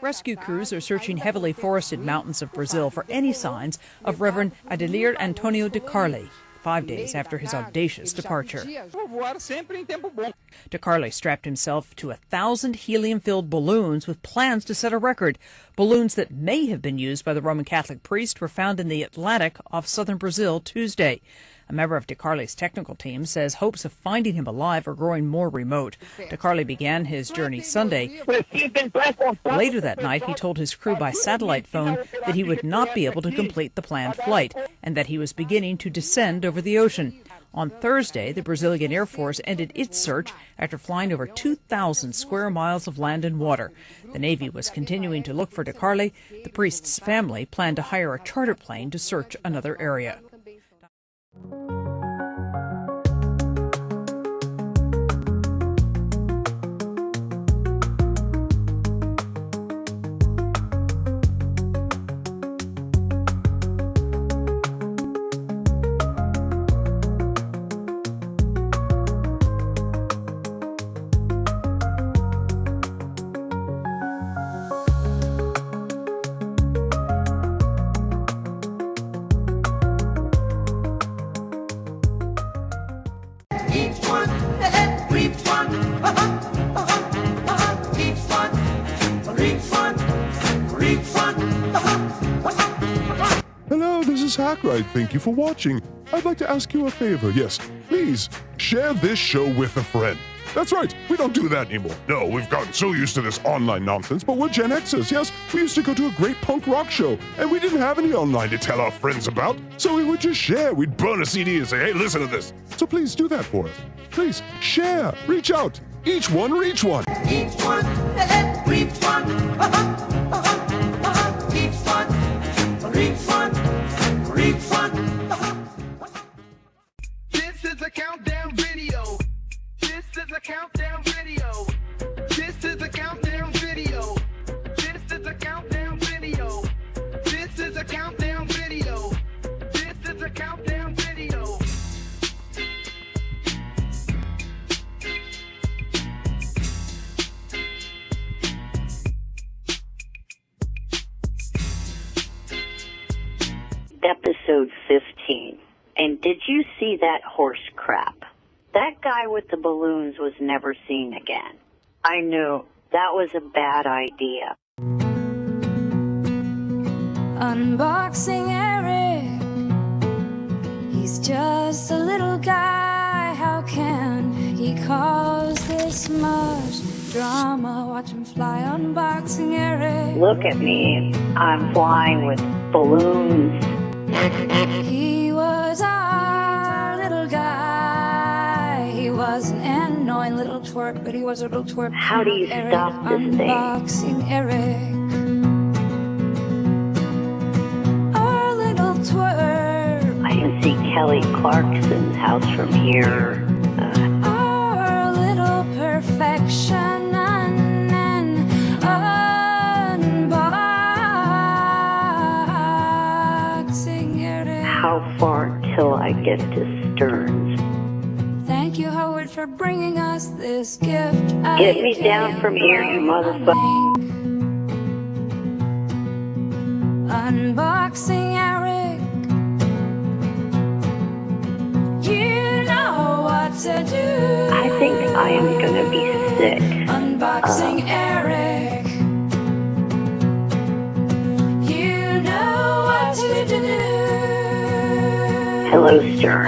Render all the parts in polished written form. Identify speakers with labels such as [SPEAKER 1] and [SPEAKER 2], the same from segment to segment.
[SPEAKER 1] Rescue crews are searching heavily forested mountains of Brazil for any signs of Reverend Adelir Antonio de Carli, 5 days after his audacious departure. De Carli strapped himself to 1,000 helium-filled balloons with plans to set a record. Balloons that may have been used by the Roman Catholic priest were found in the Atlantic off southern Brazil Tuesday. A member of De Carli's technical team says hopes of finding him alive are growing more remote. De Carli began his journey Sunday. Later that night, he told his crew by satellite phone that he would not be able to complete the planned flight and that he was beginning to descend over the ocean. On Thursday, the Brazilian Air Force ended its search after flying over 2,000 square miles of land and water. The Navy was continuing to look for De Carli. The priest's family planned to hire a charter plane to search another area.
[SPEAKER 2] Hello, this is Hackride. Thank you for watching. I'd like to ask you a favor. Yes, please share this show with a friend. That's right, we don't do that anymore. No, we've gotten so used to this online nonsense, but we're Gen Xers, yes? We used to go to a great punk rock show, and we didn't have any online to tell our friends about, so we would just share. We'd burn a CD and say, hey, listen to this. So please do that for us. Please, share, reach out. Each one, reach one.
[SPEAKER 3] Each one, reach one. Each one, reach one. Reach one. This is a countdown video. This is a countdown video. This is a countdown video. This is a countdown video. This is a countdown video. This is a countdown video.
[SPEAKER 4] Episode 15. And did you see that horse crap? That guy with the balloons was never seen again. I knew that was a bad idea.
[SPEAKER 5] Unboxing Eric. He's just a little guy. How can he cause this much drama? Watch him fly. Unboxing Eric.
[SPEAKER 4] Look at me. I'm flying with balloons.
[SPEAKER 5] He was our little guy. He was an annoying little twerp, but he was a little twerp.
[SPEAKER 4] How do you
[SPEAKER 5] Eric.
[SPEAKER 4] stop this thing?
[SPEAKER 5] Unboxing Eric. Our little twerp.
[SPEAKER 4] I can see Kelly Clarkson's house from here.
[SPEAKER 5] Our little perfection.
[SPEAKER 4] How far till I get to Stearns?
[SPEAKER 5] Thank you, Howard, for bringing us this gift.
[SPEAKER 4] Get me down from here, you motherfucker.
[SPEAKER 5] Unboxing Eric. You know what to do.
[SPEAKER 4] I think I am gonna be sick.
[SPEAKER 5] Unboxing Eric. You know what to do.
[SPEAKER 4] Hello, Stern.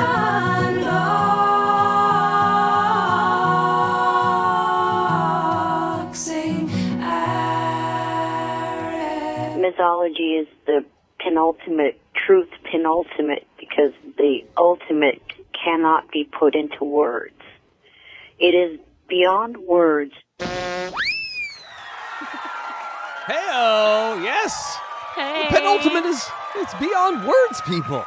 [SPEAKER 4] Mythology is the penultimate, truth penultimate, because the ultimate cannot be put into words. It is beyond words.
[SPEAKER 6] Hey-oh, yes. Hey. The penultimate it's beyond words, people.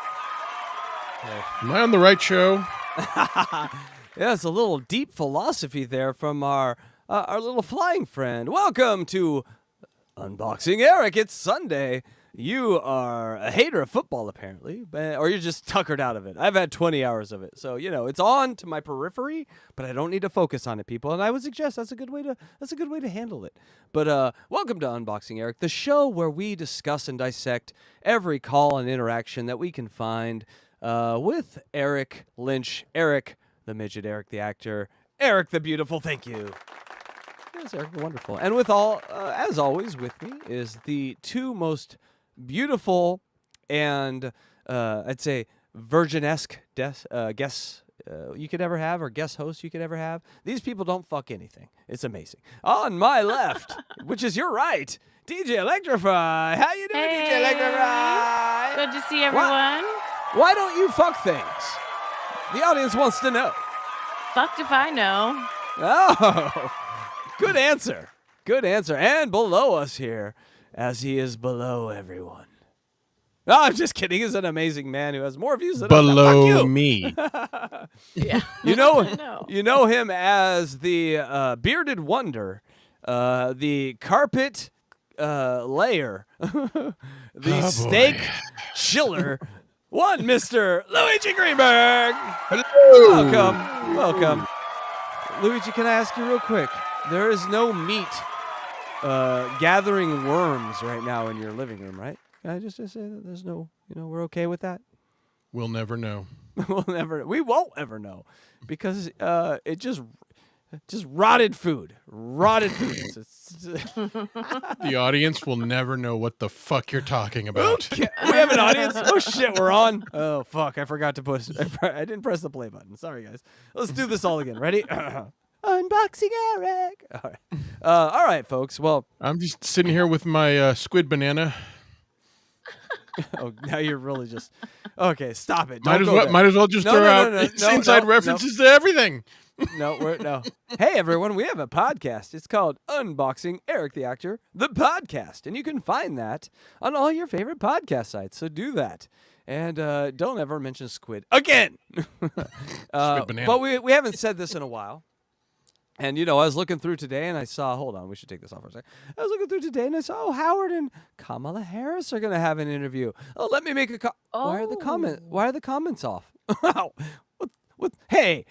[SPEAKER 7] Am I on the right show?
[SPEAKER 6] Yeah, it's a little deep philosophy there from our little flying friend. Welcome to Unboxing Eric. It's Sunday. you are a hater of football, apparently, or you're just tuckered out of it. I've had 20 hours of it, so it's on to my periphery, but I don't need to focus on it, people. And I would suggest that's a good way to handle it. But welcome to Unboxing Eric, the show where we discuss and dissect every call and interaction that we can find with Eric Lynch, Eric the Midget, Eric the actor, Eric the beautiful. Thank you. Yes, Eric the wonderful. And with as always, with me is the two most beautiful and I'd say virgin-esque guests you could ever have, or guest hosts you could ever have. These people don't fuck anything. It's amazing. On my left, which is your right, DJ Electrify. How you doing, DJ Electrify?
[SPEAKER 8] Good to see everyone.
[SPEAKER 6] Why don't you fuck things? The audience wants to know.
[SPEAKER 8] Fucked if I know.
[SPEAKER 6] Oh, good answer. Good answer. And below us here, as he is below everyone. No, I'm just kidding. He's an amazing man who has more views than
[SPEAKER 7] below me.
[SPEAKER 8] Yeah.
[SPEAKER 6] You know him as the bearded wonder, the carpet layer, the steak chiller. One, Mr. Luigi Greenberg.
[SPEAKER 7] Hello.
[SPEAKER 6] Welcome. Luigi, can I ask you real quick? There is no meat gathering worms right now in your living room, right? Can I just say that there's no, we're okay with that?
[SPEAKER 7] We'll never know.
[SPEAKER 6] We won't ever know because it just rotted food. Rotted food.
[SPEAKER 7] The audience will never know what the fuck you're talking about.
[SPEAKER 6] Okay. We have an audience? Oh, shit, we're on. Oh, fuck, I forgot to push. I didn't press the play button. Sorry, guys. Let's do this all again. Ready? Unboxing Eric. All right, folks. Well,
[SPEAKER 7] I'm just sitting here with my squid banana.
[SPEAKER 6] Oh, now you're really just... Okay, stop it.
[SPEAKER 7] Might as well just throw out inside references to everything.
[SPEAKER 6] No. Hey, everyone, we have a podcast. It's called Unboxing Eric the Actor, the podcast. And you can find that on all your favorite podcast sites. So do that. And don't ever mention squid again.
[SPEAKER 7] Squid banana.
[SPEAKER 6] But we haven't said this in a while. And, I was looking through today and I saw, hold on, we should take this off for a second. I was looking through today and I saw, Howard and Kamala Harris are going to have an interview. Oh, let me make a Why are the comments off? What? Hey,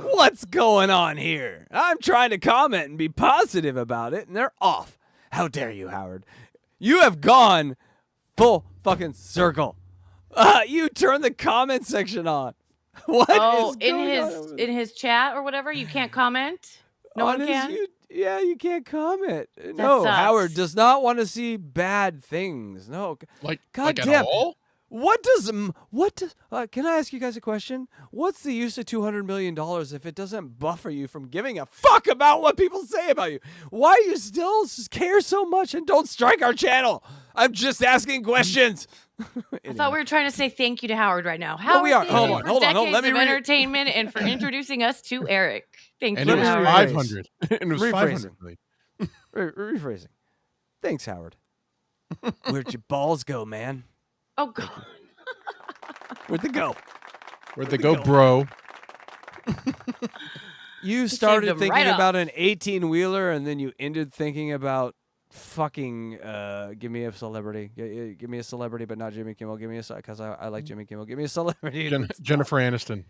[SPEAKER 6] what's going on here? I'm trying to comment and be positive about it and they're off. How dare you, Howard? You have gone full fucking circle. You turned the comment section on. What is going on?
[SPEAKER 8] In his chat or whatever, you can't comment. No one can.
[SPEAKER 6] You can't comment. No,
[SPEAKER 8] sucks.
[SPEAKER 6] Howard does not want to see bad things. No, God damn.
[SPEAKER 7] At all?
[SPEAKER 6] What does? Can I ask you guys a question? What's the use of $200 million if it doesn't buffer you from giving a fuck about what people say about you? Why do you still care so much and don't strike our channel? I'm just asking questions. Anyway.
[SPEAKER 8] I thought we were trying to say thank you to Howard right now. Howard,
[SPEAKER 6] we are. Hold on.
[SPEAKER 8] Decades
[SPEAKER 6] Let me
[SPEAKER 8] of entertainment and for introducing us to Eric. Thank
[SPEAKER 7] and
[SPEAKER 8] you,
[SPEAKER 7] it was
[SPEAKER 8] Howard.
[SPEAKER 7] 500. And it was
[SPEAKER 6] Rephrasing.
[SPEAKER 7] 500.
[SPEAKER 6] Rephrasing. Thanks, Howard. Where'd your balls go, man?
[SPEAKER 8] Oh, God.
[SPEAKER 6] Where'd they go?
[SPEAKER 7] Where'd they go, bro?
[SPEAKER 6] You started
[SPEAKER 8] them
[SPEAKER 6] thinking
[SPEAKER 8] right
[SPEAKER 6] about an 18-wheeler, and then you ended thinking about fucking give me a celebrity. Give me a celebrity, but not Jimmy Kimmel. Give me because I like Jimmy Kimmel. Give me a celebrity.
[SPEAKER 7] Jennifer Aniston.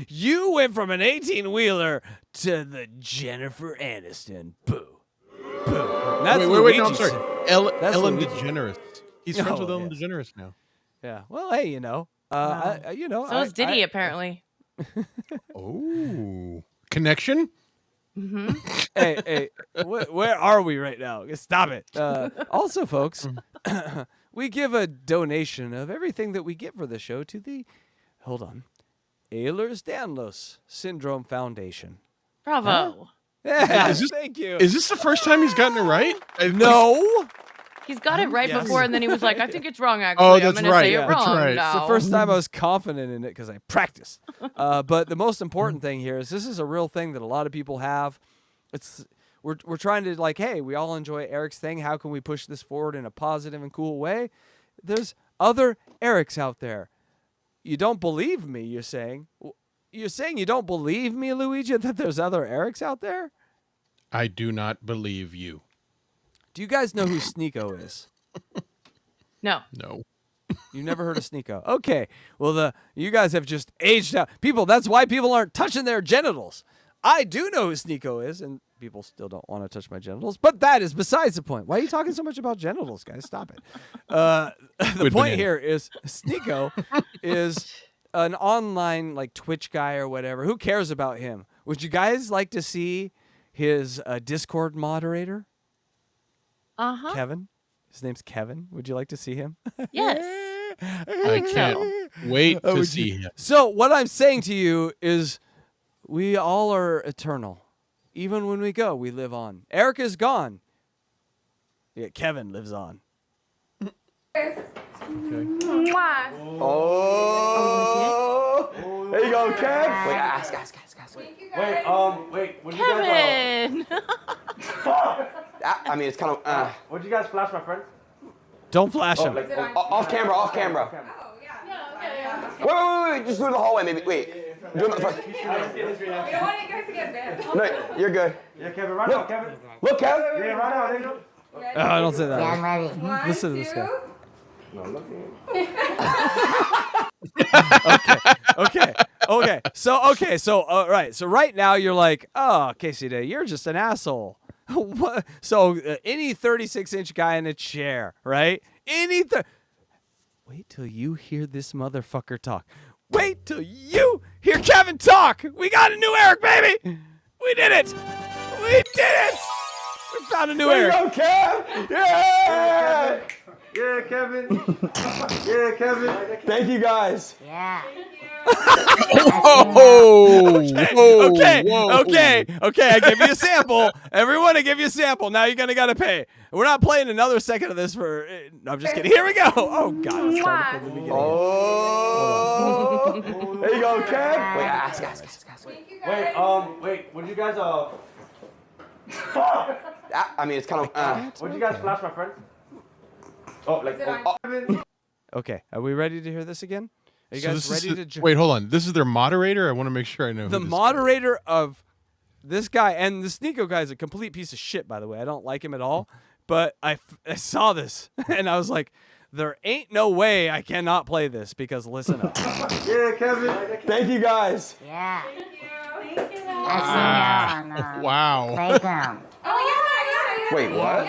[SPEAKER 6] You went from an 18-wheeler to the Jennifer Aniston. Boo. That's
[SPEAKER 7] wait, no, I'm sorry.
[SPEAKER 6] That's
[SPEAKER 7] Ellen
[SPEAKER 6] Luigi.
[SPEAKER 7] DeGeneres. He's friends with Ellen DeGeneres now.
[SPEAKER 6] Yeah. Well, hey,
[SPEAKER 8] So is Diddy, apparently.
[SPEAKER 7] Oh. Connection?
[SPEAKER 8] Mm-hmm.
[SPEAKER 6] Hey, where are we right now? Stop it. Also, folks, we give a donation of everything that we get for the show to the, Ehlers-Danlos Syndrome Foundation.
[SPEAKER 8] Bravo.
[SPEAKER 6] Yeah, thank you.
[SPEAKER 7] Is this the first time he's gotten it right?
[SPEAKER 6] No.
[SPEAKER 8] He's got it right
[SPEAKER 6] Yes.
[SPEAKER 8] before, and then he was like, I think it's wrong, actually.
[SPEAKER 7] Oh,
[SPEAKER 8] I'm
[SPEAKER 7] that's
[SPEAKER 8] going to
[SPEAKER 7] right.
[SPEAKER 8] say
[SPEAKER 7] Yeah,
[SPEAKER 8] it
[SPEAKER 7] that's
[SPEAKER 8] wrong
[SPEAKER 7] right.
[SPEAKER 8] now.
[SPEAKER 6] It's the first time I was confident in it because I practiced. But the most important thing here is this is a real thing that a lot of people have. We're trying to hey, we all enjoy Eric's thing. How can we push this forward in a positive and cool way? There's other Erics out there. You don't believe me, you're saying? You're saying you don't believe me, Luigi, that there's other Erics out there?
[SPEAKER 7] I do not believe you.
[SPEAKER 6] Do you guys know who Sneeko is?
[SPEAKER 8] No.
[SPEAKER 7] No.
[SPEAKER 6] You never heard of Sneeko? Okay. Well, you guys have just aged out. People, that's why people aren't touching their genitals. I do know who Sneeko is, and people still don't want to touch my genitals, but that is besides the point. Why are you talking so much about genitals, guys? Stop it. The point here is Sneeko is an online like Twitch guy or whatever. Who cares about him? Would you guys like to see his Discord moderator?
[SPEAKER 8] Uh-huh.
[SPEAKER 6] Kevin? His name's Kevin. Would you like to see him?
[SPEAKER 8] Yes.
[SPEAKER 7] I can't wait to see him.
[SPEAKER 6] So what I'm saying to you is we all are eternal. Even when we go, we live on. Eric is gone. Yeah, Kevin lives on.
[SPEAKER 8] Mwah.
[SPEAKER 9] Oh, there you go, Kev. Wait, ask. Wait, what did
[SPEAKER 8] Kevin.
[SPEAKER 9] I mean, it's kind of.
[SPEAKER 10] Would you guys flash my friend?
[SPEAKER 6] Don't flash him.
[SPEAKER 9] Like, off camera.
[SPEAKER 10] Oh, yeah.
[SPEAKER 9] Wait. Just do it in the hallway, maybe. Wait. Do it in the front.
[SPEAKER 10] We don't want you guys to get banned.
[SPEAKER 9] No, you're good.
[SPEAKER 10] Yeah, Kevin, run out, Kevin.
[SPEAKER 9] Look, Kev.
[SPEAKER 10] Yeah, run out. There you go.
[SPEAKER 6] I don't say that.
[SPEAKER 5] Yeah, I'm ready.
[SPEAKER 6] Listen to this guy.
[SPEAKER 10] No, look
[SPEAKER 6] Okay. So all right. So right now you're like, oh, Casey Day, you're just an asshole. What? So any 36-inch guy in a chair, right? Wait till you hear this motherfucker talk. Wait till you hear Kevin talk. We got a new Eric, baby. We did it. We found a new Eric.
[SPEAKER 9] There you go, Kev. Yeah.
[SPEAKER 10] Yeah, Kevin. Yeah, Kevin.
[SPEAKER 9] Thank you, guys.
[SPEAKER 5] Yeah.
[SPEAKER 6] Okay. I give you a sample. Everyone, I give you a sample. Now you're gotta pay. We're not playing another second of this for. No, I'm just kidding. Here we go. Oh God, let's start from the beginning.
[SPEAKER 9] Oh. There you go, Kev. Wait, ask.
[SPEAKER 10] Wait, would you guys
[SPEAKER 9] I mean, it's kind of.
[SPEAKER 10] would you guys flash my friend? Kevin.
[SPEAKER 6] Okay, are we ready to hear this again? Are you guys ready to?
[SPEAKER 7] Wait, hold on. This is their moderator. I want to make sure I know.
[SPEAKER 6] The
[SPEAKER 7] who this
[SPEAKER 6] moderator of this guy, and the Sneeko guy is a complete piece of shit, by the way. I don't like him at all. But I saw this, and I was like, there ain't no way I cannot play this, because listen up.
[SPEAKER 10] Yeah, Kevin.
[SPEAKER 9] Thank you, guys.
[SPEAKER 5] Yeah.
[SPEAKER 10] Thank you.
[SPEAKER 7] Wow.
[SPEAKER 5] Playground.
[SPEAKER 10] Oh, yeah.
[SPEAKER 9] Wait, what?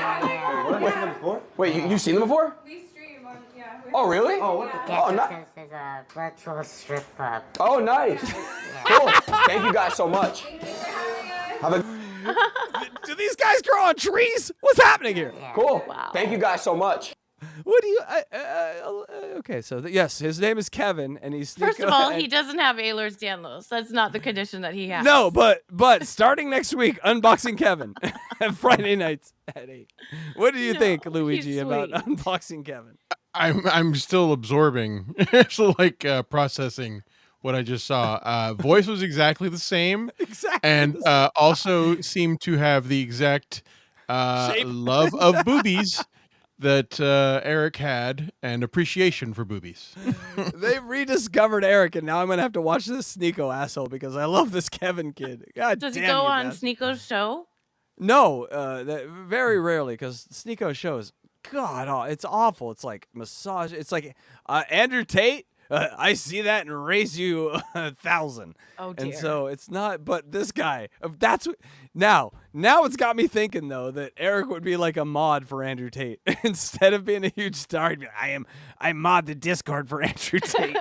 [SPEAKER 9] Wait, you've seen them before?
[SPEAKER 10] We stream on, yeah.
[SPEAKER 9] Oh, really?
[SPEAKER 10] Oh, what the
[SPEAKER 5] Yeah,
[SPEAKER 9] Oh,
[SPEAKER 5] this is a virtual strip club.
[SPEAKER 9] Oh, nice. Cool. Thank you guys so much. Have a
[SPEAKER 6] Do these guys grow on trees? What's happening here?
[SPEAKER 9] cool.
[SPEAKER 8] Wow.
[SPEAKER 9] Thank you guys so much.
[SPEAKER 6] What do you? Okay, so yes, his name is Kevin, and he's
[SPEAKER 8] First of all, he doesn't have Ehlers-Danlos. That's not the condition that he has.
[SPEAKER 6] No, but starting next week, unboxing Kevin, Friday nights at 8. What do you think, Luigi,
[SPEAKER 8] he's
[SPEAKER 6] about
[SPEAKER 8] sweet.
[SPEAKER 6] unboxing Kevin?
[SPEAKER 7] I'm still absorbing, still processing what I just saw. Voice was exactly the same, and also seemed to have the exact love of boobies that Eric had, and appreciation for boobies.
[SPEAKER 6] They've rediscovered Eric, and now I'm gonna have to watch this Sneeko asshole because I love this Kevin kid. God
[SPEAKER 8] Does he
[SPEAKER 6] damn
[SPEAKER 8] go
[SPEAKER 6] you,
[SPEAKER 8] on
[SPEAKER 6] bastard.
[SPEAKER 8] Sneeko's show?
[SPEAKER 6] No, very rarely, because Sneeko shows. God, it's awful. It's like massage. It's like Andrew Tate. I see that and raise you 1,000.
[SPEAKER 8] Oh, dear.
[SPEAKER 6] And so it's not. But this guy. That's what. Now it's got me thinking though that Eric would be like a mod for Andrew Tate instead of being a huge star. He'd be like, I mod the Discord for Andrew Tate.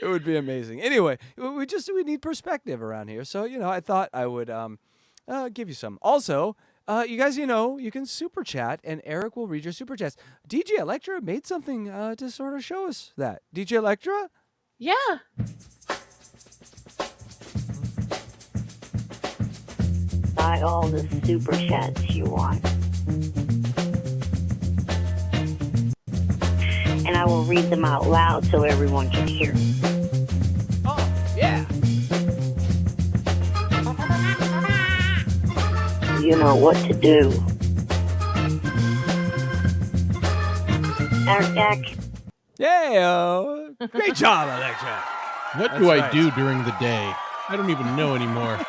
[SPEAKER 6] It would be amazing. Anyway, we need perspective around here. So I thought I would give you some. Also. You guys, you can super chat, and Eric will read your super chats. DJ Electra made something to sort of show us that. DJ Electra?
[SPEAKER 8] Yeah.
[SPEAKER 4] Buy all the super chats you want. And I will read them out loud so everyone can hear.
[SPEAKER 6] Oh, yeah.
[SPEAKER 4] You know what to do. Eric.
[SPEAKER 6] Yeah. Great job, Electra.
[SPEAKER 7] What do I do during the day? I don't even know anymore.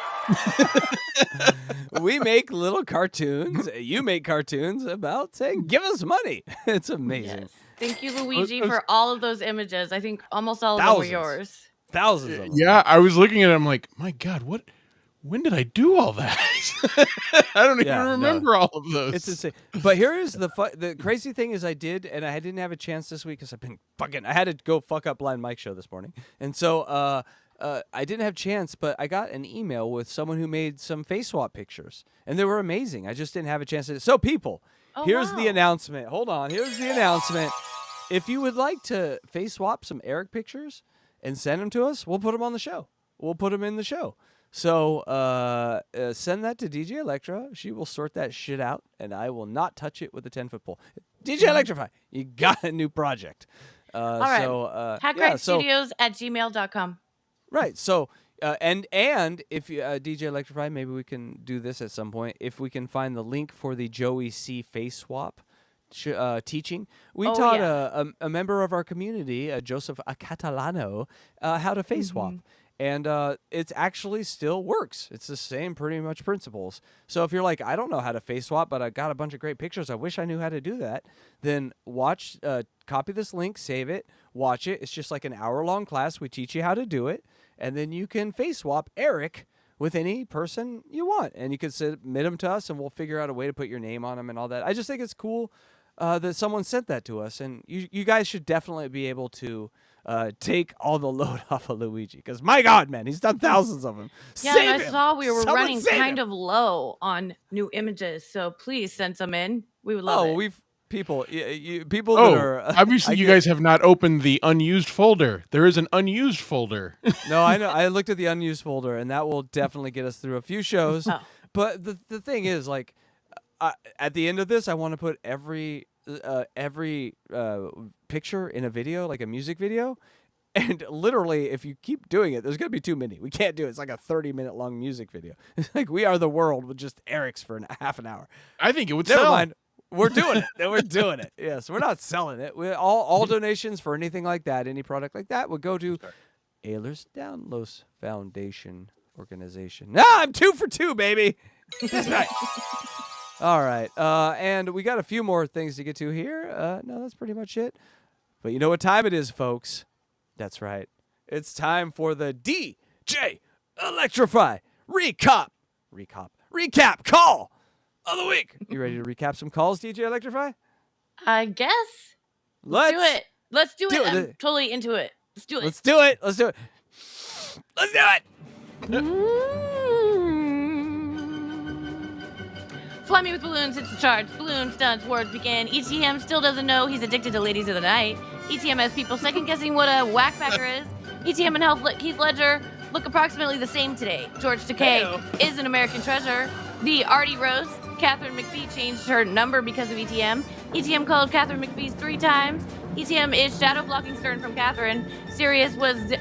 [SPEAKER 6] we make little cartoons. You make cartoons about saying, "Give us money." It's amazing.
[SPEAKER 8] Yes. Thank you, Luigi, for all of those images. I think almost all of them were yours.
[SPEAKER 6] Thousands of them.
[SPEAKER 7] Yeah, I was looking at it. I'm like, my God, what? When did I do all that? I don't even remember all of those.
[SPEAKER 6] It's insane. But here is the crazy thing is I did, and I didn't have a chance this week because I've been I had to go fuck up Blind Mike's show this morning, and so I didn't have a chance. But I got an email with someone who made some face swap pictures, and they were amazing. I just didn't have a chance to. So people, here's the announcement. Hold on. Here's the announcement. If you would like to face swap some Eric pictures and send them to us, we'll put them on the show. We'll put them in the show. So send that to DJ Electra. She will sort that shit out, and I will not touch it with a 10-foot pole. DJ Electrify, you got a new project.
[SPEAKER 8] All right.
[SPEAKER 6] So,
[SPEAKER 8] HackRightStudios@gmail.com.
[SPEAKER 6] Right. So, and if you, DJ Electrify, maybe we can do this at some point. If we can find the link for the Joey C face swap teaching, we taught a member of our community, Joseph Catalano, how to face swap. And it actually still works. It's the same pretty much principles. So if you're like, I don't know how to face swap, but I got a bunch of great pictures. I wish I knew how to do that. Then copy this link, save it, watch it. It's just like an hour-long class. We teach you how to do it. And then you can face swap Eric with any person you want. And you can submit them to us, and we'll figure out a way to put your name on them and all that. I just think it's cool that someone sent that to us. And you guys should definitely be able to take all the load off of Luigi, because my God, man, he's done thousands of them.
[SPEAKER 8] Yeah,
[SPEAKER 6] Save
[SPEAKER 8] and I
[SPEAKER 6] him!
[SPEAKER 8] saw we were
[SPEAKER 6] Someone
[SPEAKER 8] running
[SPEAKER 6] save
[SPEAKER 8] kind
[SPEAKER 6] him!
[SPEAKER 8] of low on new images, so please send some in. We would love it.
[SPEAKER 6] We've people that are
[SPEAKER 7] obviously you guys have not opened the unused folder. There is an unused folder.
[SPEAKER 6] No, I know. I looked at the unused folder, and that will definitely get us through a few shows.
[SPEAKER 8] Oh.
[SPEAKER 6] But the thing is, like, at the end of this, I want to put every picture in a video, like a music video. And literally, if you keep doing it, there's going to be too many. We can't do it. It's like a 30-minute long music video. It's like We Are the World with just Eric's for half an hour.
[SPEAKER 7] I think it would
[SPEAKER 6] Never
[SPEAKER 7] sell.
[SPEAKER 6] mind. We're doing it. We're doing it. Yes, we're not selling it. All donations for anything like that, any product like that, would go to Ehlers Downlows Foundation organization. I'm 2 for 2, baby. That's right. All right. And we got a few more things to get to here. No, that's pretty much it. But you know what time it is, folks? That's right. It's time for the DJ Electrify recap call of the week. You ready to recap some calls, DJ Electrify?
[SPEAKER 8] I guess.
[SPEAKER 6] Let's
[SPEAKER 8] do it. Let's do it. I'm
[SPEAKER 6] it.
[SPEAKER 8] totally into it. Let's do it.
[SPEAKER 6] Let's do it. Let's do it. Let's do it.
[SPEAKER 8] Fly me with balloons, hits the charts. Balloon stunts, wars begin. ETM still doesn't know he's addicted to ladies of the night. ETM has people second guessing what a Wack Packer is. ETM and Heath Ledger look approximately the same today. George Takei is an American treasure. The Artie roast. Catherine McPhee changed her number because of ETM. ETM called Catherine McPhee's 3 times. ETM is shadow blocking Stern from Catherine. Sirius was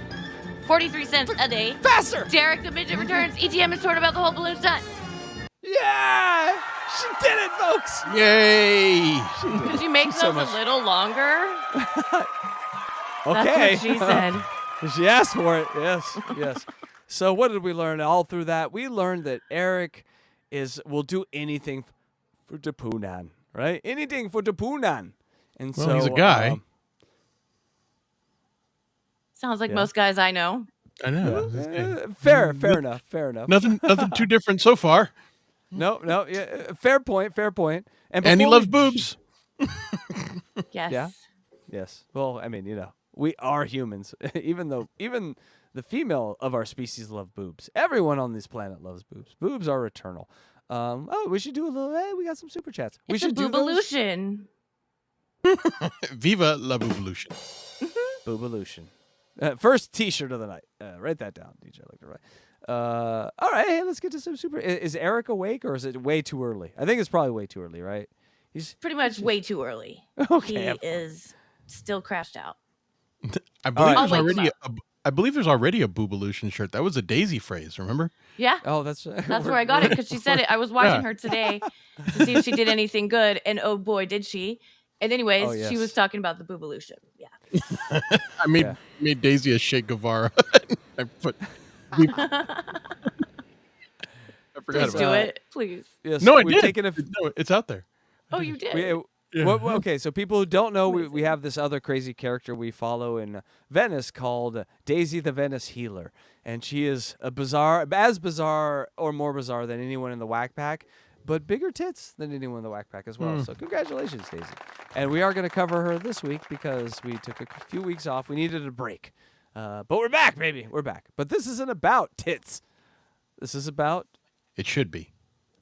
[SPEAKER 8] 43 cents a day.
[SPEAKER 6] Faster!
[SPEAKER 8] Derek the Midget returns. ETM is torn about the whole balloon stunt.
[SPEAKER 6] Yeah! She did it, folks!
[SPEAKER 7] Yay!
[SPEAKER 8] Could you make those a little longer?
[SPEAKER 6] Okay.
[SPEAKER 8] That's what she said.
[SPEAKER 6] She asked for it. Yes, yes. So what did we learn all through that? We learned that Eric will do anything for Dapunan, right? Anything for Dapunan. And
[SPEAKER 7] Well,
[SPEAKER 6] so
[SPEAKER 7] he's a guy.
[SPEAKER 8] Sounds like most guys I know.
[SPEAKER 7] I know.
[SPEAKER 6] Fair enough.
[SPEAKER 7] Nothing too different so far.
[SPEAKER 6] No, yeah, fair point.
[SPEAKER 7] And he
[SPEAKER 6] before
[SPEAKER 7] loves
[SPEAKER 6] we-
[SPEAKER 7] boobs.
[SPEAKER 8] Yes.
[SPEAKER 6] Yeah. Yes. Well, I mean, we are humans. even the female of our species love boobs. Everyone on this planet loves boobs. Boobs are eternal. We should do a little. Hey, we got some super chats. We
[SPEAKER 8] It's
[SPEAKER 6] should
[SPEAKER 8] a
[SPEAKER 6] do those.
[SPEAKER 8] booballution.
[SPEAKER 7] Viva la booballution.
[SPEAKER 6] Booballution. First T-shirt of the night. Write that down, DJ. I like to write. All right, hey, let's get to some super. Is Eric awake, or is it way too early? I think it's probably way too early, right? He's
[SPEAKER 8] Pretty much way too early.
[SPEAKER 6] Okay.
[SPEAKER 8] He is still crashed out.
[SPEAKER 7] I believe
[SPEAKER 8] I'll
[SPEAKER 7] there's
[SPEAKER 8] wake him
[SPEAKER 7] already I believe there's already a booballution shirt. That was a Daisy phrase, remember?
[SPEAKER 8] Yeah.
[SPEAKER 6] Oh, that's
[SPEAKER 8] where I got it, because she said it. I was watching her today to see if she did anything good, and oh boy, did she. And anyways, she was talking about the booballution. Yeah.
[SPEAKER 7] I made Daisy a Che Guevara. I I forgot
[SPEAKER 8] Please
[SPEAKER 7] about
[SPEAKER 8] do
[SPEAKER 7] that.
[SPEAKER 8] it. Please.
[SPEAKER 6] Yes,
[SPEAKER 7] No, I
[SPEAKER 6] we've
[SPEAKER 7] did.
[SPEAKER 6] taken a
[SPEAKER 7] No, it's out there.
[SPEAKER 8] Oh, you did.
[SPEAKER 7] Yeah.
[SPEAKER 6] Okay, so people who don't know, we have this other crazy character we follow in Venice called Daisy the Venice Healer. And she is as bizarre or more bizarre than anyone in the Wack Pack, but bigger tits than anyone in the Wack Pack as well. So congratulations, Daisy. And we are going to cover her this week because we took a few weeks off. We needed a break. But we're back, baby. We're back. But this isn't about tits. This is about
[SPEAKER 7] It should be.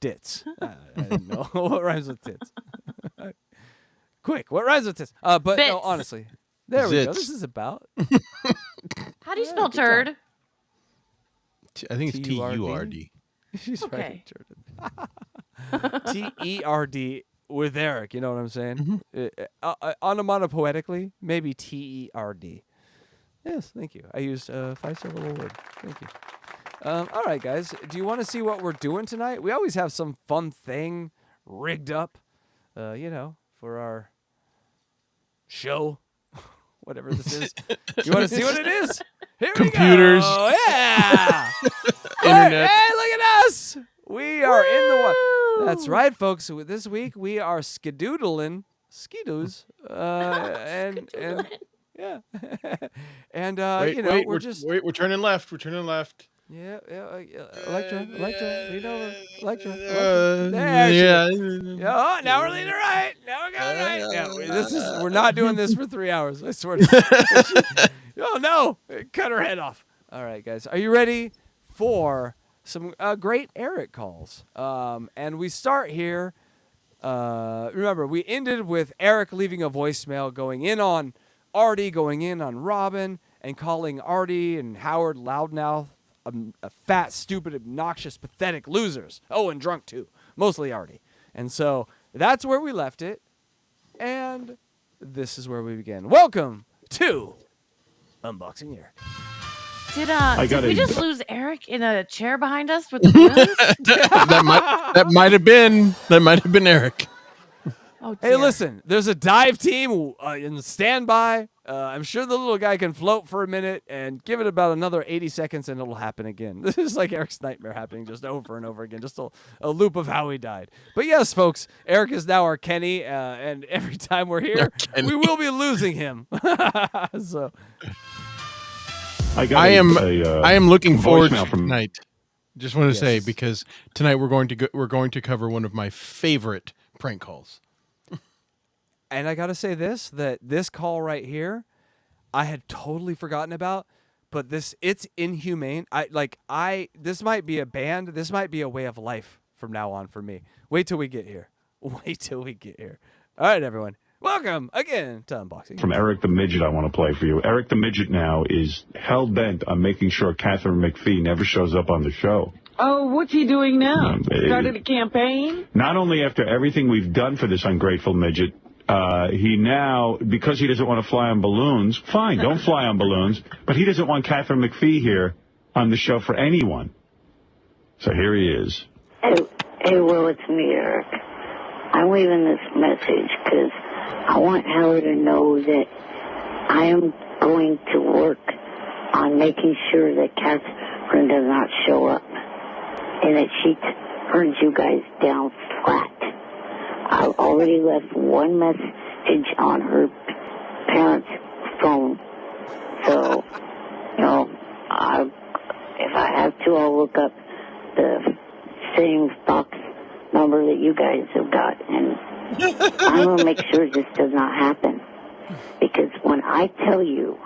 [SPEAKER 6] dits. I didn't know what rhymes with tits. Quick, what rhymes with tits? But no,
[SPEAKER 8] Bits.
[SPEAKER 6] honestly, there we go.
[SPEAKER 7] Zits.
[SPEAKER 6] This is about
[SPEAKER 8] How do you spell turd?
[SPEAKER 7] I think it's
[SPEAKER 6] T-U-R-D?
[SPEAKER 7] T-U-R-D.
[SPEAKER 6] She's
[SPEAKER 8] Okay.
[SPEAKER 6] right. T-E-R-D with Eric. You know what I'm saying? Onomatopoetically, maybe T-E-R-D. Yes, thank you. I used a 5-syllable word. Thank you. All right, guys. Do you want to see what we're doing tonight? We always have some fun thing rigged up, for our show, whatever this is. You want to see what it is? Here
[SPEAKER 7] Computers.
[SPEAKER 6] we go. Yeah.
[SPEAKER 7] Internet.
[SPEAKER 6] Hey, look at us. We are in the one. That's right, folks. This week we are skidoodling, skidoos, and yeah, and
[SPEAKER 7] We're turning left. We're turning left.
[SPEAKER 6] Yeah, Electra, lean over, Electra.
[SPEAKER 7] Uh,
[SPEAKER 6] There she
[SPEAKER 7] yeah.
[SPEAKER 6] is. Oh, now we're leaning right. Now we're going right. Yeah, we're not doing this for 3 hours. I swear to you. Oh no, cut her head off. All right, guys, are you ready for some great Eric calls? And we start here. Remember, we ended with Eric leaving a voicemail, going in on Artie, going in on Robin, and calling Artie and Howard loudmouth. A fat, stupid, obnoxious, pathetic losers. Oh, and drunk too. Mostly Artie. And so that's where we left it. And this is where we begin. Welcome to Unboxing Eric.
[SPEAKER 8] Did we just lose Eric in a chair behind us with the balloons?
[SPEAKER 7] that might have been Eric.
[SPEAKER 8] Oh,
[SPEAKER 6] Hey,
[SPEAKER 8] dear.
[SPEAKER 6] listen, there's a dive team in standby. I'm sure the little guy can float for a minute and give it about another 80 seconds and it'll happen again. This is like Eric's nightmare happening just over and over again, just a loop of how he died. But yes, folks, Eric is now our Kenny, and every time we're here, we will be losing him. So
[SPEAKER 7] I am looking forward to
[SPEAKER 11] from
[SPEAKER 7] tonight. Just want to say
[SPEAKER 6] Yes.
[SPEAKER 7] because tonight we're going to cover one of my favorite prank calls.
[SPEAKER 6] And I got to say that this call right here, I had totally forgotten about, but it's inhumane. This might be a band. This might be a way of life from now on for me. Wait till we get here. Wait till we get here. All right, everyone. Welcome again to Unboxing.
[SPEAKER 11] From Eric the Midget, I want to play for you. Eric the Midget now is hell-bent on making sure Catherine McPhee never shows up on the show.
[SPEAKER 12] Oh, what's he doing now?
[SPEAKER 11] Hey.
[SPEAKER 12] Started a campaign?
[SPEAKER 11] Not only after everything we've done for this ungrateful midget, he now, because he doesn't want to fly on balloons, fine, don't fly on balloons, but he doesn't want Catherine McPhee here on the show for anyone. So here he is.
[SPEAKER 4] Hey, Will, it's me, Eric. I'm leaving this message because I want Howard to know that I am going to work on making sure that Catherine does not show up and that she turns you guys down flat. I've already left one message on her parents' phone. So, if I have to, I'll look up the same box number that you guys have got. And I'm going to make sure this does not happen. Because when I tell you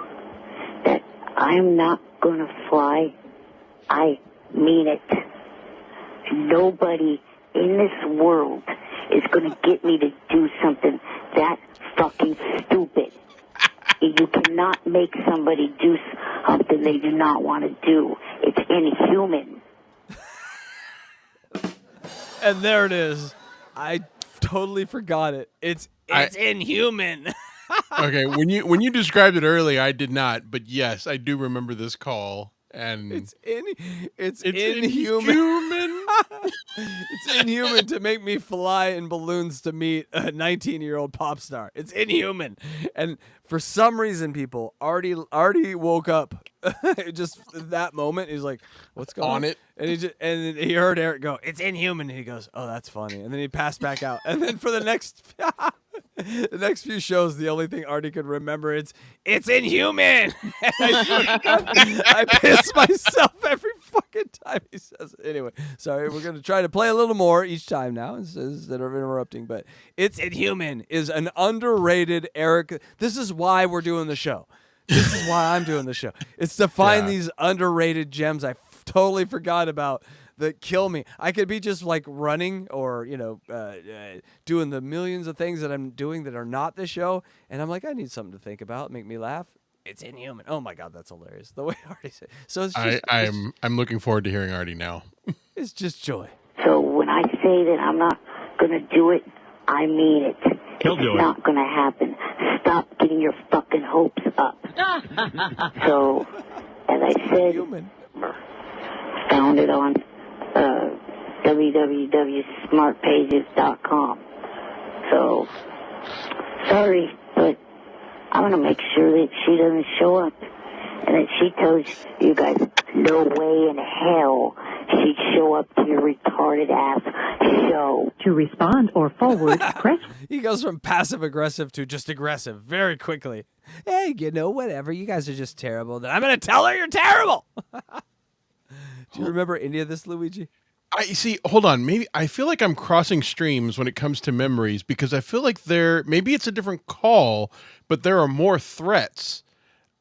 [SPEAKER 4] that I'm not going to fly, I mean it. Nobody in this world is going to get me to do something that fucking stupid. You cannot make somebody do something they do not want to do. It's inhuman.
[SPEAKER 6] And there it is. I totally forgot it. It's inhuman.
[SPEAKER 7] Okay, when you described it earlier, I did not, but yes, I do remember this call, and
[SPEAKER 6] It's inhuman. It's inhuman to make me fly in balloons to meet a 19-year-old pop star. It's inhuman. And for some reason, people, Artie woke up just that moment. He's like, what's going on? And he heard Eric go, it's inhuman. And he goes, oh, that's funny. And then he passed back out. And then for the next few shows, the only thing Artie could remember is, it's inhuman. And I piss myself every fucking time he says it. Anyway, sorry, we're going to try to play a little more each time now instead of interrupting. But it's inhuman is an underrated Eric. This is why we're doing the show. This is why I'm doing the show. It's to find these underrated gems I totally forgot about that kill me. I could be just like running or, doing the millions of things that I'm doing that are not the show. And I'm like, I need something to think about, make me laugh. It's inhuman. Oh my God, that's hilarious. The way Artie said. So it's just,
[SPEAKER 7] I'm looking forward to hearing Artie now.
[SPEAKER 6] It's just joy.
[SPEAKER 4] So when I say that I'm not going to do it, I mean it.
[SPEAKER 11] He'll do it.
[SPEAKER 4] It's not going to happen. Stop getting your fucking hopes up. So, as I said, found it on www.smartpages.com. So, sorry, but I'm going to make sure that she doesn't show up and that she tells you guys no way in hell she'd show up to your retarded ass show.
[SPEAKER 12] To respond or forward, press.
[SPEAKER 6] He goes from passive aggressive to just aggressive very quickly. Hey, whatever. You guys are just terrible. I'm going to tell her you're terrible. Do you remember any of this, Luigi?
[SPEAKER 7] Hold on. Maybe I feel like I'm crossing streams when it comes to memories because I feel like maybe it's a different call, but there are more threats.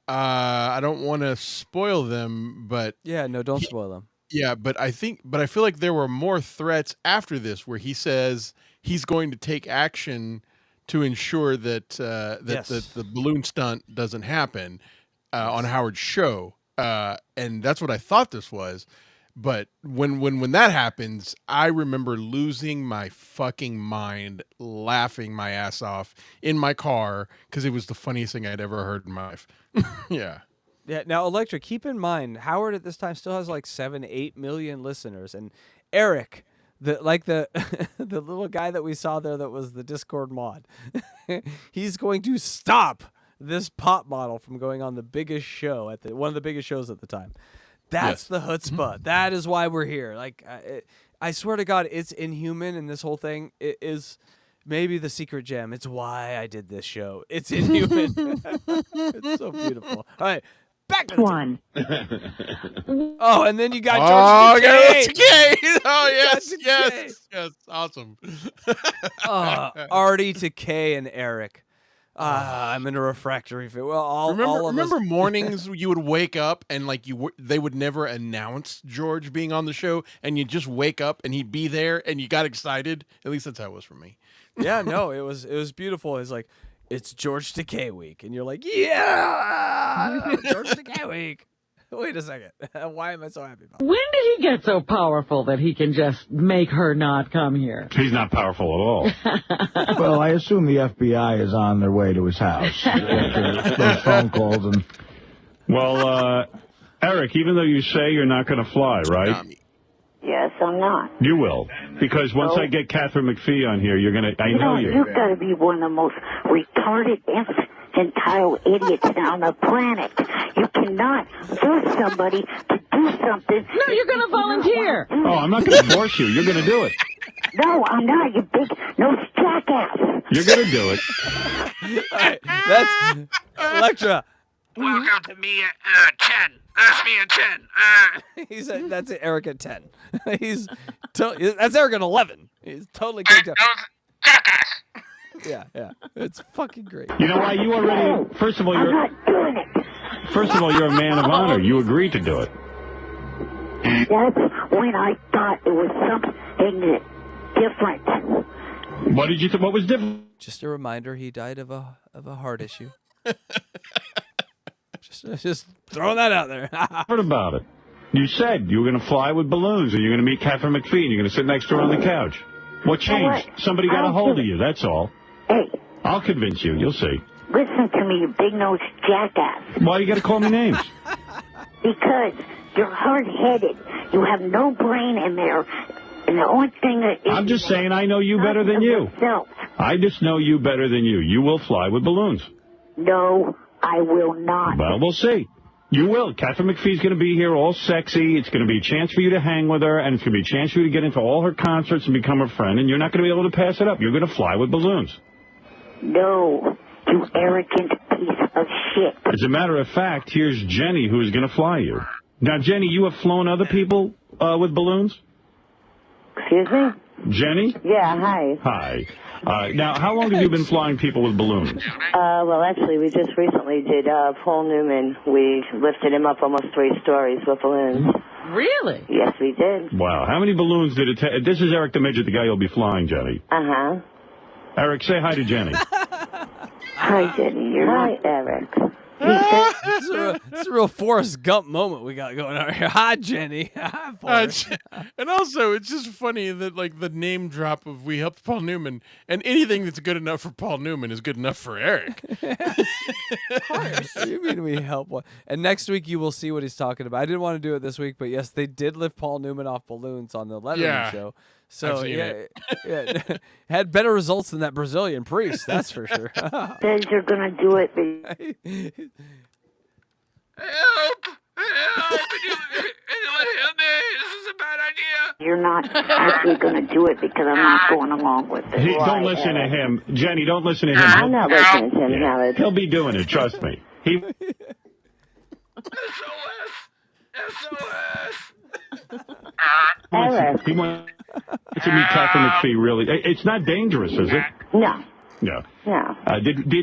[SPEAKER 7] I don't want to spoil them, but
[SPEAKER 6] yeah, no, don't spoil them.
[SPEAKER 7] Yeah, but I feel like there were more threats after this where he says he's going to take action to ensure that the balloon stunt doesn't happen on Howard's show. And that's what I thought this was. But when that happens, I remember losing my fucking mind, laughing my ass off in my car because it was the funniest thing I'd ever heard in my life. Yeah.
[SPEAKER 6] Yeah. Now, Electra, keep in mind, Howard at this time still has like 7-8 million listeners, and Eric, the the little guy that we saw there that was the Discord mod, he's going to stop this pop model from going on the biggest show one of the biggest shows at the time. That's the chutzpah. That is why we're here. Like, I swear to God, it's inhuman, and this whole thing is maybe the secret gem. It's why I did this show. It's inhuman. It's so beautiful. All right, back to one. Oh, and then you got George Takei.
[SPEAKER 7] Yes, awesome.
[SPEAKER 6] Artie, Takei, and Eric. I'm in a refractory fit. Well,
[SPEAKER 7] remember mornings you would wake up and like they would never announce George being on the show, and you just wake up and he'd be there, and you got excited. At least that's how it was for me.
[SPEAKER 6] Yeah, no, it was beautiful. It's like it's George Takei week, and you're like, yeah, George Takei week. Wait a second, why am I so happy about it?
[SPEAKER 12] When did he get so powerful that he can just make her not come here?
[SPEAKER 11] He's not powerful at all.
[SPEAKER 13] Well, I assume the FBI is on their way to his house. Those phone calls and...
[SPEAKER 11] Well, Eric, even though you say you're not going to fly, right?
[SPEAKER 4] Yes, I'm not.
[SPEAKER 11] You will. Because once I get Catherine McPhee on here, you're going to... I know you.
[SPEAKER 4] You've got to be one of the most retarded infantile idiots on the planet. You cannot force somebody to do something.
[SPEAKER 12] No, you're going to volunteer.
[SPEAKER 11] Oh, I'm not going to force you. You're going to do it.
[SPEAKER 4] No, I'm not, you big nose jackass.
[SPEAKER 11] You're going to do it.
[SPEAKER 6] Right, that's Electra.
[SPEAKER 3] Welcome to me at 10. That's me at 10.
[SPEAKER 6] That's Eric at 10. That's Eric at 11. He's totally kicked up.
[SPEAKER 3] Jackass.
[SPEAKER 6] Yeah. It's fucking great.
[SPEAKER 11] You know why? You already... First of all,
[SPEAKER 4] I'm not doing it.
[SPEAKER 11] First of all, you're a man of honor. You agreed to do it.
[SPEAKER 4] That's when I thought it was something different.
[SPEAKER 11] What was different?
[SPEAKER 6] Just a reminder, he died of a heart issue. just throwing that out there.
[SPEAKER 11] What about it? You said you were going to fly with balloons, and you're going to meet Catherine McPhee, and you're going to sit next to her on the couch. What changed? Somebody got a hold of you, that's all.
[SPEAKER 4] Hey.
[SPEAKER 11] I'll convince you. You'll see.
[SPEAKER 4] Listen to me, you big-nosed jackass.
[SPEAKER 11] Why you got to call me names?
[SPEAKER 4] Because you're hard-headed. You have no brain in there. And the only thing that
[SPEAKER 11] I'm just saying I know you better than you.
[SPEAKER 4] No.
[SPEAKER 11] I just know you better than you. You will fly with balloons.
[SPEAKER 4] No, I will not.
[SPEAKER 11] Well, we'll see. You will. Catherine McPhee's going to be here all sexy. It's going to be a chance for you to hang with her, and it's going to be a chance for you to get into all her concerts and become her friend, and you're not going to be able to pass it up. You're going to fly with balloons.
[SPEAKER 4] No, you arrogant piece of shit.
[SPEAKER 11] As a matter of fact, here's Jenny, who's going to fly you. Now, Jenny, you have flown other people with balloons?
[SPEAKER 14] Excuse me?
[SPEAKER 11] Jenny?
[SPEAKER 14] Yeah, hi.
[SPEAKER 11] Hi. Now, how long have you been flying people with balloons?
[SPEAKER 14] Well, actually, we just recently did Paul Newman. We lifted him up almost 3 stories with balloons.
[SPEAKER 12] Really?
[SPEAKER 14] Yes, we did.
[SPEAKER 11] Wow. How many balloons did it take? This is Eric the Midget, the guy you'll be flying, Jenny.
[SPEAKER 14] Uh-huh.
[SPEAKER 11] Eric, say hi to Jenny.
[SPEAKER 4] Hi, Jenny. You're
[SPEAKER 14] Hi,
[SPEAKER 4] not...
[SPEAKER 14] Eric.
[SPEAKER 6] It's a real Forrest Gump moment we got going on here. Hi, Jenny. Hi, Forrest.
[SPEAKER 7] And also, it's just funny that like the name drop of we helped Paul Newman, and anything that's good enough for Paul Newman is good enough for Eric.
[SPEAKER 6] Of course. You mean we help one? And next week you will see what he's talking about. I didn't want to do it this week, but yes, they did lift Paul Newman off balloons on the Letterman show. So yeah, had better results than that Brazilian priest, that's for sure.
[SPEAKER 4] Says you're going to do it.
[SPEAKER 3] Help! Anyone help me? This is a bad idea.
[SPEAKER 4] You're not actually going to do it because I'm not going along with it.
[SPEAKER 11] Don't listen to him. Jenny, don't listen to him.
[SPEAKER 14] I'm not listening to him, Howard.
[SPEAKER 11] He'll be doing it, trust me.
[SPEAKER 14] Eric.
[SPEAKER 11] He wants to meet Catherine McPhee, really. It's not dangerous, is it?
[SPEAKER 14] No.
[SPEAKER 11] No.
[SPEAKER 14] No.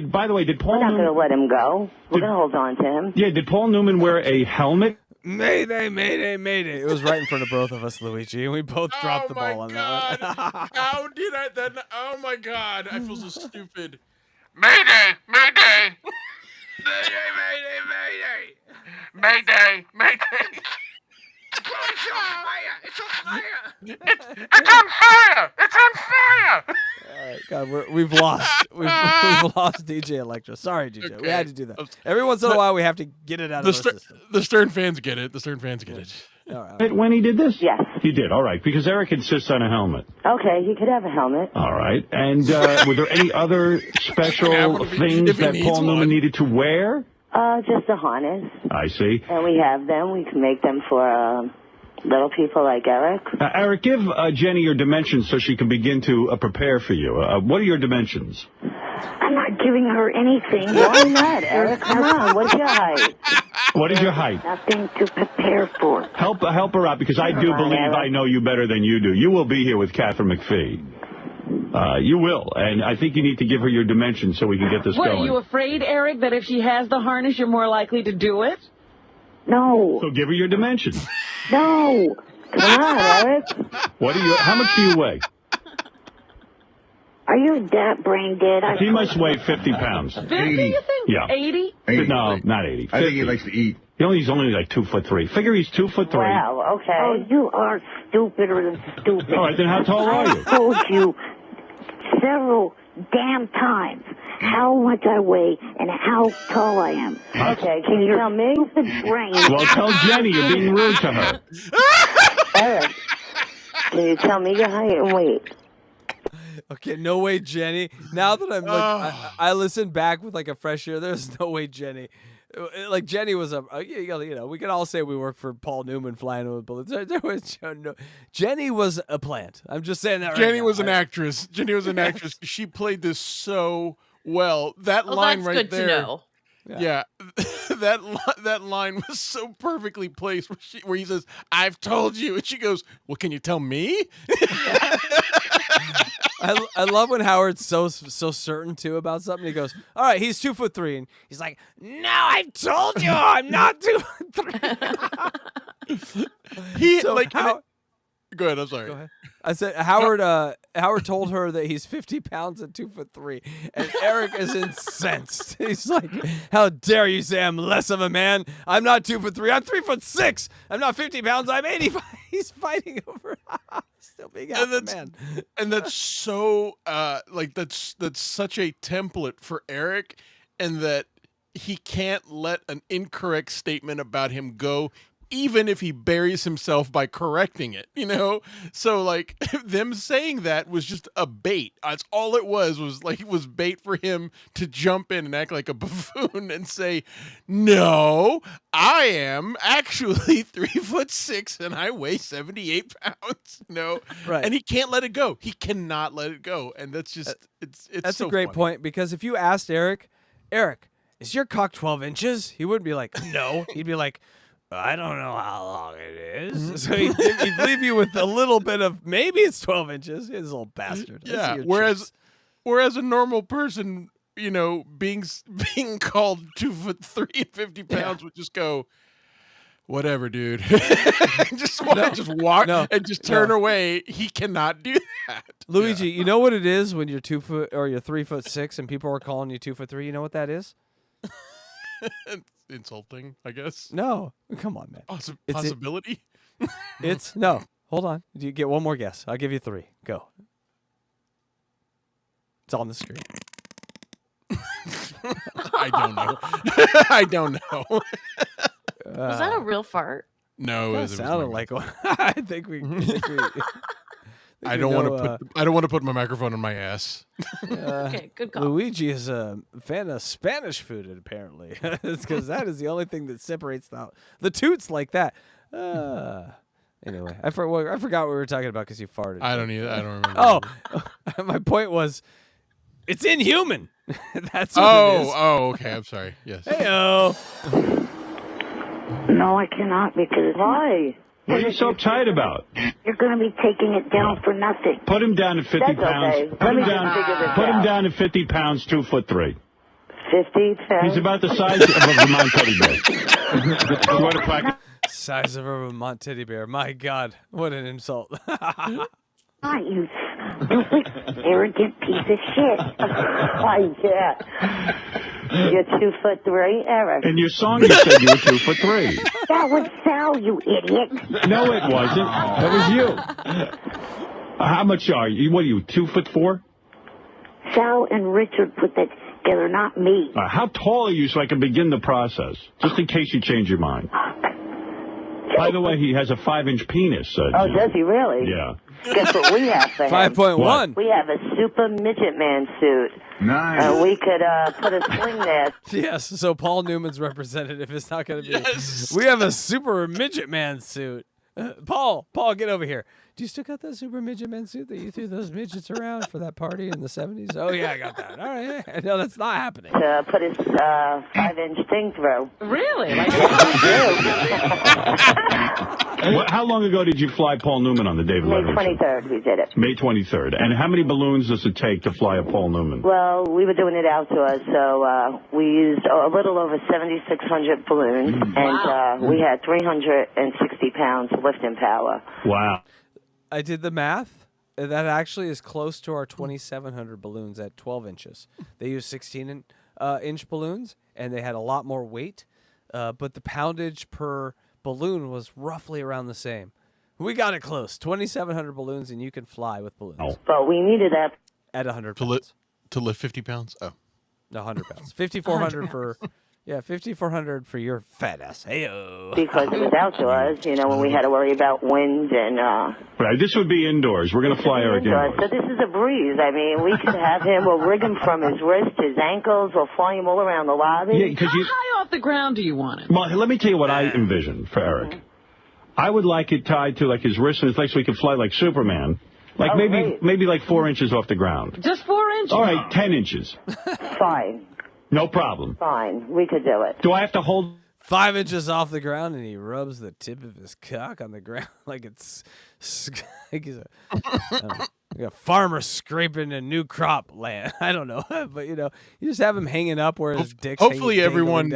[SPEAKER 11] By the way, did Paul
[SPEAKER 14] We're not
[SPEAKER 11] Newman...
[SPEAKER 14] going to let him go. We're going to hold on to him.
[SPEAKER 11] Yeah, did Paul Newman wear a helmet?
[SPEAKER 6] Mayday, mayday, mayday. It was right in front of both of us, Luigi, and we both dropped the ball on that one.
[SPEAKER 7] How did I then? Oh my God, I feel so stupid.
[SPEAKER 3] Mayday! Mayday! Mayday! Mayday! Mayday! Mayday! Mayday! It's on fire! It's on fire! It's on fire! It's on fire!
[SPEAKER 6] All right, God, we've lost. We've lost DJ Electra. Sorry, DJ.
[SPEAKER 7] Okay.
[SPEAKER 6] We had to do that. Every once in a while, we have to get it out of our system.
[SPEAKER 7] The Stern fans get it. The Stern fans get it.
[SPEAKER 6] All right.
[SPEAKER 11] When he did this?
[SPEAKER 14] Yes.
[SPEAKER 11] He did, all right, because Eric insists on a helmet.
[SPEAKER 14] Okay, he could have a helmet.
[SPEAKER 11] All right, and were there any other special things that Paul Newman needed to wear?
[SPEAKER 14] Just a harness.
[SPEAKER 11] I see.
[SPEAKER 14] And we have them. We can make them for little people like Eric.
[SPEAKER 11] Eric, give Jenny your dimensions so she can begin to prepare for you. What are your dimensions?
[SPEAKER 4] I'm not giving her anything.
[SPEAKER 14] Why not, Eric? Come on. What's your height?
[SPEAKER 11] What is your height?
[SPEAKER 4] Nothing to prepare for.
[SPEAKER 11] Help her out, because I do believe I know you better than you do. You will be here with Catherine McPhee. You will, and I think you need to give her your dimensions so we can get this
[SPEAKER 12] What,
[SPEAKER 11] going.
[SPEAKER 12] are you afraid, Eric, that if she has the harness, you're more likely to do it?
[SPEAKER 4] No.
[SPEAKER 11] So give her your dimensions.
[SPEAKER 4] No.
[SPEAKER 14] Come on, Eric.
[SPEAKER 11] How much do you weigh?
[SPEAKER 4] Are you that brain dead?
[SPEAKER 11] He must weigh 50 pounds.
[SPEAKER 12] 50, you think?
[SPEAKER 11] Yeah.
[SPEAKER 12] 80?
[SPEAKER 11] No, not 80. 50.
[SPEAKER 15] I think he likes to eat.
[SPEAKER 11] He's only like 2'3". Figure he's 2'3".
[SPEAKER 14] Wow, okay.
[SPEAKER 4] Oh, you are stupider than stupid.
[SPEAKER 11] All right, then how tall are you?
[SPEAKER 4] I told you several damn times how much I weigh and how tall I am.
[SPEAKER 14] Okay, can you tell me?
[SPEAKER 4] Stupid brain.
[SPEAKER 11] Well, tell Jenny you're being rude to her.
[SPEAKER 14] Eric, can you tell me your height and weight?
[SPEAKER 6] Okay, no way, Jenny. Now that I'm like, I listen back with like a fresh ear. There's no way, Jenny. Like Jenny was we can all say we work for Paul Newman flying with bullets. There was Jenny was a plant. I'm just saying that.
[SPEAKER 7] Jenny was an actress. Jenny was an actress. She played this so well. That line
[SPEAKER 8] that's
[SPEAKER 7] right
[SPEAKER 8] good
[SPEAKER 7] there.
[SPEAKER 8] to know.
[SPEAKER 7] Yeah, that line was so perfectly placed where he says, "I've told you," and she goes, "Well, can you tell me?"
[SPEAKER 6] I love when Howard's so certain too about something. He goes, "All right, he's 2'3", and he's like, "No, I've told you, I'm not 2'3".
[SPEAKER 7] Go ahead. I'm sorry.
[SPEAKER 6] Go ahead. I said Howard told her that he's 50 pounds and 2'3", and Eric is incensed. He's like, "How dare you say I'm less of a man? I'm not 2'3". I'm 3'6". I'm not 50 pounds. I'm 85. He's fighting over still being half a man.
[SPEAKER 7] And that's so that's such a template for Eric, and that he can't let an incorrect statement about him go, even if he buries himself by correcting it, you know? So like them saying that was just a bait. That's all it was bait for him to jump in and act like a buffoon and say, no, I am actually 3'6" and I weigh 78 pounds, you know?
[SPEAKER 6] Right.
[SPEAKER 7] And he can't let it go. He cannot let it go. And that's just, it's
[SPEAKER 6] That's
[SPEAKER 7] so
[SPEAKER 6] a great
[SPEAKER 7] funny.
[SPEAKER 6] point, because if you asked Eric, is your cock 12 inches? He wouldn't be like, no. He'd be like, I don't know how long it is. So he'd leave you with a little bit of, maybe it's 12 inches. He's a little bastard.
[SPEAKER 7] Yeah. Whereas a normal person, you know, being called 2'3" and 50 pounds would just go, whatever, dude. just walk and just turn away. He cannot do that.
[SPEAKER 6] Luigi, you know what it is when you're 2 foot or you're 3'6" and people are calling you 2'3"? You know what that is?
[SPEAKER 7] Insulting, I guess.
[SPEAKER 6] No, come on, man.
[SPEAKER 7] Possibility?
[SPEAKER 6] It's no. Hold on. You get one more guess. I'll give you 3. Go. It's on the screen.
[SPEAKER 7] I don't know. I don't know.
[SPEAKER 8] Was that a real fart?
[SPEAKER 7] No,
[SPEAKER 6] That sounded like one. I think we.
[SPEAKER 7] I don't want to put my microphone in my ass.
[SPEAKER 8] Okay, good call.
[SPEAKER 6] Luigi is a fan of Spanish food, apparently. It's because that is the only thing that separates the toots like that. Anyway, I forgot what we were talking about because you farted.
[SPEAKER 7] I don't remember.
[SPEAKER 6] Oh, my point was, it's inhuman. That's what it is.
[SPEAKER 7] Oh, okay. I'm sorry. Yes.
[SPEAKER 6] Hey-o.
[SPEAKER 4] No, I cannot because...
[SPEAKER 14] Why?
[SPEAKER 11] What are you so uptight about?
[SPEAKER 4] You're going to be taking it down for nothing.
[SPEAKER 11] Put him down to 50
[SPEAKER 14] That's
[SPEAKER 11] pounds.
[SPEAKER 14] okay.
[SPEAKER 11] Put
[SPEAKER 14] Let
[SPEAKER 11] him
[SPEAKER 14] me just
[SPEAKER 11] down.
[SPEAKER 14] figure this
[SPEAKER 11] Put him
[SPEAKER 14] out.
[SPEAKER 11] down to 50 pounds, 2'3".
[SPEAKER 14] 50 pounds?
[SPEAKER 11] He's about the size of a Vermont teddy bear. You want to practice?
[SPEAKER 6] Size of a Vermont teddy bear. My God, what an insult.
[SPEAKER 4] Not you stupid, arrogant piece of shit.
[SPEAKER 14] I can't. You're 2'3", Eric.
[SPEAKER 11] In your song, you said you were 2'3".
[SPEAKER 4] That was Sal, you idiot.
[SPEAKER 11] No, it wasn't. That was you. How much are you? What are you, 2'4"?
[SPEAKER 4] Sal and Richard put that together, not me.
[SPEAKER 11] How tall are you so I can begin the process? Just in case you change your mind. By the way, he has a 5-inch penis.
[SPEAKER 14] Oh, does he really?
[SPEAKER 11] Yeah.
[SPEAKER 14] Guess what we have for him?
[SPEAKER 6] 5.1.
[SPEAKER 14] We have a super midget man suit.
[SPEAKER 11] Nice.
[SPEAKER 14] We could put a sling there.
[SPEAKER 6] Yes, so Paul Newman's representative is not going to be.
[SPEAKER 7] Yes.
[SPEAKER 6] We have a super midget man suit. Paul, get over here. Do you still got that super midget man suit that you threw those midgets around for that party in the 70s? Oh, yeah, I got that. All right. No, that's not happening.
[SPEAKER 14] To put his 5-inch thing through.
[SPEAKER 12] Really?
[SPEAKER 11] How long ago did you fly Paul Newman on the David
[SPEAKER 14] May
[SPEAKER 11] Letterman show?
[SPEAKER 14] 23rd we did it.
[SPEAKER 11] May 23rd. And how many balloons does it take to fly a Paul Newman?
[SPEAKER 14] Well, we were doing it outdoors, so we used a little over 7,600 balloons, and we had 360 pounds lifting power.
[SPEAKER 11] Wow.
[SPEAKER 6] I did the math. That actually is close to our 2,700 balloons at 12 inches. They used 16-inch balloons, and they had a lot more weight, but the poundage per balloon was roughly around the same. We got it close. 2,700 balloons, and you can fly with balloons.
[SPEAKER 14] But we needed that.
[SPEAKER 6] At 100 pounds.
[SPEAKER 7] To lift 50 pounds? Oh.
[SPEAKER 6] No, 100 pounds. 5,400 for... Yeah, 5,400 for your fat ass. Hey-o.
[SPEAKER 14] Because it was outdoors, when we had to worry about wind and...
[SPEAKER 11] Right, this would be indoors. We're going to fly Eric indoors.
[SPEAKER 14] So this is a breeze. I mean, we could have him, we'll rig him from his wrist, his ankles, we'll fly him all around the lobby.
[SPEAKER 11] Yeah, because
[SPEAKER 12] How high off the ground do you want it?
[SPEAKER 11] Well, let me tell you what I envisioned for Eric. I would like it tied to, like, his wrist and his legs so he could fly like Superman. Like, maybe like 4 inches off the ground.
[SPEAKER 12] Just 4 inches?
[SPEAKER 11] All right, 10 inches.
[SPEAKER 14] Fine.
[SPEAKER 11] No problem.
[SPEAKER 14] Fine. We could do it.
[SPEAKER 11] Do I have to hold...
[SPEAKER 6] 5 inches off the ground, and he rubs the tip of his cock on the ground like it's like he's like a farmer scraping a new crop land. I don't know, but you just have him hanging up where his dick's
[SPEAKER 7] hopefully
[SPEAKER 6] dangling
[SPEAKER 7] everyone...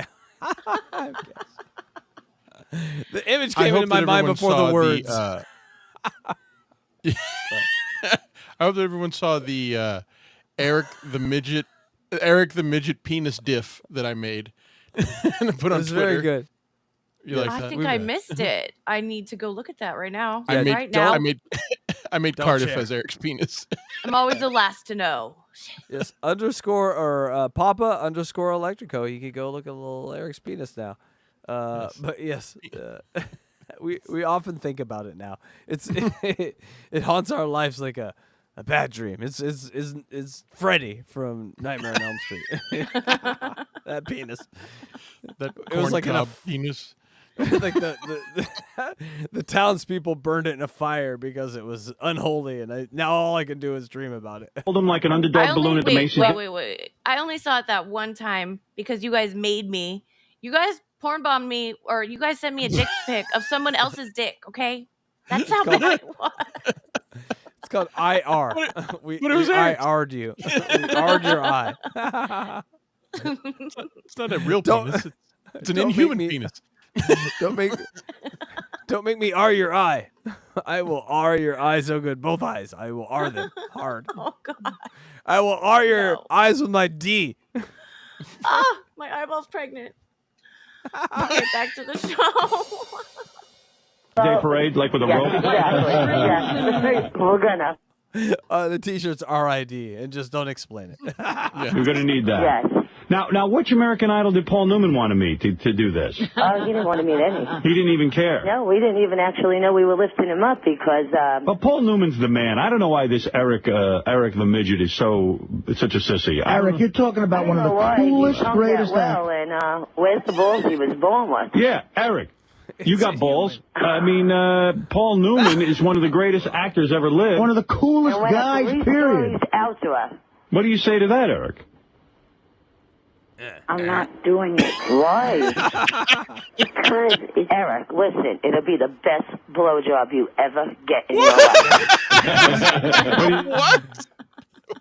[SPEAKER 6] down. The image came into my mind before the words.
[SPEAKER 7] I hope that everyone saw the Eric the Midget penis diff that I made and put on
[SPEAKER 6] It's
[SPEAKER 7] Twitter.
[SPEAKER 6] very good.
[SPEAKER 7] You like
[SPEAKER 8] I
[SPEAKER 7] that?
[SPEAKER 8] think I missed it. I need to go look at that right now.
[SPEAKER 7] I
[SPEAKER 8] right now.
[SPEAKER 7] I made
[SPEAKER 6] Don't
[SPEAKER 7] Cardiff
[SPEAKER 6] share.
[SPEAKER 7] as Eric's penis.
[SPEAKER 8] I'm always the last to know.
[SPEAKER 6] Yes, _or Papa _ Electrico. You could go look at little Eric's penis now. But yes, we often think about it now. It haunts our lives like a bad dream. It's Freddy from Nightmare on Elm Street. That penis.
[SPEAKER 7] That
[SPEAKER 6] It was like
[SPEAKER 7] corn cob penis.
[SPEAKER 6] like the townspeople burned it in a fire because it was unholy, and now all I can do is dream about it.
[SPEAKER 11] Hold him like an underdog balloon at the Macy's.
[SPEAKER 8] Wait. I only saw it that one time because you guys made me. You guys porn bombed me, or you guys sent me a dick pic of someone else's dick, okay? That's how bad it was.
[SPEAKER 6] It's called IR. We IR'd you. We R'd your eye.
[SPEAKER 7] It's not a real penis. It's an inhuman penis.
[SPEAKER 6] Don't make me R your eye. I will R your eye so good. Both eyes. I will R them hard.
[SPEAKER 8] Oh God.
[SPEAKER 6] I will R your eyes with my D.
[SPEAKER 8] My eyeball's pregnant. Okay, back to the show.
[SPEAKER 11] Day parade, like with a rope?
[SPEAKER 14] Exactly. We're gonna.
[SPEAKER 6] The t-shirt's RID, and just don't explain it.
[SPEAKER 11] You're going to need that.
[SPEAKER 14] Yes.
[SPEAKER 11] Now, which American Idol did Paul Newman want to meet to do this?
[SPEAKER 14] He didn't want to meet any.
[SPEAKER 11] He didn't even care.
[SPEAKER 14] No, we didn't even actually know we were lifting him up because.
[SPEAKER 11] But Paul Newman's the man. I don't know why this Eric the midget is such a sissy.
[SPEAKER 13] Eric, you're talking about one of the coolest, greatest actors.
[SPEAKER 14] And where's the balls he was born with?
[SPEAKER 11] Yeah, Eric. You got balls. I mean, Paul Newman is one of the greatest actors ever lived.
[SPEAKER 13] One of the coolest guys, period.
[SPEAKER 14] Out to us.
[SPEAKER 11] What do you say to that, Eric?
[SPEAKER 4] I'm not doing it.
[SPEAKER 14] Why? Because, Eric, listen, it'll be the best blowjob you ever get in your life.
[SPEAKER 7] What?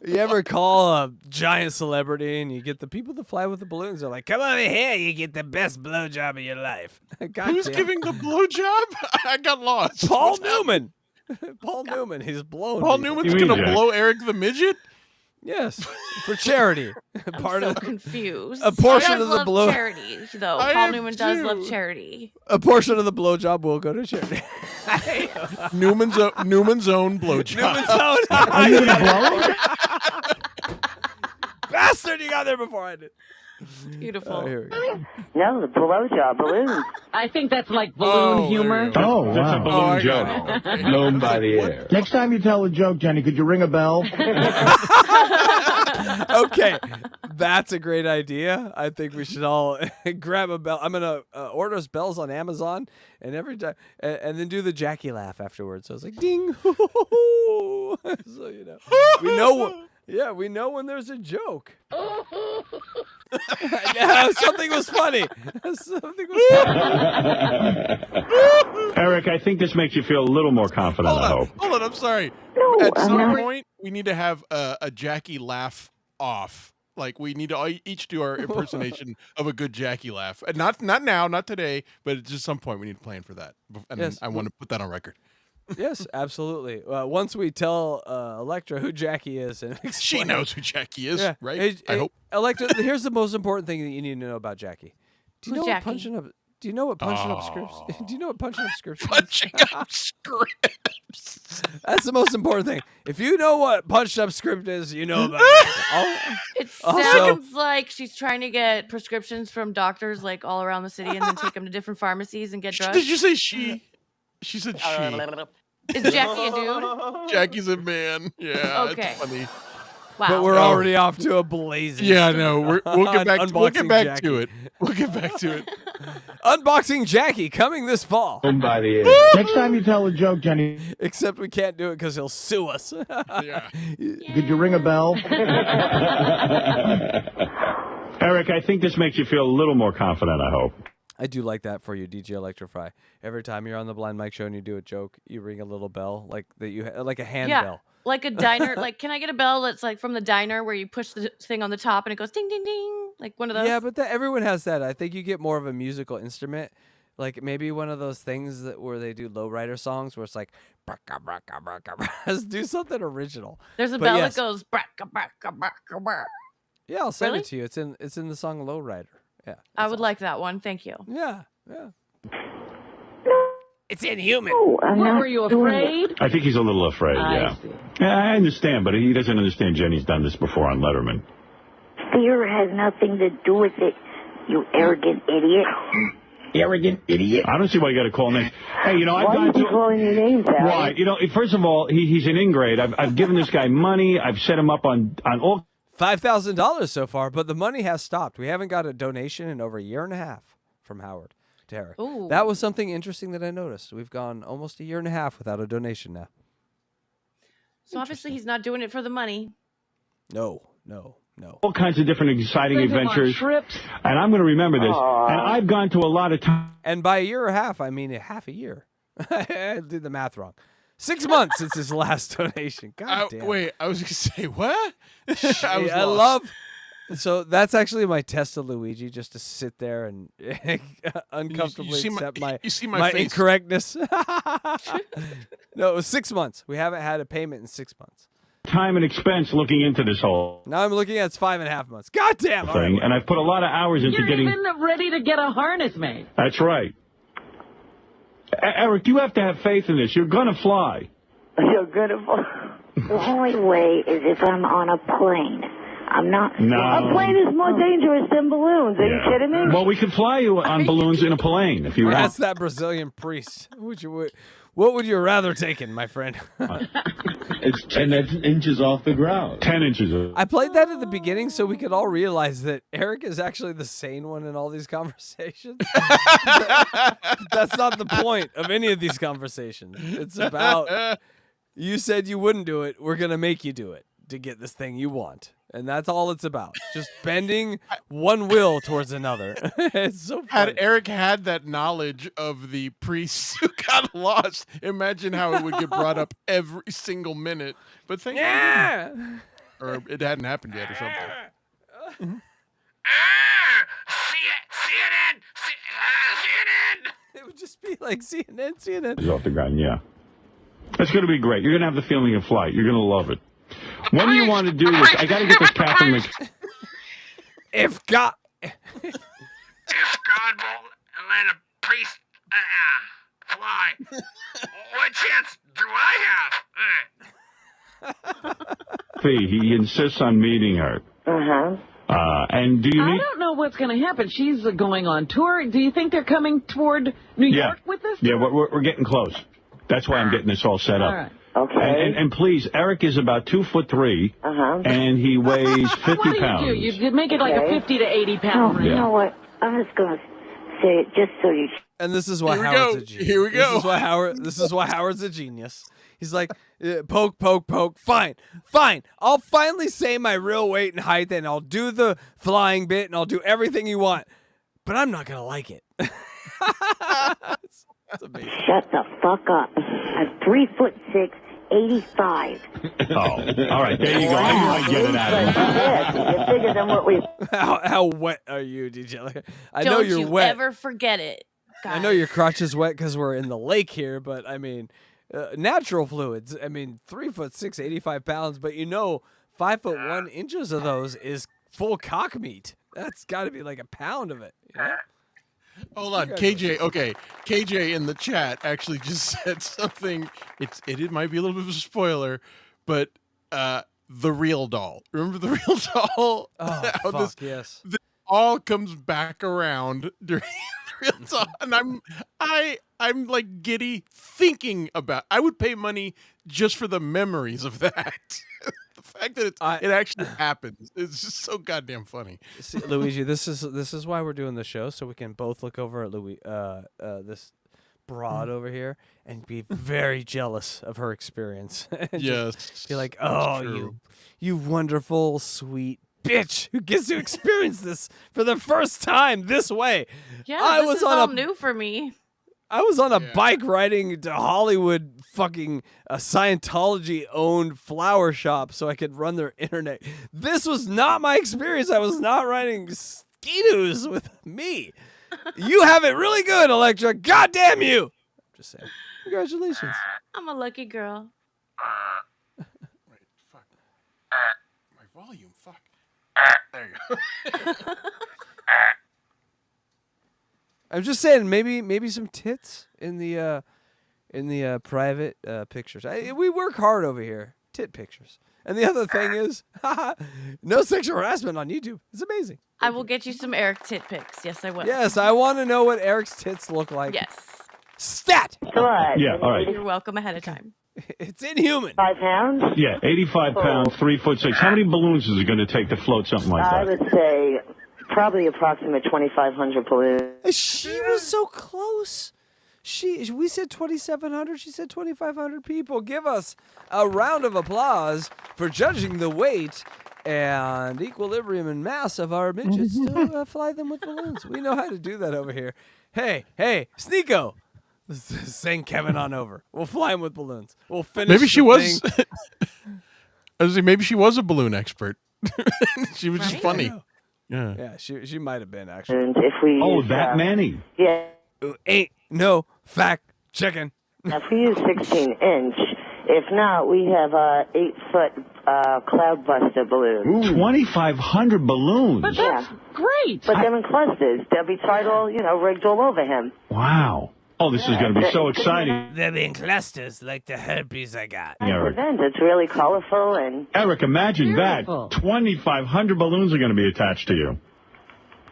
[SPEAKER 6] You ever call a giant celebrity and you get the people that fly with the balloons? They're like, "Come over here, you get the best blowjob of your life."
[SPEAKER 7] Who's giving the blowjob? I got lost.
[SPEAKER 6] Paul Newman. Paul Newman. He's blown.
[SPEAKER 7] Paul
[SPEAKER 6] people.
[SPEAKER 7] Newman's gonna blow Eric the midget?
[SPEAKER 6] Yes, for charity.
[SPEAKER 8] I'm so confused.
[SPEAKER 6] A portion
[SPEAKER 8] he does
[SPEAKER 6] of the
[SPEAKER 8] love
[SPEAKER 6] blow.
[SPEAKER 8] charity, though.
[SPEAKER 7] I
[SPEAKER 8] Paul
[SPEAKER 7] am
[SPEAKER 8] Newman does
[SPEAKER 7] too.
[SPEAKER 8] love charity.
[SPEAKER 6] A portion of the blowjob will go to charity.
[SPEAKER 7] Newman's own blowjob.
[SPEAKER 6] Newman's own.
[SPEAKER 13] Are you gonna blow it?
[SPEAKER 6] Bastard! You got there before I did.
[SPEAKER 8] Beautiful.
[SPEAKER 6] Here we go.
[SPEAKER 14] No, the blowjob balloons.
[SPEAKER 12] I think that's like balloon humor.
[SPEAKER 13] Oh,
[SPEAKER 11] That's
[SPEAKER 13] wow.
[SPEAKER 11] a balloon joke.
[SPEAKER 7] Okay.
[SPEAKER 11] Blown by the air.
[SPEAKER 13] Next time you tell a joke, Jenny, could you ring a bell?
[SPEAKER 6] Okay, that's a great idea. I think we should all grab a bell. I'm gonna order us bells on Amazon, and every time, and then do the Jackie laugh afterwards. So it's like ding, so you know, we know. Yeah, we know when there's a joke. No, something was funny. Something was funny.
[SPEAKER 11] Eric, I think this makes you feel a little more confident, I hope.
[SPEAKER 7] Hold on, I'm sorry.
[SPEAKER 14] No,
[SPEAKER 7] At
[SPEAKER 14] I'm
[SPEAKER 7] some
[SPEAKER 14] not.
[SPEAKER 7] point, we need to have a Jackie laugh off. Like, we need to each do our impersonation of a good Jackie laugh. And not now, not today, but at just some point we need to plan for that. And
[SPEAKER 6] Yes.
[SPEAKER 7] I want to put that on record.
[SPEAKER 6] Yes, absolutely. Once we tell Electra who Jackie is, and
[SPEAKER 7] She
[SPEAKER 6] explain-
[SPEAKER 7] knows who Jackie is,
[SPEAKER 6] Yeah.
[SPEAKER 7] right?
[SPEAKER 6] Hey,
[SPEAKER 7] I hope.
[SPEAKER 6] Electra, here's the most important thing that you need to know about Jackie. Do you
[SPEAKER 8] Who's
[SPEAKER 6] know
[SPEAKER 8] Jackie?
[SPEAKER 6] what punching up? Do you know what punching up scripts? Do you know what punching up scripts? means?
[SPEAKER 7] Punching up scripts.
[SPEAKER 6] That's the most important thing. If you know what punched up script is, you know about it.
[SPEAKER 8] It
[SPEAKER 6] Also-
[SPEAKER 8] sounds like she's trying to get prescriptions from doctors like all around the city and then take them to different pharmacies and get drugs.
[SPEAKER 7] Did you say she? She said she.
[SPEAKER 8] Is Jackie a dude?
[SPEAKER 7] Jackie's a man. Yeah,
[SPEAKER 8] Okay.
[SPEAKER 7] it's funny.
[SPEAKER 8] Wow.
[SPEAKER 6] But we're already off to a blazing.
[SPEAKER 7] Yeah,
[SPEAKER 6] start.
[SPEAKER 7] no, we'll get back. We'll get
[SPEAKER 6] Unboxing
[SPEAKER 7] back
[SPEAKER 6] Jackie.
[SPEAKER 7] to it. We'll get back to it.
[SPEAKER 6] Unboxing Jackie coming this fall.
[SPEAKER 11] Blown by the air.
[SPEAKER 13] Next time you tell a joke, Jenny,
[SPEAKER 6] Except we can't do it because he'll sue us.
[SPEAKER 7] Yeah.
[SPEAKER 13] could you ring a bell?
[SPEAKER 11] Eric, I think this makes you feel a little more confident, I hope.
[SPEAKER 6] I do like that for you, DJ Electrify. Every time you're on the Blind Mike Show and you do a joke, you ring a little bell like that. Like a hand
[SPEAKER 8] Yeah.
[SPEAKER 6] bell.
[SPEAKER 8] Like a diner. Like, can I get a bell that's like from the diner where you push the thing on the top and it goes ding, ding, ding? Like one of those?
[SPEAKER 6] Yeah, but everyone has that. I think you get more of a musical instrument. Like maybe one of those things where they do lowrider songs where it's like, braka, braka, braka, braka. Do something original.
[SPEAKER 8] There's a
[SPEAKER 6] But
[SPEAKER 8] bell
[SPEAKER 6] yes.
[SPEAKER 8] that goes braka, braka, braka, braka.
[SPEAKER 6] Yeah, I'll send
[SPEAKER 8] Really?
[SPEAKER 6] it to you. It's in the song Lowrider. Yeah.
[SPEAKER 8] I would like that one. Thank you.
[SPEAKER 6] Yeah. It's inhuman.
[SPEAKER 4] Oh, I'm
[SPEAKER 12] What,
[SPEAKER 4] not
[SPEAKER 12] were you
[SPEAKER 4] doing it.
[SPEAKER 12] afraid?
[SPEAKER 11] I think he's a little afraid,
[SPEAKER 12] I
[SPEAKER 11] yeah.
[SPEAKER 12] see.
[SPEAKER 11] Yeah, I understand, but he doesn't understand Jenny's done this before on Letterman.
[SPEAKER 4] Fear has nothing to do with it, you arrogant idiot.
[SPEAKER 13] arrogant idiot.
[SPEAKER 11] I don't see why you got to call names. Hey, you know, I've
[SPEAKER 14] Why
[SPEAKER 11] gone
[SPEAKER 14] are you
[SPEAKER 11] to...
[SPEAKER 14] calling your names out?
[SPEAKER 11] Why? You know, first of all, he's an ingrate. I've given this guy money. I've set him up on all...
[SPEAKER 6] $5,000 so far, but the money has stopped. We haven't got a donation in over a year and a half from Howard to Eric.
[SPEAKER 8] Ooh.
[SPEAKER 6] That was something interesting that I noticed. We've gone almost a year and a half without a donation now.
[SPEAKER 8] So obviously he's not doing it for the money.
[SPEAKER 6] No.
[SPEAKER 11] All kinds of different exciting
[SPEAKER 12] Send him on
[SPEAKER 11] adventures.
[SPEAKER 12] trips.
[SPEAKER 11] And I'm going to remember this. And I've gone to a lot of times.
[SPEAKER 6] And by a year and a half, I mean half a year. I did the math wrong. 6 months since his last donation. God damn.
[SPEAKER 7] Wait, I was going to say, what?
[SPEAKER 6] I love... So that's actually my test of Luigi, just to sit there and uncomfortably accept my
[SPEAKER 7] face.
[SPEAKER 6] incorrectness. No, it was 6 months. We haven't had a payment in 6 months.
[SPEAKER 11] Time and expense looking into this whole
[SPEAKER 6] Now I'm looking at it's 5.5 months. God damn. All
[SPEAKER 11] thing.
[SPEAKER 6] right.
[SPEAKER 11] And I've put a lot of hours into
[SPEAKER 12] You're
[SPEAKER 11] getting...
[SPEAKER 12] even ready to get a harness made.
[SPEAKER 11] That's right. Eric, you have to have faith in this. You're going to fly.
[SPEAKER 14] You're good at...
[SPEAKER 4] The only way is if I'm on a plane. I'm not...
[SPEAKER 11] No.
[SPEAKER 14] A plane is more dangerous than balloons. Are you kidding me?
[SPEAKER 11] Well, we could fly you on balloons in a plane if you want.
[SPEAKER 6] That's that Brazilian priest. What would you rather taken, my friend?
[SPEAKER 13] It's 10 inches off the ground.
[SPEAKER 11] 10 inches.
[SPEAKER 6] I played that at the beginning so we could all realize that Eric is actually the sane one in all these conversations. That's not the point of any of these conversations. It's about, you said you wouldn't do it. We're going to make you do it to get this thing you want. And that's all it's about. Just bending one will towards another. It's so funny.
[SPEAKER 7] Had Eric had that knowledge of the priests who got lost, imagine how it would get brought up every single minute. But thank you. Or it hadn't happened yet or something.
[SPEAKER 6] CNN! It would just be like CNN.
[SPEAKER 11] Is off the ground, yeah. It's going to be great. You're going to have the feeling of flight. You're going to love it. When do you want to do this? I got to get this Catherine
[SPEAKER 6] If God
[SPEAKER 15] will let a priest fly, what chance do I have?
[SPEAKER 11] He insists on meeting her. And do you
[SPEAKER 12] I
[SPEAKER 11] meet...
[SPEAKER 12] don't know what's going to happen. She's going on tour. Do you think they're coming toward New York with this?
[SPEAKER 11] Yeah, we're getting close. That's why I'm getting this all set up.
[SPEAKER 12] All right.
[SPEAKER 14] Okay.
[SPEAKER 11] And please, Eric is about 2'3", and he weighs 50
[SPEAKER 12] What do
[SPEAKER 11] pounds.
[SPEAKER 12] you do? You make it like a 50 to 80 pound range.
[SPEAKER 4] You know what? I'm just going to say it just so you...
[SPEAKER 6] And this is why
[SPEAKER 7] Here we
[SPEAKER 6] Howard's
[SPEAKER 7] go.
[SPEAKER 6] a genius.
[SPEAKER 7] Here we go.
[SPEAKER 6] This is why Howard's a genius. He's like, poke, poke, poke. Fine. I'll finally say my real weight and height, and I'll do the flying bit, and I'll do everything you want. But I'm not going to like it. That's amazing.
[SPEAKER 4] Shut the fuck up. I'm 3'6", 85.
[SPEAKER 11] Oh, all right. There you go. I knew I'd get it out of him.
[SPEAKER 14] You're bigger than what we...
[SPEAKER 6] How wet are you, DJ? I know
[SPEAKER 8] Don't
[SPEAKER 6] you're
[SPEAKER 8] you
[SPEAKER 6] wet.
[SPEAKER 8] ever forget it.
[SPEAKER 6] I know your crotch is wet because we're in the lake here, but I mean, natural fluids. I mean, 3'6", 85 pounds, but 5'1" inches of those is full cock meat. That's got to be like a pound of it. You know?
[SPEAKER 7] Hold on, KJ. Okay, KJ in the chat actually just said something. It might be a little bit of a spoiler, but the real doll. Remember the real doll?
[SPEAKER 6] Oh,
[SPEAKER 7] How
[SPEAKER 6] fuck, yes.
[SPEAKER 7] This all comes back around during the real doll, and I'm like giddy thinking about. I would pay money just for the memories of that. The fact that it actually happens, it's just so goddamn funny.
[SPEAKER 6] See, Luigi, this is why we're doing the show, so we can both look over at this broad over here and be very jealous of her experience.
[SPEAKER 7] Yes,
[SPEAKER 6] be like, oh, you wonderful, sweet bitch who gets to experience this for the first time this way.
[SPEAKER 8] Yeah, this is all new for me.
[SPEAKER 6] I was on a bike riding to Hollywood, fucking a Scientology-owned flower shop so I could run their internet. This was not my experience. I was not riding ski-doos with me. You have it really good, Electra. God damn you. I'm just saying. Congratulations.
[SPEAKER 8] I'm a lucky girl.
[SPEAKER 7] Wait, fuck. My volume, fuck. There you go.
[SPEAKER 6] I'm just saying, maybe some tits in the private pictures. We work hard over here. tit pictures. And the other thing is, no sexual harassment on YouTube. It's amazing.
[SPEAKER 8] I will get you some Eric tit pics. Yes, I will.
[SPEAKER 6] Yes, I want to know what Eric's tits look like.
[SPEAKER 8] Yes.
[SPEAKER 6] Stat!
[SPEAKER 11] Yeah, all right.
[SPEAKER 8] You're welcome ahead of time.
[SPEAKER 6] It's inhuman.
[SPEAKER 14] 5 pounds?
[SPEAKER 11] Yeah, 85 pounds, 3'6". How many balloons is it going to take to float something like
[SPEAKER 14] I
[SPEAKER 11] that?
[SPEAKER 14] would say probably approximate 2,500 balloons.
[SPEAKER 6] She was so close. We said 2,700. She said 2,500 people. Give us a round of applause for judging the weight and equilibrium and mass of our midgets to fly them with balloons. We know how to do that over here. Hey, Sneeko. Send Kevin on over. We'll fly him with balloons. We'll finish.
[SPEAKER 7] Maybe she
[SPEAKER 6] the
[SPEAKER 7] was.
[SPEAKER 6] thing.
[SPEAKER 7] I was saying, maybe she was a balloon expert. She was just funny. Yeah.
[SPEAKER 6] Yeah, she might have been actually.
[SPEAKER 14] And if we
[SPEAKER 11] Oh,
[SPEAKER 14] use,
[SPEAKER 11] that many?
[SPEAKER 14] Yeah.
[SPEAKER 6] Ain't no fact checking.
[SPEAKER 14] If we use 16-inch, if not, we have 8-foot cloudbuster balloons.
[SPEAKER 11] 2,500 balloons.
[SPEAKER 12] But that's great.
[SPEAKER 14] But they're in clusters. They'll be tied all, rigged all over him.
[SPEAKER 11] Wow. Oh, this is going to be so exciting.
[SPEAKER 6] They're in clusters like the herpes I got.
[SPEAKER 11] Eric.
[SPEAKER 14] It's really colorful and...
[SPEAKER 11] Eric, imagine
[SPEAKER 12] Beautiful.
[SPEAKER 11] that. 2,500 balloons are going to be attached to you.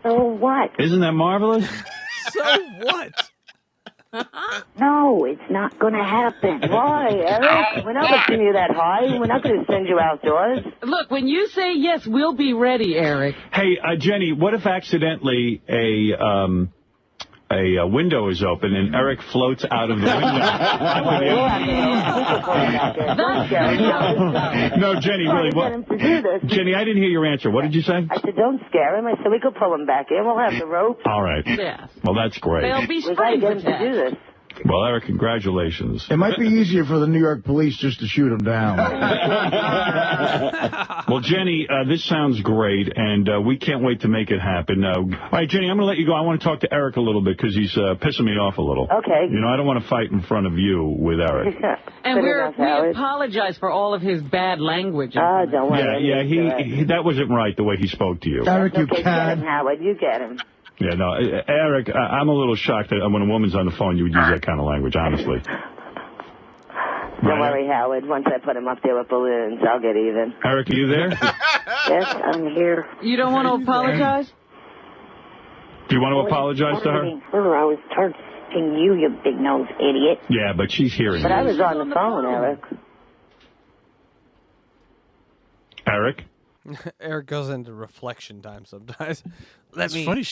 [SPEAKER 14] So what?
[SPEAKER 11] Isn't that marvelous?
[SPEAKER 6] So what?
[SPEAKER 14] No, it's not going to happen. Why, Eric? We're not lifting you that high. We're not going to send you outdoors.
[SPEAKER 12] Look, when you say yes, we'll be ready, Eric.
[SPEAKER 11] Hey, Jenny, what if accidentally a window is open and Eric floats out of the window? No, Jenny, really.
[SPEAKER 14] Get him to do this.
[SPEAKER 11] Jenny, I didn't hear your answer. What did you say?
[SPEAKER 14] I said, don't scare him. I said, we could pull him back in. We'll have the rope.
[SPEAKER 11] All right.
[SPEAKER 12] Yes.
[SPEAKER 11] Well, that's great.
[SPEAKER 12] They'll be
[SPEAKER 14] We got to
[SPEAKER 12] springs
[SPEAKER 14] get him to do
[SPEAKER 12] attached.
[SPEAKER 14] this.
[SPEAKER 11] Well, Eric, congratulations.
[SPEAKER 13] It might be easier for the New York police just to shoot him down.
[SPEAKER 11] Well, Jenny, this sounds great, and we can't wait to make it happen. All right, Jenny, I'm going to let you go. I want to talk to Eric a little bit because he's pissing me off a little.
[SPEAKER 14] Okay.
[SPEAKER 11] You know, I don't want to fight in front of you with Eric.
[SPEAKER 12] And
[SPEAKER 14] Good enough,
[SPEAKER 12] we
[SPEAKER 14] Howard.
[SPEAKER 12] apologize for all of his bad language.
[SPEAKER 14] Oh, don't worry.
[SPEAKER 11] Yeah, he that wasn't right the way he spoke to you.
[SPEAKER 13] Eric, you
[SPEAKER 14] Okay, get him,
[SPEAKER 13] can.
[SPEAKER 14] Howard. You get him.
[SPEAKER 11] Yeah, no, Eric, I'm a little shocked that when a woman's on the phone, you would use that kind of language, honestly.
[SPEAKER 14] Don't worry, Howard. Once I put him up there with balloons, I'll get even.
[SPEAKER 11] Eric, are you there?
[SPEAKER 14] Yes, I'm here.
[SPEAKER 12] You don't want to apologize?
[SPEAKER 11] Do you want to apologize to her?
[SPEAKER 4] I was targeting you, you big-nosed idiot.
[SPEAKER 11] Yeah, but she's hearing
[SPEAKER 14] But
[SPEAKER 11] you.
[SPEAKER 14] I was on the phone, Eric.
[SPEAKER 11] Eric?
[SPEAKER 6] Eric goes into reflection time sometimes.
[SPEAKER 7] That's funny.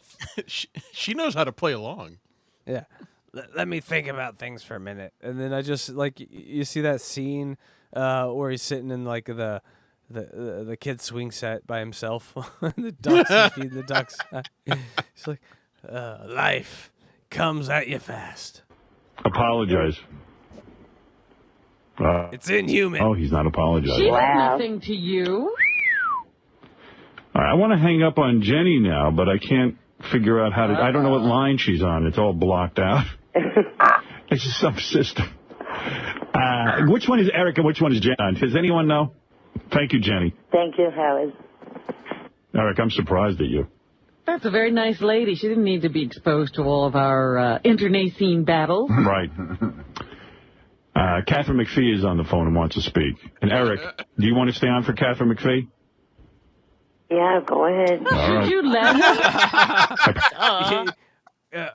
[SPEAKER 7] She knows how to play along.
[SPEAKER 6] Yeah. Let me think about things for a minute. And then I just, like, you see that scene where he's sitting in, like, the kid's swing set by himself. The ducks, he's feeding the ducks. He's like, life comes at you fast.
[SPEAKER 11] Apologize.
[SPEAKER 6] It's inhuman.
[SPEAKER 11] Oh, he's not apologizing.
[SPEAKER 12] She did nothing to you.
[SPEAKER 11] All right, I want to hang up on Jenny now, but I can't figure out how to... I don't know what line she's on. It's all blocked out. It's just some system. Which one is Eric and which one is Jen on? Does anyone know? Thank you, Jenny.
[SPEAKER 14] Thank you, Howard.
[SPEAKER 11] Eric, I'm surprised at you.
[SPEAKER 12] That's a very nice lady. She didn't need to be exposed to all of our internecine battles.
[SPEAKER 11] Right. Catherine McPhee is on the phone and wants to speak. And Eric, do you want to stay on for Catherine McPhee?
[SPEAKER 14] Yeah, go ahead.
[SPEAKER 12] Should you let her?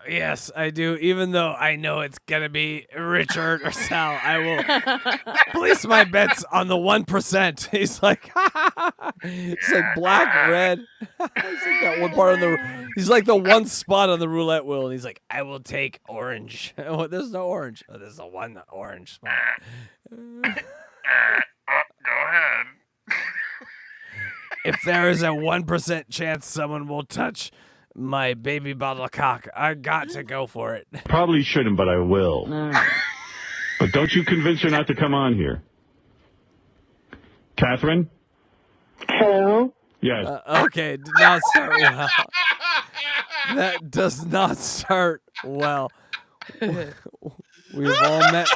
[SPEAKER 6] Yes, I do. Even though I know it's going to be Richard or Sal, I will place my bets on the 1%. He's like, it's like black, red. He's like that one part on the. He's like the one spot on the roulette wheel, and he's like, I will take orange. Oh, there's no orange. Oh, there's the one orange spot.
[SPEAKER 15] Go ahead.
[SPEAKER 6] If there is a 1% chance someone will touch my baby bottle cock, I got to go for it.
[SPEAKER 11] Probably shouldn't, but I will. But don't you convince her not to come on here. Catherine?
[SPEAKER 14] Hello?
[SPEAKER 11] Yes.
[SPEAKER 6] Okay, did not start well. That does not start well. We have all met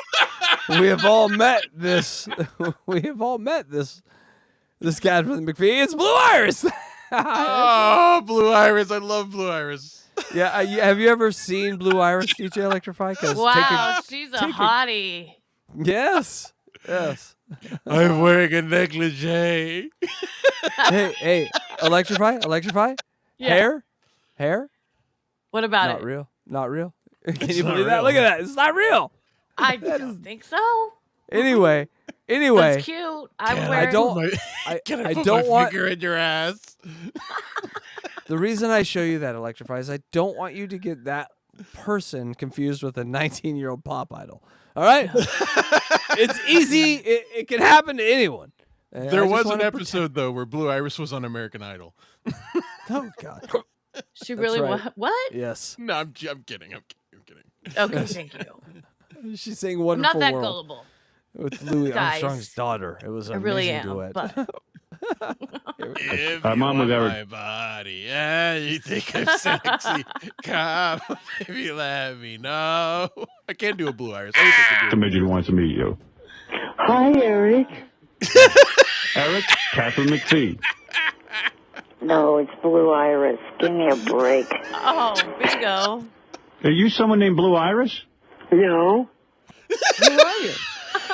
[SPEAKER 6] this. We have all met this guy from McPhee. It's Blue Iris.
[SPEAKER 7] Oh, Blue Iris. I love Blue Iris.
[SPEAKER 6] Yeah, have you ever seen Blue Iris, DJ Electrify?
[SPEAKER 8] Wow, she's a hottie.
[SPEAKER 6] Yes. Yes.
[SPEAKER 7] I'm wearing a negligee.
[SPEAKER 6] Hey, electrify.
[SPEAKER 8] Yeah.
[SPEAKER 6] Hair.
[SPEAKER 8] What about
[SPEAKER 6] Not
[SPEAKER 8] it?
[SPEAKER 6] real. Not real. Can
[SPEAKER 7] It's
[SPEAKER 6] you
[SPEAKER 7] not
[SPEAKER 6] believe that?
[SPEAKER 7] real.
[SPEAKER 6] Look at that. It's not real.
[SPEAKER 8] I don't think so.
[SPEAKER 6] Anyway.
[SPEAKER 8] That's cute. I'm wearing.
[SPEAKER 6] I don't.
[SPEAKER 7] Can I
[SPEAKER 6] I
[SPEAKER 7] put
[SPEAKER 6] don't
[SPEAKER 7] my
[SPEAKER 6] want.
[SPEAKER 7] finger in your ass?
[SPEAKER 6] The reason I show you that, Electrify, is I don't want you to get that person confused with a 19-year-old pop idol. All right? It's easy. It can happen to anyone. And
[SPEAKER 7] There
[SPEAKER 6] I just
[SPEAKER 7] was an
[SPEAKER 6] wanna
[SPEAKER 7] episode, though, where Blue Iris was on American Idol.
[SPEAKER 6] Oh, God.
[SPEAKER 8] She really
[SPEAKER 6] right.
[SPEAKER 8] What?
[SPEAKER 6] Yes.
[SPEAKER 7] No, I'm kidding. I'm kidding.
[SPEAKER 8] Okay, thank you.
[SPEAKER 6] She's saying
[SPEAKER 8] I'm
[SPEAKER 6] Wonderful
[SPEAKER 8] not that
[SPEAKER 6] World
[SPEAKER 8] gullible.
[SPEAKER 6] with Louis
[SPEAKER 8] Guys.
[SPEAKER 6] Armstrong's daughter. It was an
[SPEAKER 8] I really
[SPEAKER 6] amazing
[SPEAKER 8] am,
[SPEAKER 6] duet.
[SPEAKER 8] but
[SPEAKER 7] If
[SPEAKER 11] I'm
[SPEAKER 7] you
[SPEAKER 11] on with
[SPEAKER 7] want
[SPEAKER 11] Eric.
[SPEAKER 7] my body, yeah, you think I'm sexy? Come, baby, let me know. I can't do a Blue Iris. I wish I could
[SPEAKER 11] The
[SPEAKER 7] do
[SPEAKER 11] midget wants to meet you.
[SPEAKER 4] Hi, Eric.
[SPEAKER 11] Eric, Catherine McPhee.
[SPEAKER 4] No, it's Blue Iris. Give me a break.
[SPEAKER 8] oh, bingo.
[SPEAKER 11] Are you someone named Blue Iris?
[SPEAKER 4] No.
[SPEAKER 6] Who are you?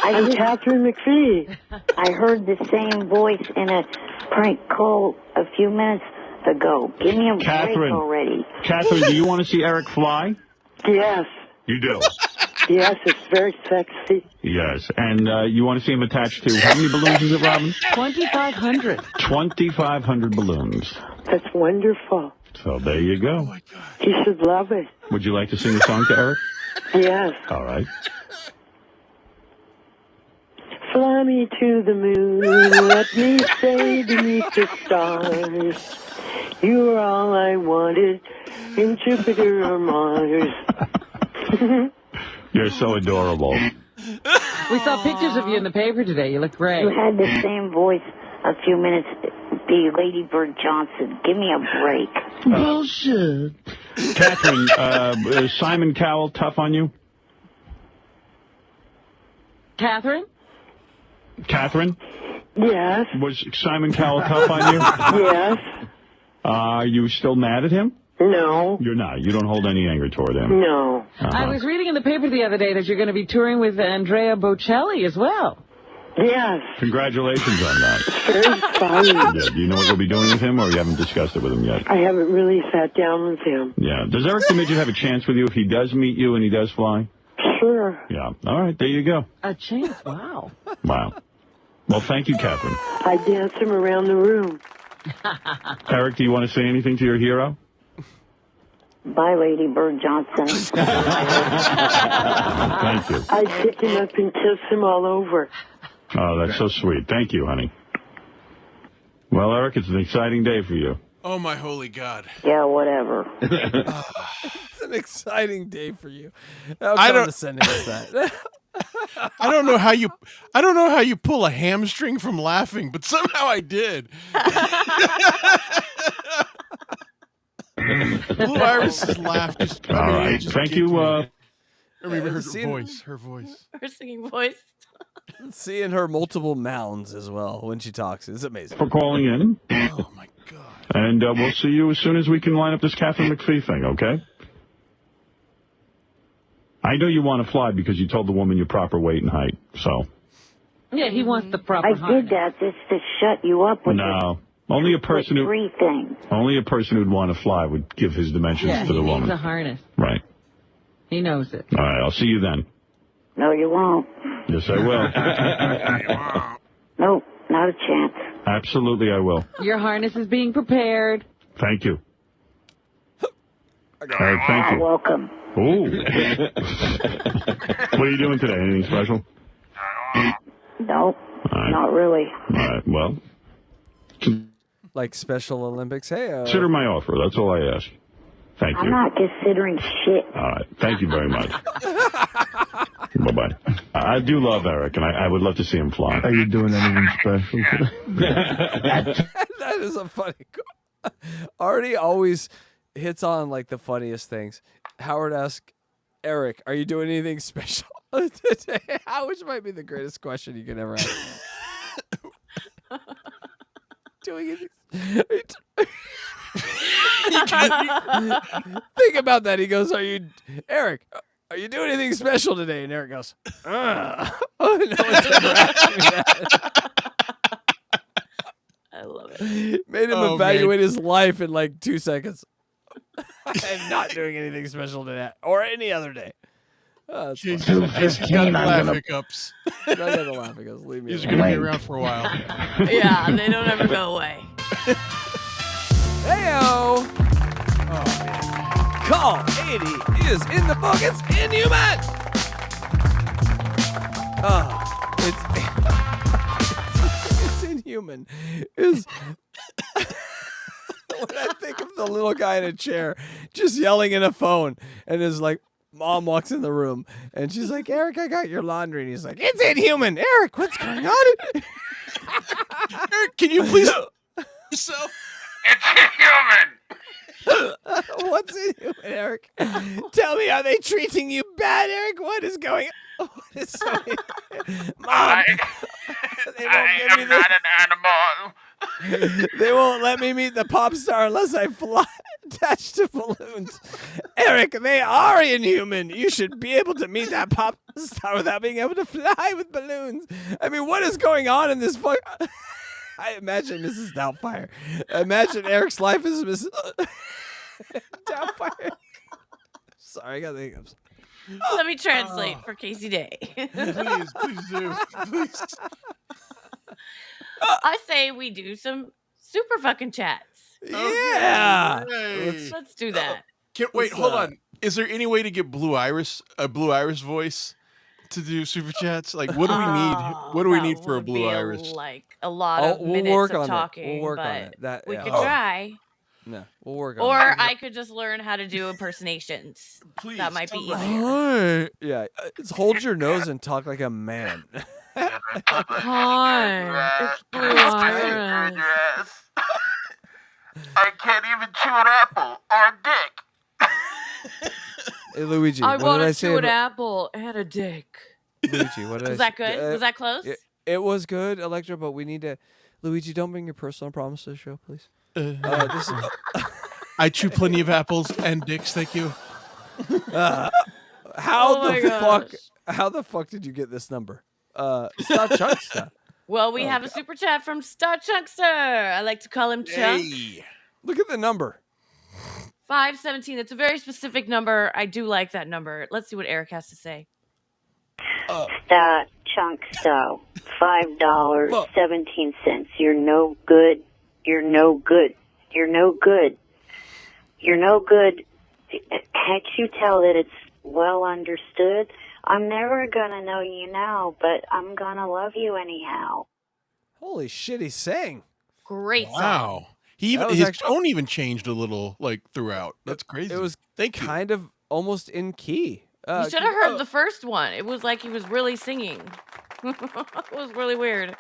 [SPEAKER 4] I'm Catherine McPhee. I heard the same voice in a prank call a few minutes ago. Give me a break
[SPEAKER 11] Catherine.
[SPEAKER 4] already.
[SPEAKER 11] Catherine, do you want to see Eric fly?
[SPEAKER 4] Yes.
[SPEAKER 11] You do.
[SPEAKER 4] Yes, it's very sexy.
[SPEAKER 11] Yes. And you want to see him attached to how many balloons is it, Robin?
[SPEAKER 12] 2,500.
[SPEAKER 11] 2,500 balloons.
[SPEAKER 4] That's wonderful.
[SPEAKER 11] So there you go.
[SPEAKER 4] You should love it.
[SPEAKER 11] Would you like to sing a song to Eric?
[SPEAKER 4] Yes.
[SPEAKER 11] All right.
[SPEAKER 4] Fly me to the moon, let me stay beneath the stars. You are all I wanted in Jupiter or Mars.
[SPEAKER 11] You're so adorable.
[SPEAKER 12] We saw pictures of you in the paper today. You look great.
[SPEAKER 4] You had the same voice a few minutes. Be Lady Bird Johnson. Give me a break.
[SPEAKER 13] Bullshit.
[SPEAKER 11] Catherine, is Simon Cowell tough on you?
[SPEAKER 12] Catherine?
[SPEAKER 11] Catherine?
[SPEAKER 4] Yes.
[SPEAKER 11] Was Simon Cowell tough on you?
[SPEAKER 4] Yes.
[SPEAKER 11] Are you still mad at him?
[SPEAKER 4] No.
[SPEAKER 11] You're not. You don't hold any anger toward him.
[SPEAKER 4] No.
[SPEAKER 12] I was reading in the paper the other day that you're going to be touring with Andrea Bocelli as well.
[SPEAKER 4] Yes.
[SPEAKER 11] Congratulations on that.
[SPEAKER 4] Very funny.
[SPEAKER 11] Yeah. Do you know what you'll be doing with him, or you haven't discussed it with him yet?
[SPEAKER 4] I haven't really sat down with him.
[SPEAKER 11] Yeah. Does Eric the Midget have a chance with you if he does meet you and he does fly?
[SPEAKER 4] Sure.
[SPEAKER 11] Yeah. All right. There you go.
[SPEAKER 12] A chance? Wow.
[SPEAKER 11] Wow. Well, thank you, Catherine.
[SPEAKER 4] I dance him around the room.
[SPEAKER 11] Eric, do you want to say anything to your hero?
[SPEAKER 4] Bye, Lady Bird Johnson.
[SPEAKER 11] Thank you.
[SPEAKER 4] I pick him up and kiss him all over.
[SPEAKER 11] Oh, that's so sweet. Thank you, honey. Well, Eric, it's an exciting day for you.
[SPEAKER 7] Oh, my holy God.
[SPEAKER 4] Yeah, whatever.
[SPEAKER 6] It's an exciting day for you. How
[SPEAKER 7] I don't-
[SPEAKER 6] condescending is that?
[SPEAKER 7] I don't know how you pull a hamstring from laughing, but somehow I did. Blue Iris's laugh just.
[SPEAKER 11] All right.
[SPEAKER 7] just
[SPEAKER 11] Thank
[SPEAKER 7] kicked
[SPEAKER 11] you.
[SPEAKER 7] me. I remember her
[SPEAKER 6] Seen-
[SPEAKER 7] voice. Her voice.
[SPEAKER 8] Her singing voice.
[SPEAKER 6] Seeing her multiple mounds as well when she talks is amazing.
[SPEAKER 11] For calling in.
[SPEAKER 7] Oh, my God.
[SPEAKER 11] And we'll see you as soon as we can line up this Catherine McPhee thing, okay? I know you want to fly because you told the woman your proper weight and height, so.
[SPEAKER 12] Yeah, he wants the proper
[SPEAKER 4] I
[SPEAKER 12] harness.
[SPEAKER 4] did that just to shut you up with
[SPEAKER 11] No. Only a person
[SPEAKER 4] the
[SPEAKER 11] who
[SPEAKER 4] three things.
[SPEAKER 11] only a person who'd want to fly would give his dimensions
[SPEAKER 12] Yeah,
[SPEAKER 11] to
[SPEAKER 12] he
[SPEAKER 11] the
[SPEAKER 12] needs
[SPEAKER 11] woman.
[SPEAKER 12] a harness.
[SPEAKER 11] Right.
[SPEAKER 12] He knows it.
[SPEAKER 11] All right, I'll see you then.
[SPEAKER 4] No, you won't.
[SPEAKER 11] Yes, I will.
[SPEAKER 4] Nope, not a chance.
[SPEAKER 11] Absolutely, I will.
[SPEAKER 12] Your harness is being prepared.
[SPEAKER 11] Thank you. All right, thank you.
[SPEAKER 4] Welcome.
[SPEAKER 11] Ooh. What are you doing today? Anything special?
[SPEAKER 4] Nope,
[SPEAKER 11] All right.
[SPEAKER 4] not really.
[SPEAKER 11] All right, well,
[SPEAKER 6] Like Special Olympics. Hey,
[SPEAKER 11] consider my offer. That's all I ask. Thank
[SPEAKER 4] I'm
[SPEAKER 11] you.
[SPEAKER 4] not considering shit.
[SPEAKER 11] All right. Thank you very much. Bye-bye. I do love Eric, and I would love to see him fly.
[SPEAKER 13] Are you doing anything special?
[SPEAKER 6] that is a funny. Artie always hits on like the funniest things. Howard asked Eric, "Are you doing anything special today?" Which might be the greatest question you could ever ask. Doing anything? Think about that. He goes, "Are you, Eric? Are you doing anything special today? And Eric goes, oh, no one's ever asked me that.
[SPEAKER 8] I love it.
[SPEAKER 6] Made him
[SPEAKER 7] Oh,
[SPEAKER 6] evaluate his life in like 2 seconds. I'm not doing anything special today or any other day. Oh, that's
[SPEAKER 7] Jeez,
[SPEAKER 6] funny.
[SPEAKER 7] he's got the laugh hiccups.
[SPEAKER 6] I got the laugh hiccups. Leave me
[SPEAKER 7] These are
[SPEAKER 6] alone.
[SPEAKER 7] going to be around for a while.
[SPEAKER 8] Yeah, they don't ever go away.
[SPEAKER 6] Heyo! Oh, man. Call 80 is in the buckets. Inhuman! Oh, it's inhuman. Is when I think of the little guy in a chair just yelling in a phone, and his like mom walks in the room, and she's like, "Eric, I got your laundry," and he's like, "It's inhuman." Eric, what's going on?
[SPEAKER 7] Eric, can you please yourself?
[SPEAKER 15] It's inhuman.
[SPEAKER 6] What's inhuman, Eric? Tell me, are they treating you bad, Eric? What is going on? What is so Mom, they won't give me
[SPEAKER 15] am not an animal.
[SPEAKER 6] They won't let me meet the pop star unless I fly attached to balloons. Eric, they are inhuman. You should be able to meet that pop star without being able to fly with balloons. I mean, what is going on in this fuck? I imagine Mrs. Doubtfire. Imagine Eric's life is Mrs. Doubtfire. Sorry, I got the hiccups.
[SPEAKER 8] Let me translate for Casey Day.
[SPEAKER 7] Please do. Please.
[SPEAKER 8] I say we do some super fucking chats.
[SPEAKER 6] Yeah.
[SPEAKER 8] Let's do that.
[SPEAKER 7] Wait, hold on. Is there any way to get a Blue Iris voice to do super chats? Like, what do we need? What do we need for a Blue Iris?
[SPEAKER 8] Like a lot of minutes
[SPEAKER 6] work
[SPEAKER 8] of
[SPEAKER 6] on
[SPEAKER 8] talking.
[SPEAKER 6] We'll work
[SPEAKER 8] but
[SPEAKER 6] on it. That,
[SPEAKER 8] we
[SPEAKER 6] yeah.
[SPEAKER 8] could try.
[SPEAKER 6] No, we'll work on
[SPEAKER 8] Or
[SPEAKER 6] it.
[SPEAKER 8] I could just learn how to do impersonations.
[SPEAKER 7] Please,
[SPEAKER 8] that might be easier.
[SPEAKER 6] Hi. Yeah, just hold your nose and talk like a man.
[SPEAKER 8] Hi, it's Blue Iris.
[SPEAKER 15] I can't even chew an apple or a dick.
[SPEAKER 6] Hey, Luigi,
[SPEAKER 8] I
[SPEAKER 6] what did
[SPEAKER 8] want
[SPEAKER 6] I
[SPEAKER 8] to
[SPEAKER 6] say
[SPEAKER 8] chew an
[SPEAKER 6] about
[SPEAKER 8] apple and a dick.
[SPEAKER 6] Luigi? What did I
[SPEAKER 8] Was that
[SPEAKER 6] say?
[SPEAKER 8] good? Was that close?
[SPEAKER 6] It was good, Electra, but we need to. Luigi, don't bring your personal problems to the show, please. This is,
[SPEAKER 7] I chew plenty of apples and dicks, thank you.
[SPEAKER 6] how
[SPEAKER 8] my
[SPEAKER 6] the
[SPEAKER 8] gosh.
[SPEAKER 6] fuck did you get this number? Stop Chunkster.
[SPEAKER 8] Well, we have a super chat from Star Chunkster. I like to call him Chunk.
[SPEAKER 6] Hey, look at the number.
[SPEAKER 8] 517. It's a very specific number. I do like that number. Let's see what Eric has to say.
[SPEAKER 4] Star Chunkster, $5.17. You're no good. You're no good. You're no good. You're no good. Can't you tell that it's well understood? I'm never gonna know you now, but I'm gonna love you anyhow.
[SPEAKER 6] Holy shit, he's saying.
[SPEAKER 8] Great song.
[SPEAKER 7] Wow. He even
[SPEAKER 6] was
[SPEAKER 7] his
[SPEAKER 6] actually-
[SPEAKER 7] tone even changed a little, like throughout. That's crazy.
[SPEAKER 6] It was
[SPEAKER 7] Thank you.
[SPEAKER 6] kind of almost in key.
[SPEAKER 8] You should have heard the first one. It was like he was really singing. It was really weird.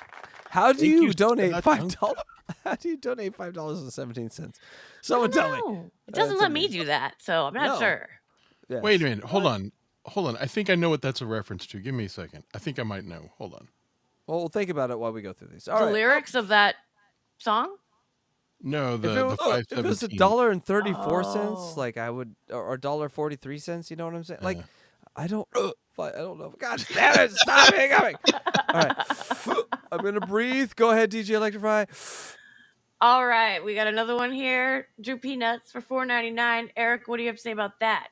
[SPEAKER 6] How do
[SPEAKER 7] Thank
[SPEAKER 6] you
[SPEAKER 7] you,
[SPEAKER 6] donate
[SPEAKER 7] Star
[SPEAKER 6] $5? How do you donate $5.17? Someone tell me.
[SPEAKER 8] No, it doesn't let me do that, so I'm not
[SPEAKER 6] No.
[SPEAKER 8] sure.
[SPEAKER 6] Yes.
[SPEAKER 7] Wait a minute. Hold on. I think I know what that's a reference to. Give me a second. I think I might know. Hold on.
[SPEAKER 6] Well, we'll think about it while we go through these. All
[SPEAKER 8] The
[SPEAKER 6] right.
[SPEAKER 8] lyrics of that song?
[SPEAKER 7] No,
[SPEAKER 6] If
[SPEAKER 7] the
[SPEAKER 6] it was
[SPEAKER 7] $5.17.
[SPEAKER 6] $1.34, like I would, or $1.43, you know what I'm saying? Like,
[SPEAKER 7] Yeah.
[SPEAKER 6] I don't know. God damn it! Stop hiccuping. All right, I'm gonna breathe. Go ahead, DJ Electrify.
[SPEAKER 8] All right, we got another one here. Drew Peanuts for $4.99. Eric, what do you have to say about that?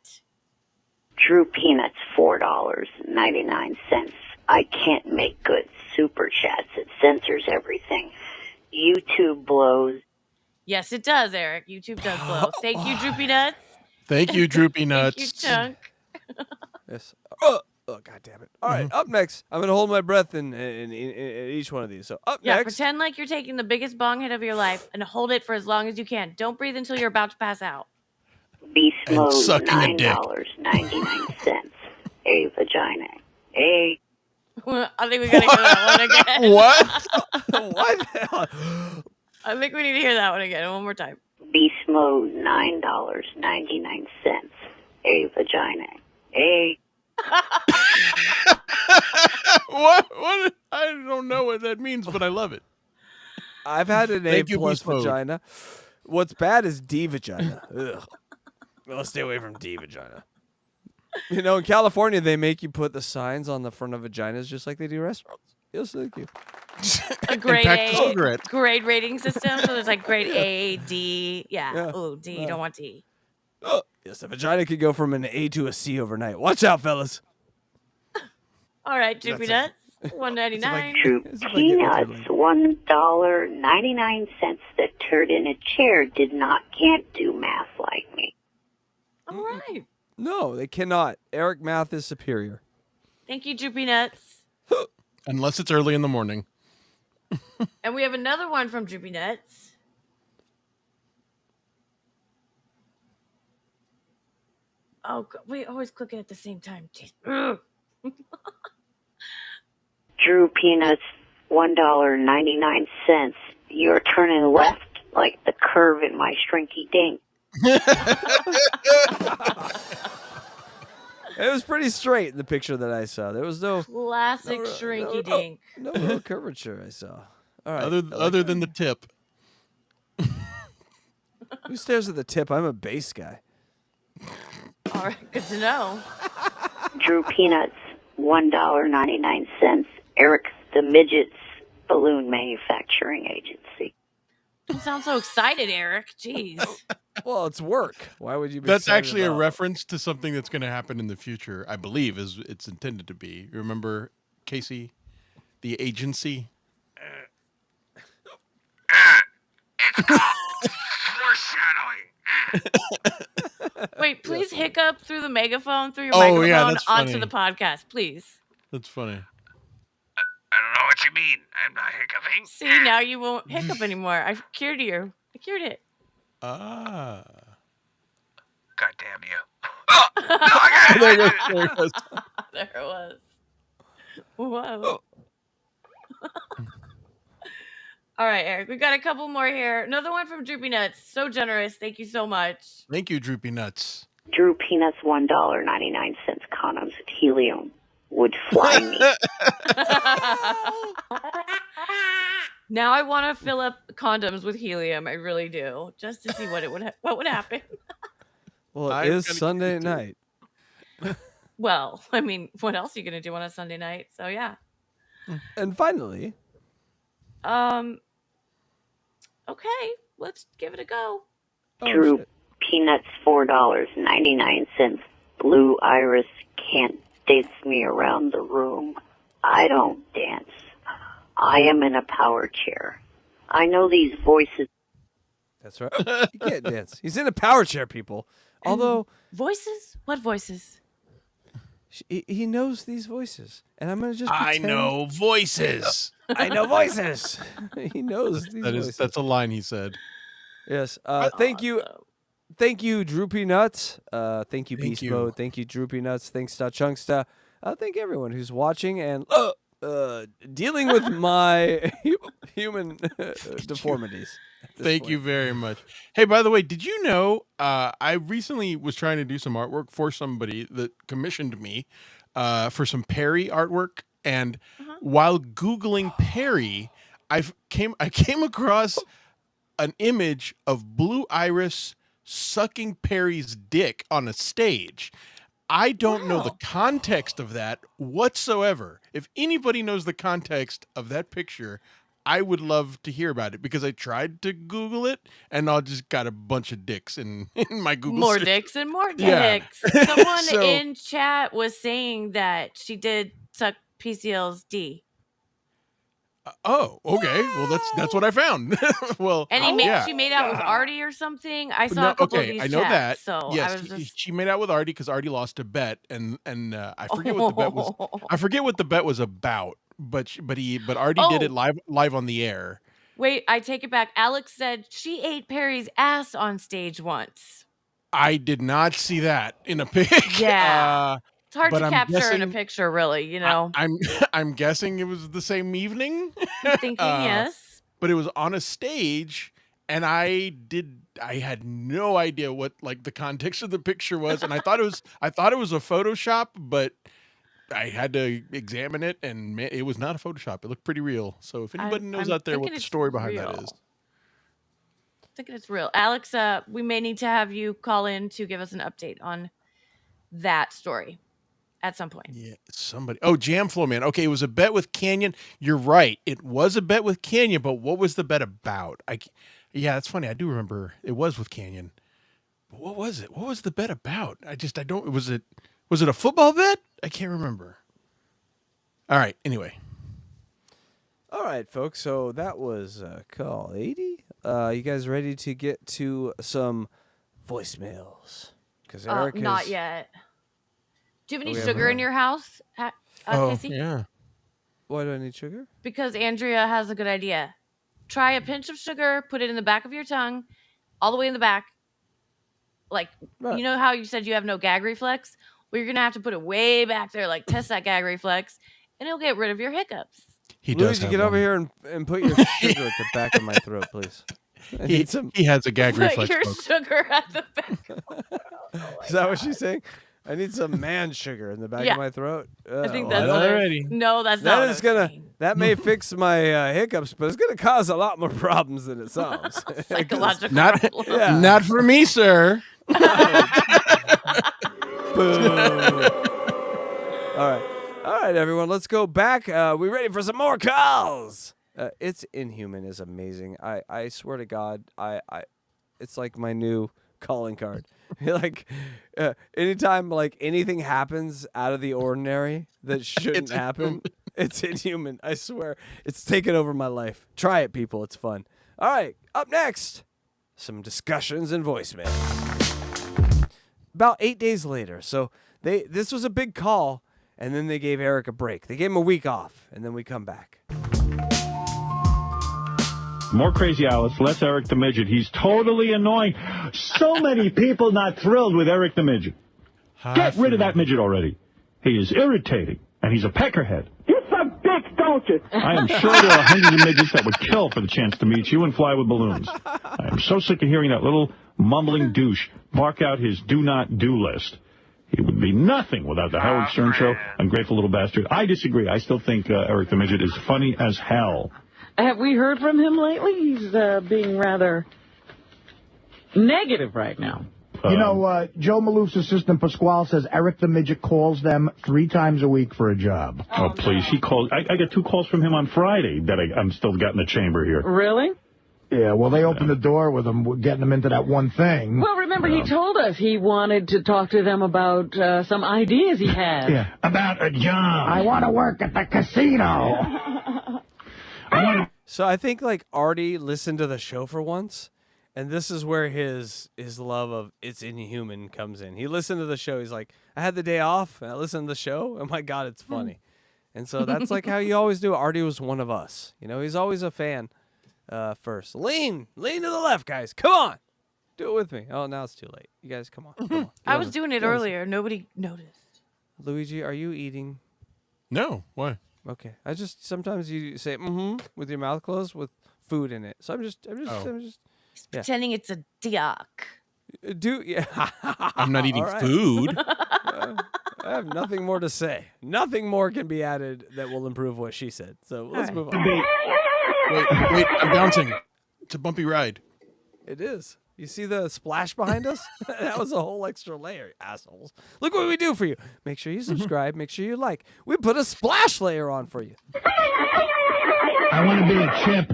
[SPEAKER 4] Drew Peanuts, $4.99. I can't make good super chats. It censors everything. YouTube blows.
[SPEAKER 8] Yes, it does, Eric. YouTube does blow. Thank you, Drew Peanuts.
[SPEAKER 7] Thank you, Droopy Nuts.
[SPEAKER 8] Thank you, Chunk.
[SPEAKER 6] Yes. Oh, god damn it. All right, up next. I'm gonna hold my breath in each one of these. So up
[SPEAKER 8] Yeah,
[SPEAKER 6] next.
[SPEAKER 8] pretend like you're taking the biggest bong hit of your life and hold it for as long as you can. Don't breathe until you're about to pass out.
[SPEAKER 4] Beast
[SPEAKER 7] And
[SPEAKER 4] mode,
[SPEAKER 7] sucking a dick.
[SPEAKER 4] $9.99. A vagina. A.
[SPEAKER 8] I think we gotta hear that one again.
[SPEAKER 7] What?
[SPEAKER 6] What?
[SPEAKER 8] I think we need to hear that one again one more time.
[SPEAKER 4] Beast mode, $9.99. A vagina. A.
[SPEAKER 7] What? I don't know what that means, but I love it.
[SPEAKER 6] I've had an A
[SPEAKER 7] Thank you,
[SPEAKER 6] plus
[SPEAKER 7] Beast Mode.
[SPEAKER 6] vagina. What's bad is D vagina. Ugh. Well, stay away from D vagina. You know, in California, they make you put the signs on the front of vaginas just like they do restaurants. Yes, thank you.
[SPEAKER 8] A grade
[SPEAKER 7] pack the
[SPEAKER 8] A
[SPEAKER 7] cigarettes.
[SPEAKER 8] grade rating system. So there's like grade A, D. Yeah.
[SPEAKER 6] Yeah.
[SPEAKER 8] Oh, D. You don't want D.
[SPEAKER 6] Yes, a vagina could go from an A to a C overnight. Watch out, fellas.
[SPEAKER 8] All right, Droopy Nuts. $1.99.
[SPEAKER 4] True peanuts, $1.99 that turd in a chair can't do math like me.
[SPEAKER 8] All right.
[SPEAKER 6] No, they cannot. Eric math is superior.
[SPEAKER 8] Thank you, Droopy Nuts.
[SPEAKER 7] Unless it's early in the morning.
[SPEAKER 8] And we have another one from Droopy Nuts. Oh, we always click it at the same time. Jeez. Ugh.
[SPEAKER 4] Drew Peanuts, $1.99. You're turning left like the curve in my shrinky dink.
[SPEAKER 6] It was pretty straight in the picture that I saw. There was no
[SPEAKER 8] Classic shrinky dink.
[SPEAKER 6] no real curvature I saw. All right.
[SPEAKER 7] Other than the tip.
[SPEAKER 6] Who stares at the tip? I'm a base guy.
[SPEAKER 8] All right, good to know.
[SPEAKER 4] Drew Peanuts, $1.99. Eric the Midget's balloon manufacturing agency.
[SPEAKER 8] You sound so excited, Eric. Jeez.
[SPEAKER 6] Well, it's work. Why would you be
[SPEAKER 7] That's
[SPEAKER 6] excited
[SPEAKER 7] actually a
[SPEAKER 6] about-
[SPEAKER 7] reference to something that's going to happen in the future, I believe, is it's intended to be. You remember, Casey? The agency?
[SPEAKER 15] Foreshadowing.
[SPEAKER 8] Wait, please hiccup through the megaphone, through your
[SPEAKER 7] Oh,
[SPEAKER 8] microphone
[SPEAKER 7] yeah, that's
[SPEAKER 8] onto
[SPEAKER 7] funny.
[SPEAKER 8] the podcast, please.
[SPEAKER 7] That's funny.
[SPEAKER 15] I don't know what you mean. I'm not hiccuping.
[SPEAKER 8] See, now you won't hiccup anymore. I cured you. I cured it.
[SPEAKER 7] Ah.
[SPEAKER 15] God damn you.
[SPEAKER 7] There it goes.
[SPEAKER 8] There it was. Whoa. All right, Eric, we got a couple more here. Another one from Droopy Nuts. So generous. Thank you so much.
[SPEAKER 7] Thank you, Droopy Nuts.
[SPEAKER 4] Drew Peanuts, $1.99. Condoms with helium would fly me.
[SPEAKER 8] Now I want to fill up condoms with helium. I really do, just to see what would happen.
[SPEAKER 6] Well,
[SPEAKER 7] I'm
[SPEAKER 6] it is
[SPEAKER 7] gonna
[SPEAKER 6] Sunday
[SPEAKER 7] keep it.
[SPEAKER 6] night.
[SPEAKER 8] Well, I mean, what else are you gonna do on a Sunday night? So yeah.
[SPEAKER 6] And finally,
[SPEAKER 8] Okay, let's give it a go.
[SPEAKER 4] Drew Peanuts, $4.99. Blue Iris can't dance me around the room. I don't dance. I am in a power chair. I know these voices.
[SPEAKER 6] that's right. He can't dance. He's in a power chair, people. Although
[SPEAKER 8] Voices? What voices?
[SPEAKER 6] he knows these voices, and I'm gonna just.
[SPEAKER 7] I
[SPEAKER 6] pretend-
[SPEAKER 7] know voices.
[SPEAKER 6] I know voices. He knows these voices.
[SPEAKER 7] That's a line he said.
[SPEAKER 6] Yes. Thank you. Thank you, Droopy Nuts. Thank you, Beast
[SPEAKER 7] you.
[SPEAKER 6] Mode. Thank you, Droopy Nuts. Thanks, Chunksta. Thank everyone who's watching and dealing with my human deformities. at this
[SPEAKER 7] Thank
[SPEAKER 6] point.
[SPEAKER 7] you very much. Hey, by the way, did you know I recently was trying to do some artwork for somebody that commissioned me for some Perry artwork, and while Googling Perry, I came across an image of Blue Iris sucking Perry's dick on a stage. I don't know the context of that whatsoever. If anybody knows the context of that picture, I would love to hear about it, because I tried to Google it and I just got a bunch of dicks in my Google
[SPEAKER 8] More
[SPEAKER 7] search.
[SPEAKER 8] dicks and more
[SPEAKER 7] Yeah.
[SPEAKER 8] dicks. Someone
[SPEAKER 7] So-
[SPEAKER 8] in chat was saying that she did suck PCL's D.
[SPEAKER 7] Oh, okay. Well, that's what I found. Well,
[SPEAKER 8] And she made out with Artie or something. I saw a couple of these
[SPEAKER 7] I know
[SPEAKER 8] chats,
[SPEAKER 7] that.
[SPEAKER 8] So
[SPEAKER 7] yes,
[SPEAKER 8] I was just
[SPEAKER 7] she made out with Artie because Artie lost a bet, and I forget what the bet was. I forget what the bet was about, but Artie did it live on the air.
[SPEAKER 8] Wait, I take it back. Alex said she ate Perry's ass on stage once.
[SPEAKER 7] I did not see that in a pic.
[SPEAKER 8] Yeah. It's hard
[SPEAKER 7] but
[SPEAKER 8] to
[SPEAKER 7] I'm
[SPEAKER 8] capture in a
[SPEAKER 7] guessing-
[SPEAKER 8] picture, really, you know.
[SPEAKER 7] I'm guessing it was the same evening.
[SPEAKER 8] I'm thinking yes.
[SPEAKER 7] But it was on a stage, and I had no idea what like the context of the picture was, and I thought it was a Photoshop, but I had to examine it, and it was not a Photoshop. It looked pretty real. So if anybody knows
[SPEAKER 8] I'm
[SPEAKER 7] out there what
[SPEAKER 8] thinking
[SPEAKER 7] the
[SPEAKER 8] it's
[SPEAKER 7] story behind that
[SPEAKER 8] real.
[SPEAKER 7] is,
[SPEAKER 8] I'm thinking it's real. Alex, we may need to have you call in to give us an update on that story at some point.
[SPEAKER 7] Yeah, somebody. Oh, Jam Flow Man. Okay, it was a bet with Canyon. You're right. It was a bet with Canyon, but what was the bet about? Yeah, that's funny. I do remember it was with Canyon. But what was it? What was the bet about? I don't. Was it a football bet? I can't remember. All right. Anyway.
[SPEAKER 6] All right, folks. So that was call 80. You guys ready to get to some voicemails? Because Eric
[SPEAKER 8] not yet. Do you have any sugar in your house, Casey?
[SPEAKER 7] Yeah.
[SPEAKER 6] Why do I need sugar?
[SPEAKER 8] Because Andrea has a good idea. Try a pinch of sugar, put it in the back of your tongue, all the way in the back. Like, you know how you said you have no gag reflex? Well, you're going to have to put it way back there, like test that gag reflex, and it'll get rid of your hiccups.
[SPEAKER 6] Luigi, get over here and put your sugar at the back of my throat, please.
[SPEAKER 7] He has a gag reflex.
[SPEAKER 8] Put your
[SPEAKER 7] folks.
[SPEAKER 8] sugar at the back.
[SPEAKER 6] Is that what she's saying? I need some man sugar in the back of my throat.
[SPEAKER 8] I think that's
[SPEAKER 7] already.
[SPEAKER 8] No, that's not.
[SPEAKER 6] That is that may fix my hiccups, but it's gonna cause a lot more problems than it sounds.
[SPEAKER 8] Psychological.
[SPEAKER 7] Not for me, sir.
[SPEAKER 6] Boo. All right, everyone. Let's go back. We ready for some more calls? It's Inhuman is amazing. I swear to God, it's like my new calling card. Like anytime like anything happens out of the ordinary that shouldn't happen, it's Inhuman. I swear, it's taken over my life. Try it, people. It's fun. All right, up next, some discussions and voicemail. About 8 days later, so this was a big call, and then they gave Eric a break. They gave him a week off, and then we come back.
[SPEAKER 11] More Crazy Alice, less Eric the Midget. He's totally annoying. So many people not thrilled with Eric the Midget. Get rid of that midget already. He is irritating, and he's a peckerhead.
[SPEAKER 16] You suck dick, don't you?
[SPEAKER 11] I am sure there are hundreds of midgets that would kill for the chance to meet you and fly with balloons. I am so sick of hearing that little mumbling douche bark out his do not do list. He would be nothing without the Howard Stern Show. Ungrateful little bastard. I disagree. I still think Eric the Midget is funny as hell.
[SPEAKER 12] Have we heard from him lately? He's being rather negative right now.
[SPEAKER 13] You know, Joe Maloof's assistant Pasquale says Eric the Midget calls them 3 times a week for a job.
[SPEAKER 11] Oh, please. He calls. I got 2 calls from him on Friday that I'm still got in the chamber here.
[SPEAKER 12] Really?
[SPEAKER 13] Yeah, well, they opened the door with him, getting them into that one thing.
[SPEAKER 12] Well, remember, he told us he wanted to talk to them about some ideas he had.
[SPEAKER 13] Yeah, about a job. I want to work at the casino.
[SPEAKER 6] So I think like Artie listened to the show for once, and this is where his love of It's Inhuman comes in. He listened to the show. He's like, I had the day off, and I listened to the show, and my God, it's funny. And so that's like how you always do. Artie was one of us. You know, he's always a fan first. Lean to the left, guys. Come on. Do it with me. Oh, now it's too late. You guys, come on.
[SPEAKER 8] I was doing it earlier. Nobody noticed.
[SPEAKER 6] Luigi, are you eating?
[SPEAKER 7] No. Why?
[SPEAKER 6] Okay. Sometimes you say with your mouth closed with food in it. So I'm just
[SPEAKER 8] pretending it's a duck.
[SPEAKER 7] I'm not eating food.
[SPEAKER 6] I have nothing more to say. Nothing more can be added that will improve what she said. So let's move on.
[SPEAKER 7] Wait, I'm bouncing. It's a bumpy ride.
[SPEAKER 6] It is. You see the splash behind us? That was a whole extra layer, assholes. Look what we do for you. Make sure you subscribe. Make sure you like. We put a splash layer on for you.
[SPEAKER 13] I want to be a chip.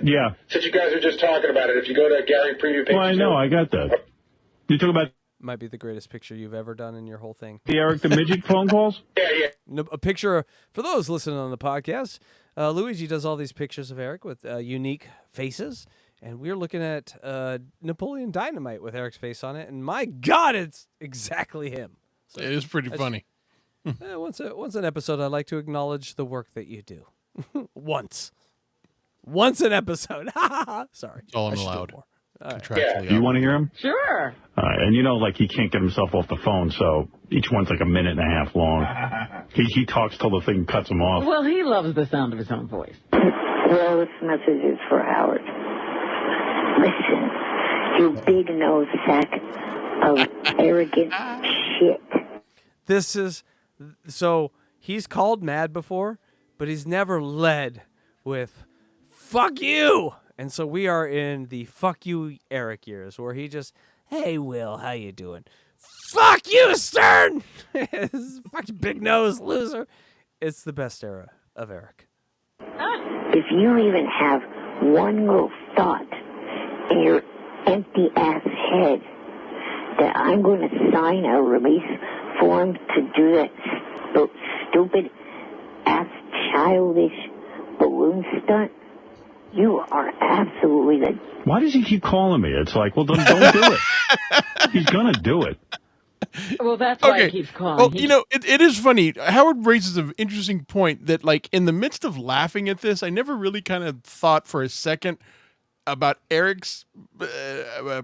[SPEAKER 11] Yeah.
[SPEAKER 17] Since you guys are just talking about it, if you go to Gary Preview page...
[SPEAKER 11] Well, I know. I got that. You talk about...
[SPEAKER 6] Might be the greatest picture you've ever done in your whole thing.
[SPEAKER 11] The Eric the Midget phone calls?
[SPEAKER 6] Yeah. A picture, for those listening on the podcast, Luigi does all these pictures of Eric with unique faces, and we're looking at Napoleon Dynamite with Eric's face on it, and my God, it's exactly him. So
[SPEAKER 7] it is pretty funny.
[SPEAKER 6] Once an episode, I like to acknowledge the work that you do. Once an episode. Sorry.
[SPEAKER 7] That's all I'm allowed.
[SPEAKER 11] Contractually. Do you want to hear him?
[SPEAKER 12] Sure.
[SPEAKER 11] And you know, like, he can't get himself off the phone, so each one's like a minute and a half long. He talks till the thing cuts him off.
[SPEAKER 12] Well, he loves the sound of his own voice.
[SPEAKER 4] Well, this message is for Howard. Listen, you big nose sack of arrogant shit.
[SPEAKER 6] This is... So, he's called mad before, but he's never led with, fuck you! And so we are in the fuck you Eric years, where he just Hey, Will, how you doing? Fuck you, Stern! Fucking big nose loser. It's the best era of Eric.
[SPEAKER 4] If you even have one little thought in your empty ass head that I'm going to sign a release form to do that stupid ass childish balloon stunt, you are absolutely the...
[SPEAKER 11] Why does he keep calling me? It's like, well, then don't do it. He's going to do it.
[SPEAKER 12] Well, that's why he keeps calling.
[SPEAKER 7] Oh, you know, it is funny. Howard raises an interesting point that, like, in the midst of laughing at this, I never really kind of thought for a second about Eric's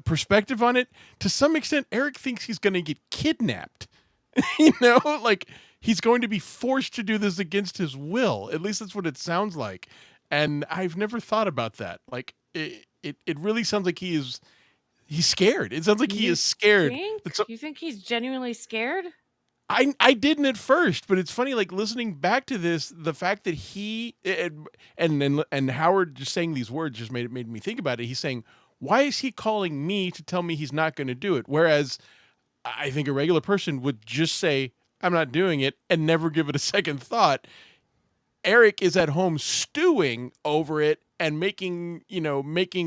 [SPEAKER 7] perspective on it. To some extent, Eric thinks he's going to get kidnapped. You know, like, he's going to be forced to do this against his will. At least that's what it sounds like. And I've never thought about that. Like, it really sounds like he's scared. It sounds like he is scared.
[SPEAKER 8] You think he's genuinely scared?
[SPEAKER 7] I didn't at first, but it's funny, like, listening back to this, the fact that he and Howard just saying these words just made me think about it. He's saying, why is he calling me to tell me he's not going to do it? Whereas I think a regular person would just say, I'm not doing it, and never give it a second thought. Eric is at home stewing over it and making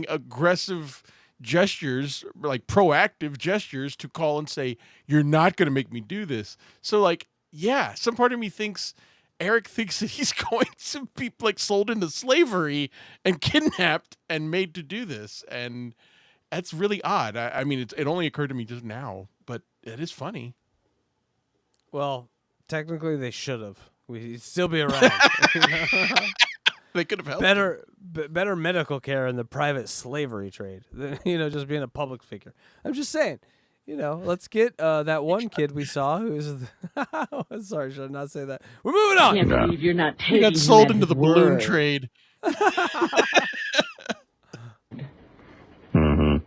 [SPEAKER 7] aggressive gestures, like proactive gestures, to call and say, you're not going to make me do this. So, like, yeah, some part of me thinks Eric thinks that he's going to be, like, sold into slavery and kidnapped and made to do this. And that's really odd. I mean, it only occurred to me just now, but it is funny.
[SPEAKER 6] Well, technically they should have. We'd still be around.
[SPEAKER 7] They could have helped.
[SPEAKER 6] Better medical care in the private slavery trade than, just being a public figure. I'm just saying, let's get that one kid we saw who's... Sorry, should I not say that? We're moving on.
[SPEAKER 12] I can't believe you're not taking
[SPEAKER 7] He got sold into the
[SPEAKER 12] word.
[SPEAKER 7] balloon trade.
[SPEAKER 11] Mm-hmm.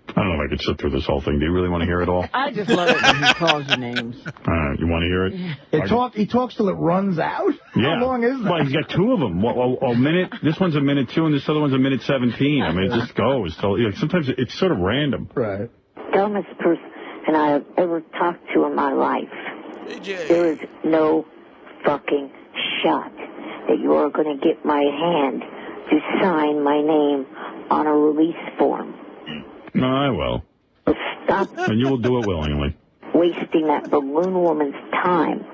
[SPEAKER 11] I don't know if I could sit through this whole thing. Do you really want to hear it all?
[SPEAKER 12] I just love it when he calls you names.
[SPEAKER 11] You want to hear it?
[SPEAKER 13] He talks till it runs out?
[SPEAKER 11] Yeah.
[SPEAKER 13] How long is that?
[SPEAKER 11] Well, he's got two of them. A minute. This one's a minute 2, and this other one's a minute 17. I mean, it just goes. So, sometimes it's sort of random.
[SPEAKER 13] Right.
[SPEAKER 4] Dumbest person I have ever talked to in my life. There is no fucking shot that you are going to get my hand to sign my name on a release form.
[SPEAKER 11] No, I will.
[SPEAKER 4] Stop
[SPEAKER 11] And you will do it willingly.
[SPEAKER 4] wasting that balloon woman's time.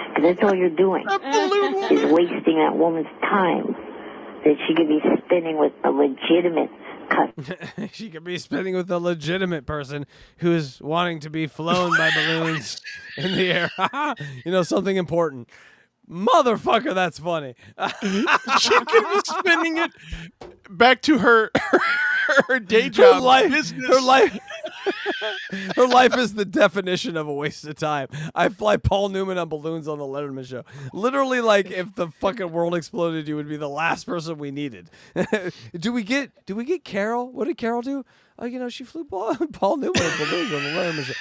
[SPEAKER 4] Because that's all you're doing, is wasting that woman's time that she could be spending with a legitimate
[SPEAKER 6] She could be spending with a legitimate person who's wanting to be flown by balloons in the air. Something important. Motherfucker, that's funny.
[SPEAKER 7] She could be spending it back to her day job.
[SPEAKER 6] Her life is the definition of a waste of time. I fly Paul Newman on balloons on the Letterman show. Literally, like, if the fucking world exploded, you would be the last person we needed. Do we get Carol? What did Carol do? Oh, she flew Paul Newman on balloons on the Letterman show.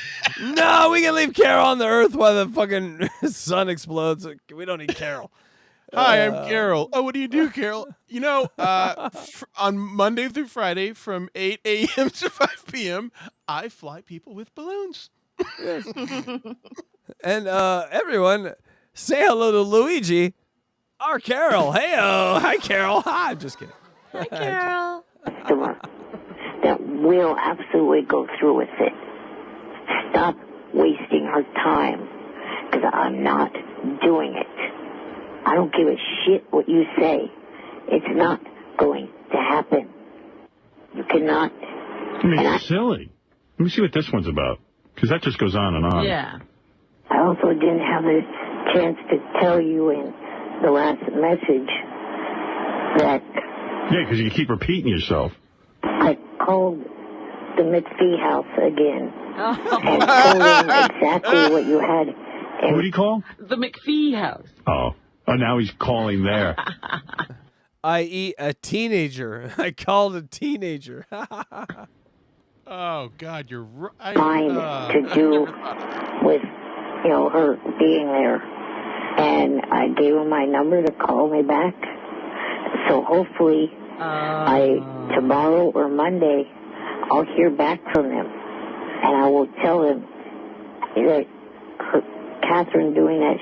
[SPEAKER 6] No, we can leave Carol on the Earth while the fucking sun explodes. We don't need Carol.
[SPEAKER 7] Hi, I'm Carol. Oh, what do you do, Carol? On Monday through Friday from 8 a.m. to 5 p.m., I fly people with balloons.
[SPEAKER 6] Yes. And everyone, say hello to Luigi, our Carol. Hey-oh. Hi, Carol. Hi, I'm just kidding.
[SPEAKER 8] Hi, Carol.
[SPEAKER 4] that will absolutely go through with it. Stop wasting her time, because I'm not doing it. I don't give a shit what you say. It's not going to happen. You cannot.
[SPEAKER 11] I mean, it's silly. Let me see what this one's about, because that just goes on and on.
[SPEAKER 12] Yeah.
[SPEAKER 4] I also didn't have the chance to tell you in the last message that...
[SPEAKER 11] Yeah, because you keep repeating yourself.
[SPEAKER 4] I called the McPhee house again and told them exactly what you had.
[SPEAKER 11] Who did he call?
[SPEAKER 12] The McPhee house.
[SPEAKER 11] Oh, now he's calling there.
[SPEAKER 6] I.e. a teenager. I called a teenager.
[SPEAKER 7] Oh, God, you're right.
[SPEAKER 4] To do with, her being there. And I gave him my number to call me back. So hopefully Tomorrow or Monday, I'll hear back from him, and I will tell him that Catherine doing that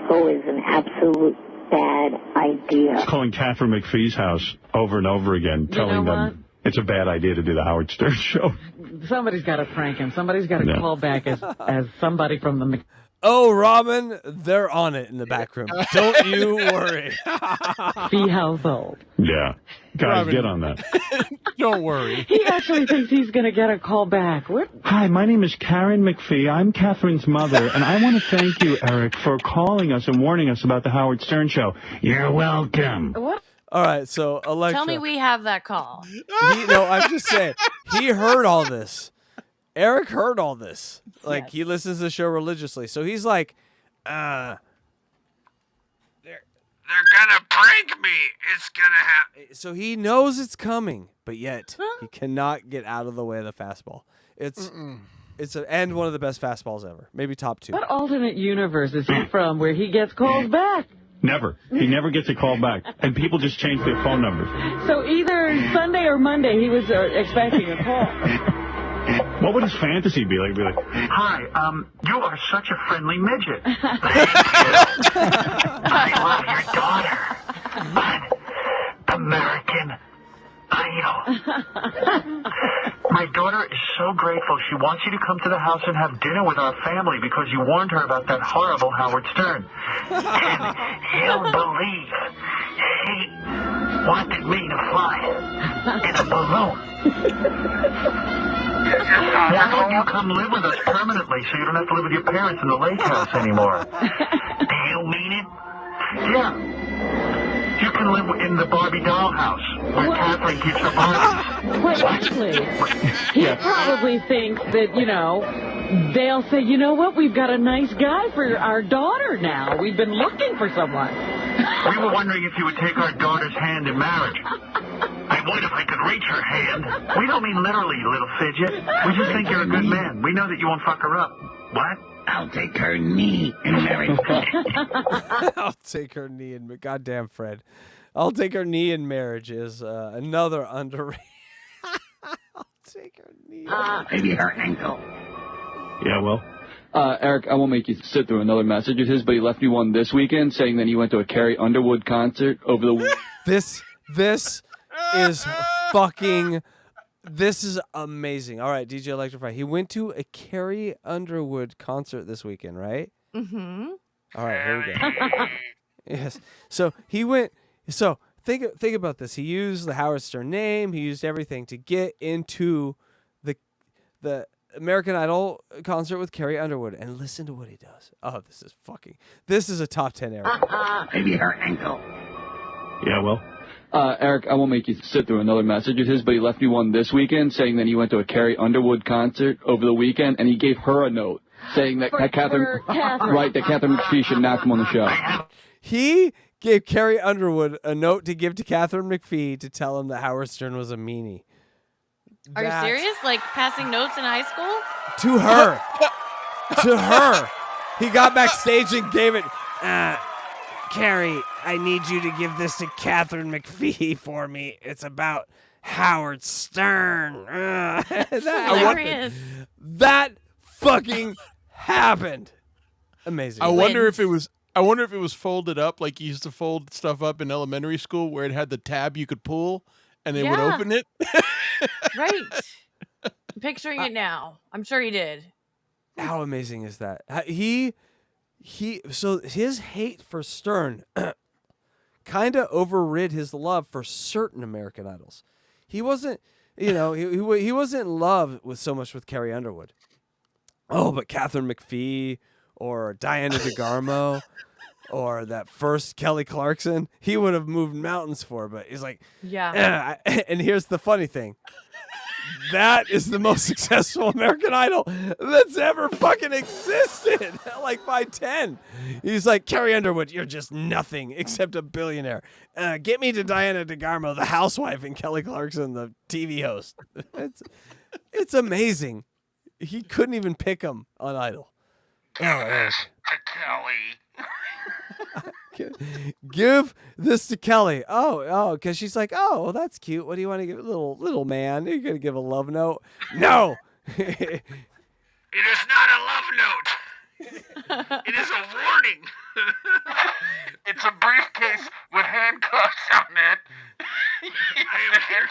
[SPEAKER 4] show is an absolute bad idea.
[SPEAKER 11] He's calling Catherine McPhee's house over and over again, telling them it's a bad idea to do the Howard Stern show.
[SPEAKER 12] Somebody's got to prank him. Somebody's got to call back as somebody from the...
[SPEAKER 6] Oh, Robin, they're on it in the back room. Don't you worry.
[SPEAKER 12] Fee household.
[SPEAKER 11] Yeah. Guys,
[SPEAKER 7] Robin,
[SPEAKER 11] get on that.
[SPEAKER 7] Don't worry.
[SPEAKER 12] He actually thinks he's going to get a call back. What?
[SPEAKER 11] Hi, my name is Karen McPhee. I'm Catherine's mother, and I want to thank you, Eric, for calling us and warning us about the Howard Stern show. You're welcome.
[SPEAKER 12] What?
[SPEAKER 6] All right, so Electra.
[SPEAKER 8] Tell me we have that call.
[SPEAKER 6] I'm just saying. He heard all this. Eric heard all this. Like, he listens to the show religiously. So he's like,
[SPEAKER 15] They're gonna prank me. It's gonna happen.
[SPEAKER 6] So he knows it's coming, but yet he cannot get out of the way of the fastball. It's and one of the best fastballs ever. Maybe top 2.
[SPEAKER 12] What alternate universe is he from where he gets calls back?
[SPEAKER 11] Never. He never gets a call back. And people just change their phone numbers.
[SPEAKER 12] So either Sunday or Monday he was expecting a call.
[SPEAKER 11] What would his fantasy be like? Hi, you are such a friendly midget. Thank you. I love your daughter. An American Idol. My daughter is so grateful. She wants you to come to the house and have dinner with our family because you warned her about that horrible Howard Stern. And you'll believe he wanted me to fly in a balloon. Why don't you come live with us permanently so you don't have to live with your parents in the lake house anymore? Do you mean it? Yeah. You can live in the Barbie doll house where Catherine keeps her Barbies.
[SPEAKER 12] Quite honestly, he probably thinks that, they'll say, you know what, we've got a nice guy for our daughter now. We've been looking for someone.
[SPEAKER 11] We were wondering if you would take our daughter's hand in marriage. I would if I could reach her hand. We don't mean literally, you little fidget. We just think you're a good man. We know that you won't fuck her up. What? I'll take her knee in marriage.
[SPEAKER 6] I'll take her knee in marriage. Goddamn, Fred. I'll take her knee in marriage is another underrated. I'll take her knee.
[SPEAKER 11] Maybe her ankle. Yeah, well.
[SPEAKER 18] Eric, I won't make you sit through another message of his, but he left me one this weekend saying that he went to a Carrie Underwood concert over the
[SPEAKER 6] This is fucking... This is amazing. All right, DJ Electrify. He went to a Carrie Underwood concert this weekend, right?
[SPEAKER 8] Mm-hmm.
[SPEAKER 6] All right, here we go. Yes. So he went... So think about this. He used the Howard Stern name. He used everything to get into the American Idol concert with Carrie Underwood. And listen to what he does. Oh, this is a top 10 era.
[SPEAKER 11] Maybe her ankle. Yeah, well.
[SPEAKER 18] Eric, I won't make you sit through another message of his, but he left me one this weekend saying that he went to a Carrie Underwood concert over the weekend, and he gave her a note saying that Catherine McPhee should not come on the show.
[SPEAKER 6] He gave Carrie Underwood a note to give to Catherine McPhee to tell him that Howard Stern was a meanie.
[SPEAKER 8] Are you serious? Like passing notes in high school?
[SPEAKER 6] To her. To her. He got backstage and gave it. Carrie, I need you to give this to Catherine McPhee for me. It's about Howard Stern. That fucking happened. Amazing.
[SPEAKER 7] I wonder if it was folded up like you used to fold stuff up in elementary school, where it had the tab you could pull, and they would open it.
[SPEAKER 8] Right. I'm picturing it now. I'm sure he did.
[SPEAKER 6] How amazing is that? So his hate for Stern kind of overrid his love for certain American Idols. He wasn't, he wasn't in love with so much with Carrie Underwood. Oh, but Catherine McPhee or Diana DeGarmo or that first Kelly Clarkson, he would have moved mountains for. But he's like, yeah. And here's the funny thing. That is the most successful American Idol that's ever fucking existed. Like by 10. He's like, Carrie Underwood, you're just nothing except a billionaire. Get me to Diana DeGarmo, the housewife, and Kelly Clarkson, the TV host. It's amazing. He couldn't even pick him on Idol.
[SPEAKER 15] Kelly.
[SPEAKER 6] Give this to Kelly. Oh, because she's like, oh, well, that's cute. What do you want to give, little man? You're gonna give a love note? No.
[SPEAKER 15] It is not a love note. It is a warning.
[SPEAKER 3] It's a briefcase with handcuffs on it.
[SPEAKER 15] I am here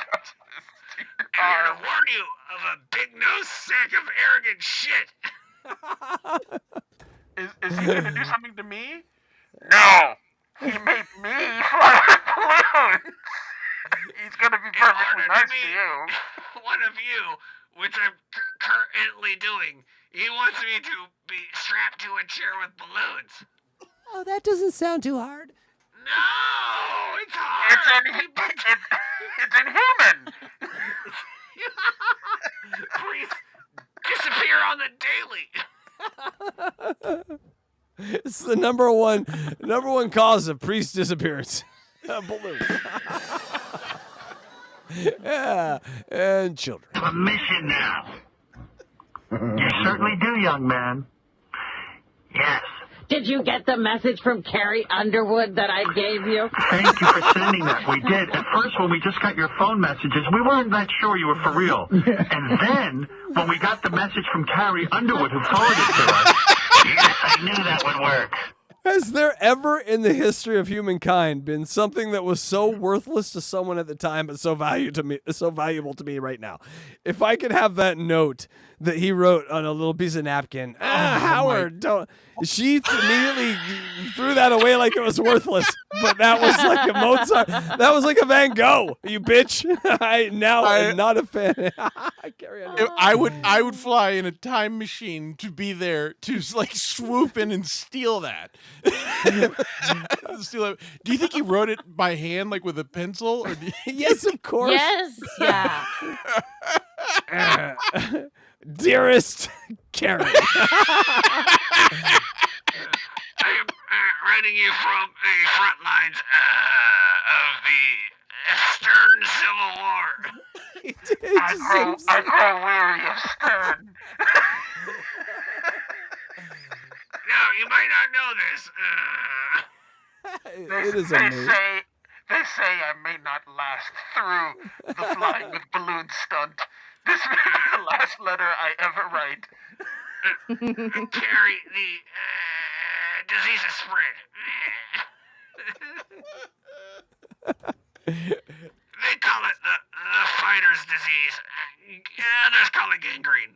[SPEAKER 15] to warn you of a big-nosed sack of arrogant shit.
[SPEAKER 3] Is he gonna do something to me? No. He made me fly with balloons. He's gonna be perfectly nice to you.
[SPEAKER 15] One of you, which I'm currently doing. He wants me to be strapped to a chair with balloons.
[SPEAKER 6] Oh, that doesn't sound too hard.
[SPEAKER 15] No, it's hard.
[SPEAKER 3] It's inhuman.
[SPEAKER 15] Please disappear on the daily.
[SPEAKER 6] It's the number one cause of priest disappearance. Balloons. Yeah, and children.
[SPEAKER 19] A mission now. You certainly do, young man. Yes.
[SPEAKER 12] Did you get the message from Carrie Underwood that I gave you?
[SPEAKER 19] Thank you for sending that. We did. At first, when we just got your phone messages, we weren't that sure you were for real. And then, when we got the message from Carrie Underwood, who forwarded it to us, yes, I knew that would work.
[SPEAKER 6] Has there ever in the history of humankind been something that was so worthless to someone at the time but so valuable to me right now? If I could have that note that he wrote on a little piece of napkin, Howard, don't. She immediately threw that away like it was worthless. But that was like a Mozart. That was like a Van Gogh. You bitch. I am not a fan.
[SPEAKER 7] I would fly in a time machine to be there to like swoop in and steal that. Steal it. Do you think he wrote it by hand, like with a pencil? Or
[SPEAKER 6] Yes, of course.
[SPEAKER 8] Yes. Yeah.
[SPEAKER 6] Dearest Carrie.
[SPEAKER 15] I am writing you from the front lines of the Stern Civil War.
[SPEAKER 3] I grow weary of Stern.
[SPEAKER 15] Now, you might not know this.
[SPEAKER 6] It is amazing.
[SPEAKER 3] They say I may not last through the flying with balloon stunt. This may be the last letter I ever write.
[SPEAKER 15] Carrie, the disease is spread. They call it the fighter's disease. Others call it gangrene.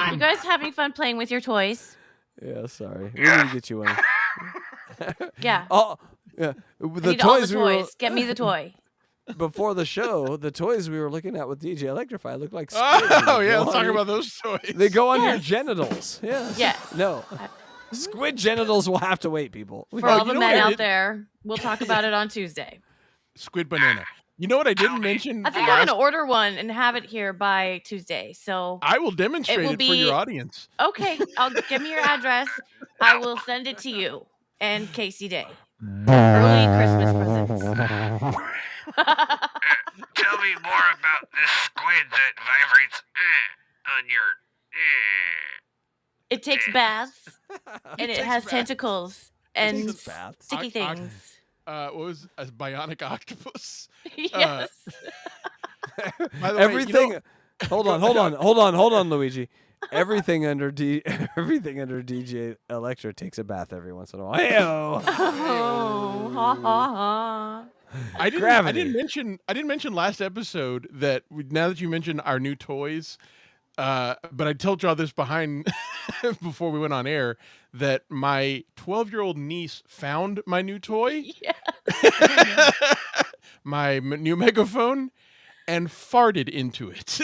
[SPEAKER 8] You guys having fun playing with your toys?
[SPEAKER 6] Yeah, sorry. We need to get you one.
[SPEAKER 8] Yeah.
[SPEAKER 6] Oh, yeah.
[SPEAKER 8] I need all the toys. Get me the toy.
[SPEAKER 6] Before the show, the toys we were looking at with DJ Electrify look like
[SPEAKER 7] Oh, yeah, let's talk about those toys.
[SPEAKER 6] They go on your genitals. Yes.
[SPEAKER 8] Yes.
[SPEAKER 6] No. Squid genitals will have to wait, people.
[SPEAKER 8] For all the men out there, we'll talk about it on Tuesday.
[SPEAKER 7] Squid banana. You know what I didn't mention?
[SPEAKER 8] I think I'm going to order one and have it here by Tuesday. So
[SPEAKER 7] I will demonstrate it for your audience.
[SPEAKER 8] Okay. Give me your address. I will send it to you and Casey Day. Early Christmas presents.
[SPEAKER 15] Tell me more about this squid that vibrates on your.
[SPEAKER 8] It takes baths, and it has tentacles and sticky things.
[SPEAKER 7] What was a bionic octopus?
[SPEAKER 8] Yes.
[SPEAKER 7] By the
[SPEAKER 6] Everything.
[SPEAKER 7] way,
[SPEAKER 6] Hold on, Luigi. Everything under DJ Electra takes a bath every once in a while. Hey-o.
[SPEAKER 8] Oh, ha ha ha.
[SPEAKER 7] I didn't mention last episode that now that you mentioned our new toys, but I told y'all this behind before we went on air that my 12-year-old niece found my new toy, my new megaphone, and farted into it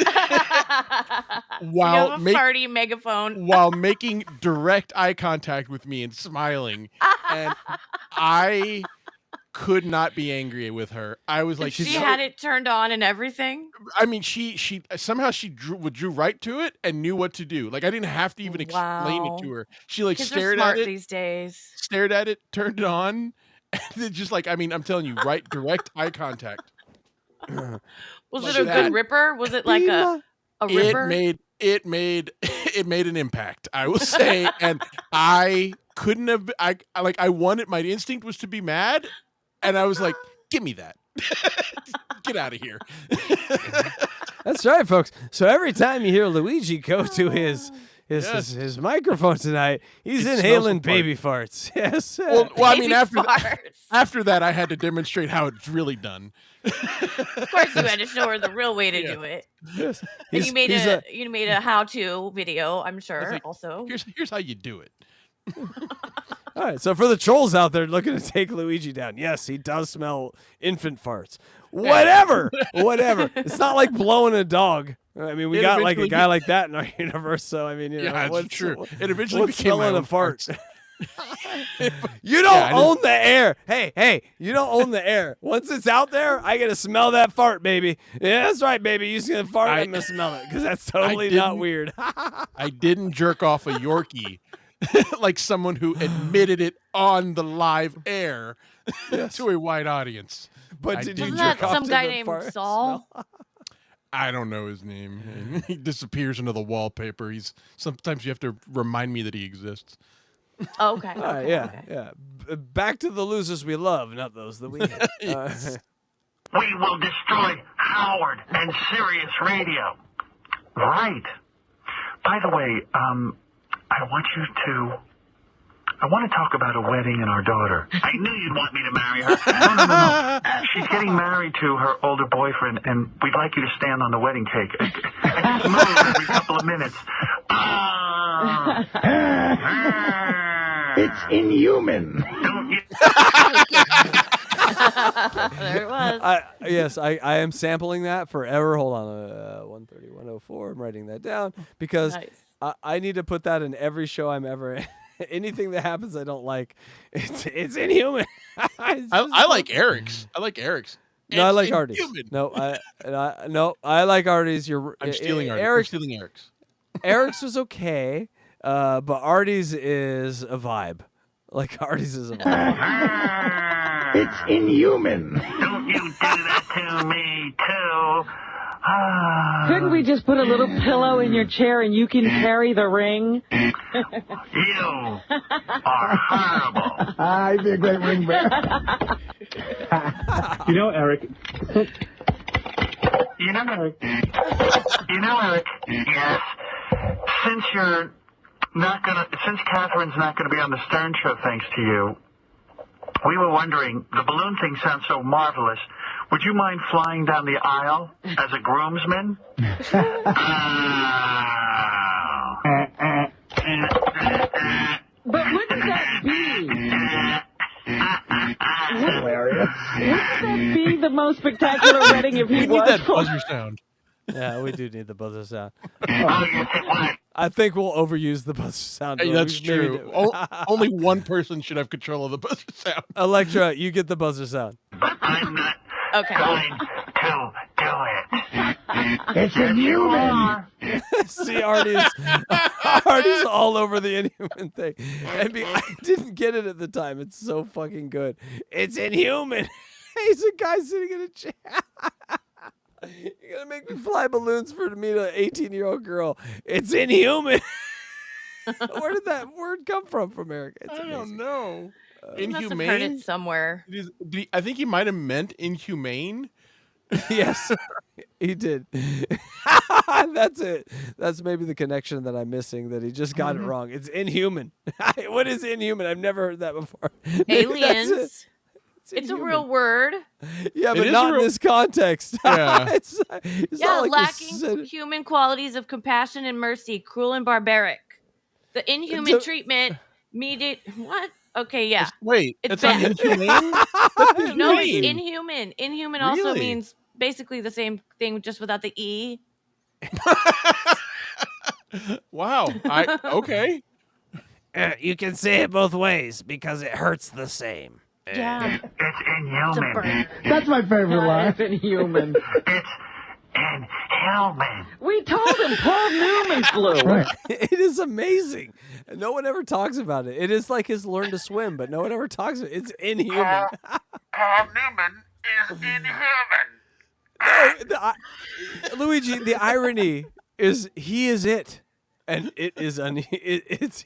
[SPEAKER 8] while farty megaphone
[SPEAKER 7] while making direct eye contact with me and smiling, and I could not be angry with her. I was like,
[SPEAKER 8] she had it turned on and everything.
[SPEAKER 7] I mean, she somehow drew right to it and knew what to do. Like I didn't have to even explain it to her. She like
[SPEAKER 8] Kids
[SPEAKER 7] stared
[SPEAKER 8] are smart
[SPEAKER 7] at it
[SPEAKER 8] these days.
[SPEAKER 7] Stared at it, turned it on, and then just like I'm telling you, right direct eye contact.
[SPEAKER 8] Was it a good ripper? Was it like a ripper?
[SPEAKER 7] It made an impact, I will say, and I couldn't have. I wanted. My instinct was to be mad, and I was like, "Give me that! Get out of here!"
[SPEAKER 6] That's right, folks. So every time you hear Luigi go to his microphone tonight, he's inhaling baby farts. Yes.
[SPEAKER 7] Well, I mean, after that, I had to demonstrate how it's really done.
[SPEAKER 8] Of course, you had to show her the real way to do it.
[SPEAKER 7] Yes.
[SPEAKER 8] And you made a how-to video, I'm sure.
[SPEAKER 7] Like,
[SPEAKER 8] also,
[SPEAKER 7] here's how you do it.
[SPEAKER 6] All right, so for the trolls out there looking to take Luigi down, yes, he does smell infant farts. Whatever. It's not like blowing a dog. I mean, we got like a guy like that in our universe, so I mean,
[SPEAKER 7] that's true. It eventually became
[SPEAKER 6] smelling a fart. You don't own the air. Hey, you don't own the air. Once it's out there, I gotta smell that fart, baby. Yeah, that's right, baby. You're just gonna fart and I'm gonna smell it because that's totally not weird.
[SPEAKER 7] I didn't jerk off a Yorkie like someone who admitted it on the live air to a wide audience.
[SPEAKER 6] But
[SPEAKER 8] wasn't that some guy named Saul?
[SPEAKER 7] I don't know his name. He disappears into the wallpaper. Sometimes you have to remind me that he exists.
[SPEAKER 8] Oh, okay.
[SPEAKER 6] Yeah. Back to the losers we love, not those that we hate.
[SPEAKER 19] We will destroy Howard and Sirius Radio. Right. By the way, I want to talk about a wedding and our daughter. I knew you'd want me to marry her. No. She's getting married to her older boyfriend, and we'd like you to stand on the wedding cake. I just move every couple of minutes.
[SPEAKER 13] It's inhuman.
[SPEAKER 8] There it was.
[SPEAKER 6] Yes, I am sampling that forever. Hold on, 130, 104. I'm writing that down because I need to put that in every show I'm ever in. Anything that happens I don't like, it's inhuman.
[SPEAKER 7] I like Eric's.
[SPEAKER 6] No, I like Artie's. No, I like Artie's.
[SPEAKER 7] I'm stealing Artie's.
[SPEAKER 6] Eric's.
[SPEAKER 7] I'm stealing Eric's.
[SPEAKER 6] Eric's was okay, but Artie's is a vibe. Like Artie's is a vibe.
[SPEAKER 13] It's inhuman.
[SPEAKER 19] Don't you do that to me, too.
[SPEAKER 12] Couldn't we just put a little pillow in your chair and you can carry the ring?
[SPEAKER 19] You are horrible.
[SPEAKER 13] I'd be a great ring bearer.
[SPEAKER 16] You know, Eric.
[SPEAKER 19] Eric. Yes. Since Catherine's not gonna be on the Stern Show, thanks to you, we were wondering, the balloon thing sounds so marvelous. Would you mind flying down the aisle as a groomsman?
[SPEAKER 12] But wouldn't that be?
[SPEAKER 13] Hilarious.
[SPEAKER 12] Wouldn't that be the most spectacular wedding if he
[SPEAKER 7] We
[SPEAKER 12] was?
[SPEAKER 7] need that buzzer sound.
[SPEAKER 6] Yeah, we do need the buzzer sound. I think we'll overuse the buzzer sound.
[SPEAKER 7] Hey, that's true. Only one person should have control of the buzzer sound.
[SPEAKER 6] Electra, you get the buzzer sound.
[SPEAKER 19] I'm not
[SPEAKER 8] Okay.
[SPEAKER 19] going to do it.
[SPEAKER 13] It's inhuman.
[SPEAKER 6] See, Artie's all over the inhuman thing. I didn't get it at the time. It's so fucking good. It's inhuman. He's a guy sitting in a chair. You're gonna make me fly balloons to meet an 18-year-old girl. It's inhuman. Where did that word come from America?
[SPEAKER 7] I don't know.
[SPEAKER 8] You must have heard it somewhere.
[SPEAKER 7] I think he might have meant inhumane.
[SPEAKER 6] Yes, he did. That's it. That's maybe the connection that I'm missing, that he just got it wrong. It's inhuman. What is inhuman? I've never heard that before.
[SPEAKER 8] Aliens. It's a real word.
[SPEAKER 6] Yeah, but not in this context.
[SPEAKER 7] Yeah.
[SPEAKER 6] it's not like
[SPEAKER 8] lacking human qualities of compassion and mercy, cruel and barbaric. The inhuman treatment needed. What? Okay, yeah.
[SPEAKER 7] It's not inhumane?
[SPEAKER 8] No, it's inhuman. Inhuman also
[SPEAKER 7] Really?
[SPEAKER 8] means basically the same thing, just without the E.
[SPEAKER 7] Wow. Okay.
[SPEAKER 6] You can say it both ways because it hurts the same.
[SPEAKER 8] Yeah.
[SPEAKER 19] It's inhuman.
[SPEAKER 13] That's my favorite line.
[SPEAKER 12] It's inhuman.
[SPEAKER 19] It's inhuman.
[SPEAKER 12] We told him Paul Newman flew.
[SPEAKER 13] Right.
[SPEAKER 6] It is amazing. No one ever talks about it. It is like his learn to swim, but no one ever talks about it. It's inhuman.
[SPEAKER 19] Paul Newman is inhuman.
[SPEAKER 6] No, Luigi, the irony is he is it. And it's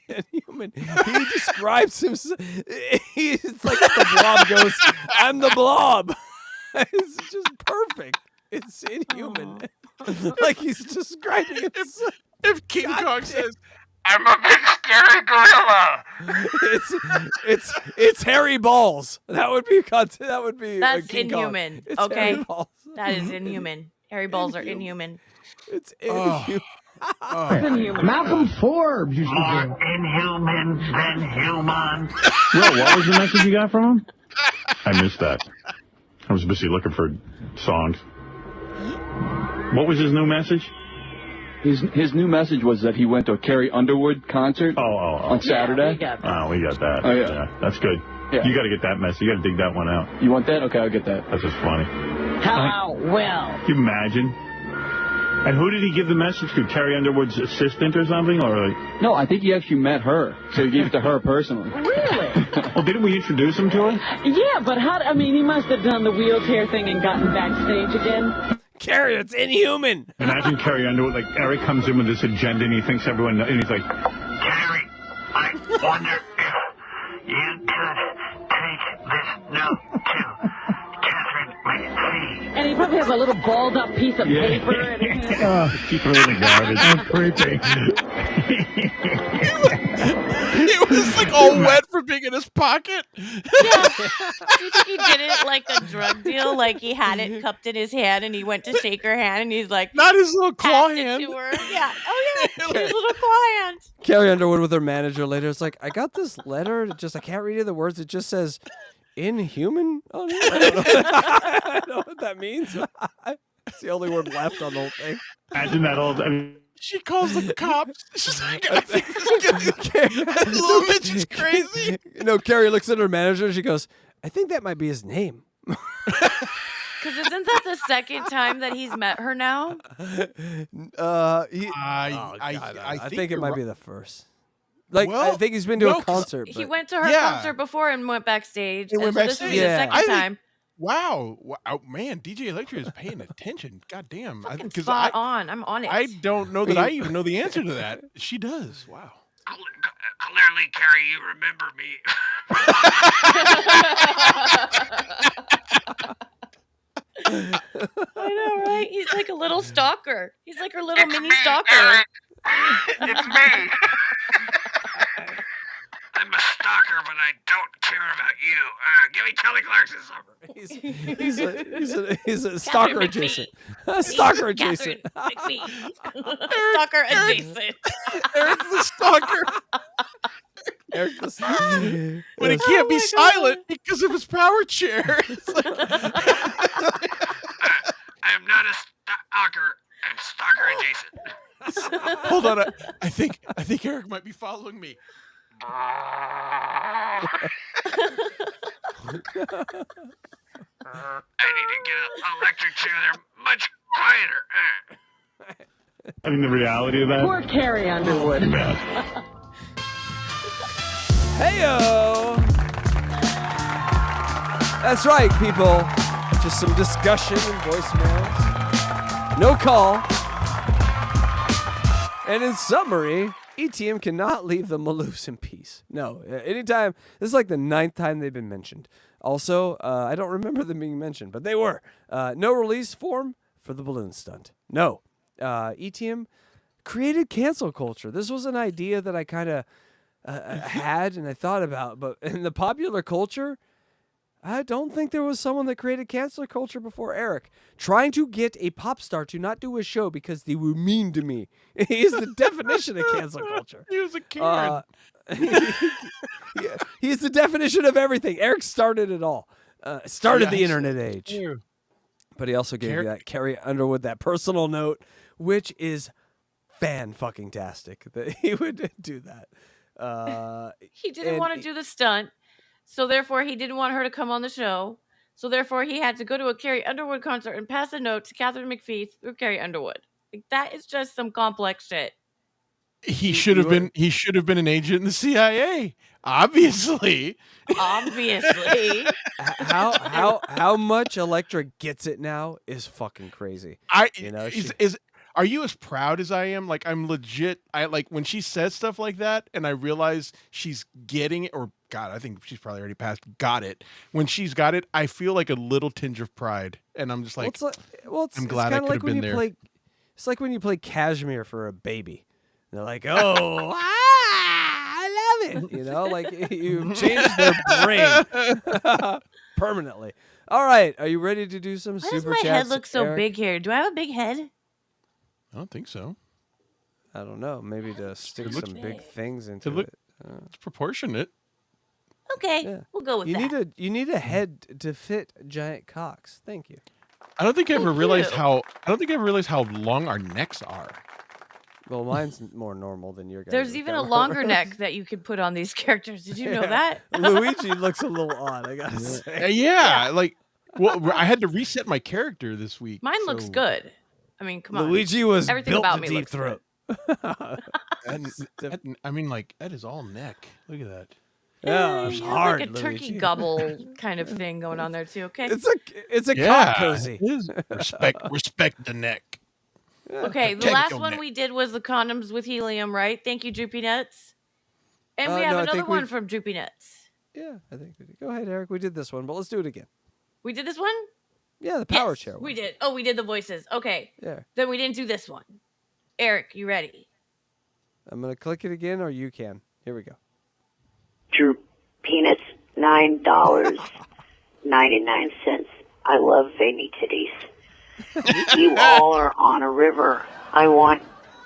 [SPEAKER 6] inhuman. He describes himself. It's like the Blob goes, "I'm the Blob." It's just perfect. It's inhuman. Like he's describing it.
[SPEAKER 7] If King Kong says,
[SPEAKER 15] I'm a big scary gorilla.
[SPEAKER 6] It's hairy balls. That would be
[SPEAKER 8] That's
[SPEAKER 6] King Kong.
[SPEAKER 8] inhuman.
[SPEAKER 6] It's
[SPEAKER 8] Okay,
[SPEAKER 6] hairy balls.
[SPEAKER 8] that is inhuman. Hairy balls are inhuman.
[SPEAKER 6] It's inhuman.
[SPEAKER 13] Malcolm Forbes used to
[SPEAKER 19] More
[SPEAKER 13] do.
[SPEAKER 19] inhuman than human.
[SPEAKER 11] Will, what was the message you got from him? I missed that. I was busy looking for songs. What was his new message?
[SPEAKER 18] His new message was that he went to a Carrie Underwood concert on Saturday.
[SPEAKER 11] We got that.
[SPEAKER 18] Oh, yeah.
[SPEAKER 11] That's good.
[SPEAKER 18] Yeah.
[SPEAKER 11] You got to get that message. You got to dig that one out.
[SPEAKER 18] You want that? Okay, I'll get that.
[SPEAKER 11] That's just funny.
[SPEAKER 12] How well?
[SPEAKER 11] Can you imagine? And who did he give the message to? Carrie Underwood's assistant or something? Or like...
[SPEAKER 18] No, I think he actually met her, so he gave it to her personally.
[SPEAKER 12] Really?
[SPEAKER 11] Well, didn't we introduce him to her?
[SPEAKER 12] Yeah, but he must have done the wheelchair thing and gotten backstage again.
[SPEAKER 6] Carrie, it's inhuman.
[SPEAKER 11] Imagine Carrie Underwood, like Eric comes in with this agenda and he thinks everyone knows, and he's like,
[SPEAKER 19] Carrie, I wonder if you could take this note to Catherine McPhee.
[SPEAKER 12] And he probably has a little balled up piece of paper. And
[SPEAKER 11] she threw it in the garbage.
[SPEAKER 13] That's creepy.
[SPEAKER 7] it was like all wet from being in his pocket.
[SPEAKER 8] Do you think he did it like a drug deal? Like he had it cupped in his hand and he went to shake her hand and he's like,
[SPEAKER 7] not his little claw
[SPEAKER 8] passed it
[SPEAKER 7] hand.
[SPEAKER 8] to her. Yeah. Oh yeah, his little claw hand.
[SPEAKER 6] Carrie Underwood with her manager later. It's like, I got this letter. I can't read any of the words. It just says inhuman on it. I don't know what that means. It's the only word left on the whole thing.
[SPEAKER 11] Imagine that old...
[SPEAKER 7] She calls the cops. She's like, I think this little bitch is crazy.
[SPEAKER 6] Carrie looks at her manager and she goes, I think that might be his name.
[SPEAKER 8] Because isn't that the second time that he's met her now?
[SPEAKER 6] I think it might be the first. I think he's been to a concert.
[SPEAKER 8] He went to her concert before and went backstage.
[SPEAKER 7] He went
[SPEAKER 8] and so this was the second time.
[SPEAKER 7] Wow, man, DJ Electra is paying attention. God damn.
[SPEAKER 8] Spot on. I'm on it.
[SPEAKER 7] I don't know that I even know the answer to that. She does. Wow.
[SPEAKER 15] Clearly, Carrie, you remember me.
[SPEAKER 8] I know, right? He's like a little stalker. He's like her little mini stalker.
[SPEAKER 15] Eric. It's me. I'm a stalker, but I don't care about you. Give me Kelly Clarkson's number.
[SPEAKER 6] He's a stalker adjacent. Stalker adjacent.
[SPEAKER 8] Stalker adjacent.
[SPEAKER 7] Eric the stalker.
[SPEAKER 6] Eric the stalker.
[SPEAKER 7] But he can't be silent because of his power chair.
[SPEAKER 15] I'm not a stalker. I'm stalker adjacent.
[SPEAKER 7] Hold on. I think Eric might be following me.
[SPEAKER 15] I need to get an electric chair. They're much quieter.
[SPEAKER 11] I mean, the reality of that.
[SPEAKER 12] Poor Carrie Underwood.
[SPEAKER 6] Heyo! That's right, people. Just some discussion and voicemails. No call. And in summary, ETM cannot leave the Maloofs in peace. No, anytime. This is like the 9th time they've been mentioned. Also, I don't remember them being mentioned, but they were. No release form for the balloon stunt. No. ETM created cancel culture. This was an idea that I kind of had and I thought about, but in the popular culture, I don't think there was someone that created cancel culture before Eric. Trying to get a pop star to not do a show because they were mean to me. He's the definition of cancel culture.
[SPEAKER 7] He was a Karen.
[SPEAKER 6] He's the definition of everything. Eric started it all. Started the internet age.
[SPEAKER 7] Ew.
[SPEAKER 6] But he also gave that Carrie Underwood that personal note, which is fan-fucking-tastic that he would do that.
[SPEAKER 8] He didn't want to do the stunt. So therefore, he didn't want her to come on the show. So therefore, he had to go to a Carrie Underwood concert and pass a note to Catherine McPhee through Carrie Underwood. Like, that is just some complex shit.
[SPEAKER 7] He should have been an agent in the CIA. Obviously.
[SPEAKER 8] Obviously.
[SPEAKER 6] How much Electra gets it now is fucking crazy.
[SPEAKER 7] Are you as proud as I am? Like, I'm legit. I like when she says stuff like that, and I realize she's getting it. Or God, I think she's probably already past got it. When she's got it, I feel like a little tinge of pride, and I'm just like, I'm glad I could have been there.
[SPEAKER 6] It's like when you play Cashmere for a baby. They're like, oh, I love it. You know, like you've changed their brain permanently. All right, are you ready to do some
[SPEAKER 8] Why
[SPEAKER 6] super
[SPEAKER 8] does
[SPEAKER 6] chats?
[SPEAKER 8] my head look so
[SPEAKER 6] Eric?
[SPEAKER 8] big here? Do I have a big head?
[SPEAKER 7] I don't think so.
[SPEAKER 6] I don't know. Maybe to stick
[SPEAKER 7] looks
[SPEAKER 6] some big
[SPEAKER 8] big.
[SPEAKER 6] things into
[SPEAKER 7] It look-
[SPEAKER 6] it.
[SPEAKER 7] It's proportionate.
[SPEAKER 8] Okay, we'll go with that.
[SPEAKER 6] You need a head to fit giant cocks. Thank you.
[SPEAKER 7] I don't think I ever realized how long our necks are.
[SPEAKER 6] Well, mine's more normal than your guys.
[SPEAKER 8] There's even a longer neck that you could put on these characters. Did you know that?
[SPEAKER 6] Luigi looks a little odd, I gotta say.
[SPEAKER 7] Yeah, like, well, I had to reset my character this week.
[SPEAKER 8] Mine looks good. I mean, come on.
[SPEAKER 6] Luigi was
[SPEAKER 8] Everything
[SPEAKER 6] built
[SPEAKER 8] about
[SPEAKER 6] to
[SPEAKER 8] me
[SPEAKER 6] deep
[SPEAKER 8] looks
[SPEAKER 6] throat.
[SPEAKER 7] I mean, like, that is all neck. Look at that.
[SPEAKER 6] Yeah, it's
[SPEAKER 8] You have
[SPEAKER 6] hard.
[SPEAKER 8] like a turkey
[SPEAKER 6] Luigi.
[SPEAKER 8] gobble kind of thing going on there too. Okay.
[SPEAKER 6] It's a
[SPEAKER 7] Yeah,
[SPEAKER 6] cock cozy.
[SPEAKER 7] it is. Respect the neck.
[SPEAKER 8] Okay, the
[SPEAKER 7] Protect
[SPEAKER 8] last
[SPEAKER 7] your
[SPEAKER 8] one
[SPEAKER 7] neck.
[SPEAKER 8] we did was the condoms with helium, right? Thank you, Droopy Nuts. And we
[SPEAKER 6] No,
[SPEAKER 8] have
[SPEAKER 6] I
[SPEAKER 8] another
[SPEAKER 6] think
[SPEAKER 8] one
[SPEAKER 6] we-
[SPEAKER 8] from Droopy Nuts.
[SPEAKER 6] Yeah, I think we did. Go ahead, Eric. We did this one, but let's do it again.
[SPEAKER 8] We did this one?
[SPEAKER 6] Yeah, the power
[SPEAKER 8] Yes,
[SPEAKER 6] chair one.
[SPEAKER 8] we did. Oh, we did the voices. Okay.
[SPEAKER 6] Yeah.
[SPEAKER 8] Then we didn't do this one. Eric, you ready?
[SPEAKER 6] I'm going to click it again, or you can. Here we go.
[SPEAKER 4] Drew peanuts, $9.99. I love veiny titties. You all are on a river. I want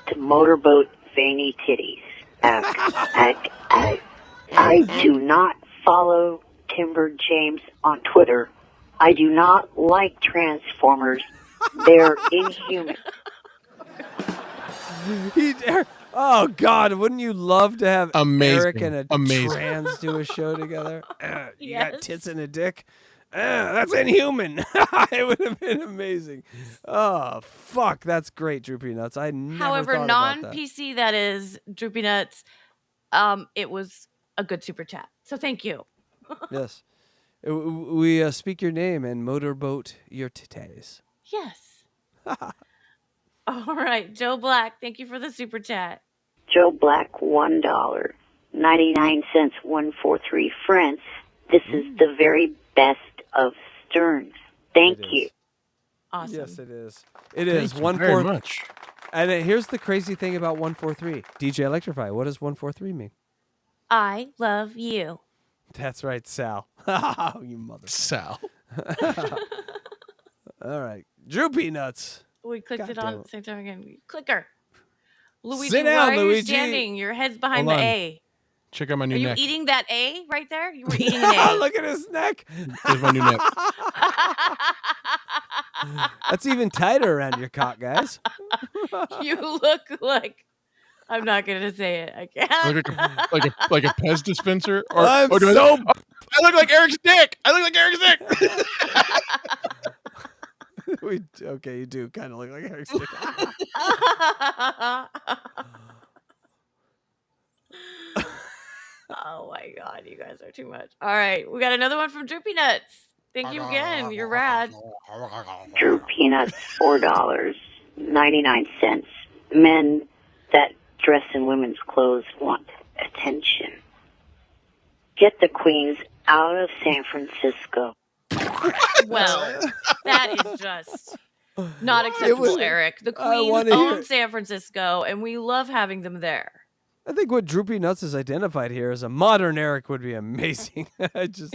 [SPEAKER 4] to motorboat veiny titties. I do not follow Timber James on Twitter. I do not like Transformers. They're inhuman.
[SPEAKER 6] Oh God! Wouldn't you love to have
[SPEAKER 7] Amazing.
[SPEAKER 6] Eric and a
[SPEAKER 7] Amazing.
[SPEAKER 6] trans do a show together? You got
[SPEAKER 8] Yes.
[SPEAKER 6] tits and a dick. That's inhuman. It would have been amazing. Oh fuck! That's great, Droopy Nuts. I never
[SPEAKER 8] However,
[SPEAKER 6] thought about that.
[SPEAKER 8] non-PC that is Droopy Nuts. It was a good super chat. So thank you.
[SPEAKER 6] Yes, we speak your name and motorboat your titties.
[SPEAKER 8] Yes. All right, Joe Black. Thank you for the super chat.
[SPEAKER 4] Joe Black, $1. 99 cents, 143 friends. This is the very best of Stearns. Thank you.
[SPEAKER 8] Awesome.
[SPEAKER 6] Yes, it is. It is.
[SPEAKER 7] Thank you very
[SPEAKER 6] 143.
[SPEAKER 7] much.
[SPEAKER 6] And here's the crazy thing about 143. DJ Electrify. What does 143 mean?
[SPEAKER 8] I love you.
[SPEAKER 6] That's right, Sal. You mother.
[SPEAKER 7] Sal.
[SPEAKER 6] All right. Droopy Nuts.
[SPEAKER 8] We clicked
[SPEAKER 6] God
[SPEAKER 8] it
[SPEAKER 6] damn
[SPEAKER 8] on
[SPEAKER 6] it.
[SPEAKER 8] at the same time again. Clicker. Luigi,
[SPEAKER 6] Sit down,
[SPEAKER 8] why are you
[SPEAKER 6] Luigi.
[SPEAKER 8] standing? Your head's behind
[SPEAKER 7] Hold
[SPEAKER 8] the
[SPEAKER 7] on.
[SPEAKER 8] A.
[SPEAKER 7] Check out my new
[SPEAKER 8] Are you
[SPEAKER 7] neck.
[SPEAKER 8] eating that A right there? You were eating an A.
[SPEAKER 6] Look at his neck.
[SPEAKER 7] There's my new neck.
[SPEAKER 6] That's even tighter around your cock, guys.
[SPEAKER 8] You look like. I'm not gonna say it. I can't.
[SPEAKER 7] like a Pez dispenser. Or,
[SPEAKER 6] I'm
[SPEAKER 7] or do
[SPEAKER 6] so.
[SPEAKER 7] I look like Eric's dick. I look like Eric's dick.
[SPEAKER 6] Okay, you do kind of look like Eric's dick.
[SPEAKER 8] Oh my god, you guys are too much. All right, we got another one from Droopy Nuts. Thank you again. You're rad.
[SPEAKER 4] Drew Peanuts, $4.99. Men that dress in women's clothes want attention. Get the queens out of San Francisco.
[SPEAKER 8] Well, that is just not acceptable, Eric. The queens
[SPEAKER 6] wanna hear
[SPEAKER 8] own
[SPEAKER 6] it.
[SPEAKER 8] San Francisco, and we love having them there.
[SPEAKER 6] I think what Droopy Nuts is identified here as a modern Eric would be amazing. just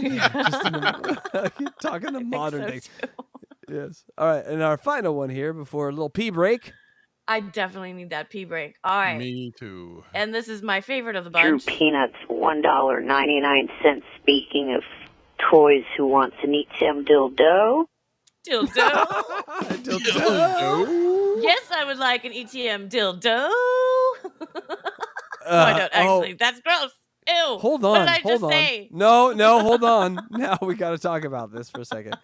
[SPEAKER 6] talking the modern
[SPEAKER 8] so
[SPEAKER 6] things. Yes. All right, and our final one here before a little pee break.
[SPEAKER 8] I definitely need that pee break. All right.
[SPEAKER 7] Me too.
[SPEAKER 8] And this is my favorite of the
[SPEAKER 4] Drew
[SPEAKER 8] bunch.
[SPEAKER 4] Peanuts, $1.99. Speaking of toys, who wants an ETM dildo?
[SPEAKER 8] Dildo.
[SPEAKER 6] Dildo.
[SPEAKER 8] Yes, I would like an ETM dildo. No, I don't actually. That's gross. Ew.
[SPEAKER 6] Hold on.
[SPEAKER 8] What did I
[SPEAKER 6] hold
[SPEAKER 8] just
[SPEAKER 6] on.
[SPEAKER 8] say?
[SPEAKER 6] No, hold on. Now we got to talk about this for a second.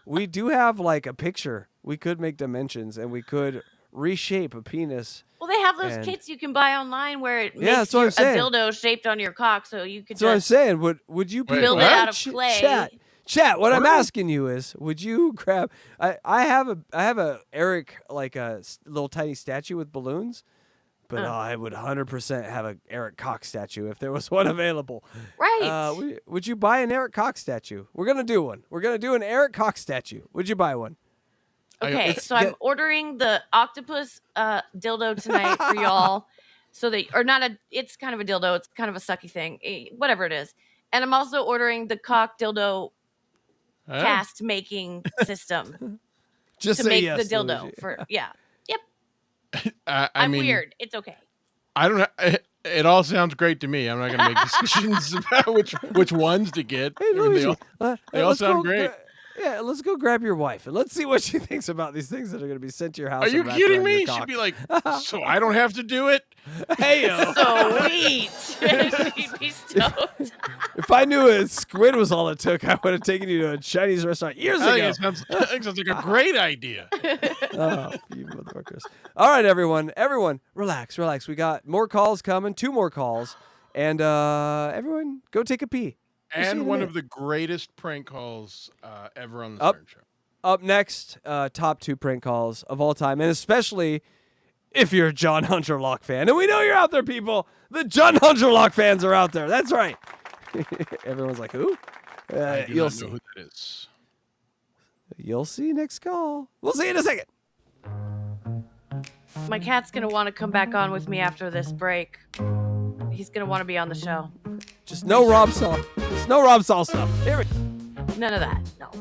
[SPEAKER 6] We do have like a picture. We could make dimensions and we could reshape a penis.
[SPEAKER 8] Well, they have those
[SPEAKER 6] And-
[SPEAKER 8] kits you can buy online where it
[SPEAKER 6] Yeah,
[SPEAKER 8] makes
[SPEAKER 6] that's what I'm
[SPEAKER 8] a
[SPEAKER 6] saying.
[SPEAKER 8] dildo shaped on your cock, so you could
[SPEAKER 6] That's what I'm
[SPEAKER 8] just
[SPEAKER 6] saying. Would you
[SPEAKER 8] build it
[SPEAKER 6] what?
[SPEAKER 8] out of clay.
[SPEAKER 6] Chat. Chat, what I'm asking you is, would you grab? I have a Eric like a little tiny statue with balloons, but I would 100% have a Eric Cox statue if there was one available.
[SPEAKER 8] Right.
[SPEAKER 6] Would you buy an Eric Cox statue? We're gonna do one. We're gonna do an Eric Cox statue. Would you buy one?
[SPEAKER 8] Okay, so I'm ordering the octopus dildo tonight for y'all. So that, or not a, it's kind of a dildo. It's kind of a sucky thing, whatever it is. And I'm also ordering the cock dildo cast making system
[SPEAKER 6] Just
[SPEAKER 8] to
[SPEAKER 6] say
[SPEAKER 8] make
[SPEAKER 6] yes,
[SPEAKER 8] the dildo
[SPEAKER 6] Luigi.
[SPEAKER 8] for yep.
[SPEAKER 7] I mean,
[SPEAKER 8] weird. It's okay.
[SPEAKER 7] I don't know. It all sounds great to me. I'm not going to make decisions about which ones to get.
[SPEAKER 6] Hey, Luigi,
[SPEAKER 7] they all sound great.
[SPEAKER 6] Yeah, let's go grab your wife and let's see what she thinks about these things that are going to be sent to your house.
[SPEAKER 7] Are you
[SPEAKER 6] and wrapped
[SPEAKER 7] kidding
[SPEAKER 6] around your
[SPEAKER 7] me?
[SPEAKER 6] cock.
[SPEAKER 7] She'd be like, so I don't have to do it?
[SPEAKER 6] Hey,
[SPEAKER 8] Sweet. She'd be stoked.
[SPEAKER 6] if I knew a squid was all it took, I would have taken you to a Chinese restaurant years
[SPEAKER 7] I
[SPEAKER 6] ago.
[SPEAKER 7] think it sounds like a great idea.
[SPEAKER 6] Oh, you motherfuckers. All right, everyone, relax. We got more calls coming, 2 more calls, and everyone go take a pee.
[SPEAKER 7] And one of the greatest prank calls ever on the Stern Show.
[SPEAKER 6] Up next, top 2 prank calls of all time, and especially if you're a John Hunterlock fan. And we know you're out there, people. The John Hunterlock fans are out there. That's right. Everyone's like, who? You'll see.
[SPEAKER 7] Know who that is.
[SPEAKER 6] You'll see next call. We'll see you in a second.
[SPEAKER 8] My cat's going to want to come back on with me after this break. He's going to want to be on the show.
[SPEAKER 6] Just no Rob Saul. Just no Rob Saul stuff. Here we
[SPEAKER 8] None of that. No.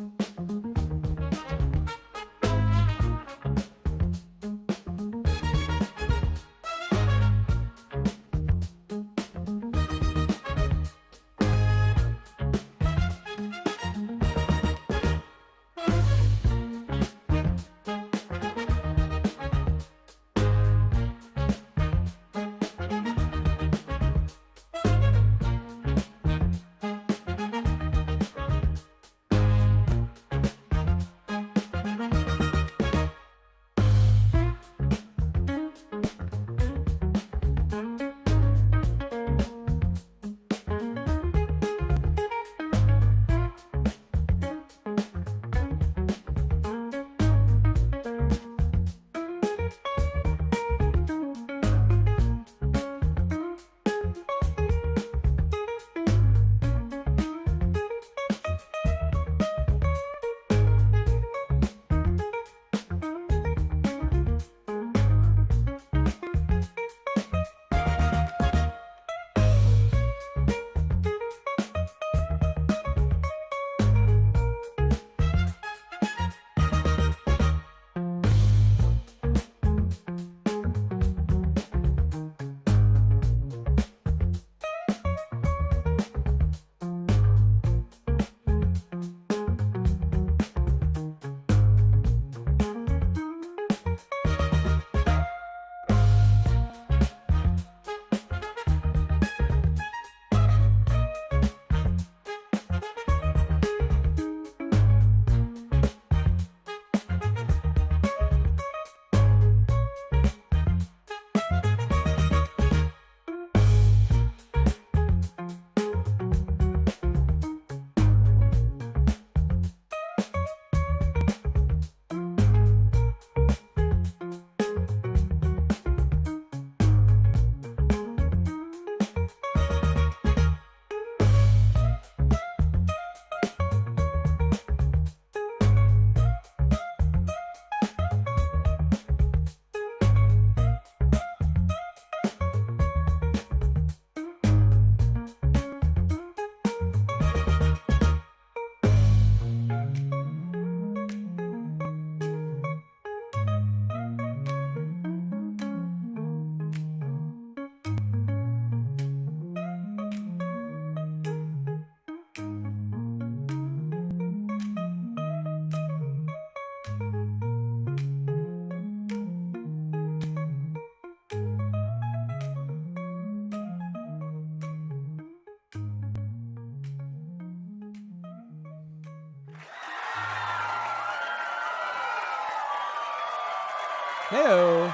[SPEAKER 6] Hey-o.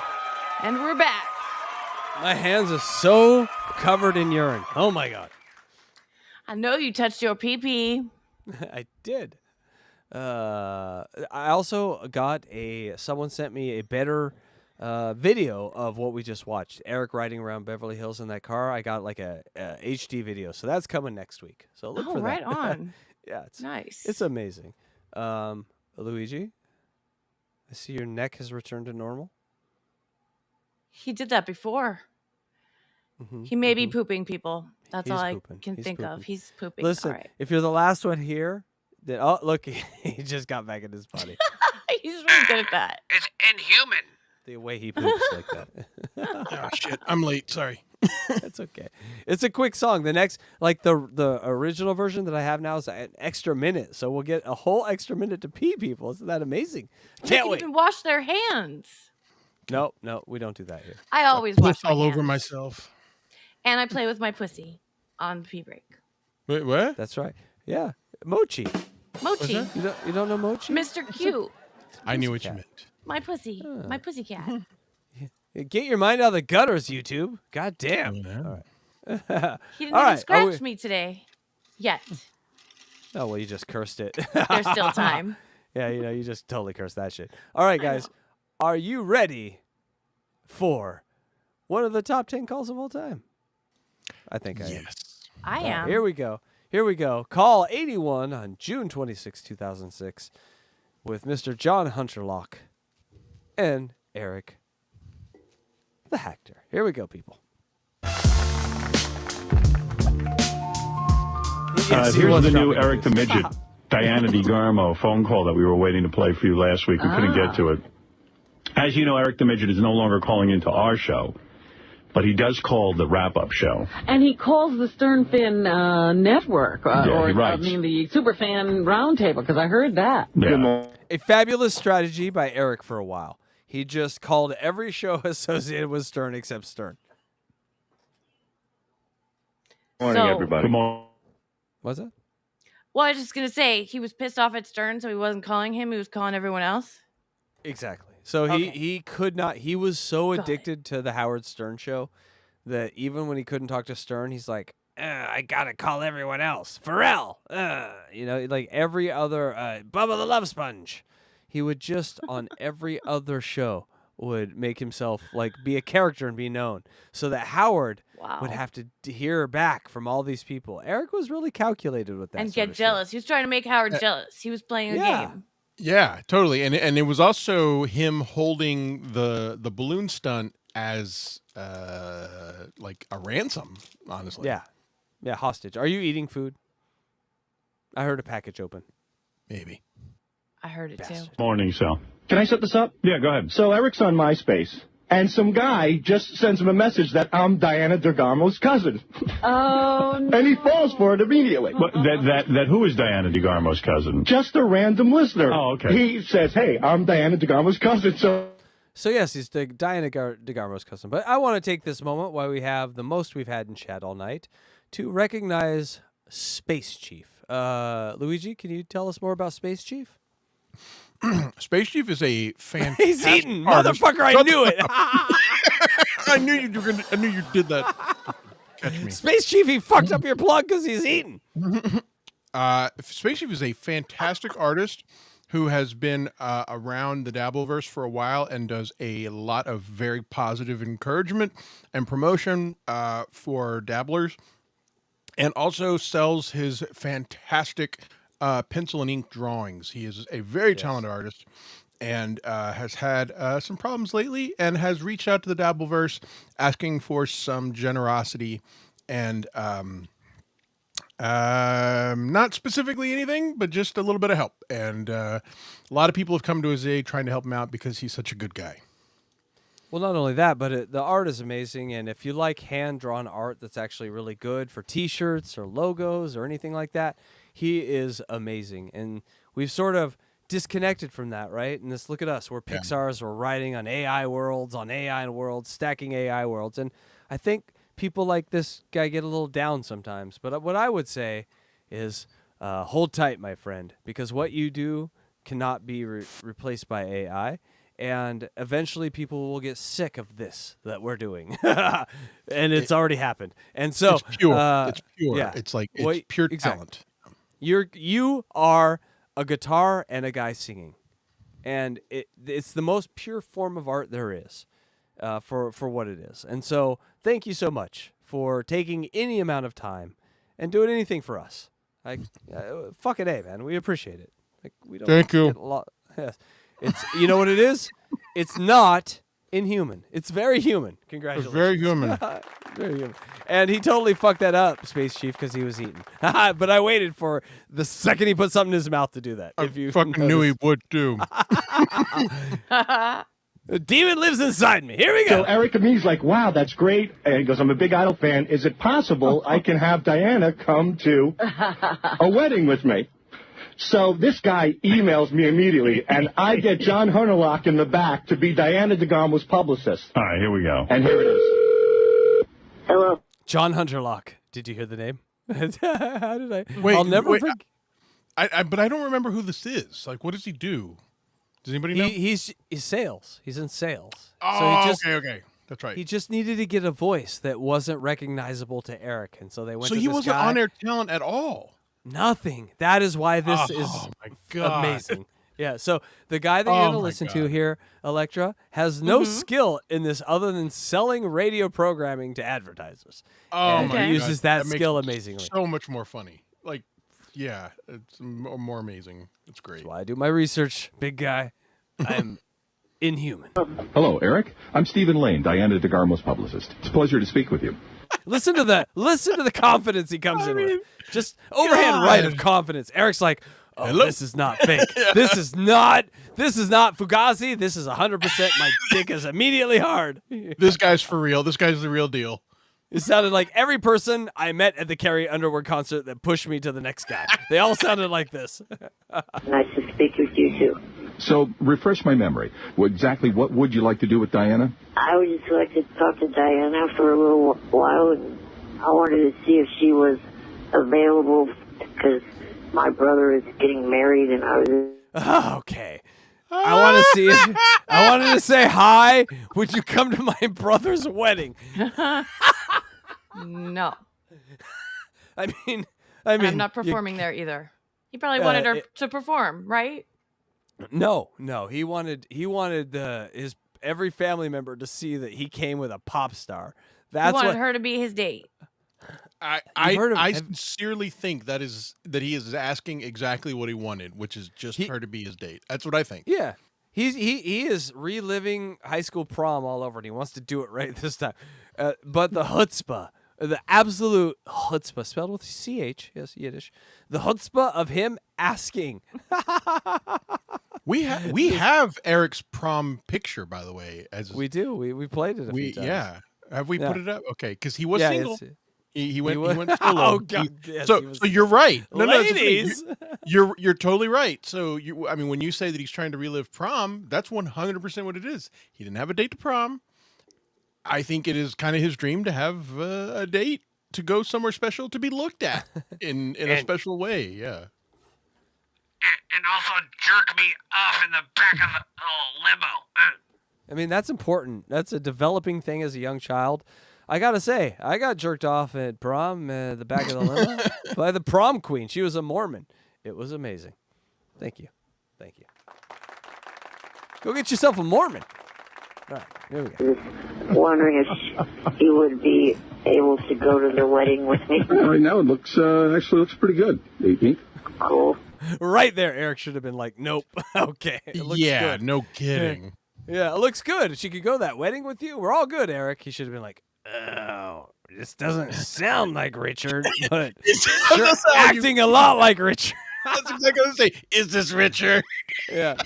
[SPEAKER 8] And we're back.
[SPEAKER 6] My hands are so covered in urine. Oh my god.
[SPEAKER 8] I know you touched your pee-pee.
[SPEAKER 6] I did. I also got someone sent me a better video of what we just watched. Eric riding around Beverly Hills in that car. I got like a HD video, so that's coming next week. So look for that.
[SPEAKER 8] Right on.
[SPEAKER 6] Yeah, it's
[SPEAKER 8] nice.
[SPEAKER 6] It's amazing. Luigi, I see your neck has returned to normal.
[SPEAKER 8] He did that before. He may be pooping, people. That's
[SPEAKER 6] He's
[SPEAKER 8] all I
[SPEAKER 6] pooping.
[SPEAKER 8] can
[SPEAKER 6] He's
[SPEAKER 8] think of.
[SPEAKER 6] pooping.
[SPEAKER 8] He's pooping.
[SPEAKER 6] Listen,
[SPEAKER 8] All right.
[SPEAKER 6] if you're the last one here, then look, he just got back in his body.
[SPEAKER 8] He's really good at that.
[SPEAKER 15] It's inhuman.
[SPEAKER 6] The way he poops like that.
[SPEAKER 7] Oh shit! I'm late. Sorry.
[SPEAKER 6] That's okay. It's a quick song. The next, like the original version that I have now is an extra minute, so we'll get a whole extra minute to pee. People, isn't that amazing?
[SPEAKER 8] They
[SPEAKER 6] Can't
[SPEAKER 8] can
[SPEAKER 6] wait.
[SPEAKER 8] even wash their hands.
[SPEAKER 6] No, we don't do that here.
[SPEAKER 8] I always wash my
[SPEAKER 7] all over
[SPEAKER 8] hands.
[SPEAKER 7] myself.
[SPEAKER 8] And I play with my pussy on pee break.
[SPEAKER 7] Wait, what?
[SPEAKER 6] That's right. Yeah, Mochi.
[SPEAKER 8] Mochi.
[SPEAKER 6] You don't know Mochi?
[SPEAKER 8] Mr. Cute.
[SPEAKER 7] I knew what you meant.
[SPEAKER 8] My pussy. My pussy cat.
[SPEAKER 6] Get your mind out of the gutters, YouTube. God damn. All right.
[SPEAKER 8] He didn't even scratch me today. Yet.
[SPEAKER 6] Oh, well, you just cursed it.
[SPEAKER 8] There's still time.
[SPEAKER 6] Yeah, you just totally cursed that shit. All right, guys. Are you ready for one of the top 10 calls of all time? I think I am.
[SPEAKER 8] I
[SPEAKER 6] All right,
[SPEAKER 8] am.
[SPEAKER 6] here we go. Call 81 on June 26, 2006 with Mr. John Hunterlock and Eric the Hactor. Here we go, people.
[SPEAKER 11] Here's the new Eric the Midget, Diana Digarmo phone call that we were waiting to play for you last week. We couldn't get to it. As you know, Eric the Midget is no longer calling into our show, but he does call the wrap-up show.
[SPEAKER 12] And he calls the Sternfin Network,
[SPEAKER 11] Yeah, he
[SPEAKER 12] or
[SPEAKER 11] writes.
[SPEAKER 12] the Superfan Roundtable, because I heard that.
[SPEAKER 11] Yeah.
[SPEAKER 6] A fabulous strategy by Eric for a while. He just called every show associated with Stern except Stern.
[SPEAKER 11] Morning,
[SPEAKER 8] So-
[SPEAKER 11] everybody. Good morning.
[SPEAKER 6] What's that?
[SPEAKER 8] Well, I was just going to say, he was pissed off at Stern, so he wasn't calling him. He was calling everyone else.
[SPEAKER 6] Exactly. So he could not. He was so addicted to the Howard Stern show that even when he couldn't talk to Stern, he's like, I gotta call everyone else. Pharrell, like every other Bubba the Love Sponge. He would just on every other show would make himself like be a character and be known, so that Howard would have to hear back from all these people. Eric was really calculated with that
[SPEAKER 8] And
[SPEAKER 6] sort
[SPEAKER 8] get
[SPEAKER 6] of
[SPEAKER 8] jealous. He was trying to make Howard jealous. He was playing a game.
[SPEAKER 7] Yeah, totally. And it was also him holding the balloon stunt as like a ransom, honestly.
[SPEAKER 6] Yeah, hostage. Are you eating food? I heard a package open.
[SPEAKER 7] Maybe.
[SPEAKER 8] I heard it too.
[SPEAKER 11] Morning, Sal.
[SPEAKER 17] Can I set this up?
[SPEAKER 11] Yeah, go ahead.
[SPEAKER 17] So Eric's on MySpace, and some guy just sends him a message that I'm Diana Digarmo's cousin.
[SPEAKER 12] Oh, no.
[SPEAKER 17] And he falls for it immediately.
[SPEAKER 11] What, that who is Diana Digarmo's cousin?
[SPEAKER 17] Just a random listener.
[SPEAKER 11] Oh, okay.
[SPEAKER 17] He says, hey, I'm Diana Digarmo's cousin,
[SPEAKER 6] So yes, he's Diana Digarmo's cousin. But I want to take this moment while we have the most we've had in chat all night to recognize Space Chief. Luigi, can you tell us more about Space Chief?
[SPEAKER 7] Space Chief is a fantastic
[SPEAKER 6] He's eating,
[SPEAKER 7] artist.
[SPEAKER 6] motherfucker! I knew it.
[SPEAKER 7] I knew you did that. Catch me.
[SPEAKER 6] Space Chief, he fucked up your plug because he's eating.
[SPEAKER 7] Space Chief is a fantastic artist who has been around the Dabbleverse for a while and does a lot of very positive encouragement and promotion for dabblers, and also sells his fantastic pencil and ink drawings. He is a very talented artist and has had some problems lately and has reached out to the Dabbleverse asking for some generosity and not specifically anything, but just a little bit of help. And a lot of people have come to his aid trying to help him out because he's such a good guy.
[SPEAKER 6] Well, not only that, but the art is amazing. And if you like hand-drawn art that's actually really good for T-shirts or logos or anything like that, he is amazing. And we've sort of disconnected from that, right? And look at us. We're Pixar's. We're writing on AI worlds, stacking AI worlds. And I think people like this guy get a little down sometimes. But what I would say is hold tight, my friend, because what you do cannot be replaced by AI. And eventually people will get sick of this that we're doing. And it's already happened. And so
[SPEAKER 7] it's pure. It's pure.
[SPEAKER 6] Yeah.
[SPEAKER 7] It's like it's pure talent.
[SPEAKER 6] You are a guitar and a guy singing, and it's the most pure form of art there is, for what it is. And so, thank you so much for taking any amount of time and doing anything for us. Fucking A, man. We appreciate it. We don't
[SPEAKER 7] Thank you.
[SPEAKER 6] get a lot. Yes. It's you know what it is? It's not inhuman. It's very human. Congratulations.
[SPEAKER 7] It's very human.
[SPEAKER 6] Very human. And he totally fucked that up, Space Chief, because he was eating. But I waited for the second he put something in his mouth to do that.
[SPEAKER 7] I fucking knew he would too.
[SPEAKER 6] The demon lives inside me. Here we go.
[SPEAKER 17] So Eric and me's like, wow, that's great. And he goes, I'm a big Idol fan. Is it possible I can have Diana come to a wedding with me? So this guy emails me immediately, and I get John Hunterlock in the back to be Diana Digarmo's publicist.
[SPEAKER 11] All right, here we go.
[SPEAKER 17] And here it is.
[SPEAKER 4] Hello.
[SPEAKER 6] John Hunterlock. Did you hear the name? How did I?
[SPEAKER 7] Wait,
[SPEAKER 6] I'll never
[SPEAKER 7] wait,
[SPEAKER 6] forget.
[SPEAKER 7] But I don't remember who this is. Like, what does he do? Does anybody know?
[SPEAKER 6] He's sales. He's in sales.
[SPEAKER 7] Oh,
[SPEAKER 6] so
[SPEAKER 7] okay. That's right.
[SPEAKER 6] He just needed to get a voice that wasn't recognizable to Eric, and so they went.
[SPEAKER 7] So
[SPEAKER 6] to
[SPEAKER 7] he
[SPEAKER 6] this
[SPEAKER 7] wasn't
[SPEAKER 6] guy.
[SPEAKER 7] on-air talent at all.
[SPEAKER 6] Nothing. That is why this is
[SPEAKER 7] my God.
[SPEAKER 6] amazing. Yeah. So the guy that you're going to listen to here, Electra, has no skill in this other than selling radio programming to advertisers.
[SPEAKER 7] Oh
[SPEAKER 6] and
[SPEAKER 7] my
[SPEAKER 6] he uses
[SPEAKER 7] God.
[SPEAKER 6] that
[SPEAKER 7] makes
[SPEAKER 6] skill
[SPEAKER 7] it
[SPEAKER 6] amazingly.
[SPEAKER 7] So much more funny. Like, yeah, it's more amazing. It's great.
[SPEAKER 6] That's why I do my research, big guy. I'm inhuman.
[SPEAKER 20] Hello, Eric. I'm Stephen Lane, Diana Digarmo's publicist. It's a pleasure to speak with you.
[SPEAKER 6] Listen to the confidence he comes in with. Just overhand right of confidence. Eric's like, oh, this is not fake. This is not Fugazi. This is 100%. My dick is immediately hard.
[SPEAKER 7] This guy's for real. This guy's the real deal.
[SPEAKER 6] It sounded like every person I met at the Carrie Underwood concert that pushed me to the next guy. They all sounded like this.
[SPEAKER 4] Nice to speak with you, too.
[SPEAKER 20] So, refresh my memory. Exactly what would you like to do with Diana?
[SPEAKER 4] I would just like to talk to Diana for a little while, and I wanted to see if she was available, because my brother is getting married, and I was...
[SPEAKER 6] Okay. I wanted to say hi. Would you come to my brother's wedding?
[SPEAKER 8] No.
[SPEAKER 6] I mean,
[SPEAKER 8] I'm not performing there either. He probably wanted her to perform, right?
[SPEAKER 6] No. He wanted his every family member to see that he came with a pop star.
[SPEAKER 8] He wanted her to be his date.
[SPEAKER 7] I sincerely think that he is asking exactly what he wanted, which is just her to be his date. That's what I think.
[SPEAKER 6] Yeah. He is reliving high school prom all over, and he wants to do it right this time. But the chutzpah, the absolute chutzpah, spelled with CH, yes, Yiddish. The chutzpah of him asking.
[SPEAKER 7] We have Eric's prom picture, by the way.
[SPEAKER 6] We do. We played it a few times.
[SPEAKER 7] Yeah. Have we put it up? Okay, because he was single. He went solo.
[SPEAKER 6] Oh God! Yes,
[SPEAKER 7] so you're right.
[SPEAKER 6] Ladies,
[SPEAKER 7] you're totally right. So when you say that he's trying to relive prom, that's 100% what it is. He didn't have a date to prom. I think it is kind of his dream to have a date to go somewhere special to be looked at in a special way. Yeah.
[SPEAKER 15] And also jerk me off in the back of the limo.
[SPEAKER 6] I mean, that's important. That's a developing thing as a young child. I gotta say, I got jerked off at prom, the back of the limo, by the prom queen. She was a Mormon. It was amazing. Thank you. Go get yourself a Mormon. All right, here we go.
[SPEAKER 4] Wondering if he would be able to go to the wedding with me.
[SPEAKER 20] Right now, it actually looks pretty good. 18th.
[SPEAKER 4] Cool.
[SPEAKER 6] Right there, Eric should have been like, nope. Okay. It looks good.
[SPEAKER 7] No kidding.
[SPEAKER 6] Yeah, it looks good. She could go to that wedding with you. We're all good, Eric. He should have been like, oh, this doesn't sound like Richard, but you're acting a lot like Richard.
[SPEAKER 7] That's exactly what I was going to say. Is this Richard?
[SPEAKER 6] Yeah.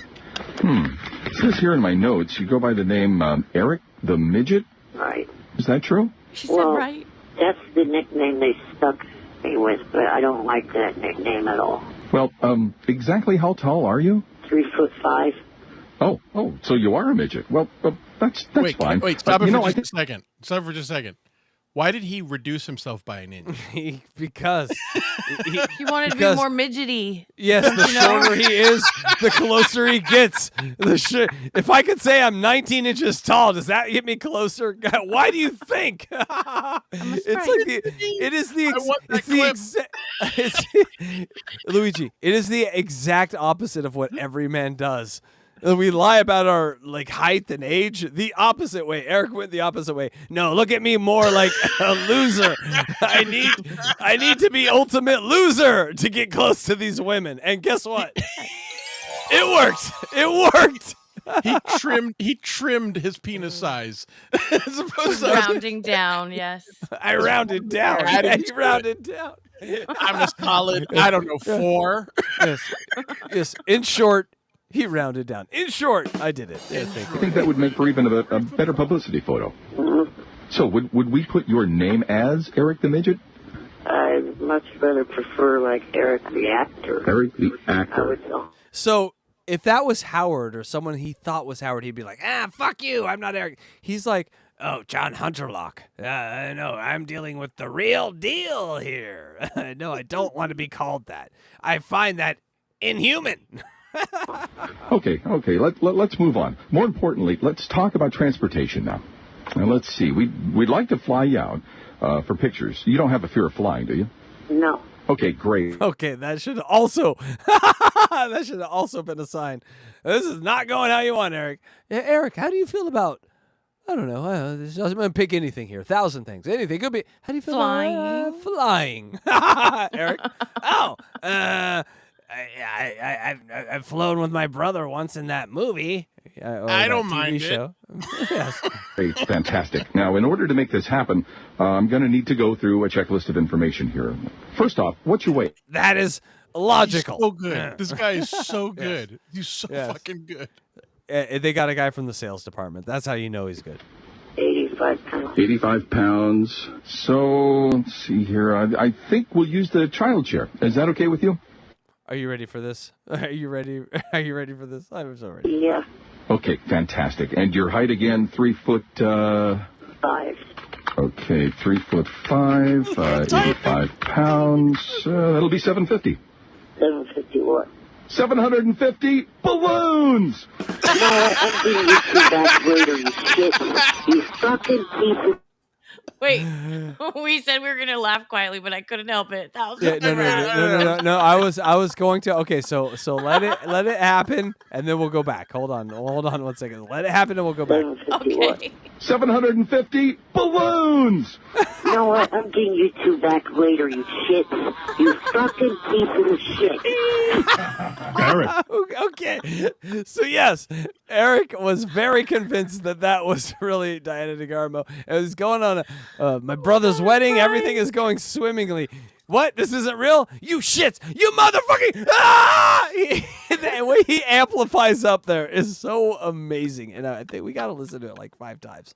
[SPEAKER 20] It says here in my notes, you go by the name Eric the Midget.
[SPEAKER 4] Right.
[SPEAKER 20] Is that true?
[SPEAKER 8] She said right.
[SPEAKER 4] That's the nickname they stuck me with, but I don't like that nickname at all.
[SPEAKER 20] Well, exactly how tall are you?
[SPEAKER 4] 3'5".
[SPEAKER 20] Oh, so you are a midget. Well, that's fine.
[SPEAKER 7] Wait, stop it
[SPEAKER 20] for
[SPEAKER 7] for just a second. Stop for just a second. Why did he reduce himself by an inch?
[SPEAKER 6] Because
[SPEAKER 8] He wanted to be more midgety.
[SPEAKER 6] Yes, the shorter he is, the closer he gets. If I could say I'm 19 inches tall, does that get me closer? God, why do you think? Luigi, it is the exact opposite of what every man does. We lie about our height and age the opposite way. Eric went the opposite way. No, look at me more like a loser. I need to be ultimate loser to get close to these women. And guess what? It worked. It worked.
[SPEAKER 7] He trimmed his penis size. As opposed to
[SPEAKER 8] Rounding down, yes.
[SPEAKER 6] I rounded down. He rounded down.
[SPEAKER 7] I'm a solid, I don't know, 4.
[SPEAKER 6] Yes. In short, he rounded down. In short, I did it. Yeah,
[SPEAKER 20] I think that would make for even a better publicity photo. So would we put your name as Eric the Midget?
[SPEAKER 4] I'd much rather prefer Eric the actor.
[SPEAKER 20] Eric the actor.
[SPEAKER 4] I would know.
[SPEAKER 6] So if that was Howard or someone he thought was Howard, he'd be like, fuck you, I'm not Eric. He's like, oh, John Hunterlock. No, I'm dealing with the real deal here. No, I don't want to be called that. I find that inhuman.
[SPEAKER 20] Okay. Let's move on. More importantly, let's talk about transportation now. Now, let's see. We'd like to fly you out for pictures. You don't have a fear of flying, do you?
[SPEAKER 4] No.
[SPEAKER 20] Okay, great.
[SPEAKER 6] Okay, that should also been a sign. This is not going how you want, Eric. Yeah, Eric, how do you feel about? I don't know. I'm going to pick anything here. 1,000 things. Anything. Could be. How do you feel about flying? Eric. Oh. I've flown with my brother once in that movie.
[SPEAKER 7] I don't mind
[SPEAKER 6] show. Yes.
[SPEAKER 20] Great, fantastic. Now, in order to make this happen, I'm going to need to go through a checklist of information here. First off, what's your weight?
[SPEAKER 6] That is logical.
[SPEAKER 7] He's so good. This guy is so good. Yes. He's so fucking good.
[SPEAKER 6] They got a guy from the sales department. That's how you know he's good.
[SPEAKER 4] 85 pounds.
[SPEAKER 20] 85 pounds. So, let's see here. I think we'll use the child chair. Is that okay with you?
[SPEAKER 6] Are you ready for this? Are you ready for this? I'm so ready.
[SPEAKER 4] Yeah.
[SPEAKER 20] Okay, fantastic. And your height again, 3'5". Okay, 3'5", 85 pounds. That'll be 750.
[SPEAKER 4] 750 what?
[SPEAKER 20] 750 balloons!
[SPEAKER 4] No, I'm being you two back later, you shit. You fucking piece of...
[SPEAKER 8] Wait, we said we were gonna laugh quietly, but I couldn't help it. That was
[SPEAKER 6] no. I was going to. Okay, so let it happen, and then we'll go back. Hold on 1 second. Let it happen, and we'll go back.
[SPEAKER 8] Okay.
[SPEAKER 20] 750 balloons.
[SPEAKER 4] You know what? I'm getting you two back later, you shit. You fucking piece of shit.
[SPEAKER 20] Eric.
[SPEAKER 6] Okay. So yes, Eric was very convinced that was really Diana Digarmo. It was going on my brother's wedding. Everything is going swimmingly. What? This isn't real? You shits! You motherfucking! Ah! The way he amplifies up there is so amazing, and I think we gotta listen to it like 5 times.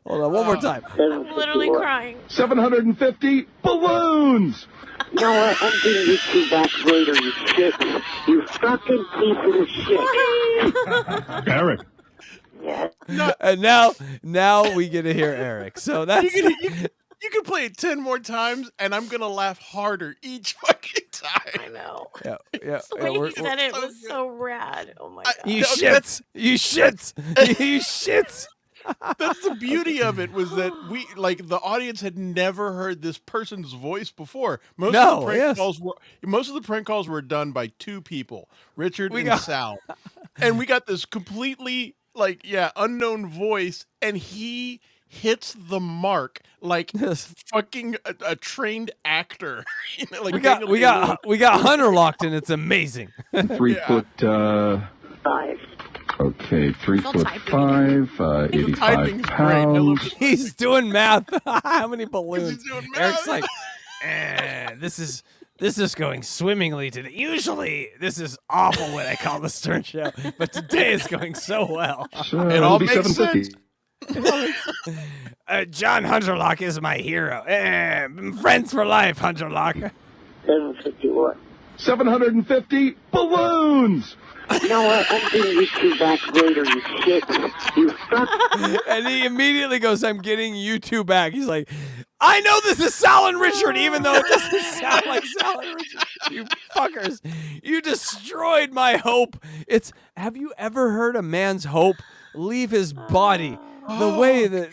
[SPEAKER 6] Hold on, one more time.
[SPEAKER 8] I'm literally crying.
[SPEAKER 20] 750 balloons.
[SPEAKER 4] You know what? I'm getting you two back later, you shit. You fucking piece of shit.
[SPEAKER 20] Eric.
[SPEAKER 4] Yeah.
[SPEAKER 6] And now we get to hear Eric. So that's.
[SPEAKER 7] You can play it 10 more times, and I'm gonna laugh harder each fucking time.
[SPEAKER 8] I know.
[SPEAKER 6] Yeah.
[SPEAKER 8] The way he said it was so rad. Oh my god.
[SPEAKER 6] You shits! You shits! You shits!
[SPEAKER 7] That's the beauty of it, was that the audience had never heard this person's voice before. Most of the prank calls were done by 2 people, Richard and Sal, and we got this completely unknown voice, and he hits the mark like fucking a trained actor.
[SPEAKER 6] We got Hunter locked in. It's amazing.
[SPEAKER 20] 3'5". Okay, 3'5", 85 pounds.
[SPEAKER 6] He's doing math. How many balloons? Eric's like, this is going swimmingly today. Usually, this is awful when I call the Stern Show, but today is going so well.
[SPEAKER 20] It all makes sense.
[SPEAKER 6] John Hunterlock is my hero. Friends for life, Hunterlock.
[SPEAKER 4] 750 what?
[SPEAKER 20] 750 balloons.
[SPEAKER 4] You know what? I'm getting you two back later, you shit. You fuck.
[SPEAKER 6] And he immediately goes, I'm getting you two back. He's like, I know this is Sal and Richard, even though it doesn't sound like Sal and Richard. You fuckers. You destroyed my hope. Have you ever heard a man's hope leave his body the way that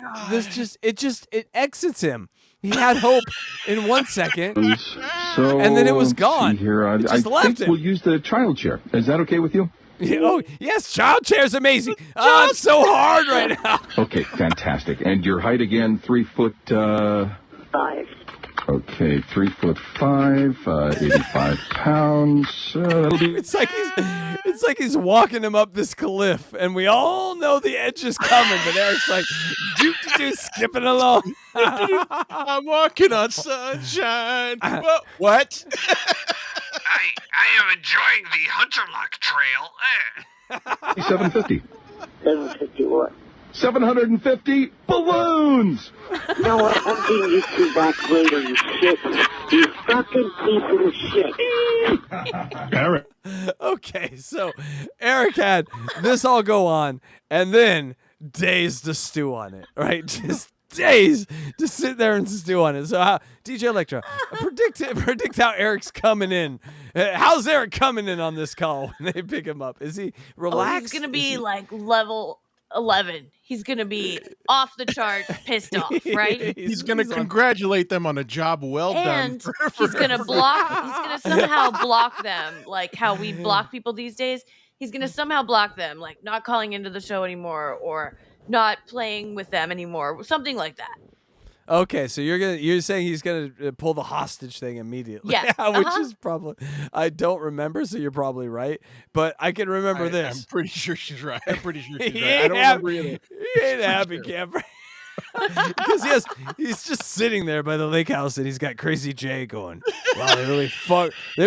[SPEAKER 6] it exits him? He had hope in 1 second,
[SPEAKER 20] So,
[SPEAKER 6] and then it was gone.
[SPEAKER 20] Here,
[SPEAKER 6] It just
[SPEAKER 20] I
[SPEAKER 6] left
[SPEAKER 20] think
[SPEAKER 6] him.
[SPEAKER 20] we'll use the child chair. Is that okay with you?
[SPEAKER 6] Yeah, oh, yes, child chair's amazing. Oh, it's so hard right now.
[SPEAKER 20] Okay, fantastic. And your height again, 3'5". Okay, 3'5", 85 pounds. That'll be.
[SPEAKER 6] It's like he's walking him up this cliff, and we all know the edge is coming, but Eric's like, skipping along.
[SPEAKER 7] I'm walking on sunshine. What?
[SPEAKER 15] I am enjoying the Hunterlock Trail.
[SPEAKER 20] 750.
[SPEAKER 4] 750 what?
[SPEAKER 20] 750 balloons.
[SPEAKER 4] You know what? I'm getting you two back later, you shit. You fucking piece of shit.
[SPEAKER 20] Eric.
[SPEAKER 6] Okay, so Eric had this all go on, and then days to stew on it, right? Just days to sit there and stew on it. So, DJ Electra, predict how Eric's coming in. How's Eric coming in on this call when they pick him up? Is he relaxed?
[SPEAKER 8] He's gonna be like level 11. He's gonna be off the charts, pissed off, right?
[SPEAKER 7] He's going to congratulate them on a job well
[SPEAKER 8] And
[SPEAKER 7] done.
[SPEAKER 8] he's gonna somehow block them, like how we block people these days. He's gonna somehow block them, like not calling into the show anymore or not playing with them anymore, something like that.
[SPEAKER 6] Okay, so you're saying he's gonna pull the hostage thing immediately.
[SPEAKER 8] Yes.
[SPEAKER 6] Which is probably, I don't remember, so you're probably right. But I can remember this.
[SPEAKER 7] I'm pretty sure she's right.
[SPEAKER 6] He
[SPEAKER 7] I don't remember either.
[SPEAKER 6] He ain't a happy camper. Because he's just sitting there by the lake house, and he's got Crazy Jay going, wow, they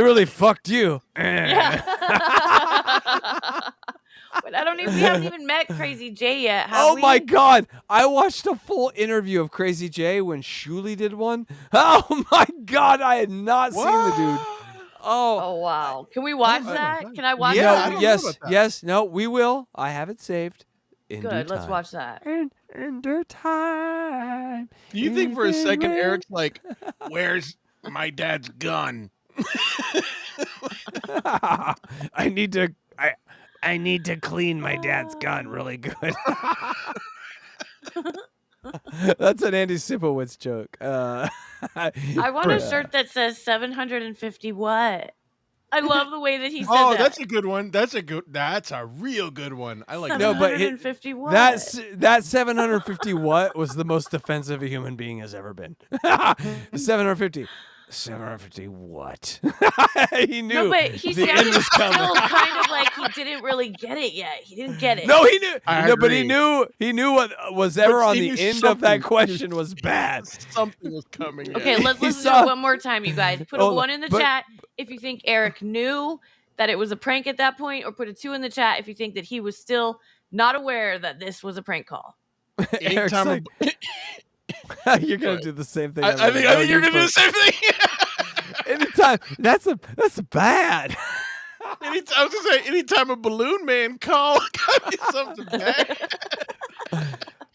[SPEAKER 6] really fucked you.
[SPEAKER 8] Yeah. But we haven't even met Crazy Jay yet. Have we?
[SPEAKER 6] My God. I watched a full interview of Crazy Jay when Shuli did one. Oh my God. I had not seen the dude.
[SPEAKER 8] Oh wow. Can we watch that? Can I watch
[SPEAKER 6] Yeah,
[SPEAKER 8] that?
[SPEAKER 6] yes. No, we will. I have it saved. In due
[SPEAKER 8] Good. Let's
[SPEAKER 6] time.
[SPEAKER 8] watch that.
[SPEAKER 6] In due time.
[SPEAKER 7] Do you think for a second Eric's like, where's my dad's gun?
[SPEAKER 6] I need to clean my dad's gun really good. That's an Andy Sipowicz joke.
[SPEAKER 8] I want a shirt that says 750 what? I love the way that he said that.
[SPEAKER 7] Oh, that's a good one. That's a real good one. I like that.
[SPEAKER 6] No, but
[SPEAKER 8] 750 what?
[SPEAKER 6] that 750 what was the most offensive a human being has ever been. 750 what? He knew.
[SPEAKER 8] No, but he
[SPEAKER 6] the
[SPEAKER 8] sounded
[SPEAKER 6] end was
[SPEAKER 8] still
[SPEAKER 6] coming.
[SPEAKER 8] kind of like he didn't really get it yet. He didn't get it.
[SPEAKER 6] No, he knew.
[SPEAKER 7] I
[SPEAKER 6] No, but he
[SPEAKER 7] agree.
[SPEAKER 6] knew what was ever on
[SPEAKER 7] he
[SPEAKER 6] the
[SPEAKER 7] knew
[SPEAKER 6] end of that
[SPEAKER 7] something.
[SPEAKER 6] question was bad.
[SPEAKER 7] Something was coming.
[SPEAKER 8] Okay, let's
[SPEAKER 6] He
[SPEAKER 8] listen
[SPEAKER 6] saw-
[SPEAKER 8] to it one more time, you guys. Put a
[SPEAKER 6] Hold on,
[SPEAKER 8] 1 in the
[SPEAKER 6] but-
[SPEAKER 8] chat if you think Eric knew that it was a prank at that point, or put a 2 in the chat if you think that he was still not aware that this was a prank call.
[SPEAKER 6] Eric's
[SPEAKER 7] Anytime
[SPEAKER 6] like, you're gonna do the same thing.
[SPEAKER 7] I think you're gonna do the same thing.
[SPEAKER 6] Anytime. That's bad.
[SPEAKER 7] I was gonna say, anytime a balloon man call, gotta be something bad.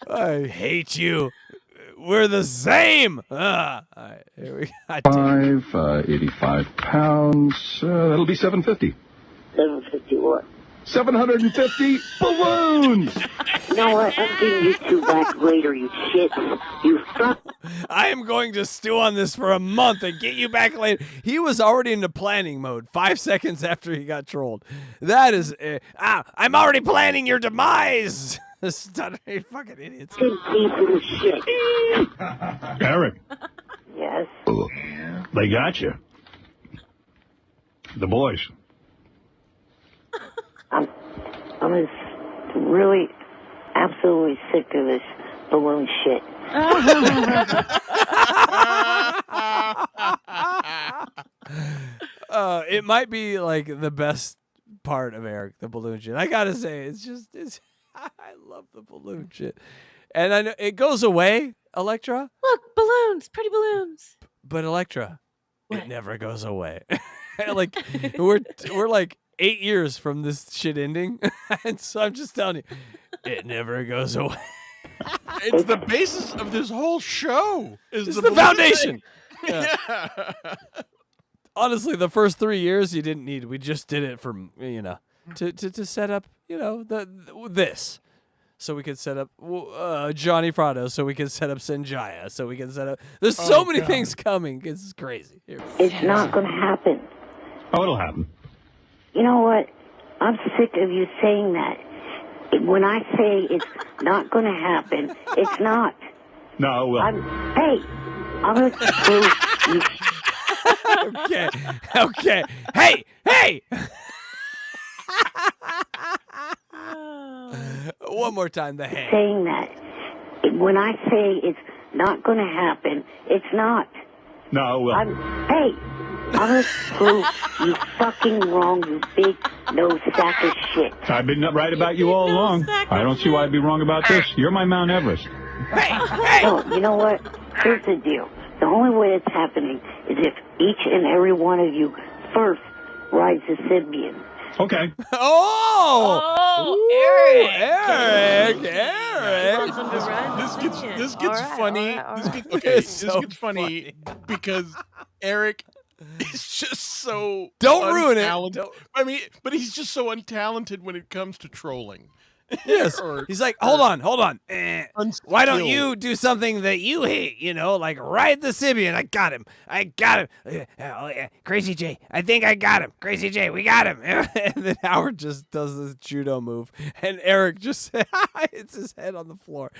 [SPEAKER 6] I hate you. We're the same. All right, here we go.
[SPEAKER 20] 85 pounds. That'll be 750.
[SPEAKER 4] 750 what?
[SPEAKER 20] 750 balloons.
[SPEAKER 4] You know what? I'm getting you two back later, you shit. You fuck.
[SPEAKER 6] I am going to stew on this for a month and get you back later. He was already into planning mode 5 seconds after he got trolled. That is, I'm already planning your demise. Stuttering fucking idiots.
[SPEAKER 4] Piece of shit.
[SPEAKER 11] Eric,
[SPEAKER 4] Yes.
[SPEAKER 11] they got you. The boys.
[SPEAKER 4] I'm just really absolutely sick of this balloon shit.
[SPEAKER 6] It might be like the best part of Eric, the balloon shit. I gotta say, it's I love the balloon shit. And I know it goes away, Electra.
[SPEAKER 8] Look, balloons, pretty balloons.
[SPEAKER 6] But Electra,
[SPEAKER 8] What?
[SPEAKER 6] it never goes away. like we're like 8 years from this shit ending, and so I'm just telling you, it never goes away.
[SPEAKER 7] It's the basis of this whole show.
[SPEAKER 6] It's the foundation.
[SPEAKER 7] Yeah.
[SPEAKER 6] Honestly, the first 3 years you didn't need. We just did it for to set up this. So we could set up Johnny Prado. So we could set up Sanjaya. So we can set up. There's so many things coming. It's crazy.
[SPEAKER 4] It's not going to happen.
[SPEAKER 11] Oh, it'll happen.
[SPEAKER 4] You know what? I'm sick of you saying that. When I say it's not going to happen, it's not.
[SPEAKER 11] No, it will.
[SPEAKER 4] I'm going to prove you.
[SPEAKER 6] Okay. Hey! One more time, the hey.
[SPEAKER 4] Saying that. When I say it's not going to happen, it's not.
[SPEAKER 11] No, it will.
[SPEAKER 4] I'm going to prove you fucking wrong, you big nose sack of shit.
[SPEAKER 11] I've been right about you all along. I don't see why I'd be wrong about this. You're my Mount Everest.
[SPEAKER 4] No, you know what? Here's the deal. The only way it's happening is if each and every one of you first rides a Sybian.
[SPEAKER 11] Okay.
[SPEAKER 6] Eric.
[SPEAKER 7] This gets funny. This gets funny because Eric is just so
[SPEAKER 6] Don't ruin it.
[SPEAKER 7] I mean, but he's just so untalented when it comes to trolling.
[SPEAKER 6] Yes. He's like, hold on. Why don't you do something that you hate? Like ride the Sybian. I got him. Crazy J. I think I got him. Crazy J. We got him. And then Howard just does this judo move, and Eric just hits his head on the floor.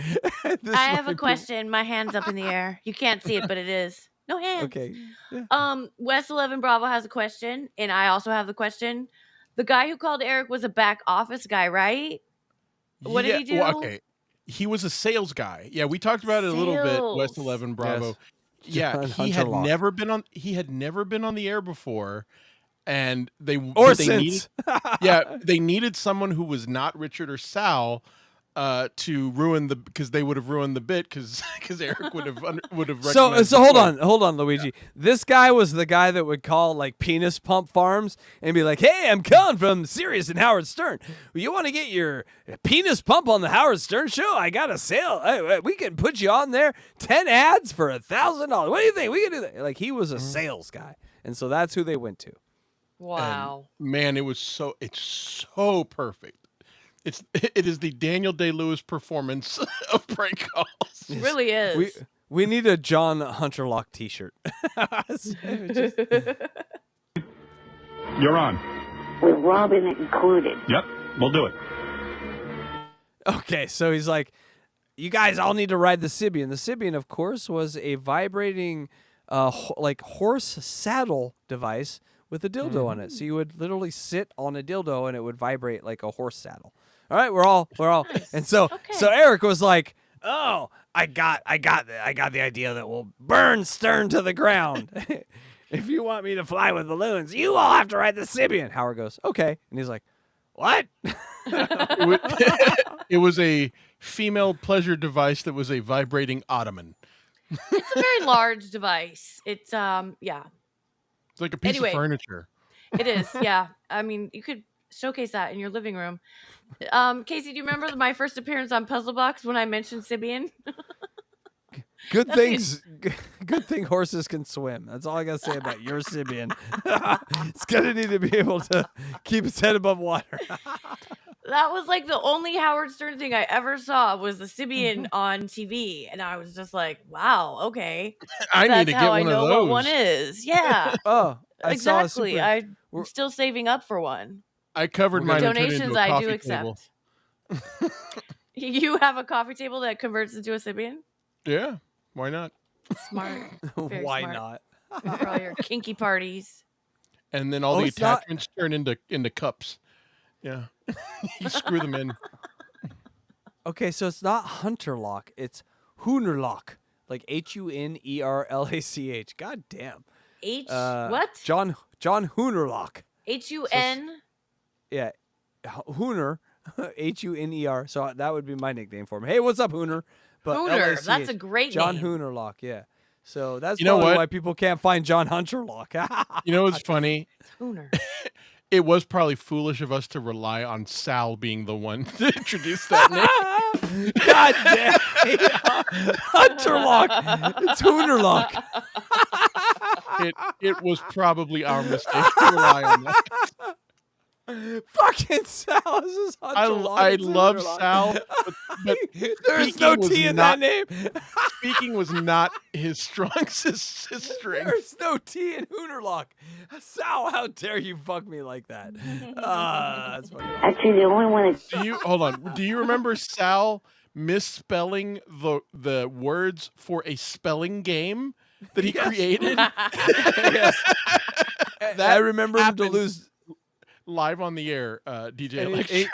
[SPEAKER 8] I have a question. My hand's up in the air. You can't see it, but it is. No hands.
[SPEAKER 6] Okay.
[SPEAKER 8] Yeah. West 11 Bravo has a question, and I also have the question. The guy who called Eric was a back office guy, right? What did he do?
[SPEAKER 7] Well, okay. He was a sales guy. Yeah, we talked about it a little bit. West 11 Bravo.
[SPEAKER 6] Yes.
[SPEAKER 7] Yeah, he had never been on the air before, and they
[SPEAKER 6] since.
[SPEAKER 7] they needed someone who was not Richard or Sal to ruin because they would have ruined the bit because Eric would have recognized.
[SPEAKER 6] So hold on, Luigi. Yeah. This guy was the guy that would call like penis pump farms and be like, "Hey, I'm calling from Sirius and Howard Stern. You want to get your penis pump on the Howard Stern show? I got a sale. We can put you on there. 10 ads for $1,000. What do you think? We can do that." Like he was a sales guy, and so that's who they went to.
[SPEAKER 8] Wow,
[SPEAKER 7] and, man, it's so perfect. It is the Daniel Day-Lewis performance of prank calls.
[SPEAKER 8] It really is.
[SPEAKER 6] We need a John Hunterlock T-shirt.
[SPEAKER 11] You're on.
[SPEAKER 4] With Robin included.
[SPEAKER 11] Yep, we'll do it.
[SPEAKER 6] Okay, so he's like, you guys all need to ride the Sybian. The Sybian, of course, was a vibrating like horse saddle device with a dildo on it. So you would literally sit on a dildo and it would vibrate like a horse saddle. All right, we're all,
[SPEAKER 8] nice.
[SPEAKER 6] And so Eric was like, "Oh, I got the idea that will burn Stern to the ground. If you want me to fly with balloons, you all have to ride the Sybian." Howard goes, "Okay," and he's like, "What?"
[SPEAKER 7] It was a female pleasure device that was a vibrating ottoman.
[SPEAKER 8] It's a very large device. It's yeah.
[SPEAKER 7] It's like a piece of furniture.
[SPEAKER 8] It is, yeah. I mean, you could showcase that in your living room. Casey, do you remember my first appearance on Puzzle Box when I mentioned Sybian?
[SPEAKER 6] Good thing horses can swim. That's all I gotta say about your Sybian. It's gonna need to be able to keep its head above water.
[SPEAKER 8] That was like the only Howard Stern thing I ever saw was the Sybian on TV, and I was just like, "Wow, okay."
[SPEAKER 7] I need to get one of those.
[SPEAKER 8] That's how I know what one is. Yeah.
[SPEAKER 6] Oh,
[SPEAKER 8] exactly. I'm still saving up for one.
[SPEAKER 7] I covered my
[SPEAKER 8] donations. I do
[SPEAKER 7] table.
[SPEAKER 8] accept. You have a coffee table that converts into a Sybian?
[SPEAKER 7] Yeah. Why not?
[SPEAKER 8] Smart.
[SPEAKER 6] Why not?
[SPEAKER 8] For all your kinky parties.
[SPEAKER 7] And then all the attachments turn into cups. Yeah. You screw them in.
[SPEAKER 6] Okay, so it's not Hunterlock, it's Hoonerlock. Like Hunerlach. God damn.
[SPEAKER 8] What?
[SPEAKER 6] John Hoonerlock.
[SPEAKER 8] HUN?
[SPEAKER 6] Yeah. Hooner. HUNER. So that would be my nickname for him. Hey, what's up, Hooner? But
[SPEAKER 8] Hooner.
[SPEAKER 6] LACH.
[SPEAKER 8] That's a great
[SPEAKER 6] John
[SPEAKER 8] name.
[SPEAKER 6] Hoonerlock, yeah. So that's
[SPEAKER 7] You know
[SPEAKER 6] probably
[SPEAKER 7] what?
[SPEAKER 6] why people can't find John Hunterlock.
[SPEAKER 7] You know what's funny?
[SPEAKER 8] Tuner.
[SPEAKER 7] It was probably foolish of us to rely on Sal being the one to introduce that name.
[SPEAKER 6] God damn. Hunterlock. It's Hoonerlock.
[SPEAKER 7] It was probably our mistake to rely on that.
[SPEAKER 6] Fucking Sal. This is Hunterlock.
[SPEAKER 7] I
[SPEAKER 6] It's
[SPEAKER 7] love
[SPEAKER 6] Hoonerlock.
[SPEAKER 7] Sal, but
[SPEAKER 6] There's no T in that name.
[SPEAKER 7] Speaking was not his strength.
[SPEAKER 6] There's no T in Hoonerlock. Sal, how dare you fuck me like that? That's fucking awesome.
[SPEAKER 4] Actually, the only one that
[SPEAKER 7] Hold on. Do you remember Sal misspelling the words for a spelling game that he created?
[SPEAKER 6] Yes. I remember him to lose
[SPEAKER 7] live on the air, DJ Electra.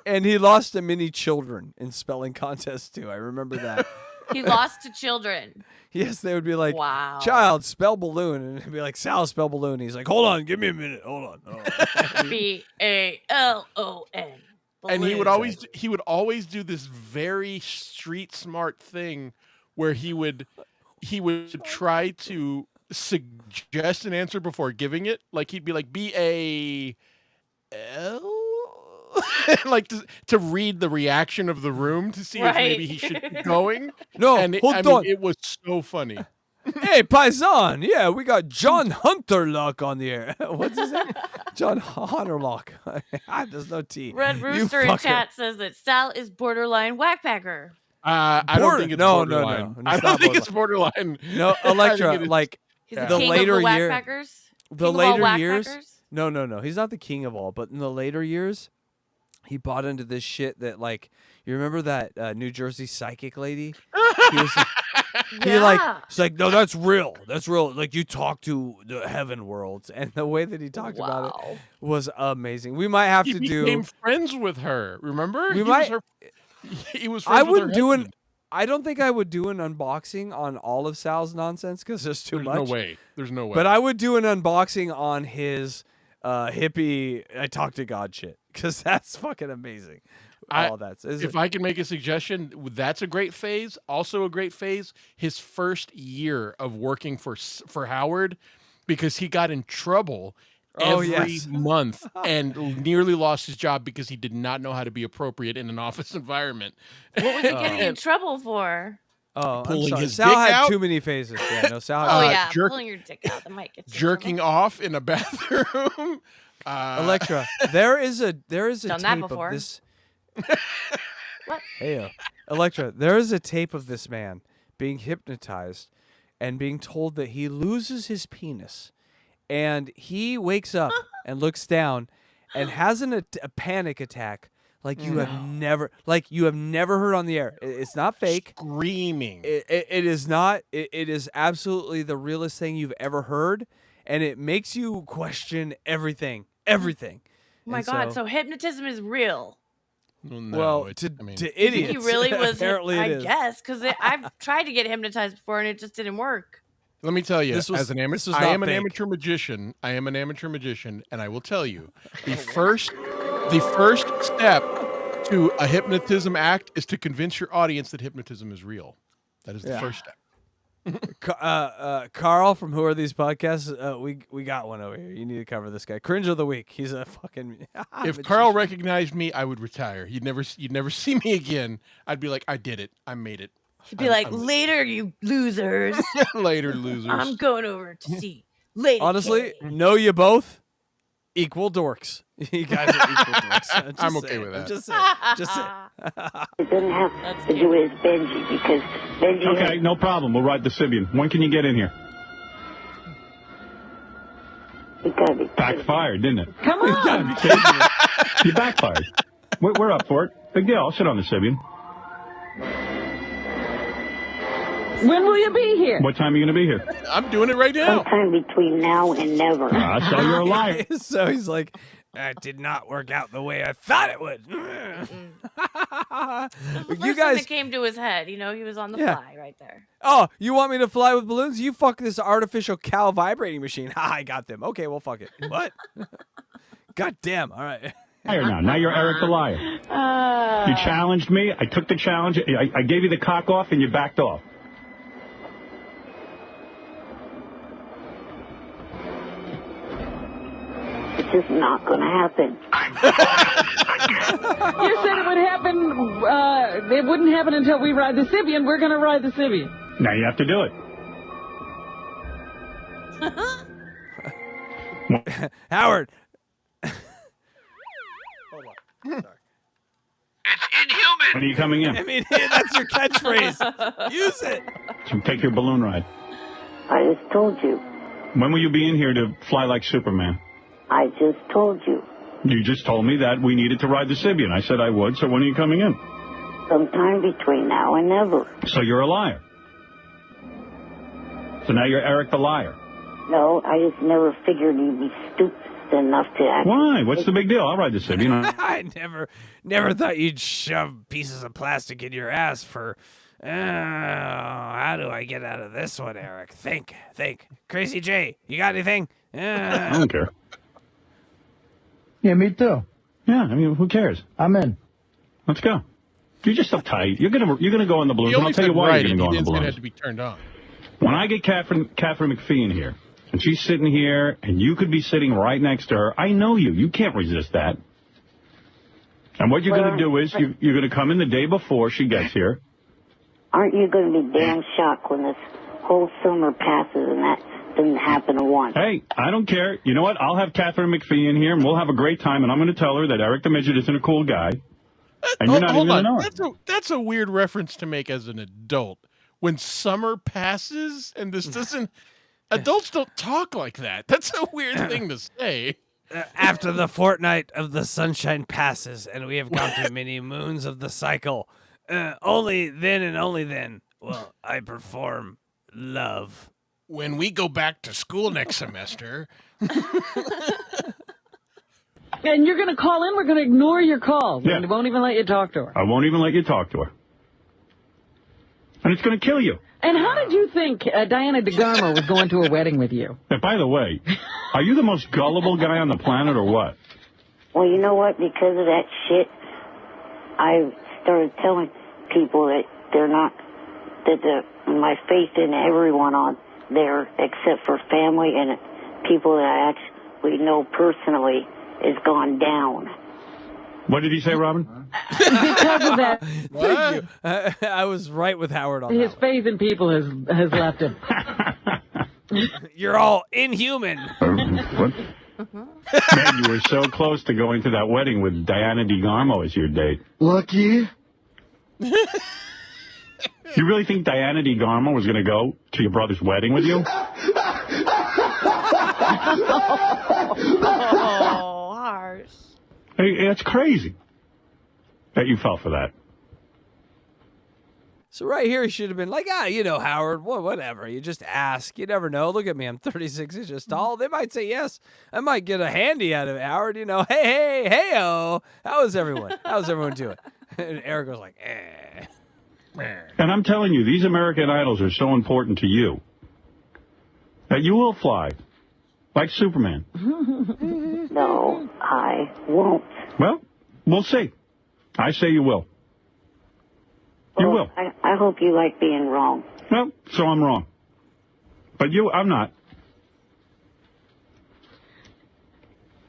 [SPEAKER 6] And he lost to many children in spelling contests too. I remember that.
[SPEAKER 8] He lost to children.
[SPEAKER 6] Yes, they would be like,
[SPEAKER 8] Wow.
[SPEAKER 6] "Child, spell balloon," and it'd be like, "Sal, spell balloon." He's like, "Hold on, give me a minute. Hold on."
[SPEAKER 8] BALON.
[SPEAKER 7] And he would always do this very street smart thing where he would try to suggest an answer before giving it. Like he'd be like BAL like to read the reaction of the room to see if maybe he should keep going.
[SPEAKER 6] No, hold on.
[SPEAKER 7] It was so funny.
[SPEAKER 6] Hey, Paisan, yeah, we got John Hunterlock on the air. What's his name? John Hunterlock. There's no T.
[SPEAKER 8] Red Rooster in chat says that Sal is borderline Wack Packer.
[SPEAKER 7] I don't think it's borderline.
[SPEAKER 6] No.
[SPEAKER 7] I don't think it's borderline.
[SPEAKER 6] No, Electra, like
[SPEAKER 8] He's
[SPEAKER 6] the
[SPEAKER 8] the king
[SPEAKER 6] later
[SPEAKER 8] of the Wack
[SPEAKER 6] year,
[SPEAKER 8] Packers?
[SPEAKER 6] the
[SPEAKER 8] King of all
[SPEAKER 6] later
[SPEAKER 8] Wack
[SPEAKER 6] years.
[SPEAKER 8] Packers?
[SPEAKER 6] No. He's not the king of all, but in the later years, he bought into this shit that, like, you remember that New Jersey psychic lady? He was he's like, no, that's real. That's real. Like, you talk to the heaven worlds, and the way that he talked about it was amazing. We might have to do.
[SPEAKER 7] He became friends with her. Remember?
[SPEAKER 6] We
[SPEAKER 7] he
[SPEAKER 6] might.
[SPEAKER 7] He was.
[SPEAKER 6] I
[SPEAKER 7] Friends with
[SPEAKER 6] wouldn't
[SPEAKER 7] her
[SPEAKER 6] do
[SPEAKER 7] husband.
[SPEAKER 6] I don't think I would do an unboxing on all of Sal's nonsense because there's too much.
[SPEAKER 7] No way. There's no way.
[SPEAKER 6] But I would do an unboxing on his hippie I talk to God shit because that's fucking amazing.
[SPEAKER 7] If I can make a suggestion, that's a great phase. Also a great phase, his first year of working for Howard, because he got in trouble every month and nearly lost his job because he did not know how to be appropriate in an office environment.
[SPEAKER 8] What was he getting in trouble for?
[SPEAKER 6] Oh,
[SPEAKER 7] Pulling
[SPEAKER 6] I'm sorry.
[SPEAKER 7] his
[SPEAKER 6] Sal
[SPEAKER 7] dick
[SPEAKER 6] had
[SPEAKER 7] out?
[SPEAKER 6] too many phases. Yeah, no, Sal.
[SPEAKER 8] Yeah, pulling your dick out. That might get you in
[SPEAKER 7] Jerking off in a bathroom.
[SPEAKER 6] Electra, there is a
[SPEAKER 8] Done that
[SPEAKER 6] tape
[SPEAKER 8] before.
[SPEAKER 6] of this.
[SPEAKER 8] What?
[SPEAKER 6] Hey, Electra, there is a tape of this man being hypnotized and being told that he loses his penis, and he wakes up and looks down and has a panic attack like you have never heard on the air. It's not fake.
[SPEAKER 7] Screaming.
[SPEAKER 6] It is not. It is absolutely the realest thing you've ever heard, and it makes you question everything. Everything.
[SPEAKER 8] Oh my God, so hypnotism is real.
[SPEAKER 6] Well, to idiots,
[SPEAKER 8] He really was,
[SPEAKER 6] apparently
[SPEAKER 8] I
[SPEAKER 6] it is.
[SPEAKER 8] guess, because I've tried to get hypnotized before and it just didn't work.
[SPEAKER 7] Let me tell you,
[SPEAKER 6] This was-
[SPEAKER 7] as an amateur,
[SPEAKER 6] this was
[SPEAKER 7] I
[SPEAKER 6] not
[SPEAKER 7] am an
[SPEAKER 6] fake.
[SPEAKER 7] amateur magician. I am an amateur magician, and I will tell you, the first step to a hypnotism act is to convince your audience that hypnotism is real. That is the first step.
[SPEAKER 6] Carl from Who Are These Podcasts? We got one over here. You need to cover this guy. Cringe of the week. He's a fucking.
[SPEAKER 7] If Carl recognized me, I would retire. You'd never see me again. I'd be like, I did it. I made it.
[SPEAKER 8] He'd be like, later, you losers.
[SPEAKER 7] Later, losers.
[SPEAKER 8] I'm going over to see Lady
[SPEAKER 6] Honestly,
[SPEAKER 8] K.
[SPEAKER 6] know you both equal dorks. You guys are equal dorks.
[SPEAKER 7] I'm okay with that.
[SPEAKER 6] I'm just saying. Just saying.
[SPEAKER 4] it doesn't have to do with Benji because Benji.
[SPEAKER 11] Okay, no problem. We'll ride the Sibian. When can you get in here?
[SPEAKER 4] You gotta be
[SPEAKER 11] Backfired, didn't it?
[SPEAKER 12] Come on.
[SPEAKER 11] You gotta be kidding me. You backfired. We're up for it. Big deal. I'll sit on the Sibian.
[SPEAKER 12] When will you be here?
[SPEAKER 11] What time are you going to be here?
[SPEAKER 7] I'm doing it right now.
[SPEAKER 4] sometime between now and never.
[SPEAKER 11] So you're a liar.
[SPEAKER 6] So he's like, that did not work out the way I thought it would.
[SPEAKER 8] The first
[SPEAKER 6] You
[SPEAKER 8] thing
[SPEAKER 6] guys.
[SPEAKER 8] that came to his head, he was on the
[SPEAKER 6] Yeah.
[SPEAKER 8] fly right there.
[SPEAKER 6] Oh, you want me to fly with balloons? You fuck this artificial cow vibrating machine. Ha, I got them. Okay, well, fuck it. What? God damn. All right.
[SPEAKER 11] Now you're Eric the liar. You challenged me. I took the challenge. I gave you the cock off and you backed off.
[SPEAKER 4] It's just not going to happen.
[SPEAKER 12] You said it would happen, it wouldn't happen until we ride the Sibian. We're going to ride the Sibian.
[SPEAKER 11] Now you have to do it.
[SPEAKER 6] Howard.
[SPEAKER 15] It's inhuman.
[SPEAKER 11] When are you coming in?
[SPEAKER 6] I mean, that's your catchphrase. Use it.
[SPEAKER 11] So take your balloon ride.
[SPEAKER 4] I just told you.
[SPEAKER 11] When will you be in here to fly like Superman?
[SPEAKER 4] I just told you.
[SPEAKER 11] You just told me that we needed to ride the Sibian. I said I would, so when are you coming in?
[SPEAKER 4] Sometime between now and never.
[SPEAKER 11] So you're a liar. So now you're Eric the liar.
[SPEAKER 4] No, I just never figured you'd be stupid enough to actually...
[SPEAKER 11] Why? What's the big deal? I'll ride the Sibian.
[SPEAKER 6] I never thought you'd shove pieces of plastic in your ass for... how do I get out of this one, Eric? Think. Crazy J, you got anything?
[SPEAKER 11] I don't care.
[SPEAKER 13] Yeah, me too.
[SPEAKER 11] Yeah, I mean, who cares?
[SPEAKER 13] I'm in.
[SPEAKER 11] Let's go. You're just uptight. You're gonna go on the balloons.
[SPEAKER 7] He
[SPEAKER 11] And
[SPEAKER 7] only
[SPEAKER 11] I'll tell you
[SPEAKER 7] said
[SPEAKER 11] why
[SPEAKER 7] right,
[SPEAKER 11] you're gonna go on the
[SPEAKER 7] it's gonna
[SPEAKER 11] balloons.
[SPEAKER 7] have to be turned on.
[SPEAKER 11] When I get Catherine McPhee in here, and she's sitting here, and you could be sitting right next to her, I know you. You can't resist that. And what you're going to do is you're going to come in the day before she gets here.
[SPEAKER 4] Aren't you going to be damn shocked when this whole summer passes and that doesn't happen once?
[SPEAKER 11] Hey, I don't care. You know what? I'll have Catherine McPhee in here, and we'll have a great time, and I'm going to tell her that Eric the Midget isn't a cool guy. And you're not even going to know it.
[SPEAKER 7] That's a weird reference to make as an adult. When summer passes and this doesn't... Adults don't talk like that. That's a weird thing to say.
[SPEAKER 6] After the fortnight of the sunshine passes and we have gone through many moons of the cycle, only then and only then will I perform love.
[SPEAKER 7] When we go back to school next semester...
[SPEAKER 12] And you're going to call in? We're going to ignore your call.
[SPEAKER 11] Yeah.
[SPEAKER 12] We won't even let you talk to her.
[SPEAKER 11] I won't even let you talk to her. And it's going to kill you.
[SPEAKER 12] And how did you think Diana Digarmo was going to a wedding with you?
[SPEAKER 11] And by the way, are you the most gullible guy on the planet or what?
[SPEAKER 4] Well, you know what? Because of that shit, I started telling people that they're not, my faith in everyone on there except for family and people that I actually know personally is gone down.
[SPEAKER 11] What did he say, Robin?
[SPEAKER 12] Because of that,
[SPEAKER 6] Thank you. I was right with Howard on
[SPEAKER 12] his
[SPEAKER 6] that.
[SPEAKER 12] faith in people has left him.
[SPEAKER 6] You're all inhuman.
[SPEAKER 11] What? Man, you were so close to going to that wedding with Diana Digarmo as your date.
[SPEAKER 17] Lucky.
[SPEAKER 11] You really think Diana Digarmo was going to go to your brother's wedding with you?
[SPEAKER 8] Oh, harsh.
[SPEAKER 11] Hey, that's crazy that you fell for that.
[SPEAKER 6] So right here, he should have been like, Howard, whatever. You just ask. You never know. Look at me. I'm 36 inches tall. They might say yes. I might get a handy out of it, Howard. Hey-oh. How's everyone doing? And Eric was like, eh.
[SPEAKER 11] And I'm telling you, these American Idols are so important to you that you will fly like Superman.
[SPEAKER 4] No, I won't.
[SPEAKER 11] Well, we'll see. I say you will. You will.
[SPEAKER 4] I hope you like being wrong.
[SPEAKER 11] Well, so I'm wrong. But I'm not.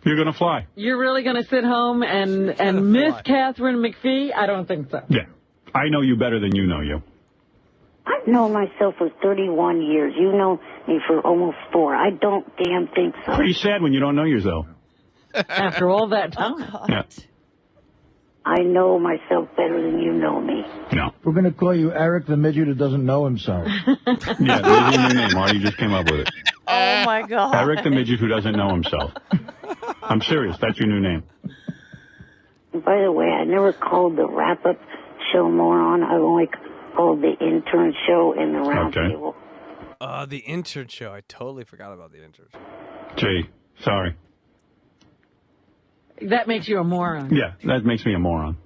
[SPEAKER 11] You're going to fly.
[SPEAKER 12] You're really going to sit home and miss Catherine McPhee? I don't think so.
[SPEAKER 11] Yeah. I know you better than you know you.
[SPEAKER 4] I've known myself for 31 years. You know me for almost 4. I don't damn think so.
[SPEAKER 11] Pretty sad when you don't know yourself.
[SPEAKER 12] After all that time.
[SPEAKER 11] Yeah.
[SPEAKER 4] I know myself better than you know me.
[SPEAKER 11] No.
[SPEAKER 13] We're going to call you Eric the Midget who doesn't know himself.
[SPEAKER 11] Yeah, there's your new name, Marty. You just came up with it.
[SPEAKER 8] Oh, my God.
[SPEAKER 11] Eric the Midget who doesn't know himself. I'm serious. That's your new name.
[SPEAKER 4] And by the way, I never called the wrap-up show moron. I've only called the intern show and the round table.
[SPEAKER 6] The intern show. I totally forgot about the intern show.
[SPEAKER 11] Gee, sorry.
[SPEAKER 12] That makes you a moron.
[SPEAKER 11] Yeah, that makes me a moron.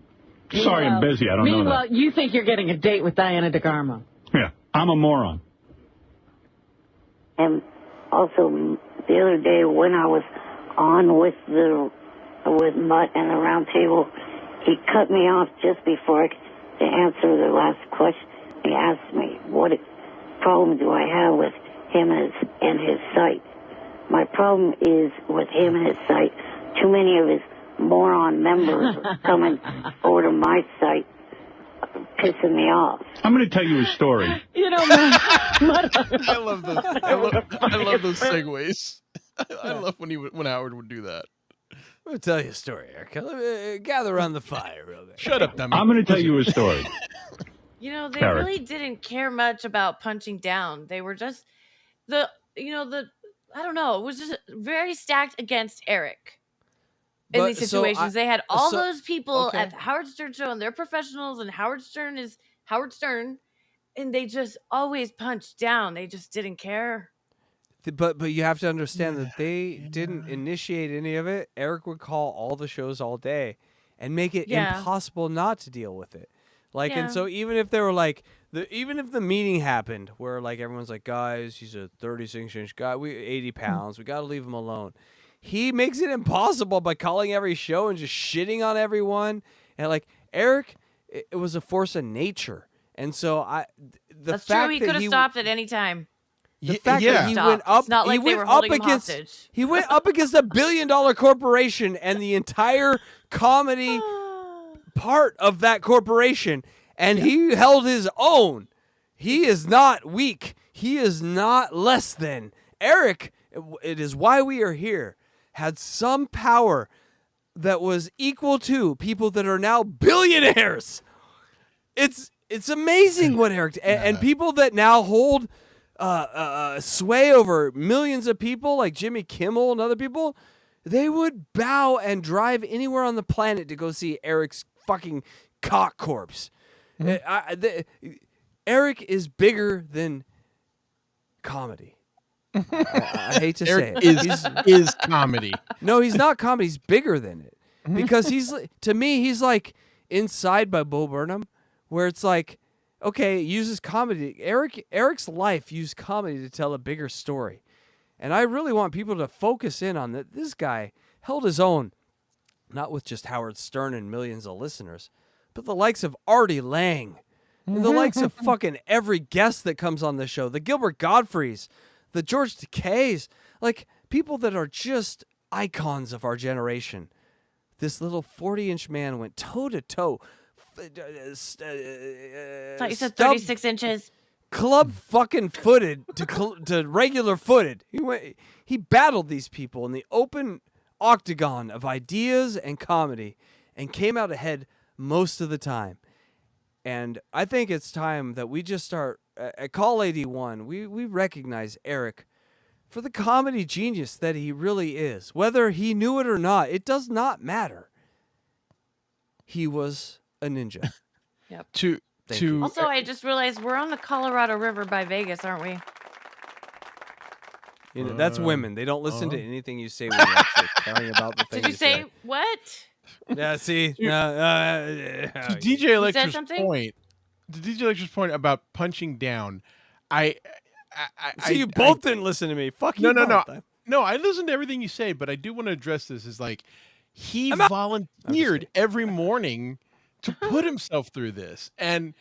[SPEAKER 11] Sorry, I'm busy. I don't know that.
[SPEAKER 12] Meanwhile, you think you're getting a date with Diana Digarmo.
[SPEAKER 11] Yeah, I'm a moron.
[SPEAKER 4] And also, the other day when I was on with Mutt and the round table, he cut me off just before I could answer the last question. He asked me, what problem do I have with him and his site? My problem is with him and his site. Too many of his moron members are coming over to my site, pissing me off.
[SPEAKER 11] I'm going to tell you a story.
[SPEAKER 12] You know,
[SPEAKER 7] I love those. I love those segues. I love when Howard would do that.
[SPEAKER 6] I'm going to tell you a story, Erica. Gather around the fire real quick.
[SPEAKER 7] Shut up, dummy.
[SPEAKER 11] I'm going to tell you a story.
[SPEAKER 8] You know, they
[SPEAKER 11] Eric.
[SPEAKER 8] really didn't care much about punching down. They were just I don't know, it was just very stacked against Eric in these situations. They had all those people at the Howard Stern show, and they're professionals, and Howard Stern is Howard Stern, and they just always punched down. They just didn't care.
[SPEAKER 6] But you have to understand that they didn't initiate any of it. Eric would call all the shows all day and make it impossible not to deal with it. Like, and so even if they were like, even if the meeting happened where like everyone's like, guys, he's a 36-inch guy, 80 pounds, we got to leave him alone. He makes it impossible by calling every show and just shitting on everyone. And like Eric, it was a force of nature. And so
[SPEAKER 8] That's true. He could have stopped at any time.
[SPEAKER 6] The fact that he went up,
[SPEAKER 8] it's not like they were holding him hostage.
[SPEAKER 6] He went up against $1 billion corporation and the entire comedy part of that corporation, and he held his own. He is not weak. He is not less than. Eric, it is why we are here, had some power that was equal to people that are now billionaires. It's amazing what Eric and people that now hold sway over millions of people like Jimmy Kimmel and other people, they would bow and drive anywhere on the planet to go see Eric's fucking cock corpse. Eric is bigger than comedy. I hate to say it.
[SPEAKER 7] Is comedy.
[SPEAKER 6] No, he's not comedy. He's bigger than it. Because to me, he's like Inside by Bo Burnham, where it's like, okay, it uses comedy. Eric's life used comedy to tell a bigger story. And I really want people to focus in on that. This guy held his own, not with just Howard Stern and millions of listeners, but the likes of Artie Lang, and the likes of fucking every guest that comes on the show, the Gilbert Godfreys, the George Takeis, like people that are just icons of our generation. This little 40-inch man went toe-to-toe.
[SPEAKER 8] Thought you said 36 inches.
[SPEAKER 6] Club fucking footed to regular footed. He battled these people in the open octagon of ideas and comedy and came out ahead most of the time. And I think it's time that we just start at Call 81. We recognize Eric for the comedy genius that he really is. Whether he knew it or not, it does not matter. He was a ninja.
[SPEAKER 8] Yep. Also, I just realized we're on the Colorado River by Vegas, aren't we?
[SPEAKER 6] You know, that's women. They don't listen to anything you say when you're actually telling about the thing.
[SPEAKER 8] Did you say what?
[SPEAKER 6] Yeah, see?
[SPEAKER 7] To DJ Electra's point, about punching down, I
[SPEAKER 6] see, you both didn't listen to me. Fuck you.
[SPEAKER 7] No, I listened to everything you say, but I do want to address this. Is like he volunteered every morning to put himself through this, and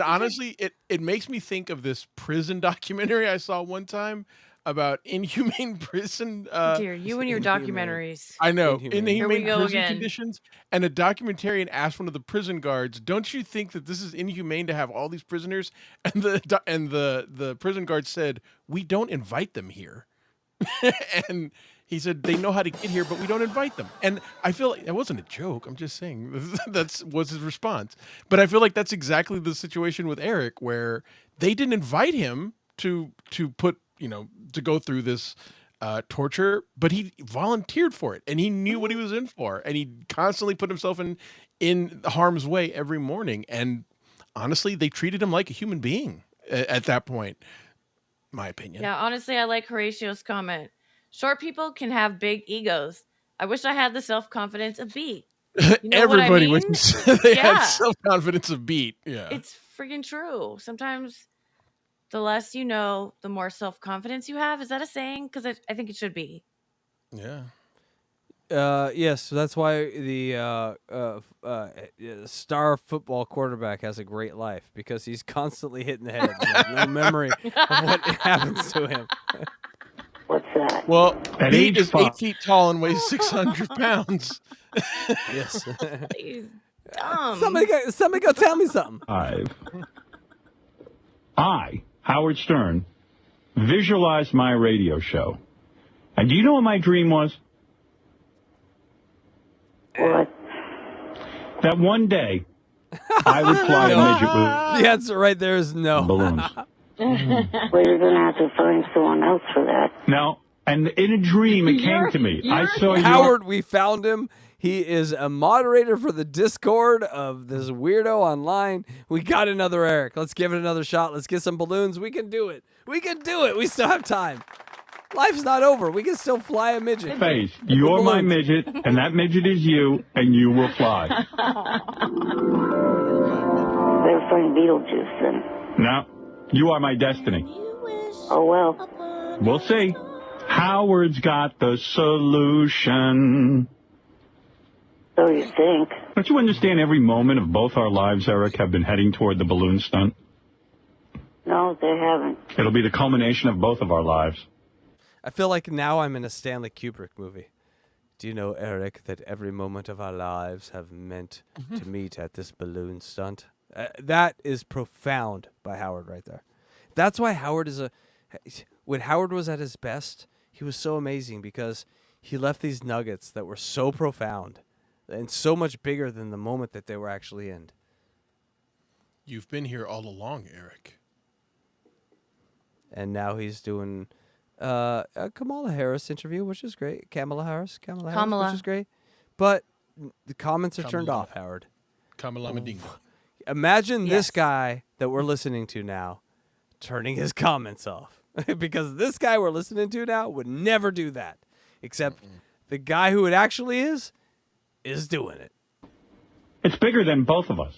[SPEAKER 7] honestly, it makes me think of this prison documentary I saw one time about inhumane prison.
[SPEAKER 8] Dear, you and your documentaries.
[SPEAKER 7] I know,
[SPEAKER 8] Here we
[SPEAKER 7] inhumane
[SPEAKER 8] go
[SPEAKER 7] prison
[SPEAKER 8] again.
[SPEAKER 7] conditions. And a documentarian asked one of the prison guards, "Don't you think that this is inhumane to have all these prisoners?" And the prison guard said, "We don't invite them here." And he said, "They know how to get here, but we don't invite them." And I feel like it wasn't a joke. I'm just saying that was his response. But I feel like that's exactly the situation with Eric, where they didn't invite him to put, to go through this torture, but he volunteered for it, and he knew what he was in for, and he constantly put himself in harm's way every morning. And honestly, they treated him like a human being at that point, my opinion.
[SPEAKER 8] Yeah, honestly, I like Horatio's comment. Short people can have big egos. I wish I had the self-confidence of Beat. You know
[SPEAKER 7] Everybody
[SPEAKER 8] what I mean?
[SPEAKER 7] wishes they had self-confidence of Beat. Yeah,
[SPEAKER 8] it's freaking true. Sometimes the less you know, the more self-confidence you have. Is that a saying? Because I think it should be.
[SPEAKER 7] Yeah.
[SPEAKER 6] Yes, that's why the star football quarterback has a great life, because he's constantly hitting the head and has no memory of what happens to him.
[SPEAKER 4] What's that?
[SPEAKER 7] Well,
[SPEAKER 11] At
[SPEAKER 7] Pete
[SPEAKER 11] age
[SPEAKER 7] is 8
[SPEAKER 11] 5.
[SPEAKER 7] feet tall and weighs 600 pounds.
[SPEAKER 6] Yes.
[SPEAKER 8] He's dumb.
[SPEAKER 6] Somebody go tell me something.
[SPEAKER 11] I, Howard Stern, visualized my radio show. And do you know what my dream was?
[SPEAKER 4] What?
[SPEAKER 11] That one day I would fly a midget with
[SPEAKER 6] The answer right there is no.
[SPEAKER 11] balloons.
[SPEAKER 4] Well, you're going to have to find someone else for that.
[SPEAKER 11] Now, and in a dream, it came to me. I saw you.
[SPEAKER 6] Howard, we found him. He is a moderator for the Discord of this weirdo online. We got another Eric. Let's give it another shot. Let's get some balloons. We can do it. We can do it. We still have time. Life's not over. We can still fly a midget.
[SPEAKER 11] Face, you're my midget, and that midget is you, and you will fly.
[SPEAKER 4] Better find Beetlejuice then.
[SPEAKER 11] Now, you are my destiny.
[SPEAKER 4] Oh, well.
[SPEAKER 11] We'll see. Howard's got the solution.
[SPEAKER 4] So you think.
[SPEAKER 11] Don't you understand every moment of both our lives, Eric, have been heading toward the balloon stunt?
[SPEAKER 4] No, they haven't.
[SPEAKER 11] It'll be the culmination of both of our lives.
[SPEAKER 6] I feel like now I'm in a Stanley Kubrick movie. Do you know, Eric, that every moment of our lives have meant to meet at this balloon stunt? That is profound by Howard right there. That's why Howard is when Howard was at his best, he was so amazing because he left these nuggets that were so profound and so much bigger than the moment that they were actually in.
[SPEAKER 7] You've been here all along, Eric.
[SPEAKER 6] And now he's doing a Kamala Harris interview, which is great. Kamala Harris, which is great. But the comments are turned off, Howard.
[SPEAKER 7] Kamala Medina.
[SPEAKER 6] Imagine this guy that we're listening to now turning his comments off. Because this guy we're listening to now would never do that. Except the guy who it actually is doing it.
[SPEAKER 11] It's bigger than both of us.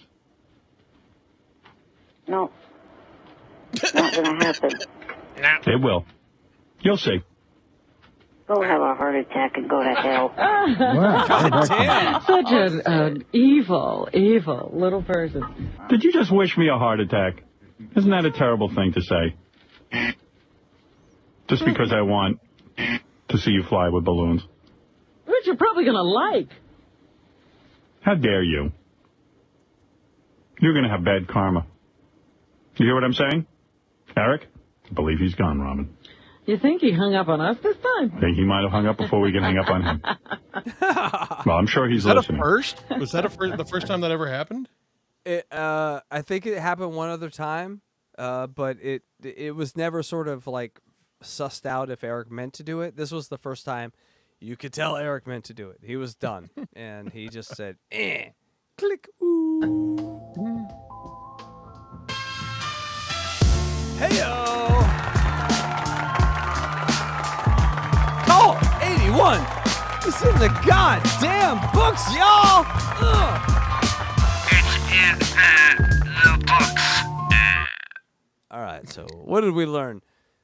[SPEAKER 4] No. Not going to happen.
[SPEAKER 11] It will. You'll see.
[SPEAKER 4] Go have a heart attack and go to hell.
[SPEAKER 6] God damn.
[SPEAKER 12] Such an evil, evil little person.
[SPEAKER 11] Did you just wish me a heart attack? Isn't that a terrible thing to say? Just because I want to see you fly with balloons.
[SPEAKER 12] Which you're probably going to like.
[SPEAKER 11] How dare you? You're going to have bad karma. You hear what I'm saying? Eric? I believe he's gone, Robin.
[SPEAKER 12] You think he hung up on us this time?
[SPEAKER 11] I think he might have hung up before we could hang up on him. Well, I'm sure he's listening.
[SPEAKER 7] Was that the first time that ever happened?
[SPEAKER 6] I think it happened one other time, but it was never sort of like sussed out if Eric meant to do it. This was the first time you could tell Eric meant to do it. He was done, and he just said, click, ooh. Hey-o! Call 81! It's in the goddamn books, y'all! Ugh.
[SPEAKER 15] It's in the books.
[SPEAKER 6] All right, so what did we learn?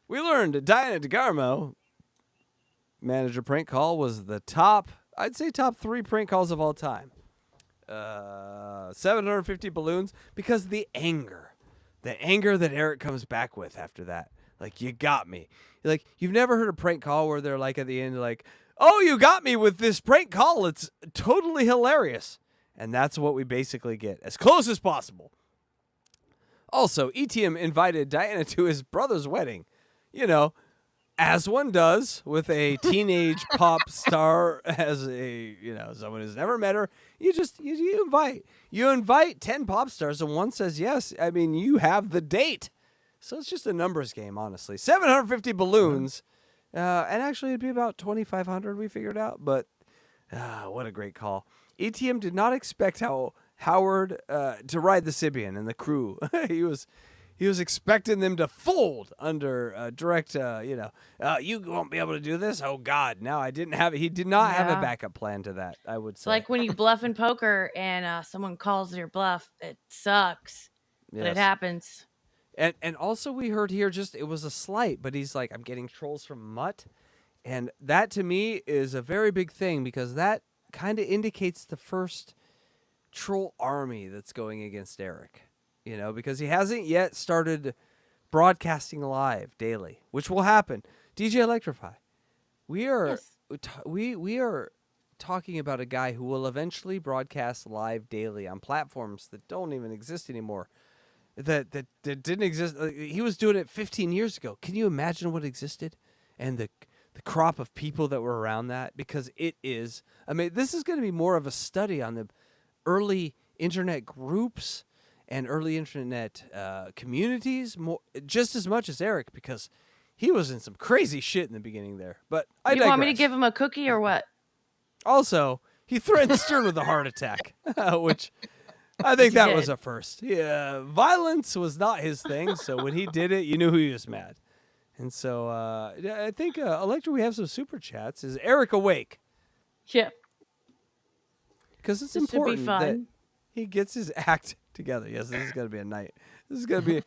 [SPEAKER 6] We learned that Diana Digarmo, manager prank call, was the top 3 prank calls of all time. 750 balloons because the anger that Eric comes back with after that. Like, you got me. Like, you've never heard a prank call where they're like at the end, like, oh, you got me with this prank call. It's totally hilarious. And that's what we basically get, as close as possible. Also, ETM invited Diana to his brother's wedding. You know, as one does with a teenage pop star, as someone who's never met her. You invite 10 pop stars and one says yes. I mean, you have the date. So it's just a numbers game, honestly. 750 balloons. And actually it'd be about 2,500 we figured out, but what a great call. ETM did not expect Howard to ride the Sibian and the crew. He was expecting them to fold under direct, you won't be able to do this. Oh God, no, I didn't have it. He did not have a backup plan to that, I would say.
[SPEAKER 8] It's like when you bluff in poker and someone calls your bluff. It sucks, but it happens.
[SPEAKER 6] And also we heard here it was a slight, but he's like, I'm getting trolls from Mutt. And that to me is a very big thing because that kind of indicates the first troll army that's going against Eric. You know, because he hasn't yet started broadcasting live daily, which will happen. DJ Electrify. We are we are talking about a guy who will eventually broadcast live daily on platforms that don't even exist anymore. That didn't exist. He was doing it 15 years ago. Can you imagine what existed? And the crop of people that were around that, because it is. I mean, this is going to be more of a study on the early internet groups and early internet communities, more just as much as Eric, because he was in some crazy shit in the beginning there. But I
[SPEAKER 8] You want me to
[SPEAKER 6] digress.
[SPEAKER 8] give him a cookie or what?
[SPEAKER 6] Also, he threatened Stern with a heart attack, which I think
[SPEAKER 8] He
[SPEAKER 6] that
[SPEAKER 8] did.
[SPEAKER 6] was a first. Yeah, violence was not his thing, so when he did it, you knew he was mad. And so I think, Electra, we have some super chats. Is Eric awake?
[SPEAKER 8] Yep.
[SPEAKER 6] Because it's
[SPEAKER 8] This should be
[SPEAKER 6] important that
[SPEAKER 8] fun.
[SPEAKER 6] he gets his act together. Yes, this is going to be a night. This is going to be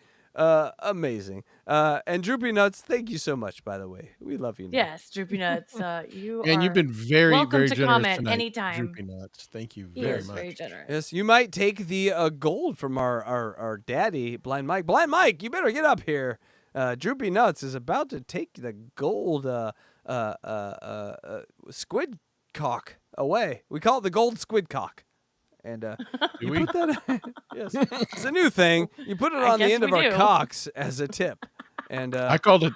[SPEAKER 6] amazing. And Droopy Nuts, thank you so much, by the way. We love you.
[SPEAKER 8] Yes, Droopy Nuts. You
[SPEAKER 7] And
[SPEAKER 8] are
[SPEAKER 7] you've been very,
[SPEAKER 8] welcome
[SPEAKER 7] very
[SPEAKER 8] to
[SPEAKER 7] generous
[SPEAKER 8] comment
[SPEAKER 7] tonight,
[SPEAKER 8] anytime.
[SPEAKER 7] Droopy Nuts. Thank you
[SPEAKER 8] He
[SPEAKER 7] very
[SPEAKER 8] is
[SPEAKER 7] much.
[SPEAKER 8] very generous.
[SPEAKER 6] Yes, you might take the gold from our daddy, Blind Mike. Blind Mike, you better get up here. Droopy Nuts is about to take the gold squid cock away. We call it the gold squid cock. And you
[SPEAKER 7] we?
[SPEAKER 6] put that yes, it's a new thing. You put it
[SPEAKER 8] I
[SPEAKER 6] on the
[SPEAKER 8] guess
[SPEAKER 6] end of
[SPEAKER 8] we
[SPEAKER 6] our
[SPEAKER 8] do.
[SPEAKER 6] cocks as a tip. And
[SPEAKER 7] I called it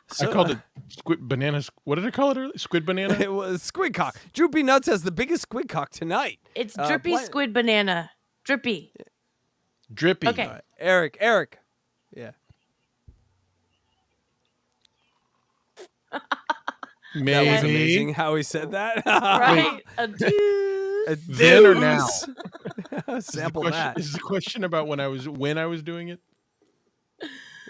[SPEAKER 7] squid banana. What did I call it earlier? Squid banana?
[SPEAKER 6] It was squid cock. Droopy Nuts has the biggest squid cock tonight.
[SPEAKER 8] It's Drippy
[SPEAKER 6] Blind-
[SPEAKER 8] Squid Banana. Drippy.
[SPEAKER 7] Drippy.
[SPEAKER 8] Okay.
[SPEAKER 6] Eric. Yeah.
[SPEAKER 7] Maybe.
[SPEAKER 6] That was amazing how he said that.
[SPEAKER 8] Right? A deuce.
[SPEAKER 6] A
[SPEAKER 7] Then or now?
[SPEAKER 6] Sample
[SPEAKER 7] Is
[SPEAKER 6] that.
[SPEAKER 7] the question about when I was doing it?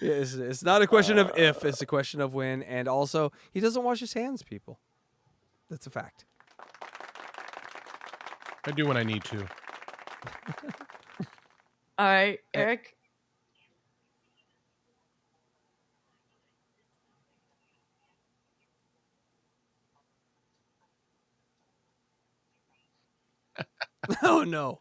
[SPEAKER 6] Yeah, it's not a question of if, it's a question of when. And also, he doesn't wash his hands, people. That's a fact.
[SPEAKER 7] I do when I need to.
[SPEAKER 8] All right, Eric.
[SPEAKER 6] Oh, no.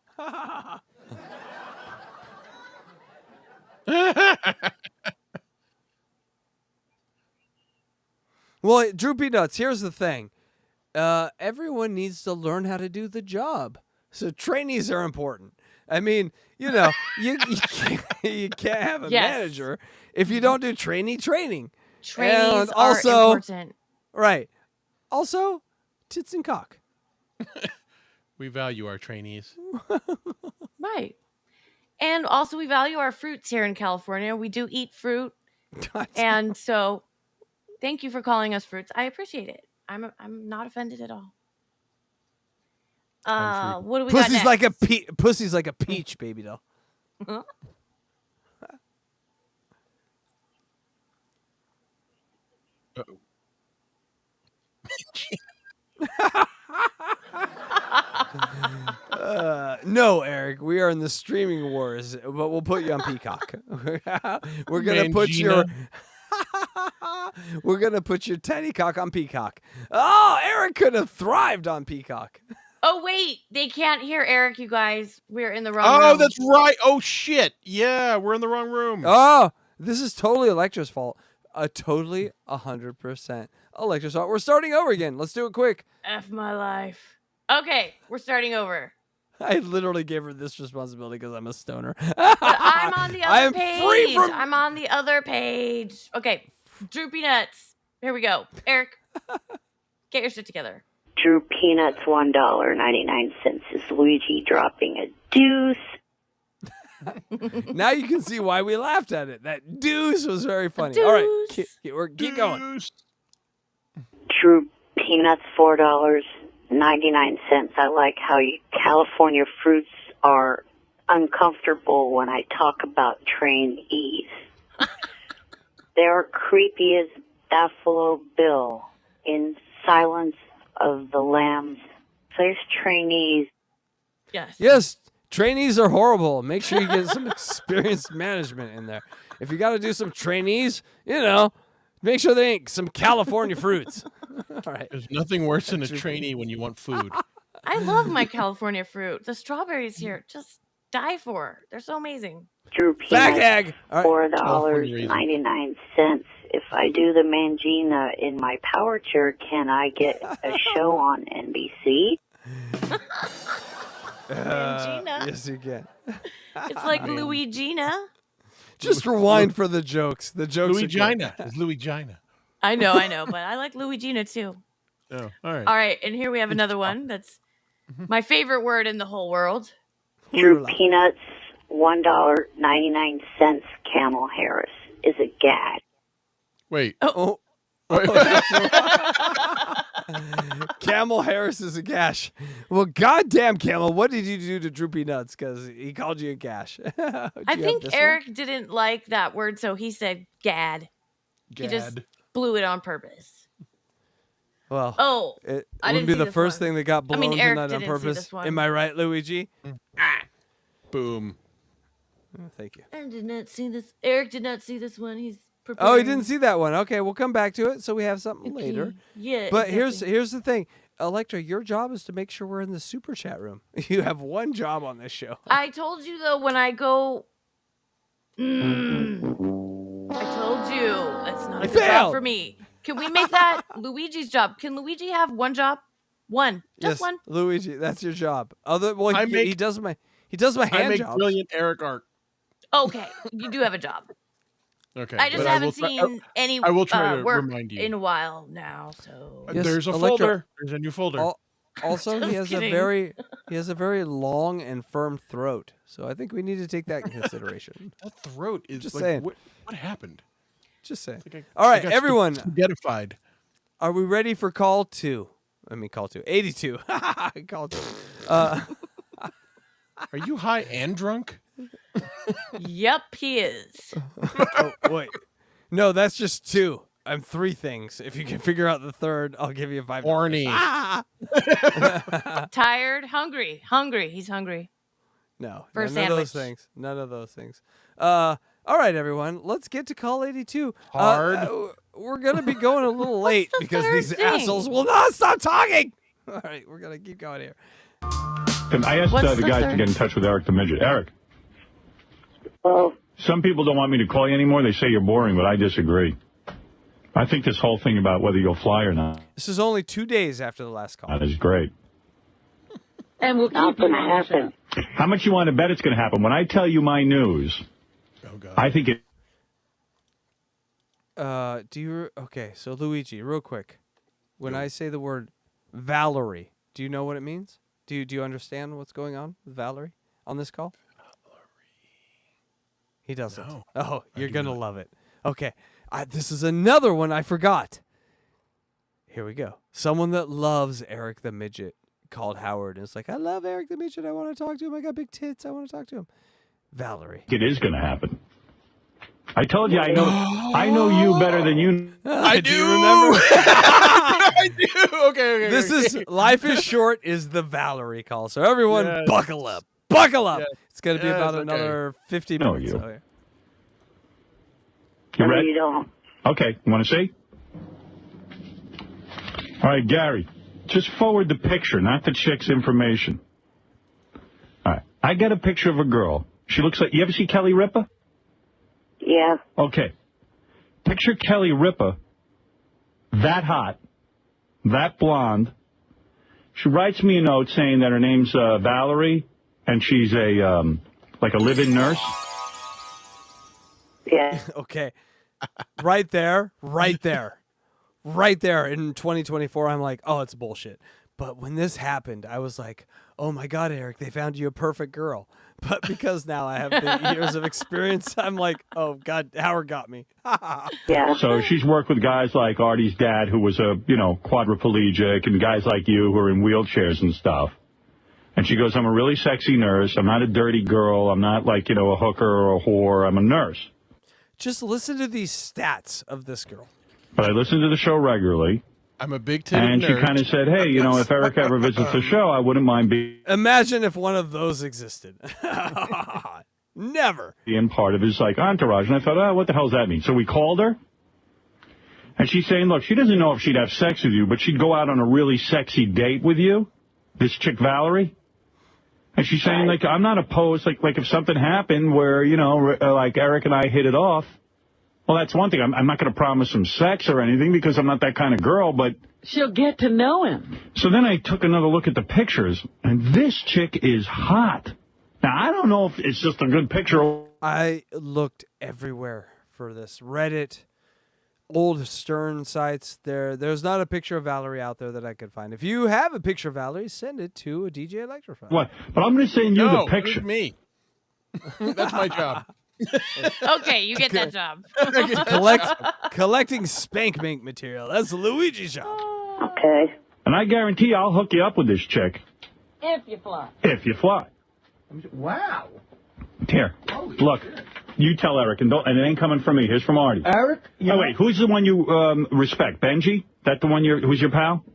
[SPEAKER 6] Well, Droopy Nuts, here's the thing. Everyone needs to learn how to do the job. So trainees are important. I mean, you can't have a
[SPEAKER 8] Yes.
[SPEAKER 6] manager if you don't do training.
[SPEAKER 8] Trainees
[SPEAKER 6] And
[SPEAKER 8] are
[SPEAKER 6] also,
[SPEAKER 8] important.
[SPEAKER 6] right. Also, tits and cock.
[SPEAKER 7] We value our trainees.
[SPEAKER 8] Right. And also, we value our fruits here in California. We do eat fruit. And so, thank you for calling us fruits. I appreciate it. I'm not offended at all. What do we got next?
[SPEAKER 6] Pussy's like a peach, baby doll.
[SPEAKER 8] Huh?
[SPEAKER 6] No, Eric, we are in the streaming wars, but we'll put you on Peacock. We're gonna put your we're gonna put your teddy cock on Peacock. Oh, Eric could have thrived on Peacock.
[SPEAKER 8] Oh, wait. They can't hear Eric, you guys. We're in the wrong room.
[SPEAKER 7] Oh, that's right. Oh, shit. Yeah, we're in the wrong room.
[SPEAKER 6] Oh, this is totally Electra's fault. Totally 100% Electra's fault. We're starting over again. Let's do it quick.
[SPEAKER 8] F my life. Okay, we're starting over.
[SPEAKER 6] I literally gave her this responsibility because I'm a stoner.
[SPEAKER 8] But I'm on the
[SPEAKER 6] I
[SPEAKER 8] other
[SPEAKER 6] am
[SPEAKER 8] page.
[SPEAKER 6] free from-
[SPEAKER 8] I'm on the other page. Okay, Droopy Nuts. Here we go. Eric, get your shit together.
[SPEAKER 4] Drew Peanuts, $1.99 is Luigi dropping a deuce.
[SPEAKER 6] Now you can see why we laughed at it. That deuce was very funny. All right, keep going.
[SPEAKER 4] Drew Peanuts, $4.99. I like how you California fruits are uncomfortable when I talk about trainees. They're creepy as Buffalo Bill in Silence of the Lambs. There's trainees.
[SPEAKER 6] Yes, trainees are horrible. Make sure you get some experienced management in there. If you got to do some trainees, make sure they ain't some California fruits. All right.
[SPEAKER 7] There's nothing worse than a trainee when you want food.
[SPEAKER 8] I love my California fruit. The strawberries here, just die for. They're so amazing.
[SPEAKER 4] Drew
[SPEAKER 6] Fag
[SPEAKER 4] Peanuts,
[SPEAKER 6] hag. All right.
[SPEAKER 4] $4.99 if I do the Mangina in my power chair, can I get a show on NBC?
[SPEAKER 8] Mangina?
[SPEAKER 6] Yes, you can.
[SPEAKER 8] It's like Luigina.
[SPEAKER 6] Just rewind for the jokes. The jokes.
[SPEAKER 7] Louis
[SPEAKER 6] are
[SPEAKER 7] Gina.
[SPEAKER 6] good.
[SPEAKER 7] It's Louis Gina.
[SPEAKER 8] I know, but I like Luigina too.
[SPEAKER 7] Oh, all right.
[SPEAKER 8] All right, and here we have another one that's my favorite word in the whole world.
[SPEAKER 4] Drew Peanuts, $1.99 Camel Harris is a gag.
[SPEAKER 7] Wait.
[SPEAKER 6] Oh. Camel Harris is a gash. Well, goddamn, Camel, what did you do to Droopy Nuts? Because he called you a gash.
[SPEAKER 8] I think Eric didn't like that word, so he said gad. He just blew it on purpose.
[SPEAKER 6] Well, it
[SPEAKER 8] I
[SPEAKER 6] wouldn't
[SPEAKER 8] didn't
[SPEAKER 6] be
[SPEAKER 8] see
[SPEAKER 6] the
[SPEAKER 8] this
[SPEAKER 6] first
[SPEAKER 8] one.
[SPEAKER 6] thing that got blown
[SPEAKER 8] Eric
[SPEAKER 6] tonight on
[SPEAKER 8] didn't see
[SPEAKER 6] purpose.
[SPEAKER 8] this one.
[SPEAKER 6] Am I right, Luigi?
[SPEAKER 7] Boom.
[SPEAKER 6] Oh, thank you.
[SPEAKER 8] I did not see this. Eric did not see this one. He's preparing.
[SPEAKER 6] Oh, he didn't see that one. Okay, we'll come back to it, so we have something later.
[SPEAKER 8] Yeah,
[SPEAKER 6] But
[SPEAKER 8] exactly.
[SPEAKER 6] here's the thing. Electra, your job is to make sure we're in the super chat room. You have one job on this show.
[SPEAKER 8] I told you though when I go. I told you that's not a good job
[SPEAKER 6] failed.
[SPEAKER 8] for me. Can we make that Luigi's job? Can Luigi have one job? One, just
[SPEAKER 6] Yes,
[SPEAKER 8] one.
[SPEAKER 6] Luigi, that's your job. He does my
[SPEAKER 7] I
[SPEAKER 6] hand
[SPEAKER 7] make
[SPEAKER 6] jobs.
[SPEAKER 7] brilliant Eric art.
[SPEAKER 8] Okay, you do have a job.
[SPEAKER 7] Okay.
[SPEAKER 8] I just
[SPEAKER 7] but
[SPEAKER 8] haven't
[SPEAKER 7] will try-
[SPEAKER 8] seen any
[SPEAKER 7] I will try to
[SPEAKER 8] work
[SPEAKER 7] remind you.
[SPEAKER 8] in a while now. So
[SPEAKER 6] Yes,
[SPEAKER 7] There's a
[SPEAKER 6] Electra.
[SPEAKER 7] folder. There's a new folder.
[SPEAKER 6] Also, he
[SPEAKER 8] Just
[SPEAKER 6] has
[SPEAKER 8] kidding.
[SPEAKER 6] a very long and firm throat. So I think we need to take that in consideration.
[SPEAKER 7] That throat is
[SPEAKER 6] Just
[SPEAKER 7] like,
[SPEAKER 6] saying.
[SPEAKER 7] What happened?
[SPEAKER 6] Just saying.
[SPEAKER 7] Like
[SPEAKER 6] All right,
[SPEAKER 7] got
[SPEAKER 6] everyone.
[SPEAKER 7] Spaghettified.
[SPEAKER 6] Are we ready for call 2? I mean, call 2. 82. Call 2.
[SPEAKER 7] Are you high and drunk?
[SPEAKER 8] Yep, he is.
[SPEAKER 6] Oh, wait. No, that's just 2. I'm 3 things. If you can figure out the third, I'll give you $5.
[SPEAKER 7] Horny.
[SPEAKER 8] Tired, hungry. He's hungry.
[SPEAKER 6] No,
[SPEAKER 8] For a
[SPEAKER 6] none of those
[SPEAKER 8] sandwich.
[SPEAKER 6] things. None of those things. All right, everyone. Let's get to call 82.
[SPEAKER 7] Hard.
[SPEAKER 6] We're going to be going a little late because
[SPEAKER 8] third
[SPEAKER 6] these
[SPEAKER 8] thing?
[SPEAKER 6] assholes will not stop talking. All right, we're going to keep going here.
[SPEAKER 11] I asked
[SPEAKER 8] What's
[SPEAKER 11] the
[SPEAKER 8] the
[SPEAKER 11] guys to
[SPEAKER 8] third?
[SPEAKER 11] get in touch with Eric the Midget. Eric,
[SPEAKER 4] Well,
[SPEAKER 11] some people don't want me to call you anymore. They say you're boring, but I disagree. I think this whole thing about whether you'll fly or not
[SPEAKER 6] This is only 2 days after the last call.
[SPEAKER 11] is great.
[SPEAKER 12] And we'll
[SPEAKER 4] not
[SPEAKER 12] keep you
[SPEAKER 4] gonna
[SPEAKER 12] on the
[SPEAKER 4] happen.
[SPEAKER 12] show.
[SPEAKER 11] How much you want to bet it's going to happen? When I tell you my news, I think it.
[SPEAKER 6] Okay, so Luigi, real quick. When I say the word Valerie, do you know what it means? Do you understand what's going on with Valerie on this call? He doesn't.
[SPEAKER 7] No,
[SPEAKER 6] Oh, you're going to love it. Okay. This is another one I forgot. Here we go. Someone that loves Eric the Midget called Howard and it's like, I love Eric the Midget. I want to talk to him. I got big tits. I want to talk to him. Valerie.
[SPEAKER 11] It is going to happen. I told you I know you better than you.
[SPEAKER 6] I do remember.
[SPEAKER 7] I do. Okay.
[SPEAKER 6] This is Life is Short is the Valerie call. So everyone
[SPEAKER 7] Yes.
[SPEAKER 6] buckle up. Buckle up.
[SPEAKER 7] Yes.
[SPEAKER 6] It's going to be
[SPEAKER 7] Yes,
[SPEAKER 6] about
[SPEAKER 7] okay.
[SPEAKER 6] another 50
[SPEAKER 11] No,
[SPEAKER 6] minutes.
[SPEAKER 11] you.
[SPEAKER 6] Okay.
[SPEAKER 11] You
[SPEAKER 4] no,
[SPEAKER 11] ready?
[SPEAKER 4] you don't.
[SPEAKER 11] Okay. You want to see? All right, Gary. Just forward the picture, not the chick's information. All right. I got a picture of a girl. She looks like. You ever see Kelly Ripa?
[SPEAKER 4] Yeah.
[SPEAKER 11] Okay. Picture Kelly Ripa, that hot, that blonde. She writes me a note saying that her name's Valerie, and she's a live-in nurse.
[SPEAKER 4] Yeah.
[SPEAKER 6] Okay. Right there. In 2024, I'm like, oh, it's bullshit. But when this happened, I was like, oh my God, Eric, they found you a perfect girl. But because now I have the years of experience, I'm like, oh God, Howard got me.
[SPEAKER 4] Yeah.
[SPEAKER 11] So she's worked with guys like Artie's dad, who was a, quadriplegic, and guys like you who are in wheelchairs and stuff. And she goes, I'm a really sexy nurse. I'm not a dirty girl. I'm not like, a hooker or a whore. I'm a nurse.
[SPEAKER 6] Just listen to these stats of this girl.
[SPEAKER 11] But I listen to the show regularly.
[SPEAKER 7] I'm a big titted
[SPEAKER 11] And she
[SPEAKER 7] nerd.
[SPEAKER 11] kind of said, hey, if Eric ever visits the show, I wouldn't mind
[SPEAKER 6] Imagine if one of those existed. Never.
[SPEAKER 11] being part of his entourage. And I thought, what the hell does that mean? So we called her. And she's saying, look, she doesn't know if she'd have sex with you, but she'd go out on a really sexy date with you, this chick Valerie. And she's saying, I'm not opposed, like if something happened where, like Eric and I hit it off, Well, that's one thing. I'm not going to promise him sex or anything because I'm not that kind of girl, but...
[SPEAKER 12] She'll get to know him.
[SPEAKER 11] So then I took another look at the pictures, and this chick is hot. Now, I don't know if it's just a good picture.
[SPEAKER 6] I looked everywhere for this. Reddit, old Stern sites. There's not a picture of Valerie out there that I could find. If you have a picture of Valerie, send it to a DJ Electra file.
[SPEAKER 11] What? But I'm going to send you the picture.
[SPEAKER 7] Me. That's my job.
[SPEAKER 8] Okay, you get that job.
[SPEAKER 6] Collecting spank bank material. That's Luigi's job.
[SPEAKER 4] Okay.
[SPEAKER 11] And I guarantee I'll hook you up with this chick.
[SPEAKER 12] If you fly.
[SPEAKER 11] If you fly.
[SPEAKER 13] Wow.
[SPEAKER 11] Here, look. You tell Eric, and it ain't coming from me. Here's from Artie.
[SPEAKER 13] Eric?
[SPEAKER 11] Oh, wait, who's the one you respect? Benji? That the one who's your pal?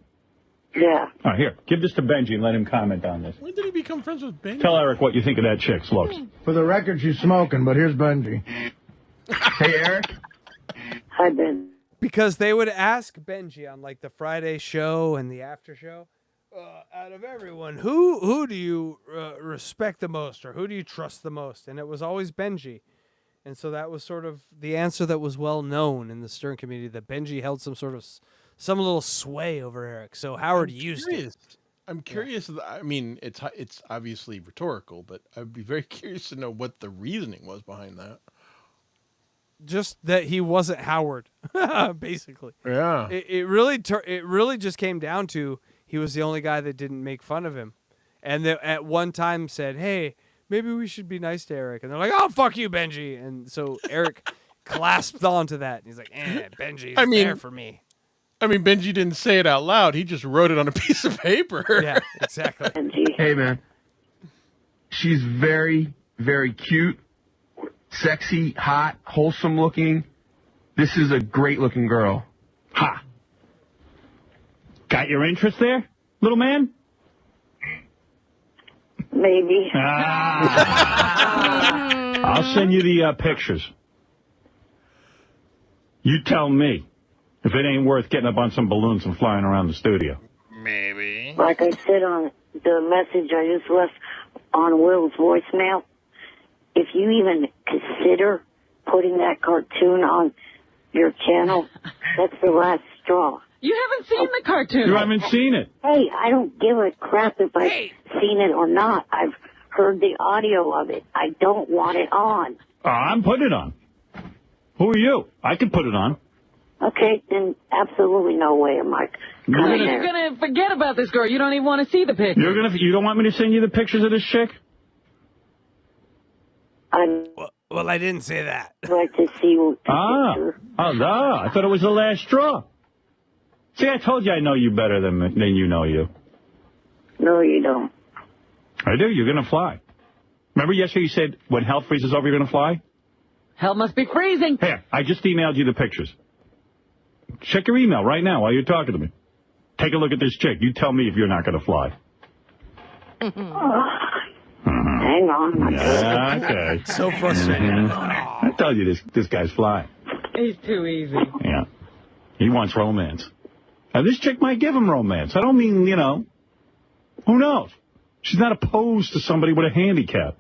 [SPEAKER 4] Yeah.
[SPEAKER 11] All right, here. Give this to Benji and let him comment on this.
[SPEAKER 7] When did he become friends with Benji?
[SPEAKER 11] Tell Eric what you think of that chick's looks.
[SPEAKER 13] For the record, she's smoking, but here's Benji.
[SPEAKER 17] Hey, Eric.
[SPEAKER 4] Hi, Ben.
[SPEAKER 6] Because they would ask Benji on like the Friday show and the after show, out of everyone, who do you respect the most or who do you trust the most? And it was always Benji. And so that was sort of the answer that was well known in the Stern community, that Benji held some little sway over Eric. So Howard used it.
[SPEAKER 7] I'm curious. I mean, it's obviously rhetorical, but I'd be very curious to know what the reasoning was behind that.
[SPEAKER 6] Just that he wasn't Howard, basically.
[SPEAKER 7] Yeah.
[SPEAKER 6] It really just came down to he was the only guy that didn't make fun of him, and that at one time said, "Hey, maybe we should be nice to Eric," and they're like, "Oh, fuck you, Benji," and so Eric clasped onto that. He's like, "Benji's there for me."
[SPEAKER 7] I mean, Benji didn't say it out loud. He just wrote it on a piece of paper.
[SPEAKER 6] Yeah, exactly.
[SPEAKER 17] Hey, man. She's very, very cute, sexy, hot, wholesome looking. This is a great looking girl.
[SPEAKER 11] Ha! Got your interest there, little man?
[SPEAKER 4] Maybe.
[SPEAKER 11] I'll send you the pictures. You tell me if it ain't worth getting up on some balloons and flying around the studio.
[SPEAKER 7] Maybe.
[SPEAKER 4] Like I said on the message I just left on Will's voicemail, if you even consider putting that cartoon on your channel, that's the last straw.
[SPEAKER 12] You haven't seen the cartoon.
[SPEAKER 11] You haven't seen it.
[SPEAKER 4] Hey, I don't give a crap if I've seen it or not. I've heard the audio of it. I don't want it on.
[SPEAKER 11] I'm putting it on. Who are you? I could put it on.
[SPEAKER 4] Okay, then absolutely no way am I coming
[SPEAKER 12] You're
[SPEAKER 4] there.
[SPEAKER 12] going to forget about this girl. You don't even want to see the picture.
[SPEAKER 11] You don't want me to send you the pictures of this chick?
[SPEAKER 6] Well, I didn't say that.
[SPEAKER 4] I'd like to see the picture.
[SPEAKER 11] I thought it was the last straw. See, I told you I know you better than you know you.
[SPEAKER 4] No, you don't.
[SPEAKER 11] I do. You're going to fly. Remember yesterday you said when hell freezes over, you're going to fly?
[SPEAKER 12] Hell must be freezing.
[SPEAKER 11] Here, I just emailed you the pictures. Check your email right now while you're talking to me. Take a look at this chick. You tell me if you're not going to fly.
[SPEAKER 4] Hang on.
[SPEAKER 11] Yeah, okay.
[SPEAKER 6] So frustrating.
[SPEAKER 11] I told you this guy's flying.
[SPEAKER 12] He's too easy.
[SPEAKER 11] Yeah. He wants romance. Now, this chick might give him romance. I don't mean, who knows? She's not opposed to somebody with a handicap.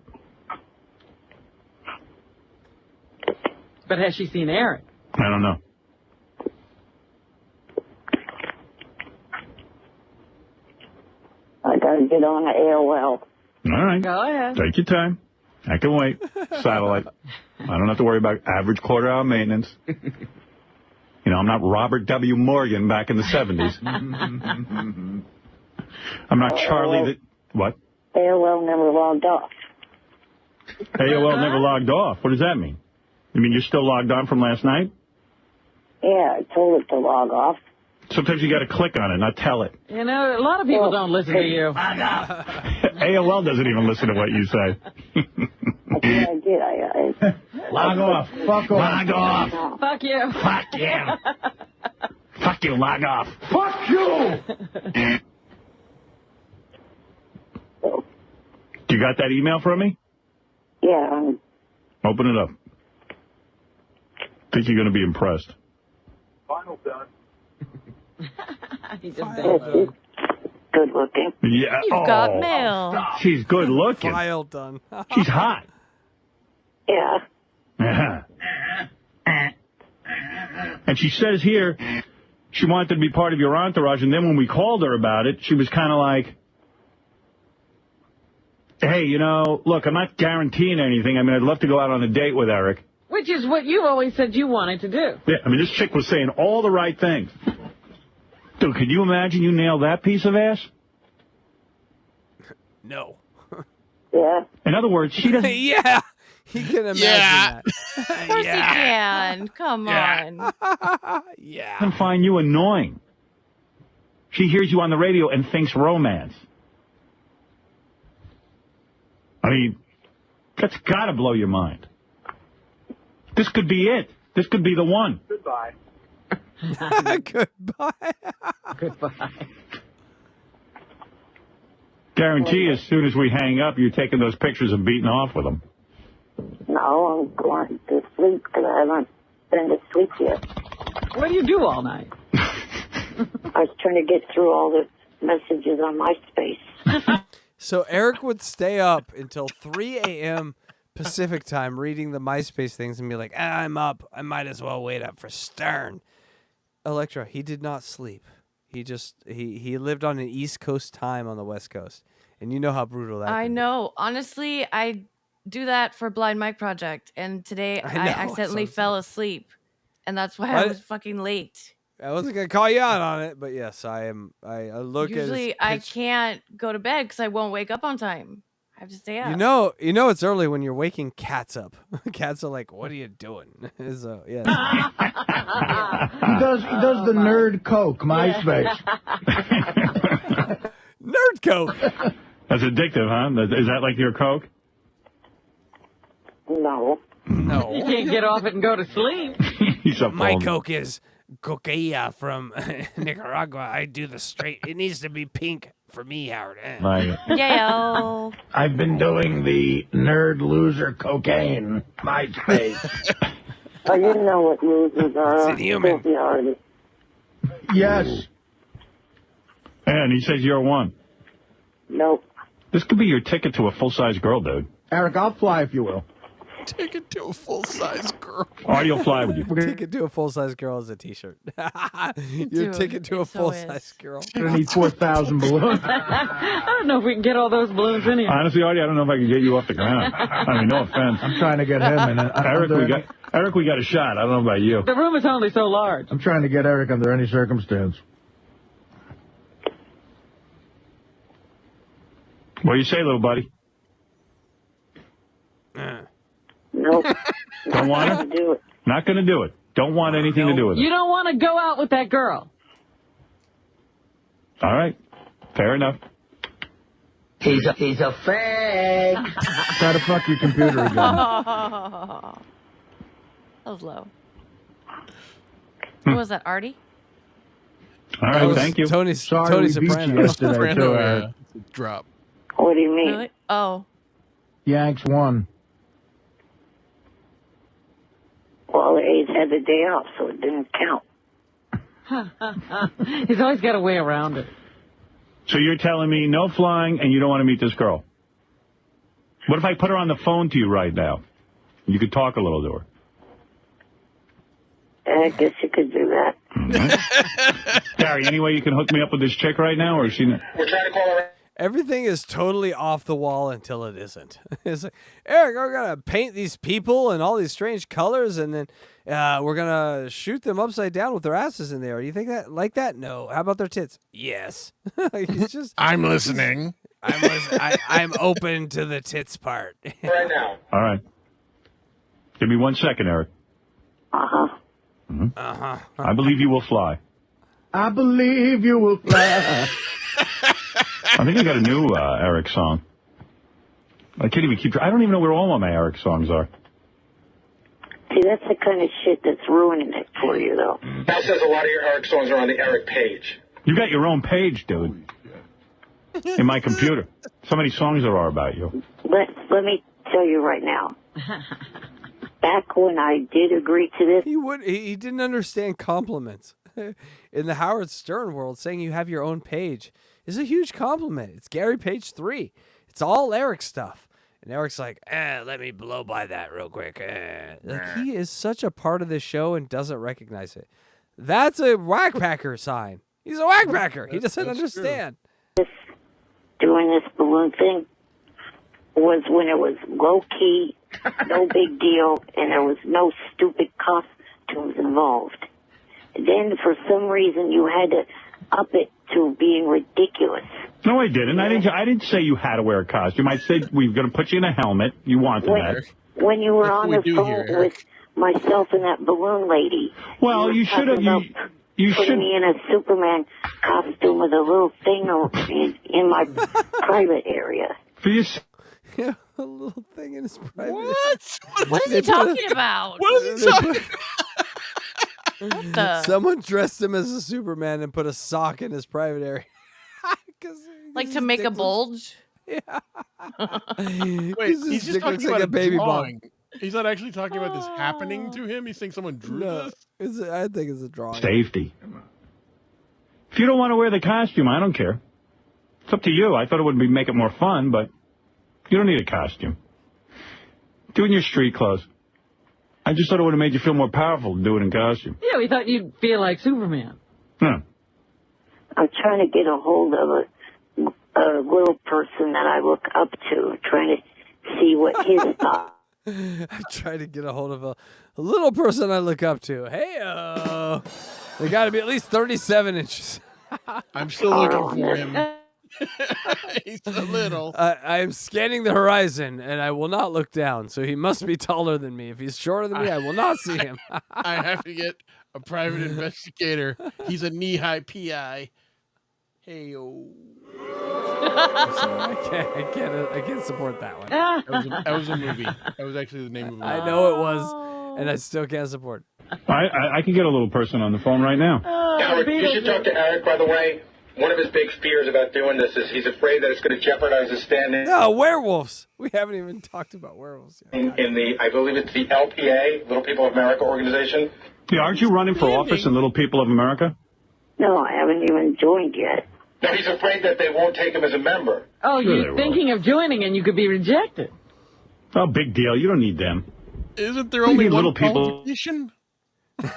[SPEAKER 12] But has she seen Eric?
[SPEAKER 11] I don't know.
[SPEAKER 4] I gotta get on the AOL.
[SPEAKER 11] All right.
[SPEAKER 12] Go ahead.
[SPEAKER 11] Take your time. I can wait. Satellite. I don't have to worry about average quarter-hour maintenance. I'm not Robert W. Morgan back in the 70s. I'm not Charlie What?
[SPEAKER 4] AOL never logged off.
[SPEAKER 11] AOL never logged off. What does that mean? You mean you're still logged on from last night?
[SPEAKER 4] Yeah, I told it to log off.
[SPEAKER 11] Sometimes you got to click on it, not tell it.
[SPEAKER 12] A lot of people don't listen to you.
[SPEAKER 11] AOL doesn't even listen to what you say.
[SPEAKER 4] Okay, I did.
[SPEAKER 11] Log off. Fuck off. Log off.
[SPEAKER 12] Fuck you.
[SPEAKER 11] Fuck you. Fuck you. Log off.
[SPEAKER 13] Fuck you!
[SPEAKER 11] You got that email from me?
[SPEAKER 4] Yeah.
[SPEAKER 11] Open it up. Think you're going to be impressed.
[SPEAKER 19] Final done.
[SPEAKER 12] He just
[SPEAKER 4] good looking.
[SPEAKER 11] Yeah.
[SPEAKER 8] You've got mail.
[SPEAKER 11] She's good looking.
[SPEAKER 6] File done.
[SPEAKER 11] She's hot.
[SPEAKER 4] Yeah.
[SPEAKER 11] Uh-huh. And she says here she wanted to be part of your entourage, and then when we called her about it, she was kind of like, hey, you know, look, I'm not guaranteeing anything. I mean, I'd love to go out on a date with Eric.
[SPEAKER 12] Which is what you always said you wanted to do.
[SPEAKER 11] Yeah, I mean, this chick was saying all the right things. Dude, could you imagine you nailed that piece of ass?
[SPEAKER 6] No.
[SPEAKER 4] Yeah.
[SPEAKER 11] In other words, she doesn't...
[SPEAKER 6] Yeah. He can imagine that.
[SPEAKER 8] Of course he can. Come on.
[SPEAKER 6] Yeah.
[SPEAKER 11] Doesn't find you annoying. She hears you on the radio and thinks romance. I mean, that's got to blow your mind. This could be it. This could be the one.
[SPEAKER 19] Goodbye.
[SPEAKER 6] Goodbye.
[SPEAKER 12] Goodbye.
[SPEAKER 11] Guarantee as soon as we hang up, you're taking those pictures and beating off with them.
[SPEAKER 4] No, I'm going to sleep because I haven't been to sleep yet.
[SPEAKER 12] What do you do all night?
[SPEAKER 4] I was trying to get through all the messages on MySpace.
[SPEAKER 6] So Eric would stay up until 3 a.m. Pacific time reading the MySpace things and be like, I'm up. I might as well wait up for Stern. Electra, he did not sleep. He just, he lived on an East Coast time on the West Coast. And you know how brutal that
[SPEAKER 8] I
[SPEAKER 6] can be.
[SPEAKER 8] know. Honestly, I do that for Blind Mike Project. And today I accidentally fell asleep. And that's why I was fucking late.
[SPEAKER 6] I wasn't going to call you out on it, but yes, I look
[SPEAKER 8] Usually I can't go to bed because I won't wake up on time. I have to stay up.
[SPEAKER 6] You know it's early when you're waking cats up. Cats are like, "What are you doing?" So yeah.
[SPEAKER 13] He does the nerd coke, MySpace.
[SPEAKER 6] Nerd coke.
[SPEAKER 11] That's addictive, huh? Is that like your coke?
[SPEAKER 4] No.
[SPEAKER 6] No.
[SPEAKER 12] You can't get off it and go to sleep.
[SPEAKER 6] My coke is cocaine from Nicaragua. I do the straight. It needs to be pink for me, Howard.
[SPEAKER 8] Yeah.
[SPEAKER 13] I've been doing the nerd loser cocaine, MySpace.
[SPEAKER 4] I didn't know what losers are.
[SPEAKER 6] It's inhuman.
[SPEAKER 13] Yes.
[SPEAKER 11] And he says you're one.
[SPEAKER 4] Nope.
[SPEAKER 11] This could be your ticket to a full-size girl, dude.
[SPEAKER 13] Eric, I'll fly if you will.
[SPEAKER 7] Ticket to a full-size girl.
[SPEAKER 11] Artie will fly with you.
[SPEAKER 6] Ticket to a full-size girl is a T-shirt. Your ticket to a full-size girl.
[SPEAKER 13] I'm going to need 4,000 balloons.
[SPEAKER 12] I don't know if we can get all those balloons in here.
[SPEAKER 11] Honestly, Artie, I don't know if I can get you off the ground. I mean, no offense.
[SPEAKER 13] I'm trying to get him in it.
[SPEAKER 11] Eric, we got a shot. I don't know about you.
[SPEAKER 12] The room is only so large.
[SPEAKER 13] I'm trying to get Eric under any circumstance.
[SPEAKER 11] What do you say, little buddy?
[SPEAKER 4] Nope.
[SPEAKER 11] Don't want to
[SPEAKER 4] do it.
[SPEAKER 11] Not going to do it. Don't want anything to do with it.
[SPEAKER 12] You don't want to go out with that girl.
[SPEAKER 11] All right. Fair enough.
[SPEAKER 4] He's a fag.
[SPEAKER 13] Try to fuck your computer again.
[SPEAKER 8] That was low. What was that, Artie?
[SPEAKER 11] All right, thank you.
[SPEAKER 6] Tony
[SPEAKER 13] Sorry, we beat you
[SPEAKER 6] Soprano.
[SPEAKER 13] yesterday, too, Eric.
[SPEAKER 7] Drop.
[SPEAKER 4] What do you mean?
[SPEAKER 8] Really? Oh.
[SPEAKER 13] Yanks won.
[SPEAKER 4] Well, the A's had the day off, so it didn't count.
[SPEAKER 12] He's always got a way around it.
[SPEAKER 11] So you're telling me no flying and you don't want to meet this girl? What if I put her on the phone to you right now? You could talk a little to her.
[SPEAKER 4] I guess you could do that.
[SPEAKER 11] Gary, any way you can hook me up with this chick right now, or is she not?
[SPEAKER 19] We're trying to call her.
[SPEAKER 6] Everything is totally off the wall until it isn't. It's like, Eric, we're going to paint these people in all these strange colors, and then we're going to shoot them upside down with their asses in there. You think that like that? No. How about their tits? Yes. It's just,
[SPEAKER 7] I'm listening.
[SPEAKER 6] I'm open to the tits part.
[SPEAKER 19] Right now.
[SPEAKER 11] All right. Give me 1 second, Eric.
[SPEAKER 4] Uh-huh.
[SPEAKER 11] Mm-hmm.
[SPEAKER 6] Uh-huh.
[SPEAKER 11] I believe you will fly.
[SPEAKER 13] I believe you will fly.
[SPEAKER 11] I think I got a new Eric song. I can't even keep. I don't even know where all of my Eric songs are.
[SPEAKER 4] See, that's the kind of shit that's ruining it for you, though.
[SPEAKER 19] That says a lot of your Eric songs are on the Eric page.
[SPEAKER 11] You got your own page, dude. In my computer. So many songs there are about you.
[SPEAKER 4] Let me tell you right now. Back when I did agree to this,
[SPEAKER 6] He didn't understand compliments. In the Howard Stern world, saying you have your own page is a huge compliment. It's Gary page 3. It's all Eric stuff. And Eric's like, let me blow by that real quick. Like, he is such a part of this show and doesn't recognize it. That's a Wack Packer sign. He's a Wack Packer. He doesn't understand.
[SPEAKER 4] Doing this balloon thing was when it was low-key, no big deal, and there was no stupid costumes involved. Then, for some reason, you had to up it to being ridiculous.
[SPEAKER 11] No, I didn't. I didn't say you had to wear a costume. I said we were going to put you in a helmet. You wanted that.
[SPEAKER 4] When you were on the phone with myself and that balloon lady.
[SPEAKER 11] Well, you should have. You
[SPEAKER 4] putting
[SPEAKER 11] should
[SPEAKER 4] me in a Superman costume with a little thing in my private area.
[SPEAKER 11] For you.
[SPEAKER 6] Yeah, a little thing in his private.
[SPEAKER 8] What is he talking about?
[SPEAKER 7] What is he talking
[SPEAKER 8] What the?
[SPEAKER 6] Someone dressed him as a Superman and put a sock in his private area.
[SPEAKER 8] Like to make a bulge?
[SPEAKER 6] Yeah.
[SPEAKER 7] Wait, he's just talking about
[SPEAKER 6] a baby
[SPEAKER 7] drawing.
[SPEAKER 6] bump.
[SPEAKER 7] He's not actually talking about this happening to him. He's saying someone drew this.
[SPEAKER 6] I think it's a drawing.
[SPEAKER 11] Safety. If you don't want to wear the costume, I don't care. It's up to you. I thought it would make it more fun, but you don't need a costume. Do it in your street clothes. I just thought it would have made you feel more powerful to do it in costume.
[SPEAKER 12] Yeah, we thought you'd feel like Superman.
[SPEAKER 11] Huh.
[SPEAKER 4] I'm trying to get a hold of a little person that I look up to, trying to see what his thoughts.
[SPEAKER 6] I'm trying to get a hold of a little person I look up to. Hey, they got to be at least 37 inches.
[SPEAKER 7] I'm still looking for him. He's so little.
[SPEAKER 6] I am scanning the horizon, and I will not look down, so he must be taller than me. If he's shorter than me, I will not see him.
[SPEAKER 7] I have to get a private investigator. He's a knee-high PI. Hey-o.
[SPEAKER 6] I'm sorry, I can't support that one.
[SPEAKER 7] That was a movie. That was actually the name of a movie.
[SPEAKER 6] I know it was, and I still can't support it.
[SPEAKER 11] I can get a little person on the phone right now.
[SPEAKER 21] Howard, you should talk to Eric, by the way. One of his big fears about doing this is he's afraid that it's going to jeopardize his standing.
[SPEAKER 6] No, werewolves. We haven't even talked about werewolves yet.
[SPEAKER 21] In the, I believe it's the LPA, Little People of America organization.
[SPEAKER 11] Yeah, aren't you running for office in Little People of America?
[SPEAKER 4] No, I haven't even joined yet.
[SPEAKER 21] No, he's afraid that they won't take him as a member.
[SPEAKER 12] Oh,
[SPEAKER 11] Sure
[SPEAKER 12] you're thinking of joining and you could be rejected.
[SPEAKER 11] Oh, big deal. You don't need them.
[SPEAKER 7] Isn't there
[SPEAKER 11] What do
[SPEAKER 7] only
[SPEAKER 11] you mean,
[SPEAKER 7] one
[SPEAKER 11] little people?
[SPEAKER 7] politician?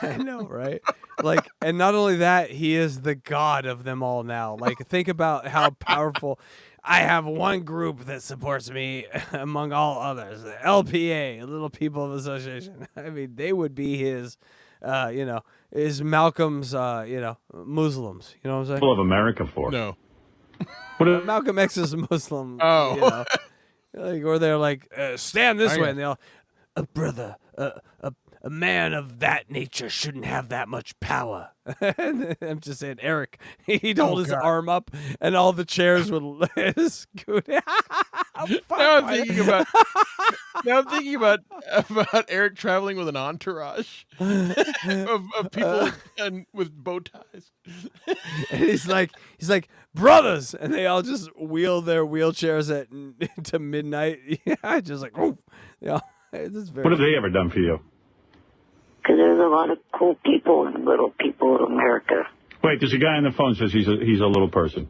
[SPEAKER 6] I know, right? Like, and not only that, he is the god of them all now. Like, think about how powerful. I have one group that supports me among all others, the LPA, Little People Association. I mean, they would be his, is Malcolm's, Muslims. You know what I'm saying?
[SPEAKER 11] People of America for.
[SPEAKER 7] No.
[SPEAKER 6] What Malcolm X is Muslim.
[SPEAKER 7] Oh.
[SPEAKER 6] You know? Like, or they're like, stand this way, and they all, brother, a man of that nature shouldn't have that much power. I'm just saying, Eric, he'd hold his arm up, and all the chairs would scoot.
[SPEAKER 7] Now I'm thinking about Eric traveling with an entourage of people with bow ties.
[SPEAKER 6] And he's like, brothers, and they all just wheel their wheelchairs to midnight. Yeah, just like, oh, yeah. It's very
[SPEAKER 11] What have they ever done for you?
[SPEAKER 4] Because there's a lot of cool people in Little People of America.
[SPEAKER 11] Wait, there's a guy on the phone says he's a little person.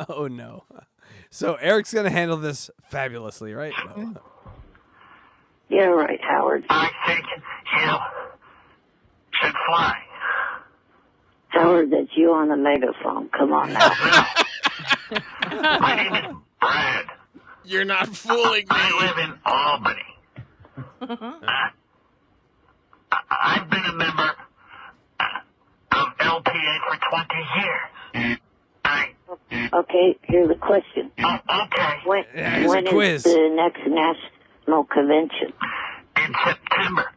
[SPEAKER 6] Oh no! So Eric's gonna handle this fabulously, right? No.
[SPEAKER 4] Yeah, right, Howard.
[SPEAKER 21] I think you should fly.
[SPEAKER 4] Howard, that's you on the megaphone. Come on now.
[SPEAKER 21] My name is Brad.
[SPEAKER 7] You're not fooling me.
[SPEAKER 21] I live in Albany. I've been a member of LPA for 20 years.
[SPEAKER 4] Okay, here's a question.
[SPEAKER 21] Okay.
[SPEAKER 4] When is the next national convention?
[SPEAKER 21] In September.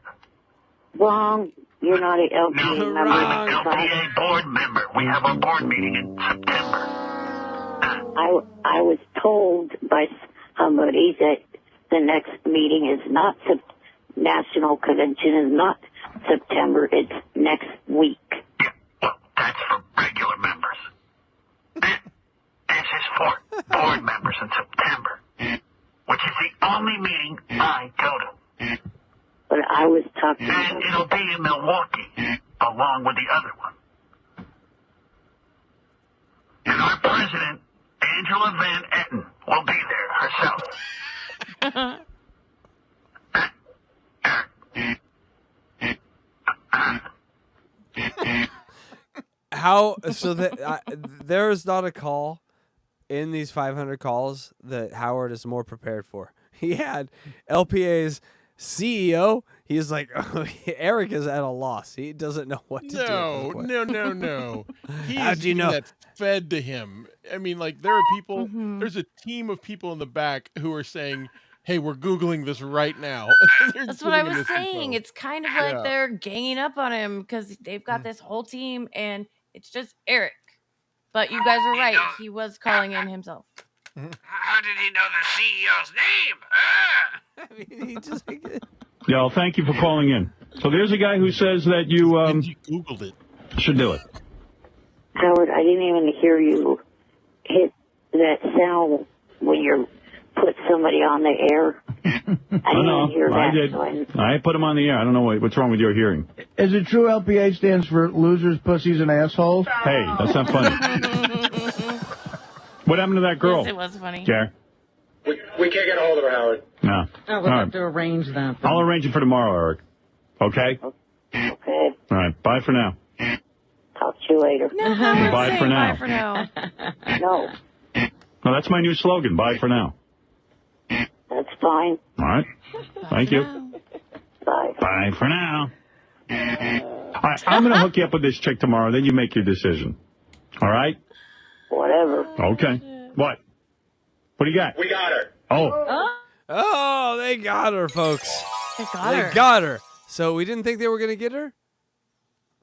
[SPEAKER 4] Wrong. You're not an LPA member.
[SPEAKER 21] I'm an LPA board member. We have a board meeting in September.
[SPEAKER 4] I was told by somebody that the next meeting is not national convention is not September. It's next week.
[SPEAKER 21] That's for regular members. This is for board members in September, which is the only meeting I go to.
[SPEAKER 4] But I was talking.
[SPEAKER 21] And it'll be in Milwaukee, along with the other one. And our president
[SPEAKER 19] President Angela Van Etten will be there herself.
[SPEAKER 6] How so that there is not a call in these 500 calls that Howard is more prepared for. He had LPA's CEO. He's like, Eric is at a loss. He doesn't know what to do.
[SPEAKER 7] No. He
[SPEAKER 6] How
[SPEAKER 7] is
[SPEAKER 6] do you know?
[SPEAKER 7] That's fed to him. I mean, like there are people. There's a team of people in the back who are saying, "Hey, we're googling this right now."
[SPEAKER 8] That's what I was saying. It's kind of like they're ganging up on him because they've got this whole team, and it's just Eric. But you guys are right. He was calling in himself.
[SPEAKER 15] How did he know the CEO's name?
[SPEAKER 6] I mean, he just.
[SPEAKER 11] Yo, thank you for calling in. So there's a guy who says that you
[SPEAKER 7] Googled it.
[SPEAKER 11] Should do it.
[SPEAKER 4] Howard, I didn't even hear you hit that sound when you put somebody on the air. I didn't hear that.
[SPEAKER 11] I did.
[SPEAKER 4] So
[SPEAKER 11] I put him on the air. I don't know what's wrong with your hearing.
[SPEAKER 13] Is it true LPA stands for losers, pussies, and assholes?
[SPEAKER 11] Hey, that's not funny. What happened to that girl?
[SPEAKER 8] Yes, it was funny.
[SPEAKER 11] Gary?
[SPEAKER 21] We can't get a hold of her, Howard.
[SPEAKER 11] No.
[SPEAKER 12] Oh, we'll have to arrange that.
[SPEAKER 11] I'll arrange it for tomorrow, Eric. Okay?
[SPEAKER 4] Okay.
[SPEAKER 11] All right. Bye for now.
[SPEAKER 4] Talk to you later.
[SPEAKER 8] No,
[SPEAKER 11] Bye for now.
[SPEAKER 8] Bye for now.
[SPEAKER 4] No,
[SPEAKER 11] No, that's my new slogan. Bye for now.
[SPEAKER 4] that's fine.
[SPEAKER 11] All right. Thank you.
[SPEAKER 4] Bye.
[SPEAKER 11] Bye for now. All right, I'm going to hook you up with this chick tomorrow. Then you make your decision. All right?
[SPEAKER 4] Whatever.
[SPEAKER 11] Okay. What? What do you got?
[SPEAKER 21] We got her.
[SPEAKER 6] Oh, they got her, folks.
[SPEAKER 8] They got
[SPEAKER 6] They
[SPEAKER 8] her.
[SPEAKER 6] got her. So we didn't think they were going to get her,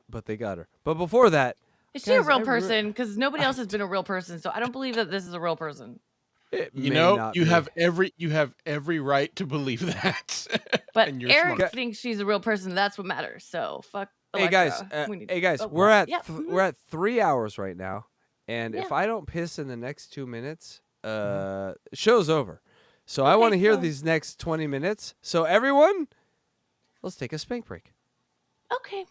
[SPEAKER 6] but they got her. But before that,
[SPEAKER 8] Is she a
[SPEAKER 6] guys,
[SPEAKER 8] real person? Because nobody else has been a real person, so I don't believe that this is a real person.
[SPEAKER 7] You know, you have every right to believe that.
[SPEAKER 8] But
[SPEAKER 7] And you're
[SPEAKER 8] Eric
[SPEAKER 7] smart.
[SPEAKER 8] thinks she's a real person. That's what matters. So fuck.
[SPEAKER 6] Hey
[SPEAKER 8] Electra.
[SPEAKER 6] guys,
[SPEAKER 8] We need- oh,
[SPEAKER 6] we're at
[SPEAKER 8] yeah.
[SPEAKER 6] we're at 3 hours right now, and if
[SPEAKER 8] Yeah.
[SPEAKER 6] I don't piss in the next 2 minutes, show's over. So I want to hear
[SPEAKER 8] cool.
[SPEAKER 6] these next 20 minutes. So everyone, let's take a spank break.
[SPEAKER 8] Okay.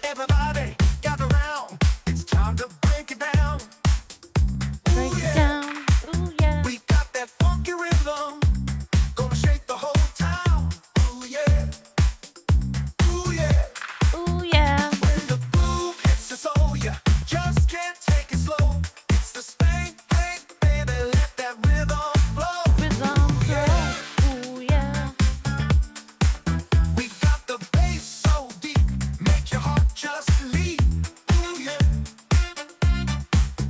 [SPEAKER 3] Everybody, gather round. It's time to break it down.
[SPEAKER 8] Break it down. Ooh, yeah.
[SPEAKER 3] We got that funky rhythm. Gonna shake the whole town. Ooh, yeah. Ooh, yeah.
[SPEAKER 8] Ooh, yeah.
[SPEAKER 3] When the groove hits the soul, you just can't take it slow. It's the spank break, baby. Let that rhythm flow.
[SPEAKER 8] Rhythm flow. Ooh, yeah.
[SPEAKER 3] We got the bass so deep, make your heart just leap. Ooh, yeah.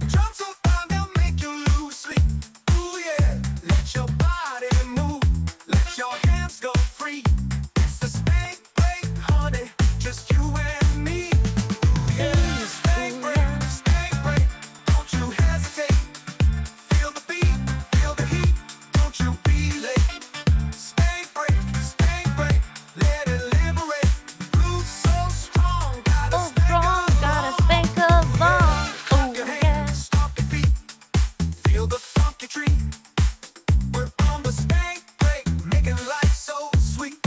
[SPEAKER 3] Drums so fine, they'll make you lose sleep. Ooh, yeah. Let your body move, let your hands go free. It's the spank break, honey, just you and me. Ooh, yeah. Spank break, don't you hesitate. Feel the beat, feel the heat, don't you be late. Spank break, let it liberate. Blues so strong, gotta
[SPEAKER 8] Oh, strong. Gotta spank along.
[SPEAKER 3] clap your
[SPEAKER 8] Ooh, yeah.
[SPEAKER 3] hands, stomp your feet, feel the funky treat. We're on the spank break, making life so sweet.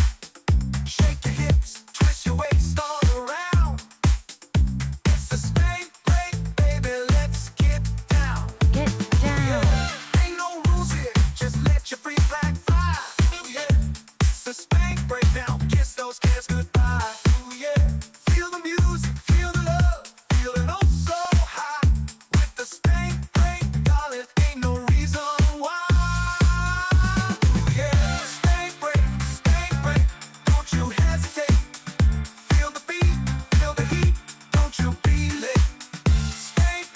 [SPEAKER 3] Shake your hips, twist your waist all around. It's the spank break, baby, let's get down.
[SPEAKER 8] Get down.
[SPEAKER 3] Ain't no rules here, just let your free flag fly. Ooh, yeah. It's the spank breakdown, kiss those cares goodbye. Ooh, yeah. Feel the music, feel the love, feel it oh so high. With the spank break, darling, ain't no reason why. Ooh, yeah. Spank break, don't you hesitate. Feel the beat, feel the heat, don't you be late. Spank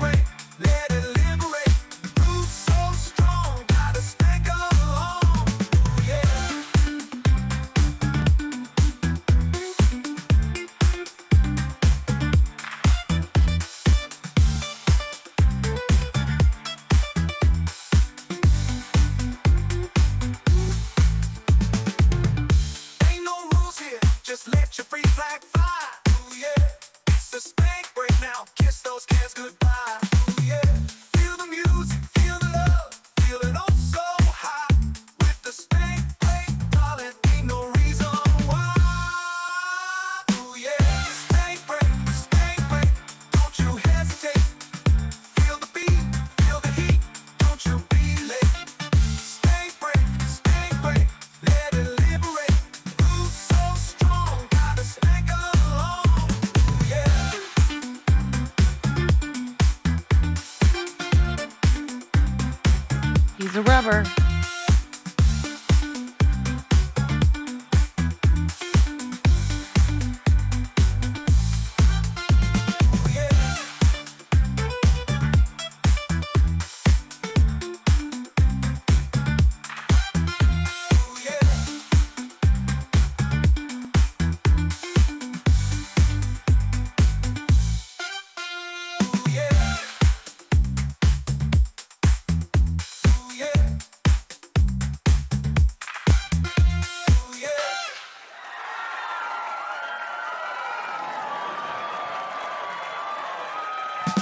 [SPEAKER 3] break, let it liberate. Groove so strong, gotta spank along. Ooh, yeah.
[SPEAKER 8] forever.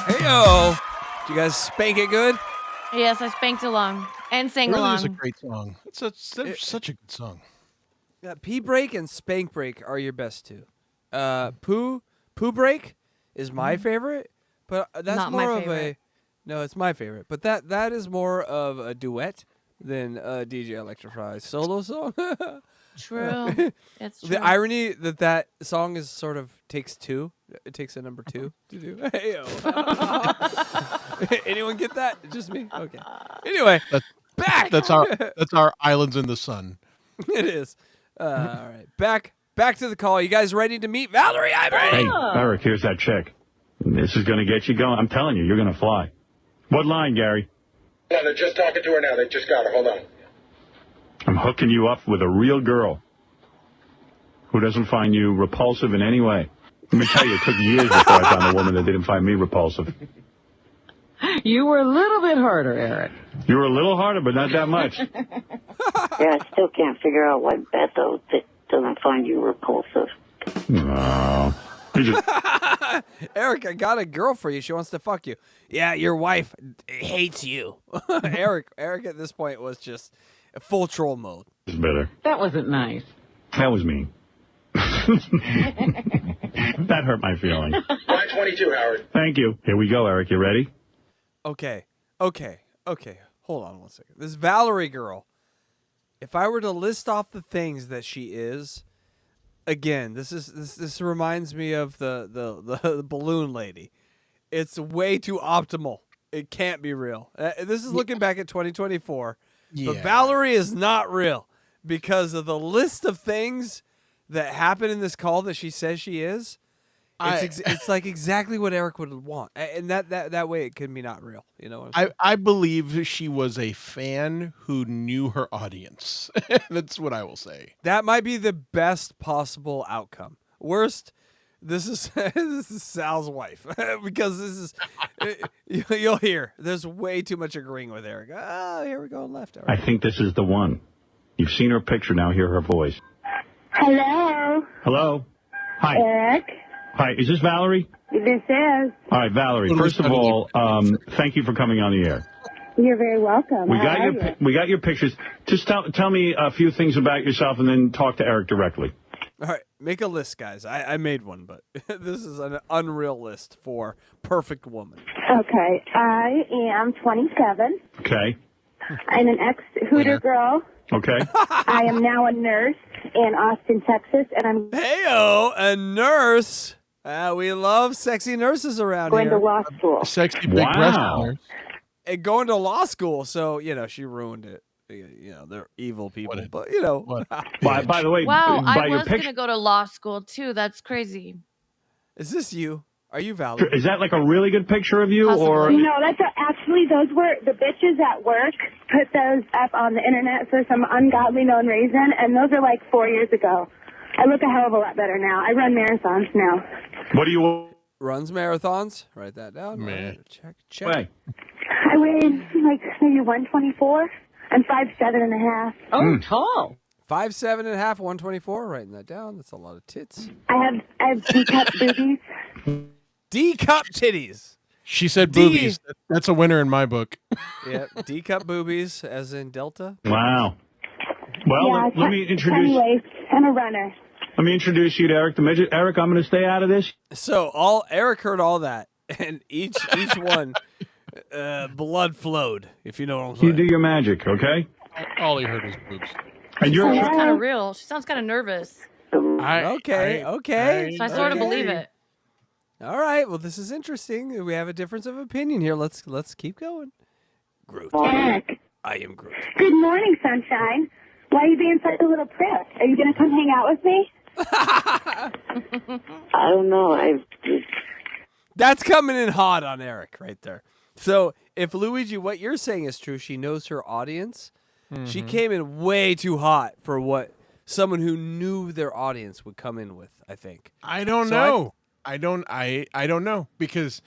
[SPEAKER 6] Heyo! Did you guys spank it good?
[SPEAKER 8] Yes, I spanked along and sang
[SPEAKER 7] It really
[SPEAKER 8] along.
[SPEAKER 7] is a great song. It's such a good song.
[SPEAKER 6] Yeah, pee break and spank break are your best two. Poo break is my favorite, but that's
[SPEAKER 8] Not my
[SPEAKER 6] more of a
[SPEAKER 8] favorite.
[SPEAKER 6] no. It's my favorite, but that is more of a duet than a DJ Electrify solo song.
[SPEAKER 8] True. It's true.
[SPEAKER 6] The irony that song is sort of takes two. It takes a number two to do. Heyo. Anyone get that? Just me? Okay. Anyway, back.
[SPEAKER 7] That's our Islands in the Sun.
[SPEAKER 6] It is. All right. Back to the call. You guys ready to meet Valerie? I'm ready.
[SPEAKER 11] Hey, Eric, here's that chick. This is going to get you going. I'm telling you, you're going to fly. What line, Gary?
[SPEAKER 21] No, they're just talking to her now. They just got her. Hold on.
[SPEAKER 11] I'm hooking you up with a real girl who doesn't find you repulsive in any way. Let me tell you, it took years before I found a woman that didn't find me repulsive.
[SPEAKER 12] You were a little bit harder, Eric.
[SPEAKER 11] You were a little harder, but not that much.
[SPEAKER 4] Yeah, I still can't figure out why Bethel doesn't find you repulsive.
[SPEAKER 11] No.
[SPEAKER 6] Eric, I got a girl for you. She wants to fuck you. Yeah, your wife hates you. Eric at this point was just full troll mode.
[SPEAKER 11] It's better.
[SPEAKER 12] That wasn't nice.
[SPEAKER 11] That was mean. That hurt my feeling.
[SPEAKER 21] Line 22, Howard.
[SPEAKER 11] Thank you. Here we go, Eric. You ready?
[SPEAKER 6] Okay. Hold on one second. This Valerie girl, if I were to list off the things that she is, again, this reminds me of the balloon lady. It's way too optimal. It can't be real. This is looking back at 2024.
[SPEAKER 7] Yeah.
[SPEAKER 6] But Valerie is not real because of the list of things that happen in this call that she says she is. It's like exactly what Eric would want, and that way it can be not real. You know what I'm saying?
[SPEAKER 7] I believe she was a fan who knew her audience. That's what I will say.
[SPEAKER 6] That might be the best possible outcome. Worst, this is Sal's wife because this is you'll hear there's way too much agreeing with Eric. Oh, here we go left.
[SPEAKER 11] I think this is the one. You've seen her picture, now hear her voice.
[SPEAKER 1] Hello.
[SPEAKER 11] Hello. Hi.
[SPEAKER 1] Eric.
[SPEAKER 11] Hi, is this Valerie?
[SPEAKER 1] This is.
[SPEAKER 11] All right, Valerie, first of all, thank you for coming on the air.
[SPEAKER 1] You're very welcome.
[SPEAKER 11] We
[SPEAKER 1] How are you?
[SPEAKER 11] we got your pictures. Just tell me a few things about yourself and then talk to Eric directly.
[SPEAKER 6] All right, make a list, guys. I made one, but this is an unreal list for perfect woman.
[SPEAKER 1] Okay. I am 27.
[SPEAKER 11] Okay.
[SPEAKER 1] I'm an ex-Hooter girl.
[SPEAKER 11] Okay.
[SPEAKER 1] I am now a nurse in Austin, Texas, and I'm
[SPEAKER 6] Heyo, a nurse. We love sexy nurses around
[SPEAKER 1] going
[SPEAKER 6] here.
[SPEAKER 1] to law school.
[SPEAKER 7] Sexy big breast nurse.
[SPEAKER 6] And going to law school, so she ruined it. They're evil people, but
[SPEAKER 11] By the way,
[SPEAKER 8] Wow,
[SPEAKER 11] by
[SPEAKER 8] I
[SPEAKER 11] your
[SPEAKER 8] was
[SPEAKER 11] picture,
[SPEAKER 8] gonna go to law school too. That's crazy.
[SPEAKER 6] Is this you? Are you Valerie?
[SPEAKER 11] is that like a really good picture of you, or
[SPEAKER 1] No, actually those were the bitches at work put those up on the internet for some ungodly known reason, and those are like 4 years ago. I look a hell of a lot better now. I run marathons now.
[SPEAKER 11] what do you?
[SPEAKER 6] Runs marathons. Write that down.
[SPEAKER 7] Man.
[SPEAKER 6] Check.
[SPEAKER 11] Wait.
[SPEAKER 1] I weigh like maybe 124. I'm 5'7.5".
[SPEAKER 12] Oh, tall.
[SPEAKER 6] 5'7.5", 124. Writing that down. That's a lot of tits.
[SPEAKER 1] I have D-cup boobies.
[SPEAKER 6] D-cup titties.
[SPEAKER 7] She said boobies. That's a winner in my book.
[SPEAKER 6] Yep. D-cup boobies, as in Delta.
[SPEAKER 11] Wow. Well,
[SPEAKER 1] Yeah,
[SPEAKER 11] let me introduce.
[SPEAKER 1] Anyways, I'm a runner.
[SPEAKER 11] Let me introduce you to Eric the Midget. Eric, I'm going to stay out of this.
[SPEAKER 6] So Eric heard all that, and each one, blood flowed. If you know what I'm saying.
[SPEAKER 11] You do your magic, okay?
[SPEAKER 7] All he heard was boobs.
[SPEAKER 11] And
[SPEAKER 8] She
[SPEAKER 11] you're
[SPEAKER 8] sounds kind of real. She sounds kind of nervous.
[SPEAKER 6] Okay.
[SPEAKER 8] So I sort of believe it.
[SPEAKER 6] All right. Well, this is interesting. We have a difference of opinion here. Let's keep going. Groot.
[SPEAKER 1] Eric.
[SPEAKER 6] I am Groot.
[SPEAKER 1] Good morning, sunshine. Why are you being such a little prick? Are you going to come hang out with me?
[SPEAKER 4] I don't know.
[SPEAKER 6] That's coming in hot on Eric right there. So if Luigi, what you're saying is true, she knows her audience. She came in way too hot for what someone who knew their audience would come in with, I think.
[SPEAKER 7] I don't know. I don't know because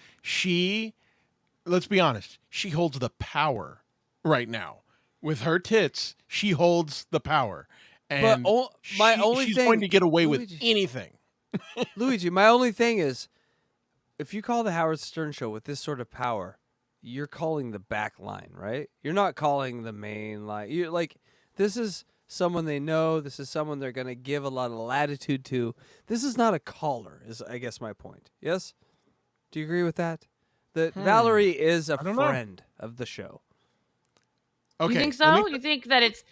[SPEAKER 7] let's be honest, she holds the power right now. With her tits, she holds the power. And she's going to get away with anything.
[SPEAKER 6] Luigi, my only thing is, if you call the Howard Stern Show with this sort of power, you're calling the back line, right? You're not calling the main line. You're like, this is someone they know. This is someone they're going to give a lot of latitude to. This is not a caller, is I guess my point. Yes? Do you agree with that? That Valerie is a friend of the show.
[SPEAKER 7] Okay.
[SPEAKER 8] You think so? You think that it's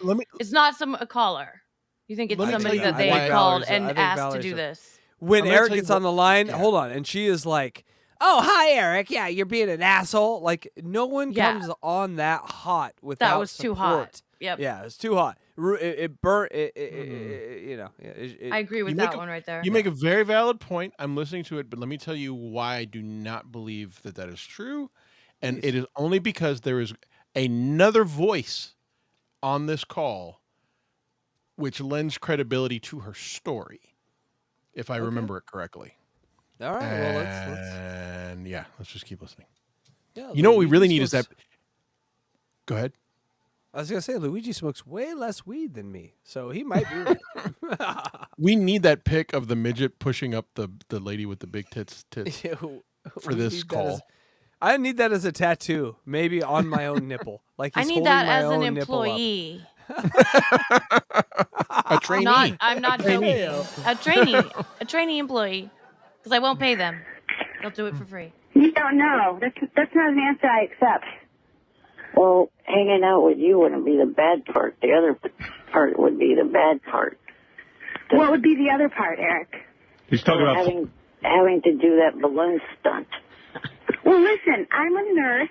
[SPEAKER 8] not a caller? You think it's somebody that they called and asked to do this?
[SPEAKER 6] When Eric gets on the line, hold on, and she is like, "Oh, hi, Eric. Yeah, you're being an asshole." Like, no one comes on that hot without
[SPEAKER 8] that was
[SPEAKER 6] support.
[SPEAKER 8] too hot. Yep.
[SPEAKER 6] Yeah, it's too hot. It burnt. I
[SPEAKER 8] agree with that one right there.
[SPEAKER 7] You make a very valid point. I'm listening to it, but let me tell you why I do not believe that is true, and it is only because there is another voice on this call which lends credibility to her story, if I remember it correctly.
[SPEAKER 6] All right.
[SPEAKER 7] And
[SPEAKER 6] well,
[SPEAKER 7] let's just keep listening.
[SPEAKER 6] Yeah,
[SPEAKER 7] you know what we really need is that. Go ahead.
[SPEAKER 6] I was gonna say Luigi smokes way less weed than me, so he might be right.
[SPEAKER 7] We need that pic of the midget pushing up the lady with the big tits for this call.
[SPEAKER 6] I need that as a tattoo, maybe on my own nipple. Like he's
[SPEAKER 8] I need
[SPEAKER 6] holding
[SPEAKER 8] that
[SPEAKER 6] my
[SPEAKER 8] as an
[SPEAKER 6] own
[SPEAKER 8] employee.
[SPEAKER 7] A trainee.
[SPEAKER 8] I'm not joking. A trainee employee, because I won't pay them. They'll do it for free.
[SPEAKER 1] You don't know. That's not an answer I accept.
[SPEAKER 4] Well, hanging out with you wouldn't be the bad part. The other part would be the bad part.
[SPEAKER 1] What would be the other part, Eric?
[SPEAKER 11] He's talking about
[SPEAKER 4] having to do that balloon stunt.
[SPEAKER 1] Well, listen, I'm a nurse,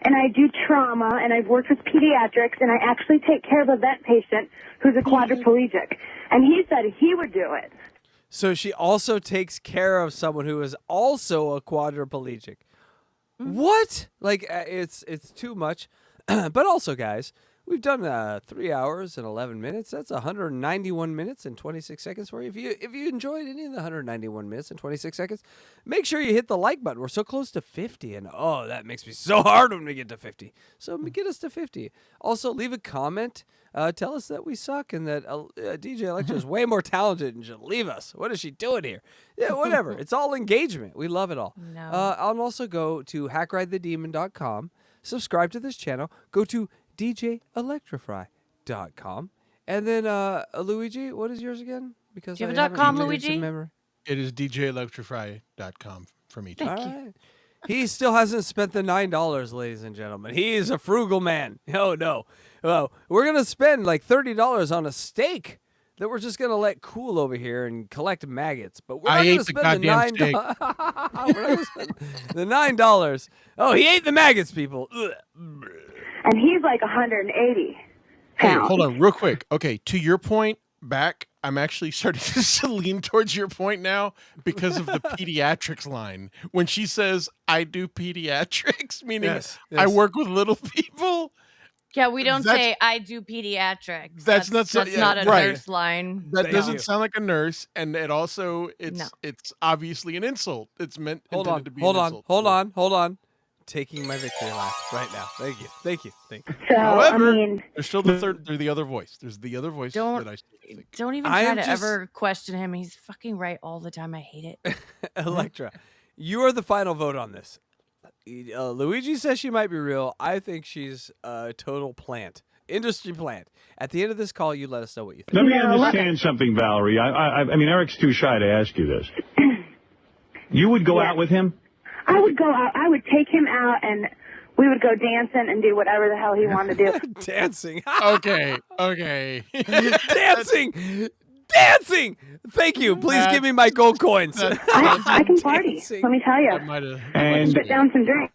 [SPEAKER 1] and I do trauma, and I've worked with pediatrics, and I actually take care of a vet patient who's a quadriplegic. And he said he would do it.
[SPEAKER 6] So she also takes care of someone who is also a quadriplegic. What? Like, it's too much. But also, guys, we've done 3 hours and 11 minutes. That's 191 minutes and 26 seconds for you. If you enjoyed any of the 191 minutes and 26 seconds, make sure you hit the like button. We're so close to 50, and oh, that makes me so hard when we get to 50. So get us to 50. Also, leave a comment. Tell us that we suck and that DJ Electra is way more talented and should leave us. What is she doing here? Yeah, whatever. It's all engagement. We love it all.
[SPEAKER 8] No.
[SPEAKER 6] I'll also go to hackridethedemon.com. Subscribe to this channel. Go to djelectrify.com. And then, Luigi, what is yours again? Because
[SPEAKER 8] do you have a .com, Luigi?
[SPEAKER 7] It is djelectrify.com for me, too.
[SPEAKER 8] Thank you.
[SPEAKER 6] Right. He still hasn't spent the $9, ladies and gentlemen. He is a frugal man. Oh, no. Well, we're going to spend like $30 on a steak that we're just going to let cool over here and collect maggots. But we're not going to spend the $9. We're not going to spend the $9. Oh, he ate the maggots, people. Ugh.
[SPEAKER 1] And he's like 180
[SPEAKER 7] Hey,
[SPEAKER 1] pounds.
[SPEAKER 7] hold on real quick. Okay, to your point back, I'm actually starting to lean towards your point now because of the pediatrics line. When she says, I do pediatrics, meaning
[SPEAKER 6] Yes.
[SPEAKER 7] I work with little people.
[SPEAKER 8] Yeah, we don't say I do pediatrics.
[SPEAKER 7] That's not
[SPEAKER 8] a
[SPEAKER 7] right.
[SPEAKER 8] nurse line.
[SPEAKER 7] That doesn't sound like a nurse, and it also it's obviously an insult. It's intended to be an insult.
[SPEAKER 6] Hold on. Taking my victory lap right now. Thank you.
[SPEAKER 1] So,
[SPEAKER 7] However,
[SPEAKER 1] I mean,
[SPEAKER 7] there's still the other voice. There's the other voice that I think.
[SPEAKER 8] Don't even try to ever question him. He's fucking right all the time. I hate it.
[SPEAKER 6] Electra, you are the final vote on this. Luigi says she might be real. I think she's a total plant. Industry plant. At the end of this call, you let us know what you think.
[SPEAKER 11] Let me understand something, Valerie. I mean, Eric's too shy to ask you this. You would go out with him?
[SPEAKER 1] I would go out. I would take him out, and we would go dancing and do whatever the hell he wanted to do.
[SPEAKER 6] Dancing.
[SPEAKER 7] Okay.
[SPEAKER 6] Dancing. dancing. Thank you. Please give me my gold coins.
[SPEAKER 1] I can party. Let me tell you.
[SPEAKER 11] And
[SPEAKER 1] Sit down some drinks.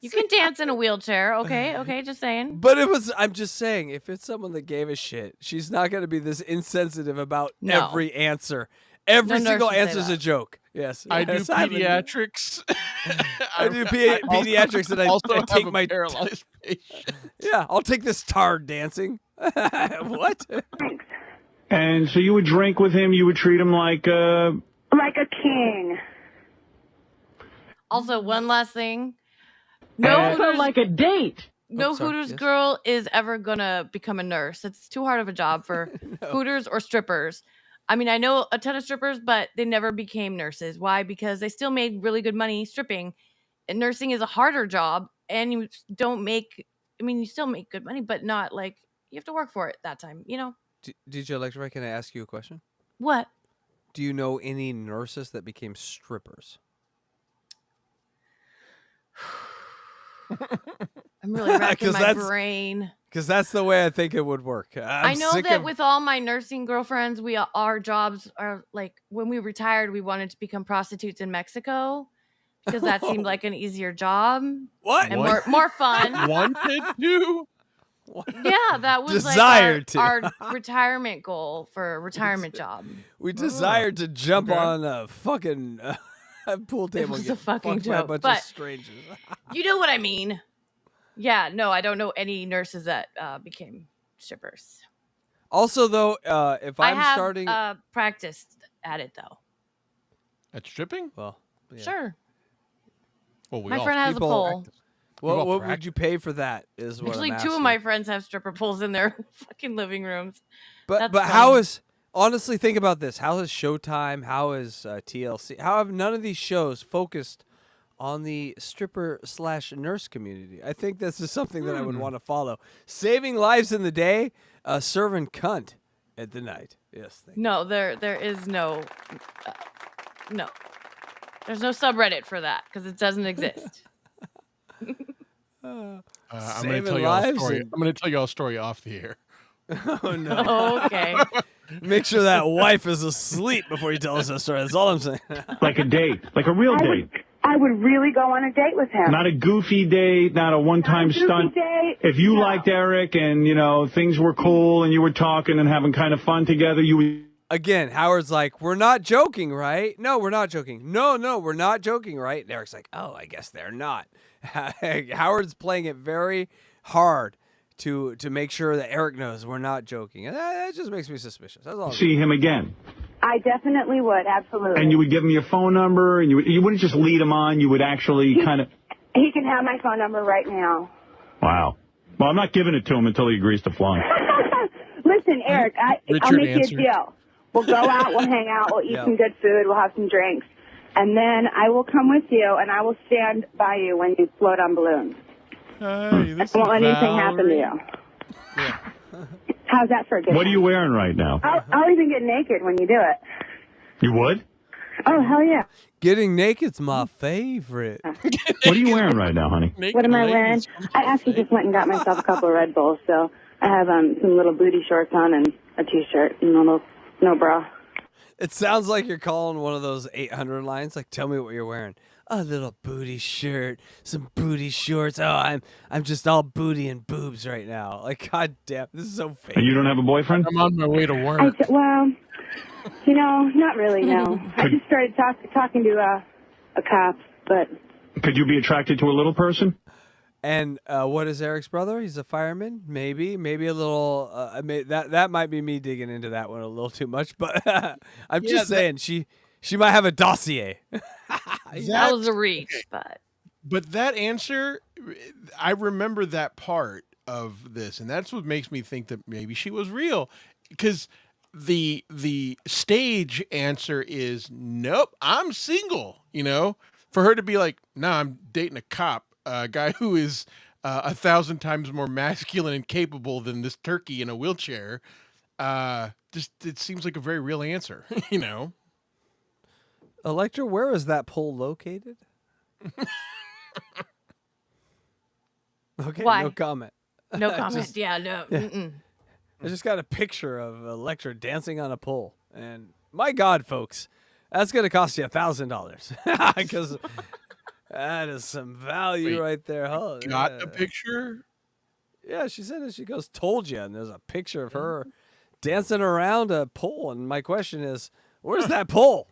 [SPEAKER 8] You can dance in a wheelchair. Okay, just saying.
[SPEAKER 6] But I'm just saying, if it's someone that gave a shit, she's not going to be this insensitive about
[SPEAKER 8] No.
[SPEAKER 6] every answer. Every
[SPEAKER 8] No nurse
[SPEAKER 6] single
[SPEAKER 8] would say
[SPEAKER 6] answer is a
[SPEAKER 8] that.
[SPEAKER 6] joke. Yes.
[SPEAKER 7] I do
[SPEAKER 6] Yes, I've been-
[SPEAKER 7] pediatrics.
[SPEAKER 6] I do pediatrics, and
[SPEAKER 7] also
[SPEAKER 6] I
[SPEAKER 7] have
[SPEAKER 6] take
[SPEAKER 7] a
[SPEAKER 6] my
[SPEAKER 7] paralyzed patient.
[SPEAKER 6] Yeah, I'll take this tard dancing. What?
[SPEAKER 11] And so you would drink with him. You would treat him like
[SPEAKER 1] a king.
[SPEAKER 8] Also, one last thing.
[SPEAKER 12] Also like a date.
[SPEAKER 8] No
[SPEAKER 6] sorry,
[SPEAKER 8] Hooters
[SPEAKER 6] yes.
[SPEAKER 8] girl is ever gonna become a nurse. It's too hard of a job for Hooters or strippers. I mean, I know a ton of strippers, but they never became nurses. Why? Because they still made really good money stripping. And nursing is a harder job, and you don't make. I mean, you still make good money, but not like you have to work for it that time. You know
[SPEAKER 6] DJ Electra, can I ask you a question?
[SPEAKER 8] what?
[SPEAKER 6] Do you know any nurses that became strippers?
[SPEAKER 8] I'm really racking
[SPEAKER 6] 'Cause
[SPEAKER 8] my
[SPEAKER 6] that's-
[SPEAKER 8] brain.
[SPEAKER 6] Because that's the way I think it would work.
[SPEAKER 8] I know that with all my nursing girlfriends, our jobs are like when we retired, we wanted to become prostitutes in Mexico because that seemed like an easier job.
[SPEAKER 6] What?
[SPEAKER 8] And more fun.
[SPEAKER 7] Wanted to?
[SPEAKER 8] Yeah, that was
[SPEAKER 6] Desired
[SPEAKER 8] like
[SPEAKER 6] to.
[SPEAKER 8] our retirement goal for a retirement job.
[SPEAKER 6] We desired to jump on a fucking pool table
[SPEAKER 8] was
[SPEAKER 6] and
[SPEAKER 8] a
[SPEAKER 6] get
[SPEAKER 8] fucking
[SPEAKER 6] fucked by a
[SPEAKER 8] joke,
[SPEAKER 6] bunch
[SPEAKER 8] but-
[SPEAKER 6] of strangers.
[SPEAKER 8] You know what I mean? Yeah, no, I don't know any nurses that became strippers.
[SPEAKER 6] Also, though, if
[SPEAKER 8] I
[SPEAKER 6] I'm
[SPEAKER 8] have
[SPEAKER 6] starting...
[SPEAKER 8] practiced at it though.
[SPEAKER 7] At stripping?
[SPEAKER 6] Well, yeah.
[SPEAKER 8] Sure.
[SPEAKER 7] Well, we
[SPEAKER 8] My
[SPEAKER 7] all
[SPEAKER 8] friend has a
[SPEAKER 6] people
[SPEAKER 8] pole.
[SPEAKER 7] practice.
[SPEAKER 6] What
[SPEAKER 7] all
[SPEAKER 6] would
[SPEAKER 7] practice.
[SPEAKER 6] you pay for that? Is what
[SPEAKER 8] Actually,
[SPEAKER 6] I'm
[SPEAKER 8] two of
[SPEAKER 6] asking.
[SPEAKER 8] my friends have stripper poles in their fucking living rooms.
[SPEAKER 6] But
[SPEAKER 8] That's
[SPEAKER 6] how
[SPEAKER 8] funny.
[SPEAKER 6] is honestly think about this? How is Showtime? How is TLC? How have none of these shows focused on the stripper/nurse community? I think this is something that I would want to follow. Saving lives in the day, serving cunt at the night. Yes. Thank you.
[SPEAKER 8] No, there is no, no. There's no subreddit for that because it doesn't exist.
[SPEAKER 7] I'm going to
[SPEAKER 6] Saving
[SPEAKER 7] tell you all a
[SPEAKER 6] lives
[SPEAKER 7] story.
[SPEAKER 6] and-
[SPEAKER 7] I'm going to tell you all a story off the air.
[SPEAKER 6] Oh no.
[SPEAKER 8] Okay.
[SPEAKER 6] Make sure that wife is asleep before you tell us that story. That's all I'm saying.
[SPEAKER 11] like a date, like a real date.
[SPEAKER 1] I would really go on a date with him.
[SPEAKER 11] Not a goofy date, not a one-time
[SPEAKER 1] Not a goofy
[SPEAKER 11] stunt.
[SPEAKER 1] date,
[SPEAKER 11] If you
[SPEAKER 1] no.
[SPEAKER 11] liked Eric and, you know, things were cool and you were talking and having kind of fun together, you would...
[SPEAKER 6] Again, Howard's like, we're not joking, right? No, we're not joking. No, we're not joking, right? And Eric's like, oh, I guess they're not. Howard's playing it very hard to make sure that Eric knows we're not joking. And that just makes me suspicious. That's all.
[SPEAKER 11] see him again.
[SPEAKER 1] I definitely would, absolutely.
[SPEAKER 11] And you would give him your phone number, and you wouldn't just lead him on. You would actually kind of...
[SPEAKER 1] He can have my phone number right now.
[SPEAKER 11] Wow. Well, I'm not giving it to him until he agrees to fly.
[SPEAKER 1] Listen, Eric, I'll
[SPEAKER 7] Richard
[SPEAKER 1] make
[SPEAKER 7] answered.
[SPEAKER 1] you a deal. We'll go out, we'll hang out, we'll eat
[SPEAKER 6] Yeah.
[SPEAKER 1] some good food, we'll have some drinks. And then I will come with you, and I will stand by you when you float on balloons.
[SPEAKER 7] Hey, this
[SPEAKER 1] I won't let
[SPEAKER 7] is
[SPEAKER 1] anything happen to you. How's that for a good
[SPEAKER 11] What are you
[SPEAKER 1] one?
[SPEAKER 11] wearing right now?
[SPEAKER 1] I'll even get naked when you do it.
[SPEAKER 11] You would?
[SPEAKER 1] Oh, hell yeah.
[SPEAKER 6] Getting naked's my favorite.
[SPEAKER 11] What are you wearing right now, honey?
[SPEAKER 1] What am I wearing? I actually just went and got myself a couple of Red Bulls, so I have some little booty shorts on and a T-shirt and no bra.
[SPEAKER 6] It sounds like you're calling one of those 800 lines. Like, tell me what you're wearing. A little booty shirt, some booty shorts. Oh, I'm just all booty and boobs right now. Like, god damn, this is so fake.
[SPEAKER 11] And you don't have a boyfriend?
[SPEAKER 7] I'm on my way to work.
[SPEAKER 1] Well, you know, not really, no. I just started talking to a cop, but...
[SPEAKER 11] Could you be attracted to a little person?
[SPEAKER 6] And what is Eric's brother? He's a fireman. Maybe a little. That might be me digging into that one a little too much. But I'm just saying she might have a dossier.
[SPEAKER 8] That was a reach,
[SPEAKER 7] But that answer, I remember that part of this, and that's what makes me think that maybe she was real, because the stage answer is nope, I'm single. You know, for her to be like, nah, I'm dating a cop. A guy who is 1,000 times more masculine and capable than this turkey in a wheelchair. Just it seems like a very real answer, you know.
[SPEAKER 6] Electra, where is that pole located? Okay,
[SPEAKER 8] Why?
[SPEAKER 6] no comment.
[SPEAKER 8] No comment.
[SPEAKER 6] Just-
[SPEAKER 8] yeah, no.
[SPEAKER 6] yeah.
[SPEAKER 8] Mm-mm.
[SPEAKER 6] I just got a picture of Electra dancing on a pole. And my God, folks, that's going to cost you $1,000 because that is some value right there. Huh?
[SPEAKER 7] Got a picture?
[SPEAKER 6] Yeah, she said it. She goes, told you. And there's a picture of her dancing around a pole. And my question is, where's that pole?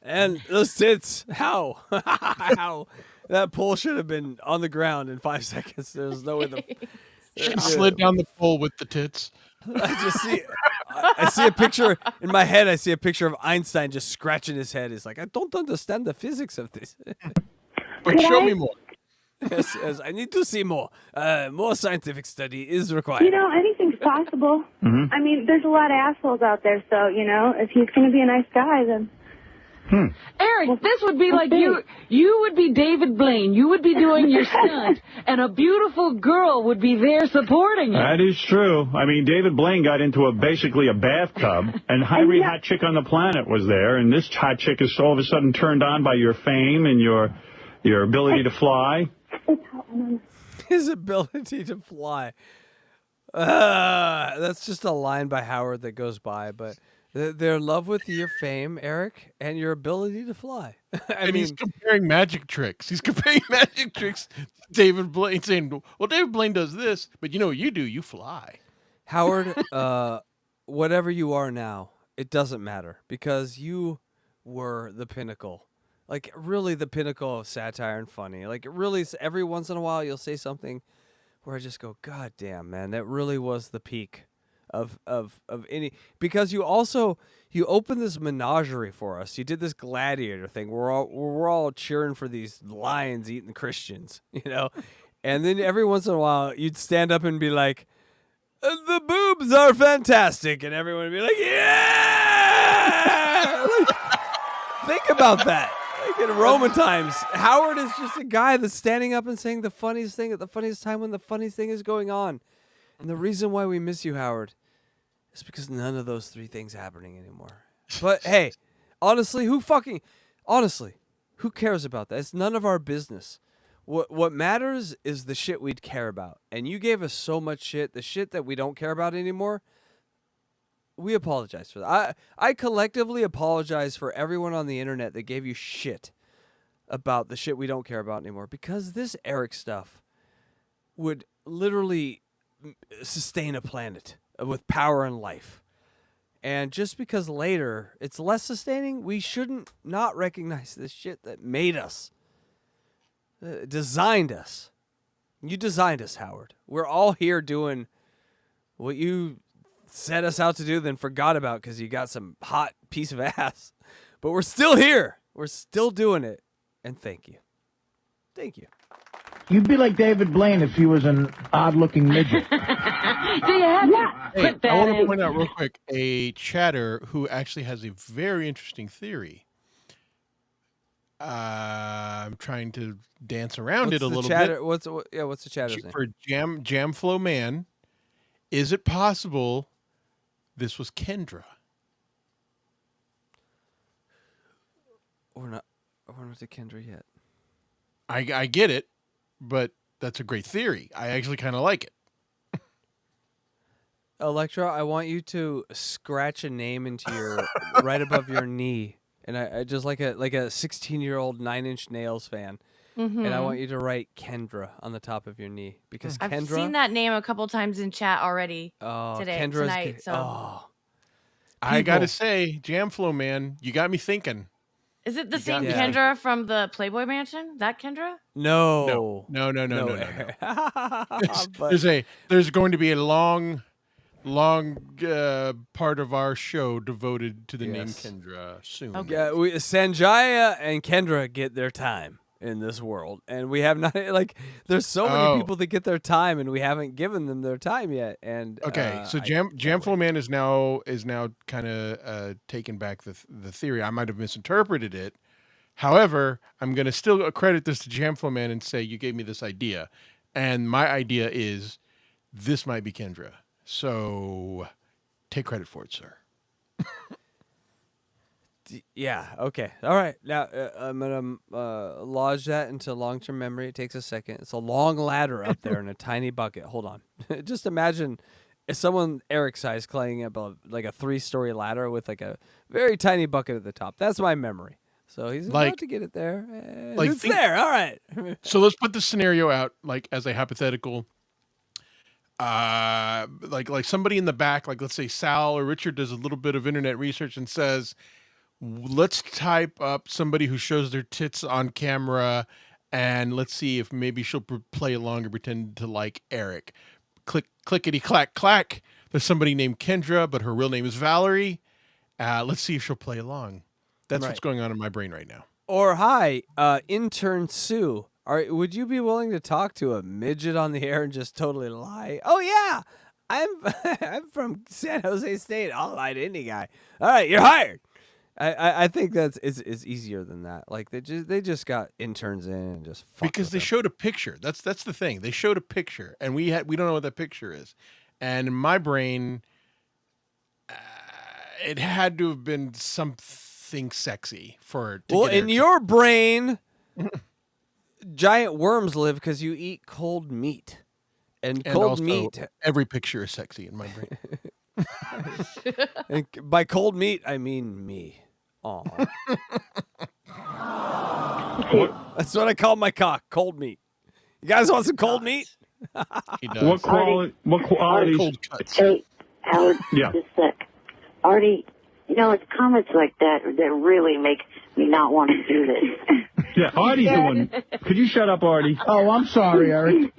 [SPEAKER 6] And those tits, how? How? That pole should have been on the ground in 5 seconds. There's no way
[SPEAKER 7] She slid down the pole with the tits.
[SPEAKER 6] I see a picture in my head. I see a picture of Einstein just scratching his head. He's like, I don't understand the physics of this.
[SPEAKER 7] But show me more.
[SPEAKER 6] Yes, I need to see more. More scientific study is required.
[SPEAKER 1] You know, anything's possible. I mean, there's a lot of assholes out there, so, you know, if he's going to be a nice guy, then...
[SPEAKER 12] Eric, this would be like you would be David Blaine. You would be doing your stunt, and a beautiful girl would be there supporting you.
[SPEAKER 11] That is true. I mean, David Blaine got into basically a bathtub, and every hot chick on the planet was there, and this hot chick is all of a sudden turned on by your fame and your ability to fly.
[SPEAKER 6] His ability to fly. That's just a line by Howard that goes by, but... They're in love with your fame, Eric, and your ability to fly. I mean,
[SPEAKER 7] he's comparing magic tricks. He's comparing magic tricks to David Blaine, saying, well, David Blaine does this, but you know what you do? You fly.
[SPEAKER 6] Howard, whatever you are now, it doesn't matter because you were the pinnacle. Like, really the pinnacle of satire and funny. Like, really, every once in a while, you'll say something where I just go, God damn, man, that really was the peak. Of any, because you opened this menagerie for us. You did this gladiator thing. We're all cheering for these lions eating Christians, you know, and then every once in a while you'd stand up and be like, "The boobs are fantastic," and everyone would be like, "Yeah!" Like, think about that. Like in Roman times, Howard is just a guy that's standing up and saying the funniest thing at the funniest time when the funniest thing is going on. And the reason why we miss you, Howard, is because none of those three things happening anymore. But hey, honestly, who cares about that? It's none of our business. What matters is the shit we'd care about. And you gave us so much shit, the shit that we don't care about anymore. We apologize for that. I collectively apologize for everyone on the internet that gave you shit about the shit we don't care about anymore. Because this Eric stuff would literally sustain a planet with power and life. And just because later it's less sustaining, we shouldn't not recognize the shit that made us, designed us. You designed us, Howard. We're all here doing what you set us out to do, then forgot about because you got some hot piece of ass. But we're still here. We're still doing it. And thank you. Thank you.
[SPEAKER 13] You'd be like David Blaine if he was an odd-looking midget.
[SPEAKER 12] Do you have to put that
[SPEAKER 7] I want to
[SPEAKER 12] in?
[SPEAKER 7] point out real quick a chatter who actually has a very interesting theory. I'm trying to dance around it a little bit.
[SPEAKER 6] What's the chatter's name?
[SPEAKER 7] For Jamflow Man, is it possible this was Kendra?
[SPEAKER 6] We're not to Kendra yet.
[SPEAKER 7] I get it, but that's a great theory. I actually kind of like it.
[SPEAKER 6] Electra, I want you to scratch a name into your right above your knee, and I just like a 16-year-old 9 Inch Nails fan, and I want you to write Kendra on the top of your knee because
[SPEAKER 8] I've
[SPEAKER 6] Kendra.
[SPEAKER 8] seen that name a couple times in chat already tonight.
[SPEAKER 7] I gotta say, Jamflow Man, you got me thinking.
[SPEAKER 8] Is it the same Kendra from the Playboy Mansion? That Kendra?
[SPEAKER 6] No.
[SPEAKER 7] No. There's going to be a long part of our show devoted to the name Kendra soon.
[SPEAKER 6] Okay. Yeah, Sanjaya and Kendra get their time in this world, and we have not there's so many people that get their time, and we haven't given them their time yet. And
[SPEAKER 7] so Jamflow Man is now kind of taking back the theory. I might have misinterpreted it. However, I'm going to still credit this to Jamflow Man and say you gave me this idea, and my idea is this might be Kendra. So take credit for it, sir.
[SPEAKER 6] Yeah, okay. All right. Now, I'm going to lodge that into long-term memory. It takes a second. It's a long ladder up there in a tiny bucket. Hold on. Just imagine someone Eric's size climbing up like a 3-story ladder with like a very tiny bucket at the top. That's my memory. So he's about to get it there. And it's there. All right.
[SPEAKER 7] So let's put the scenario out like as a hypothetical. Like somebody in the back, like let's say Sal or Richard does a little bit of internet research and says, let's type up somebody who shows their tits on camera and let's see if maybe she'll play along and pretend to like Eric. Clickety clack clack. There's somebody named Kendra, but her real name is Valerie. Let's see if she'll play along. That's what's going on in my brain right now.
[SPEAKER 6] Or hi, intern Sue. Would you be willing to talk to a midget on the air and just totally lie? Oh yeah, I'm from San Jose State. I'll lie to any guy. All right, you're hired. I think that's is easier than that. Like they just got interns in and just
[SPEAKER 7] because they showed a picture. That's the thing. They showed a picture, and we don't know what that picture is. And in my brain, it had to have been something sexy for.
[SPEAKER 6] Well, in your brain, giant worms live because you eat cold meat, and cold
[SPEAKER 7] also,
[SPEAKER 6] meat.
[SPEAKER 7] Every picture is sexy in my brain.
[SPEAKER 6] And by cold meat, I mean me. Aw. That's what I call my cock, cold meat. You guys want some cold meat?
[SPEAKER 7] He does.
[SPEAKER 11] What qualities?
[SPEAKER 4] Hey, Howard,
[SPEAKER 11] Yeah.
[SPEAKER 4] just a sec. Artie, it's comments like that that really make me not want to do this.
[SPEAKER 11] Yeah, Artie's the one. Could you shut up, Artie?
[SPEAKER 13] Oh, I'm sorry, Eric.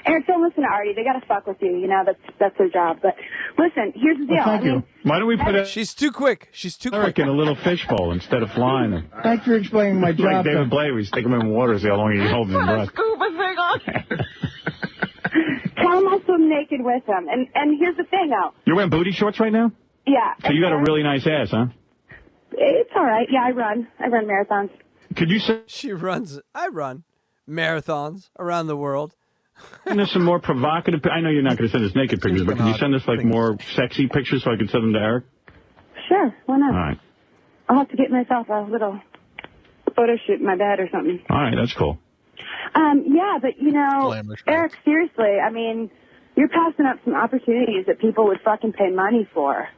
[SPEAKER 1] Eric, don't listen to Artie. They gotta fuck with you. That's their job. But listen, here's the deal.
[SPEAKER 11] Thank you. Why don't we put
[SPEAKER 6] She's too quick. She's too
[SPEAKER 11] Eric
[SPEAKER 6] quick.
[SPEAKER 11] in a little fishbowl instead of flying him?
[SPEAKER 13] Thanks for explaining my
[SPEAKER 11] Like
[SPEAKER 13] job.
[SPEAKER 11] David Blaine, we stick him in water, see how long he holds his breath.
[SPEAKER 12] Scuba thing on.
[SPEAKER 1] Tell him I'll swim naked with him. And here's the thing, though.
[SPEAKER 11] You're wearing booty shorts right now?
[SPEAKER 1] Yeah.
[SPEAKER 11] So you got a really nice ass, huh?
[SPEAKER 1] It's all right. Yeah, I run marathons.
[SPEAKER 11] Could you send
[SPEAKER 6] I run marathons around the world.
[SPEAKER 11] us some more provocative? I know you're not going to send us naked pictures, but can you send us like more sexy pictures so I can send them to Eric?
[SPEAKER 1] Sure, why not?
[SPEAKER 11] All right.
[SPEAKER 1] I'll have to get myself a little photo shoot in my bed or something.
[SPEAKER 11] All right, that's cool.
[SPEAKER 1] Yeah, but Eric, seriously, I mean, you're passing up some opportunities that people would fucking pay money for.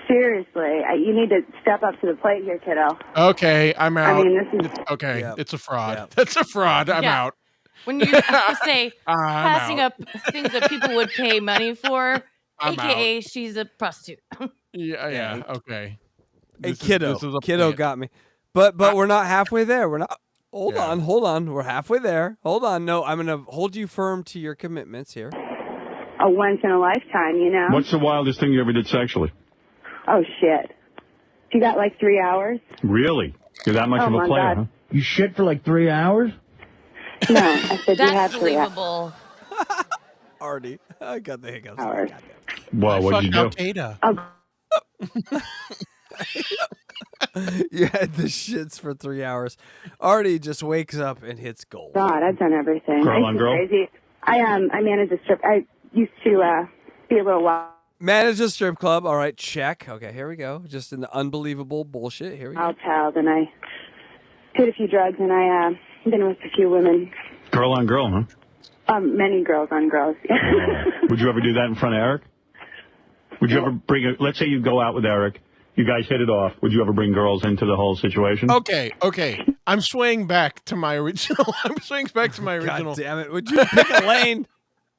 [SPEAKER 1] Seriously, you need to step up to the plate here, kiddo.
[SPEAKER 7] Okay, I'm out.
[SPEAKER 1] I mean, this is...
[SPEAKER 7] Okay, it's a fraud. That's a fraud. I'm out.
[SPEAKER 8] When you say passing up things that people would pay money for, AKA she's a prostitute.
[SPEAKER 7] Yeah, okay.
[SPEAKER 6] Hey, kiddo got me. But we're not halfway there. We're not. Hold on. We're halfway there. Hold on. No, I'm going to hold you firm to your commitments here.
[SPEAKER 1] A once in a lifetime,
[SPEAKER 11] What's the wildest thing you ever did sexually?
[SPEAKER 1] Oh, shit. You got like 3 hours?
[SPEAKER 11] Really? You're that much of a player, huh?
[SPEAKER 13] You shit for like 3 hours?
[SPEAKER 1] No, I said you had 3 hours.
[SPEAKER 8] Believable.
[SPEAKER 6] Artie, I got the hiccups.
[SPEAKER 11] Well, what'd you do?
[SPEAKER 6] You had the shits for 3 hours. Artie just wakes up and hits gold.
[SPEAKER 1] God, I've done everything.
[SPEAKER 11] Girl on girl?
[SPEAKER 1] Crazy. I manage a strip. I used to be a little wild.
[SPEAKER 6] Manage a strip club. All right, check. Okay, here we go. Just in the unbelievable bullshit. Here we go.
[SPEAKER 1] Wild child, and I did a few drugs, and I been with a few women.
[SPEAKER 11] Girl on girl, huh?
[SPEAKER 1] Many girls on girls.
[SPEAKER 11] Would you ever do that in front of Eric? Would you ever bring let's say you go out with Eric, you guys hit it off. Would you ever bring girls into the whole situation?
[SPEAKER 7] Okay. I'm swaying back to my original. God
[SPEAKER 6] damn it. Would you pick a lane?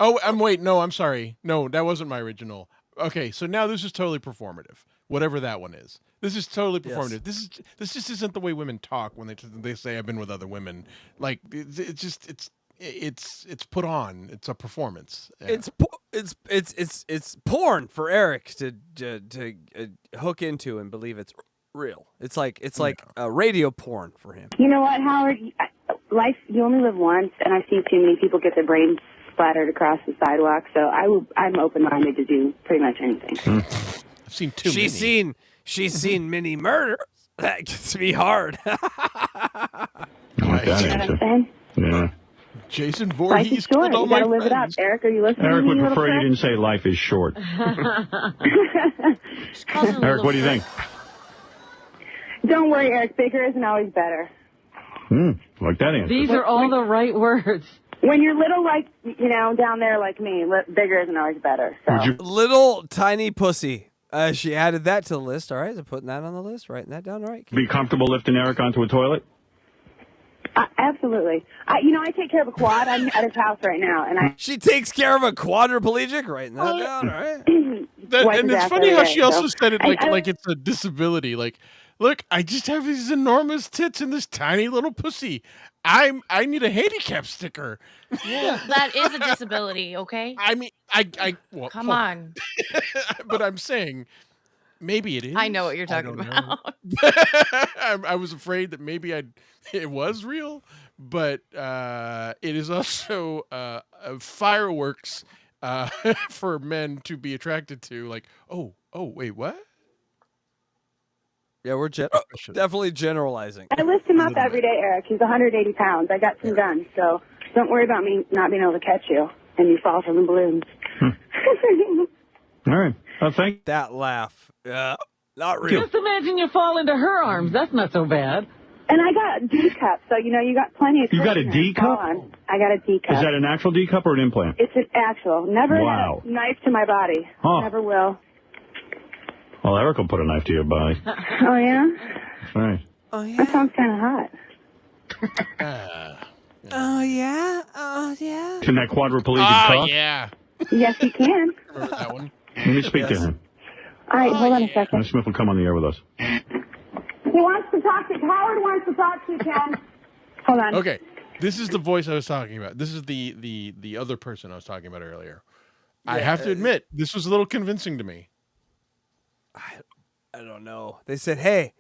[SPEAKER 7] Oh, I'm sorry. No, that wasn't my original. Okay, so now this is totally performative. Whatever that one is. This is totally performative.
[SPEAKER 6] Yes.
[SPEAKER 7] This just isn't the way women talk when they say I've been with other women. Like it's put on. It's a performance. Yeah.
[SPEAKER 6] It's porn for Eric to hook into and believe it's real. It's like a radio porn for him.
[SPEAKER 1] You know what, Howard? Life, you only live once, and I've seen too many people get their brains splattered across the sidewalk. So I'm open-minded to do pretty much anything.
[SPEAKER 7] I've seen too many.
[SPEAKER 6] She's seen many murders. That gets me hard.
[SPEAKER 11] Yeah.
[SPEAKER 7] Jason
[SPEAKER 1] Life
[SPEAKER 7] Voorhees
[SPEAKER 1] is short.
[SPEAKER 7] killed all
[SPEAKER 1] You
[SPEAKER 7] my
[SPEAKER 1] gotta live it up.
[SPEAKER 7] friends.
[SPEAKER 1] Eric, are you listening?
[SPEAKER 11] Eric would
[SPEAKER 1] to me,
[SPEAKER 11] prefer
[SPEAKER 1] little
[SPEAKER 11] you didn't say life is short. Eric, what do you think?
[SPEAKER 1] Don't worry, Eric. Bigger isn't always better.
[SPEAKER 11] Like that answer.
[SPEAKER 12] These are all the right words.
[SPEAKER 1] When you're little, like, down there like me, bigger isn't always better. So.
[SPEAKER 6] Little tiny pussy. She added that to the list. All right, so putting that on the list, writing that down. All right.
[SPEAKER 11] Be comfortable lifting Eric onto a toilet?
[SPEAKER 1] Absolutely. I take care of a quad. I'm at his house right now, and
[SPEAKER 6] She takes care of a quadriplegic, writing that down. All right.
[SPEAKER 7] And it's funny how she also said it like it's a disability. Like, look, I just have these enormous tits and this tiny little pussy. I need a handicap sticker.
[SPEAKER 8] Well, that is a disability, okay?
[SPEAKER 7] I mean, well,
[SPEAKER 8] come on.
[SPEAKER 7] But I'm saying maybe it is.
[SPEAKER 8] I know what you're talking about.
[SPEAKER 7] I was afraid that maybe it was real, but it is also fireworks for men to be attracted to. Like, oh, wait, what?
[SPEAKER 6] Yeah, we're definitely generalizing.
[SPEAKER 1] I lift him up every day, Eric. He's 180 pounds. I got some guns, so don't worry about me not being able to catch you and you fall from the balloons.
[SPEAKER 11] All right. Thank
[SPEAKER 6] that laugh. Not real.
[SPEAKER 12] Just imagine you fall into her arms. That's not so bad.
[SPEAKER 1] And I got a D cup, so you got plenty of.
[SPEAKER 11] You got a D cup?
[SPEAKER 1] I got a D cup.
[SPEAKER 11] Is that an actual D cup or an implant?
[SPEAKER 1] It's an actual. Never
[SPEAKER 11] Wow.
[SPEAKER 1] had a knife to my body.
[SPEAKER 11] Huh.
[SPEAKER 1] Never will.
[SPEAKER 11] Well, Eric will put a knife to your body.
[SPEAKER 1] Oh yeah.
[SPEAKER 11] That's right.
[SPEAKER 6] Oh yeah.
[SPEAKER 1] That sounds kind of hot.
[SPEAKER 6] Oh yeah. Oh yeah.
[SPEAKER 11] Can that quadriplegic talk?
[SPEAKER 7] Yeah.
[SPEAKER 1] Yes, he can.
[SPEAKER 7] Remember that one?
[SPEAKER 11] Let me speak to him.
[SPEAKER 1] All right, hold on a second.
[SPEAKER 11] Smith will come on the air with us.
[SPEAKER 1] He wants to talk to Howard. Wants to talk to you, Ken. Hold on.
[SPEAKER 7] Okay, this is the voice I was talking about. This is the other person I was talking about earlier. I have to admit, this was a little convincing to me.
[SPEAKER 6] I don't know. They said, hey,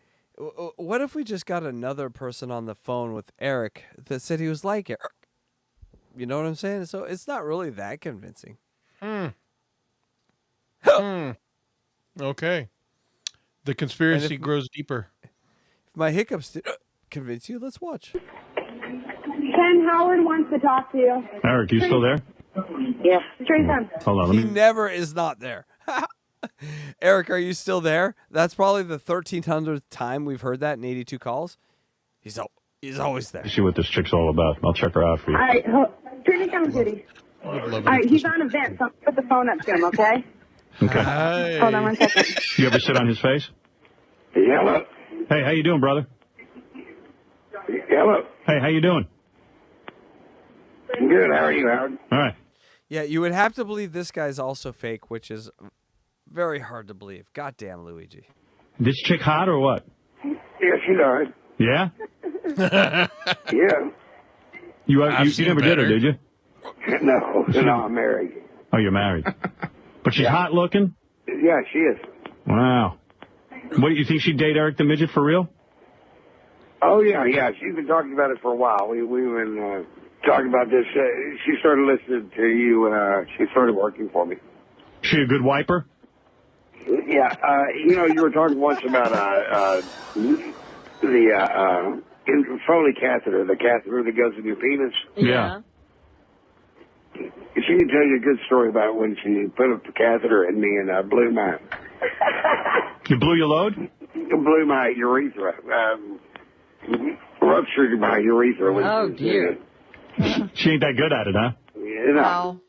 [SPEAKER 6] what if we just got another person on the phone with Eric that said he was like Eric? You know what I'm saying? So it's not really that convincing.
[SPEAKER 7] Okay. The conspiracy grows deeper.
[SPEAKER 6] If my hiccups did convince you, let's watch.
[SPEAKER 1] Ken, Howard wants to talk to you.
[SPEAKER 11] Eric, you still there?
[SPEAKER 1] Yeah. Straight on.
[SPEAKER 11] Hold on.
[SPEAKER 6] He never is not there. Eric, are you still there? That's probably the 1300th time we've heard that in 82 calls. He's always there.
[SPEAKER 11] See what this chick's all about. I'll check her out for you.
[SPEAKER 1] All right, turn it down, Judy. All right, he's on a vent, so put the phone up to him, okay?
[SPEAKER 11] Okay.
[SPEAKER 1] Hold on 1 second.
[SPEAKER 11] You ever sit on his face?
[SPEAKER 21] Hello.
[SPEAKER 11] Hey, how you doing, brother?
[SPEAKER 21] Hello.
[SPEAKER 11] Hey, how you doing?
[SPEAKER 21] Good. How are you, Howard?
[SPEAKER 11] All right.
[SPEAKER 6] Yeah, you would have to believe this guy's also fake, which is very hard to believe. Goddamn, Luigi.
[SPEAKER 11] This chick hot or what?
[SPEAKER 21] Yeah, she does.
[SPEAKER 11] Yeah?
[SPEAKER 21] Yeah.
[SPEAKER 11] You never did her, did you?
[SPEAKER 21] No, I'm married.
[SPEAKER 11] Oh, you're married. But she's hot looking?
[SPEAKER 21] Yeah, she is.
[SPEAKER 11] Wow. What, do you think she'd date Eric the Midget for real?
[SPEAKER 21] Oh, yeah. She's been talking about it for a while. We've been talking about this. She started listening to you, and she started working for me.
[SPEAKER 11] She a good wiper?
[SPEAKER 21] Yeah. You were talking once about the Foley catheter, the catheter that goes in your penis.
[SPEAKER 11] Yeah.
[SPEAKER 21] She can tell you a good story about when she put up the catheter in me and blew mine.
[SPEAKER 11] You blew your load?
[SPEAKER 21] Blew my urethra. Ruptured my urethra.
[SPEAKER 12] Oh, dear.
[SPEAKER 11] She ain't that good at it, huh?
[SPEAKER 8] Wow.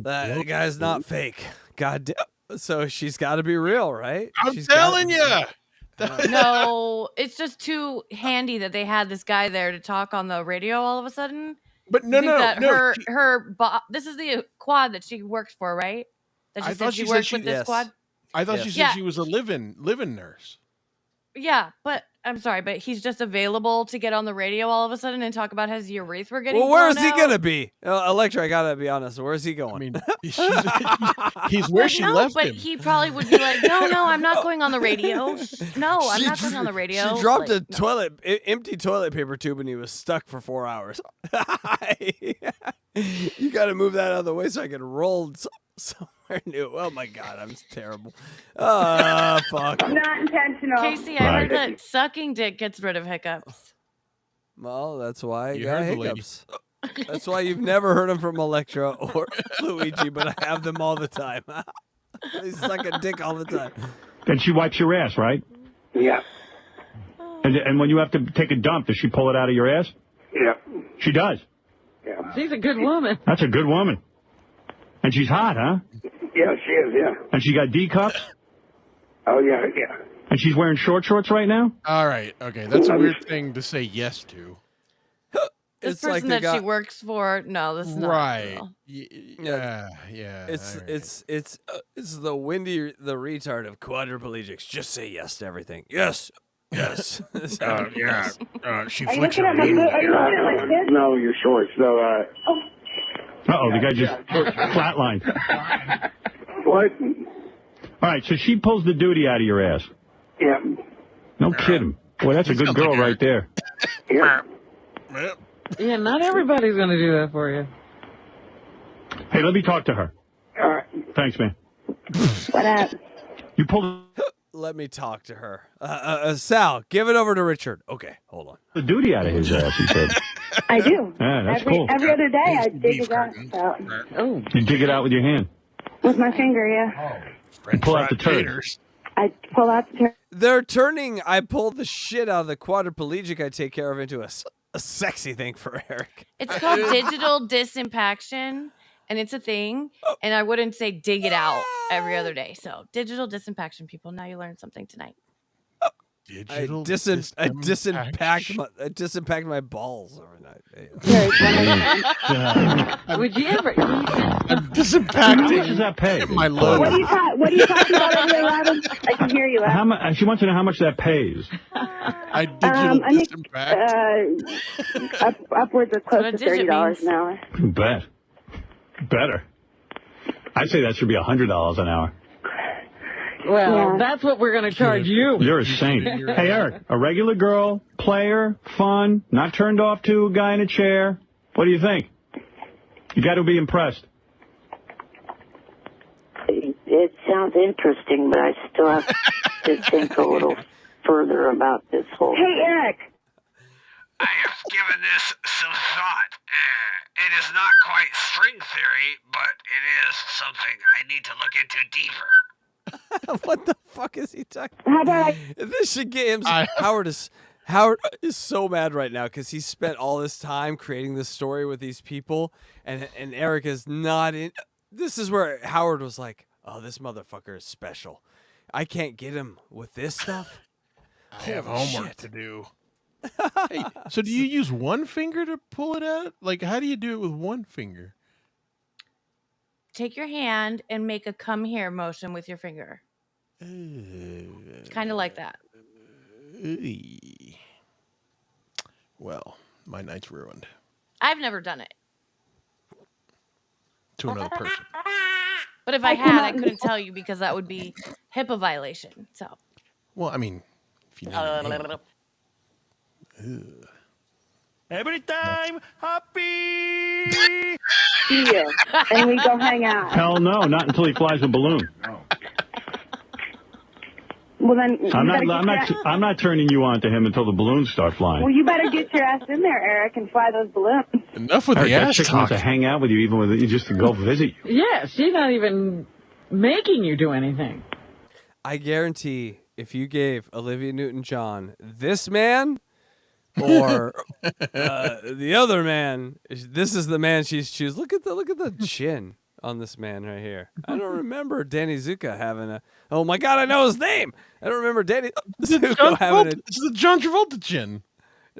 [SPEAKER 6] That guy's not fake. God damn. So she's got to be real, right?
[SPEAKER 7] I'm telling you.
[SPEAKER 8] No, it's just too handy that they had this guy there to talk on the radio all of a sudden.
[SPEAKER 7] But no.
[SPEAKER 8] This is the quad that she works for, right? That she said she worked with this quad.
[SPEAKER 7] I thought she said she was a live-in nurse.
[SPEAKER 8] Yeah, but I'm sorry, but he's just available to get on the radio all of a sudden and talk about his urethra getting.
[SPEAKER 6] Well, where is he
[SPEAKER 8] out?
[SPEAKER 6] gonna be, Electra? I gotta be honest. Where is he going?
[SPEAKER 7] I mean, he's where she left him.
[SPEAKER 8] But he probably would be like, no, I'm not going on the radio. No, I'm not going on the radio.
[SPEAKER 6] She dropped a empty toilet paper tube, and he was stuck for 4 hours. You got to move that out of the way so I can roll somewhere new. Oh my God, I'm terrible. Fuck.
[SPEAKER 1] Not intentional.
[SPEAKER 8] Casey, I heard that sucking dick gets rid of hiccups.
[SPEAKER 6] Well, that's why I got hiccups. That's why you've never heard them from Electra or Luigi, but I have them all the time. They suck a dick all the time.
[SPEAKER 11] And she wipes your ass, right?
[SPEAKER 21] Yeah.
[SPEAKER 11] And when you have to take a dump, does she pull it out of your ass?
[SPEAKER 21] Yeah.
[SPEAKER 11] She does?
[SPEAKER 21] Yeah.
[SPEAKER 12] She's a good woman.
[SPEAKER 11] That's a good woman. And she's hot, huh?
[SPEAKER 21] Yeah, she is, yeah.
[SPEAKER 11] And she got D cups?
[SPEAKER 21] Oh, yeah, yeah.
[SPEAKER 11] And she's wearing shorts right now?
[SPEAKER 7] All right. Okay. That's a weird thing to say yes to.
[SPEAKER 8] This
[SPEAKER 6] It's
[SPEAKER 8] person
[SPEAKER 6] like
[SPEAKER 8] that she works for. No, this is not.
[SPEAKER 7] Right.
[SPEAKER 8] Real.
[SPEAKER 7] Yeah. Yeah.
[SPEAKER 6] It's the Windy the retard of quadriplegics. Just say yes to everything. Yes. Yes.
[SPEAKER 7] Yeah. She
[SPEAKER 1] Are you
[SPEAKER 7] flicks
[SPEAKER 1] looking
[SPEAKER 7] her
[SPEAKER 1] at my
[SPEAKER 7] wing.
[SPEAKER 1] foot? Are you looking at my foot?
[SPEAKER 21] No, your shorts. No,
[SPEAKER 11] Uh-oh, the guy just flatlined.
[SPEAKER 21] What?
[SPEAKER 11] All right, so she pulls the duty out of your ass.
[SPEAKER 21] Yeah.
[SPEAKER 11] No kidding. Boy, that's a good girl right there.
[SPEAKER 21] Yeah.
[SPEAKER 12] Yeah, not everybody's going to do that for you.
[SPEAKER 11] Hey, let me talk to her.
[SPEAKER 21] All right.
[SPEAKER 11] Thanks, man.
[SPEAKER 1] What up?
[SPEAKER 11] You pulled
[SPEAKER 6] Let me talk to her. Sal, give it over to Richard. Okay, hold on.
[SPEAKER 11] the duty out of his ass, he said.
[SPEAKER 1] I do.
[SPEAKER 11] Yeah, that's
[SPEAKER 1] every,
[SPEAKER 11] cool.
[SPEAKER 1] Every other day I dig it out.
[SPEAKER 12] Oh.
[SPEAKER 11] You dig it out with your hand.
[SPEAKER 1] With my finger, yeah.
[SPEAKER 11] You pull out the turd.
[SPEAKER 1] I pull out the
[SPEAKER 6] They're turning I pull the shit out of the quadriplegic I take care of into a sexy thing for Eric.
[SPEAKER 8] It's called digital disimpaction, and it's a thing. And I wouldn't say dig it out every other day. So digital disimpaction, people. Now you learned something tonight.
[SPEAKER 7] Digital
[SPEAKER 6] I disimpact my balls overnight.
[SPEAKER 12] Would you ever eat
[SPEAKER 11] How
[SPEAKER 7] disimpacting
[SPEAKER 11] much does that pay?
[SPEAKER 7] my load.
[SPEAKER 1] What are you talking about over there, Robin? I can hear you.
[SPEAKER 11] How much? She wants to know how much that pays.
[SPEAKER 7] I digital
[SPEAKER 1] I think
[SPEAKER 7] disimpact.
[SPEAKER 1] upwards of close
[SPEAKER 8] What a
[SPEAKER 1] to
[SPEAKER 8] digit
[SPEAKER 1] $30 an hour.
[SPEAKER 11] You bet. Better. I say that should be $100 an hour.
[SPEAKER 12] Well,
[SPEAKER 1] Yeah.
[SPEAKER 12] that's what we're going to charge you.
[SPEAKER 11] You're a saint. Hey, Eric, a regular girl, player, fun, not turned off to a guy in a chair. What do you think? You got to be impressed.
[SPEAKER 4] It sounds interesting, but I still have to think a little further about this whole
[SPEAKER 1] Hey,
[SPEAKER 4] thing.
[SPEAKER 1] Eric.
[SPEAKER 15] I have given this some thought. It is not quite string theory, but it is something I need to look into deeper.
[SPEAKER 6] What the fuck is he talking?
[SPEAKER 1] How about
[SPEAKER 6] This should get him. Howard is so mad right now because he spent all this time creating this story with these people, and Eric is not in. This is where Howard was like, "Oh, this motherfucker is special. I can't get him with this stuff."
[SPEAKER 7] I have
[SPEAKER 6] Holy
[SPEAKER 7] homework
[SPEAKER 6] shit.
[SPEAKER 7] to do. Hey, so do you use one finger to pull it out? Like, how do you do it with one finger?
[SPEAKER 8] Take your hand and make a come here motion with your finger. Kind of like that.
[SPEAKER 7] Well, my night's ruined.
[SPEAKER 8] I've never done it.
[SPEAKER 7] To another person.
[SPEAKER 8] But if I had, I couldn't tell you because that would be HIPAA violation. So.
[SPEAKER 7] Well, I mean, if you know.
[SPEAKER 9] Every time happy.
[SPEAKER 1] see you? And we go hang out.
[SPEAKER 11] Hell no, not until he flies a balloon.
[SPEAKER 1] Well, then
[SPEAKER 11] I'm not turning you on to him until the balloons start flying.
[SPEAKER 1] Well, you better get your ass in there, Eric, and fly those balloons.
[SPEAKER 7] Enough with
[SPEAKER 11] Eric,
[SPEAKER 7] the
[SPEAKER 11] that
[SPEAKER 7] ass
[SPEAKER 11] chick wants
[SPEAKER 7] talk.
[SPEAKER 11] to hang out with you, even with you just to go visit you.
[SPEAKER 12] Yeah, she's not even making you do anything.
[SPEAKER 6] I guarantee if you gave Olivia Newton-John this man or the other man, this is the man she's choosing. Look at the chin on this man right here. I don't remember Danny Zuko having a. Oh my God, I know his name. I don't remember Danny Zuko having a.
[SPEAKER 7] It's the John Travolta chin.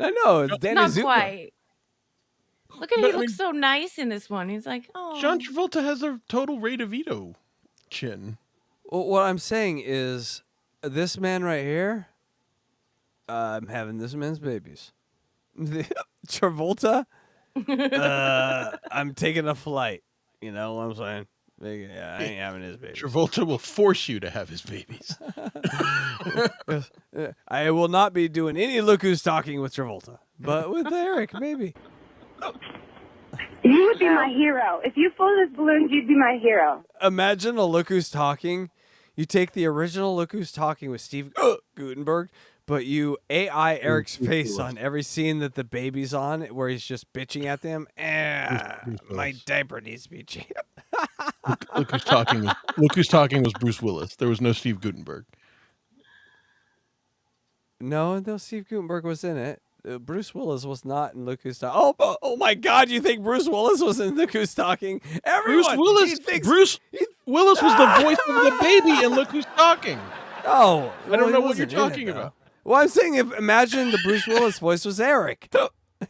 [SPEAKER 6] I know it's Danny
[SPEAKER 8] Not
[SPEAKER 6] Zuko.
[SPEAKER 8] quite. Look at
[SPEAKER 7] But,
[SPEAKER 8] he
[SPEAKER 7] I
[SPEAKER 8] looks
[SPEAKER 7] mean,
[SPEAKER 8] so nice in this one. He's like, oh.
[SPEAKER 7] John Travolta has a total Ray DeVito chin.
[SPEAKER 6] Well, what I'm saying is, this man right here, I'm having this man's babies. Travolta, I'm taking a flight. You know what I'm saying? Yeah, I ain't having his babies.
[SPEAKER 7] Travolta will force you to have his babies.
[SPEAKER 6] I will not be doing any Look Who's Talking with Travolta, but with Eric, maybe.
[SPEAKER 1] You would be my hero. If you flew this balloon, you'd be my hero.
[SPEAKER 6] Imagine a Look Who's Talking. You take the original Look Who's Talking with Steve Gutenberg, but you AI Eric's face on every scene that the baby's on, where he's just bitching at them. My diaper needs to be changed.
[SPEAKER 7] Look Who's Talking was Bruce Willis. There was no Steve Gutenberg.
[SPEAKER 6] No, Steve Gutenberg was in it. Bruce Willis was not in Look Who's Talking. Oh my God! You think Bruce Willis was in Look Who's Talking? Everyone,
[SPEAKER 7] Bruce Willis was the voice of the baby in Look Who's Talking.
[SPEAKER 6] Oh,
[SPEAKER 7] I don't know what you're talking about.
[SPEAKER 6] Well, I'm saying imagine the Bruce Willis voice was Eric,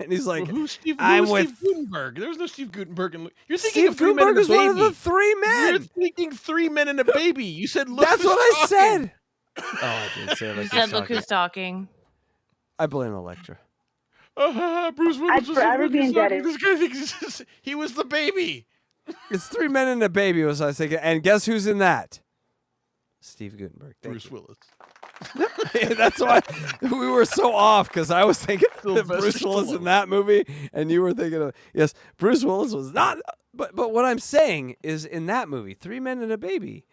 [SPEAKER 6] and he's like,
[SPEAKER 7] who's Steve Gutenberg? There was no Steve Gutenberg. You're thinking
[SPEAKER 6] Steve
[SPEAKER 7] of Three Men
[SPEAKER 6] Gutenberg
[SPEAKER 7] and a
[SPEAKER 6] is
[SPEAKER 7] Baby.
[SPEAKER 6] one of the three men.
[SPEAKER 7] You're thinking 3 Men and a Baby. You said Look
[SPEAKER 6] That's
[SPEAKER 7] Who's
[SPEAKER 6] what I
[SPEAKER 7] Talking.
[SPEAKER 6] said. Oh, I did say
[SPEAKER 8] You said Look Who's Talking.
[SPEAKER 6] I blame Electra.
[SPEAKER 7] Bruce Willis
[SPEAKER 1] I'd
[SPEAKER 7] was
[SPEAKER 1] forever
[SPEAKER 7] in
[SPEAKER 1] be
[SPEAKER 7] Look Who's Talking.
[SPEAKER 1] indebted.
[SPEAKER 7] This guy thinks he was the baby.
[SPEAKER 6] It's 3 Men and a Baby, was I thinking. And guess who's in that? Steve Gutenberg.
[SPEAKER 7] Bruce Willis.
[SPEAKER 6] That's why we were so off, because I was thinking that
[SPEAKER 7] Sylvester
[SPEAKER 6] Bruce Willis
[SPEAKER 7] Stallone.
[SPEAKER 6] in that movie, and you were thinking of, yes, Bruce Willis was not. But what I'm saying is, in that movie, 3 Men and a Baby,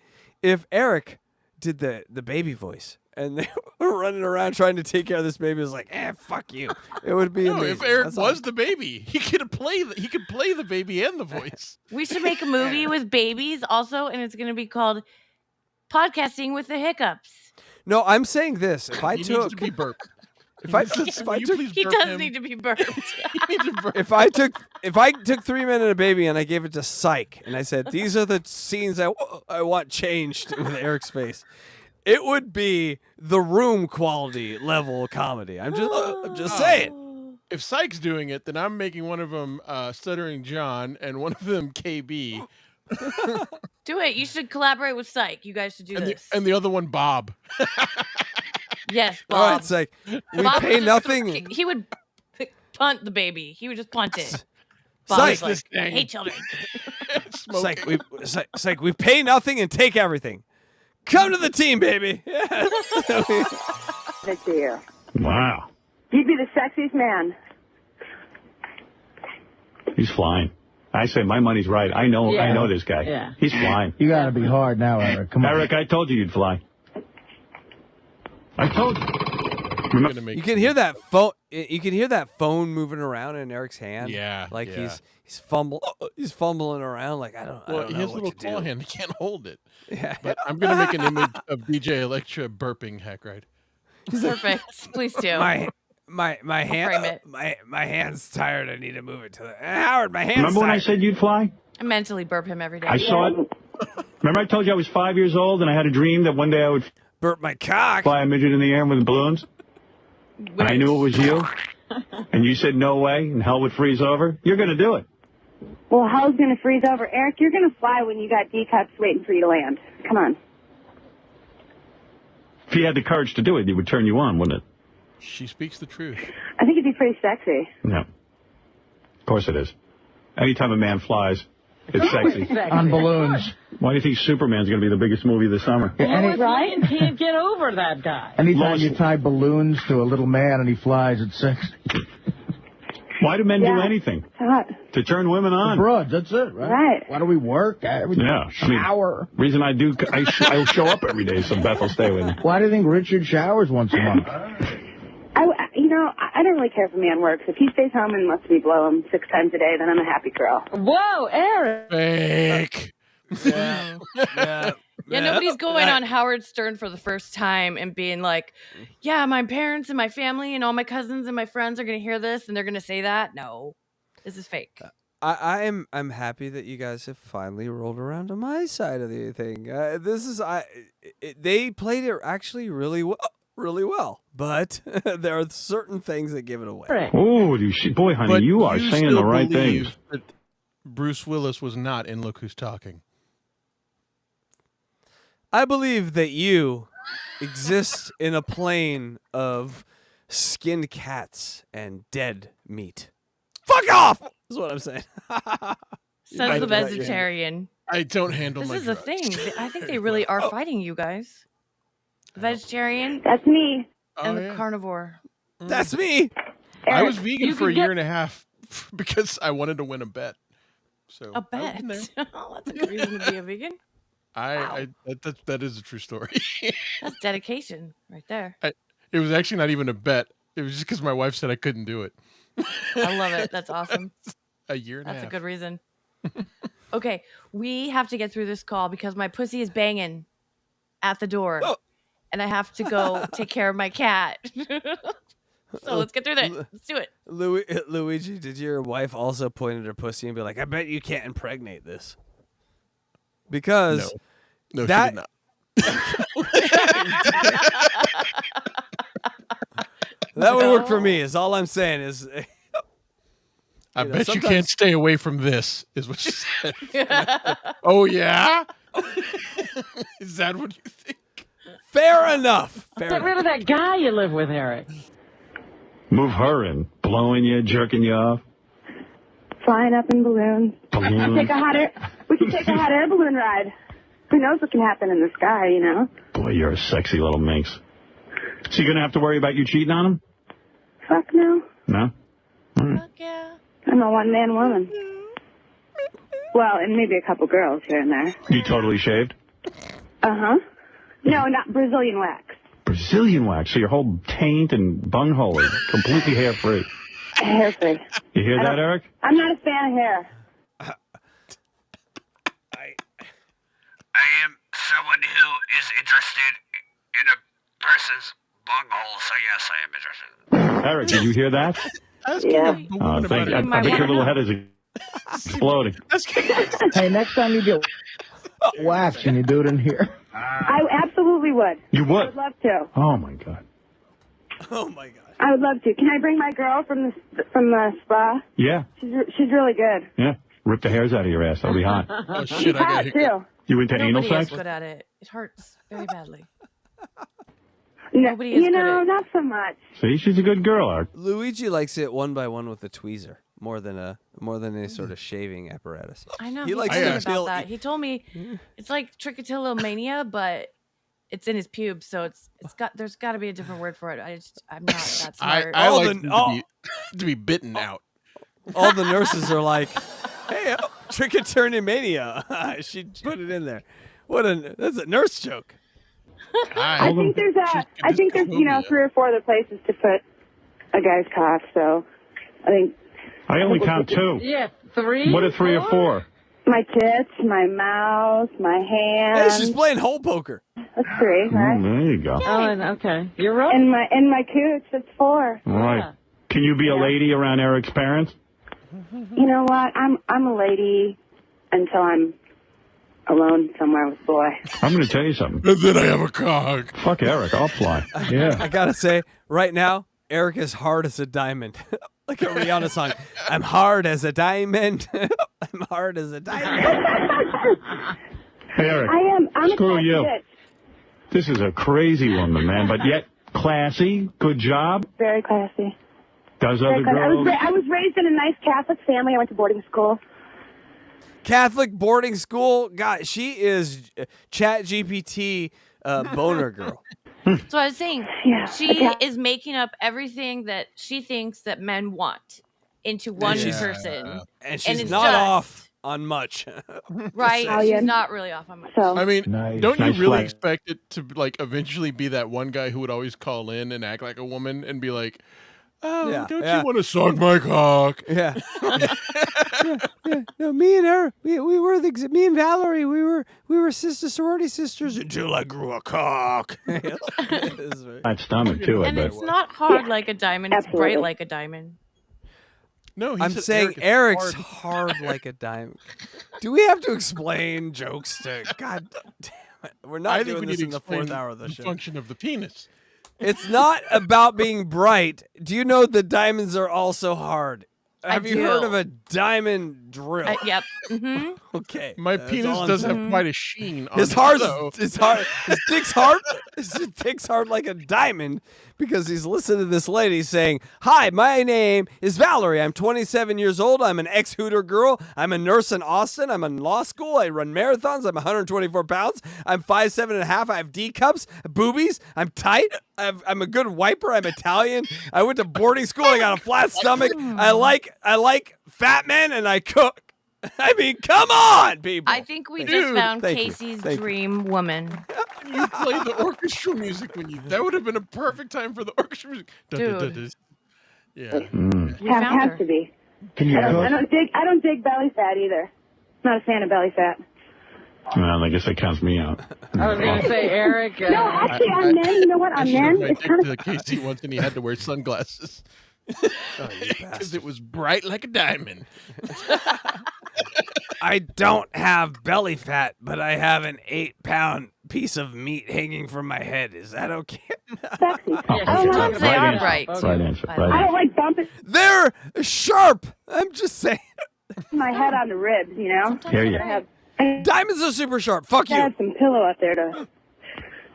[SPEAKER 6] if Eric did the baby voice and they were running around trying to take care of this baby, it was like, fuck you. It would be
[SPEAKER 7] No,
[SPEAKER 6] amazing.
[SPEAKER 7] if Eric
[SPEAKER 6] That's
[SPEAKER 7] was
[SPEAKER 6] all.
[SPEAKER 7] the baby, he could play the baby and the voice.
[SPEAKER 8] We should make a movie with babies also, and it's going to be called Podcasting with the Hiccups.
[SPEAKER 6] No, I'm saying this. If I
[SPEAKER 7] He
[SPEAKER 6] took
[SPEAKER 7] needs to be burped.
[SPEAKER 6] If I
[SPEAKER 7] Will you
[SPEAKER 6] took
[SPEAKER 7] please
[SPEAKER 8] He
[SPEAKER 7] burp
[SPEAKER 8] does
[SPEAKER 7] him?
[SPEAKER 8] need to be burped.
[SPEAKER 6] if I took 3 Men and a Baby and I gave it to Psych and I said, these are the scenes I want changed with Eric's face, it would be The Room quality level comedy. I'm just saying.
[SPEAKER 7] If Sykes doing it, then I'm making one of them Stuttering John and one of them KB.
[SPEAKER 8] Do it. You should collaborate with Psych. You guys should do this.
[SPEAKER 7] And the other one Bob.
[SPEAKER 8] Yes, Bob.
[SPEAKER 6] All right, Psych. We
[SPEAKER 8] Bob
[SPEAKER 6] pay
[SPEAKER 8] would
[SPEAKER 6] nothing.
[SPEAKER 8] He would punt the baby. He would just punt it.
[SPEAKER 6] Psych.
[SPEAKER 8] Bob's like, I hate children.
[SPEAKER 6] Psych, we pay nothing and take everything. Come to the team, baby. Yeah.
[SPEAKER 1] Good to you.
[SPEAKER 11] Wow.
[SPEAKER 1] You'd be the sexiest man.
[SPEAKER 11] He's flying. I say my money's right. I know this guy.
[SPEAKER 13] Yeah.
[SPEAKER 11] He's flying.
[SPEAKER 13] You got to be hard now, Eric. Come on.
[SPEAKER 11] Eric, I told you you'd fly. I told you.
[SPEAKER 6] You can hear that phone. You can hear that phone moving around in Eric's hand.
[SPEAKER 7] Yeah,
[SPEAKER 6] like
[SPEAKER 7] yeah.
[SPEAKER 6] he's fumbling around. Like I don't know
[SPEAKER 7] his
[SPEAKER 6] what
[SPEAKER 7] little
[SPEAKER 6] to do.
[SPEAKER 7] claw hand, he can't hold it.
[SPEAKER 6] Yeah.
[SPEAKER 7] But I'm gonna make an image of DJ Electra burping heck right.
[SPEAKER 8] Perfect. Please do.
[SPEAKER 6] My hand.
[SPEAKER 8] frame it.
[SPEAKER 6] My hand's tired. I need to move it to the Howard. My hand's
[SPEAKER 11] Remember when I
[SPEAKER 6] tired.
[SPEAKER 11] said you'd fly?
[SPEAKER 8] I mentally burp him every day.
[SPEAKER 11] I saw it. Remember I told you I was 5 years old and I had a dream that one day I would
[SPEAKER 6] burp my cock,
[SPEAKER 11] fly a midget in the air with balloons? And I knew it was you. And you said no way and hell would freeze over. You're going to do it.
[SPEAKER 1] Well, hell's going to freeze over. Eric, you're going to fly when you got D-cups waiting for you to land. Come on.
[SPEAKER 11] If you had the courage to do it, it would turn you on, wouldn't it?
[SPEAKER 7] She speaks the truth.
[SPEAKER 1] I think it'd be pretty sexy.
[SPEAKER 11] No. Of course it is. Anytime a man flies, it's sexy.
[SPEAKER 13] On balloons.
[SPEAKER 11] Why do you think Superman's going to be the biggest movie this summer?
[SPEAKER 12] Lois Lane can't get over that guy.
[SPEAKER 13] Anytime you tie balloons to a little man and he flies, it's sexy.
[SPEAKER 11] Why do men do anything? To turn women on.
[SPEAKER 13] Broads, that's it, right?
[SPEAKER 1] Right.
[SPEAKER 13] Why do we work?
[SPEAKER 11] Yeah.
[SPEAKER 13] Shower.
[SPEAKER 11] Reason I'll show up every day so Beth will stay with me.
[SPEAKER 13] Why do you think Richard showers once a month?
[SPEAKER 1] I don't really care if a man works. If he stays home and lets me blow him 6 times a day, then I'm a happy girl.
[SPEAKER 12] Whoa, Eric.
[SPEAKER 7] Fake.
[SPEAKER 6] Yeah.
[SPEAKER 8] Yeah, nobody's going on Howard Stern for the first time and being like, yeah, my parents and my family and all my cousins and my friends are going to hear this and they're going to say that. No, this is fake.
[SPEAKER 6] I'm happy that you guys have finally rolled around to my side of the thing. They played it actually really well, but there are certain things that give it away.
[SPEAKER 11] Oh, boy, honey,
[SPEAKER 7] But
[SPEAKER 11] you are saying the right
[SPEAKER 7] believe
[SPEAKER 11] things.
[SPEAKER 7] that Bruce Willis was not in Look Who's Talking.
[SPEAKER 6] I believe that you exist in a plane of skinned cats and dead meat. Fuck off! Is what I'm saying.
[SPEAKER 8] Says the vegetarian.
[SPEAKER 7] I don't handle
[SPEAKER 8] This
[SPEAKER 7] my
[SPEAKER 8] is a
[SPEAKER 7] drugs.
[SPEAKER 8] thing. I think they really are fighting you guys. The vegetarian.
[SPEAKER 1] That's me.
[SPEAKER 8] And the carnivore.
[SPEAKER 6] That's me.
[SPEAKER 7] I was vegan
[SPEAKER 8] you
[SPEAKER 7] for a
[SPEAKER 8] can
[SPEAKER 7] year
[SPEAKER 8] get-
[SPEAKER 7] and a half because I wanted to win a bet. So
[SPEAKER 8] A bet. That's a good reason to be a vegan.
[SPEAKER 7] That is a true story.
[SPEAKER 8] That's dedication right there.
[SPEAKER 7] It was actually not even a bet. It was just because my wife said I couldn't do it.
[SPEAKER 8] I love it. That's awesome.
[SPEAKER 7] A year and a
[SPEAKER 8] That's
[SPEAKER 7] half.
[SPEAKER 8] a good reason. Okay, we have to get through this call because my pussy is banging at the door. And I have to go take care of my cat. So let's get through that. Let's do it.
[SPEAKER 6] Luigi, did your wife also point at her pussy and be like, I bet you can't impregnate this? Because
[SPEAKER 7] no,
[SPEAKER 6] that...
[SPEAKER 7] she did not.
[SPEAKER 6] That would work for me, is all I'm saying is...
[SPEAKER 7] I bet you can't stay away from this, is what she said. Oh, yeah? Is that what you think?
[SPEAKER 6] Fair enough.
[SPEAKER 12] Get rid of that guy you live with, Eric.
[SPEAKER 11] Move her in. Blowing you, jerking you off.
[SPEAKER 1] Flying up in balloons.
[SPEAKER 11] Balloons.
[SPEAKER 1] We could take a hot air balloon ride. Who knows what can happen in the sky, you know?
[SPEAKER 11] Boy, you're a sexy little minx. So you going to have to worry about you cheating on him?
[SPEAKER 1] Fuck no.
[SPEAKER 11] No? All right.
[SPEAKER 8] Fuck yeah.
[SPEAKER 1] I'm a one-man woman. Well, and maybe a couple girls here and there.
[SPEAKER 11] You totally shaved?
[SPEAKER 1] Uh-huh. No, not Brazilian wax.
[SPEAKER 11] Brazilian wax, so your whole taint and bunghole is completely hair-free.
[SPEAKER 1] Hair-free.
[SPEAKER 11] You hear that, Eric?
[SPEAKER 1] I'm not a fan of hair.
[SPEAKER 15] I am someone who is interested in a person's bunghole, so yes, I am interested.
[SPEAKER 11] Eric, did you hear that?
[SPEAKER 1] Yeah.
[SPEAKER 11] I bet your little head is exploding.
[SPEAKER 13] Hey, next time you get wax, can you do it in here?
[SPEAKER 1] I absolutely would.
[SPEAKER 11] You would?
[SPEAKER 1] I would love to.
[SPEAKER 11] Oh, my God.
[SPEAKER 6] Oh, my God.
[SPEAKER 1] I would love to. Can I bring my girl from the spa?
[SPEAKER 11] Yeah.
[SPEAKER 1] She's really good.
[SPEAKER 11] Yeah. Rip the hairs out of your ass. That'll be hot.
[SPEAKER 7] Oh,
[SPEAKER 1] She's
[SPEAKER 7] shit,
[SPEAKER 1] hot, too.
[SPEAKER 11] You into anal
[SPEAKER 8] Nobody
[SPEAKER 11] sex?
[SPEAKER 8] is good at it. It hurts very badly.
[SPEAKER 1] No,
[SPEAKER 8] Nobody is
[SPEAKER 1] you
[SPEAKER 8] good
[SPEAKER 1] know,
[SPEAKER 8] at
[SPEAKER 1] not so much.
[SPEAKER 11] See, she's a good girl, Eric.
[SPEAKER 6] Luigi likes it one by one with a tweezer more than any sort of shaving apparatus.
[SPEAKER 8] I know.
[SPEAKER 6] He
[SPEAKER 8] He
[SPEAKER 6] likes
[SPEAKER 8] told me
[SPEAKER 6] to
[SPEAKER 8] about
[SPEAKER 6] feel.
[SPEAKER 8] that. He told me it's like trichotillomania, but it's in his pubes, so there's got to be a different word for it. I'm not that smart.
[SPEAKER 7] I like them to be bitten out.
[SPEAKER 6] All the nurses are like, "Hey, trichotillomania." She put it in there. That's a nurse joke.
[SPEAKER 1] I think there's 3 or 4 other places to put a guy's cock. So I think
[SPEAKER 11] I only count 2.
[SPEAKER 12] Yeah, 3.
[SPEAKER 11] What are 3 or 4?
[SPEAKER 1] My tits, my mouth, my hands.
[SPEAKER 6] Hey, she's playing hole poker.
[SPEAKER 1] That's 3, right?
[SPEAKER 11] There you go.
[SPEAKER 12] Oh, okay. You're right.
[SPEAKER 1] And my cooch, that's 4.
[SPEAKER 11] All right. Can you be a lady around Eric's parents?
[SPEAKER 1] You know what? I'm a lady until I'm alone somewhere with a boy.
[SPEAKER 11] I'm going to tell you something.
[SPEAKER 7] And then I have a cock.
[SPEAKER 11] Fuck Eric. I'll fly. Yeah.
[SPEAKER 6] I gotta say, right now, Eric is hard as a diamond. Like a Rihanna song. I'm hard as a diamond. I'm hard as a diamond.
[SPEAKER 11] Hey, Eric.
[SPEAKER 1] I'm
[SPEAKER 11] Screw
[SPEAKER 1] a
[SPEAKER 11] you.
[SPEAKER 1] bitch.
[SPEAKER 11] This is a crazy woman, man, but yet classy. Good job.
[SPEAKER 1] Very classy.
[SPEAKER 11] Does other girls?
[SPEAKER 1] I was raised in a nice Catholic family. I went to boarding school.
[SPEAKER 6] Catholic boarding school. God, she is Chat GPT boner girl.
[SPEAKER 8] So I was saying, she is making up everything that she thinks that men want into one person.
[SPEAKER 6] And she's
[SPEAKER 8] it's
[SPEAKER 6] not
[SPEAKER 8] just,
[SPEAKER 6] off on much.
[SPEAKER 8] Right? She's not really off on much.
[SPEAKER 7] I mean, don't you
[SPEAKER 11] Nice
[SPEAKER 7] really
[SPEAKER 11] flag.
[SPEAKER 7] expect it to like eventually be that one guy who would always call in and act like a woman and be like, "Oh, don't you want to suck my cock?"
[SPEAKER 6] Yeah. No, me and her, we were me and Valerie, we were sorority sisters until I grew a cock.
[SPEAKER 11] That stomach too. I
[SPEAKER 8] And
[SPEAKER 11] bet.
[SPEAKER 8] it's not hard like a diamond. It's
[SPEAKER 1] Absolutely.
[SPEAKER 8] bright like a diamond.
[SPEAKER 7] No,
[SPEAKER 6] I'm saying Eric's hard like a diamond. Do we have to explain jokes to? God damn it, we're not
[SPEAKER 7] I think
[SPEAKER 6] doing
[SPEAKER 7] we
[SPEAKER 6] this
[SPEAKER 7] need
[SPEAKER 6] in
[SPEAKER 7] to
[SPEAKER 6] the 4th
[SPEAKER 7] explain
[SPEAKER 6] hour of the show.
[SPEAKER 7] function of the penis.
[SPEAKER 6] It's not about being bright. Do you know the diamonds are also hard? Have you heard
[SPEAKER 8] do.
[SPEAKER 6] of a diamond drill?
[SPEAKER 8] Yep. Mm-hmm.
[SPEAKER 6] Okay.
[SPEAKER 7] My
[SPEAKER 6] that's
[SPEAKER 7] penis
[SPEAKER 6] all I'm
[SPEAKER 7] does
[SPEAKER 6] saying.
[SPEAKER 7] have quite a sheen on
[SPEAKER 6] His
[SPEAKER 7] it,
[SPEAKER 6] heart,
[SPEAKER 7] though.
[SPEAKER 6] his dick's hard. His dick's hard like a diamond because he's listening to this lady saying, "Hi, my name is Valerie. I'm 27 years old. I'm an ex-Hooter girl. I'm a nurse in Austin. I'm in law school. I run marathons. I'm 124 pounds. I'm 5'7.5". I have D cups, boobies. I'm tight. I'm a good wiper. I'm Italian. I went to boarding school. I got a flat stomach. I like fat men and I cook." I mean, come on, people.
[SPEAKER 8] I think we just found
[SPEAKER 6] Thank you.
[SPEAKER 8] Casey's
[SPEAKER 6] Thank you.
[SPEAKER 8] dream woman.
[SPEAKER 7] You played the orchestral music when that would have been a perfect time for the orchestral music.
[SPEAKER 8] Dude.
[SPEAKER 7] Yeah.
[SPEAKER 8] We found her.
[SPEAKER 1] Has to be.
[SPEAKER 13] Can you
[SPEAKER 1] I don't dig belly fat either. Not a fan of belly fat.
[SPEAKER 11] Well, I guess that counts me out.
[SPEAKER 12] I was going to say, Eric.
[SPEAKER 1] No, actually, on men, you know what? On men, it's kind
[SPEAKER 7] to the KC once, and he had to wear sunglasses because it was bright like a diamond.
[SPEAKER 6] I don't have belly fat, but I have an 8-pound piece of meat hanging from my head. Is that okay?
[SPEAKER 1] Sexy.
[SPEAKER 8] They are bright.
[SPEAKER 11] Right answer.
[SPEAKER 1] I don't like bumping
[SPEAKER 6] They're sharp. I'm just saying.
[SPEAKER 1] my head on the ribs, you know?
[SPEAKER 11] Hear you.
[SPEAKER 6] Diamonds are super sharp. Fuck
[SPEAKER 1] I
[SPEAKER 6] you.
[SPEAKER 1] had some pillow up there to...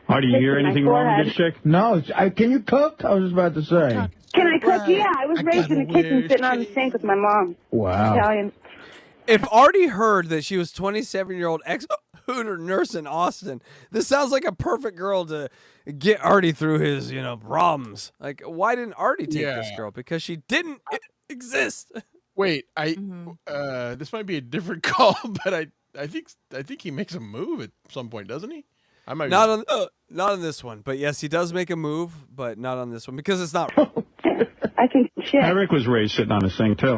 [SPEAKER 11] Artie, you hear
[SPEAKER 1] Listen, my
[SPEAKER 11] anything wrong with
[SPEAKER 1] forehead.
[SPEAKER 11] this chick?
[SPEAKER 13] No, can you cook? I was just about to say.
[SPEAKER 1] Can I cook? Yeah, I was raised in the kitchen sitting on the sink with my mom.
[SPEAKER 13] Wow.
[SPEAKER 1] Italian.
[SPEAKER 6] If Artie heard that she was 27-year-old ex-Hooter nurse in Austin, this sounds like a perfect girl to get Artie through his, problems. Like, why didn't Artie take this girl? Because she didn't exist.
[SPEAKER 7] Wait, this might be a different call, but I think he makes a move at some point, doesn't he? I might
[SPEAKER 6] not on this one, but yes, he does make a move, but not on this one because it's not.
[SPEAKER 1] I think shit.
[SPEAKER 11] Eric was raised sitting on a sink too.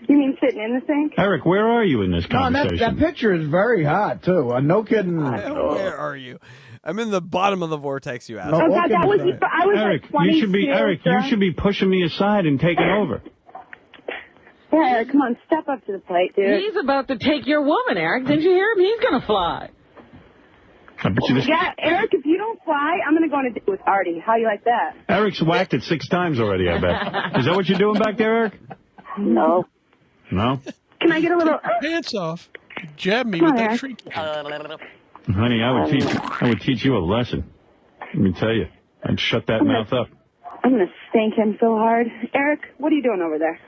[SPEAKER 1] You mean sitting in the sink?
[SPEAKER 11] Eric, where are you in this
[SPEAKER 13] No,
[SPEAKER 11] conversation?
[SPEAKER 13] that picture is very hot, too. No kidding.
[SPEAKER 6] Where are you? I'm in the bottom of the vortex, you asked.
[SPEAKER 1] Oh, God, that was, I was
[SPEAKER 11] Eric,
[SPEAKER 1] like 22.
[SPEAKER 11] you should be pushing me aside and taking over.
[SPEAKER 1] Yeah, Eric, come on, step up to the plate, dude.
[SPEAKER 12] He's about to take your woman, Eric. Didn't you hear him? He's going to fly.
[SPEAKER 11] I bet you this...
[SPEAKER 1] Yeah, Eric, if you don't fly, I'm going to go on a date with Artie. How you like that?
[SPEAKER 11] Eric's whacked it 6 times already, I bet. Is that what you're doing back there, Eric?
[SPEAKER 1] No.
[SPEAKER 11] No?
[SPEAKER 1] Can I get a little...
[SPEAKER 7] Pants off. Jab me
[SPEAKER 1] Come
[SPEAKER 7] with
[SPEAKER 1] on,
[SPEAKER 7] that
[SPEAKER 1] Eric.
[SPEAKER 7] shriek.
[SPEAKER 11] Honey, I would teach you a lesson. Let me tell you. I'd shut that mouth up.
[SPEAKER 1] I'm going to spank him so hard. Eric, what are you doing over there?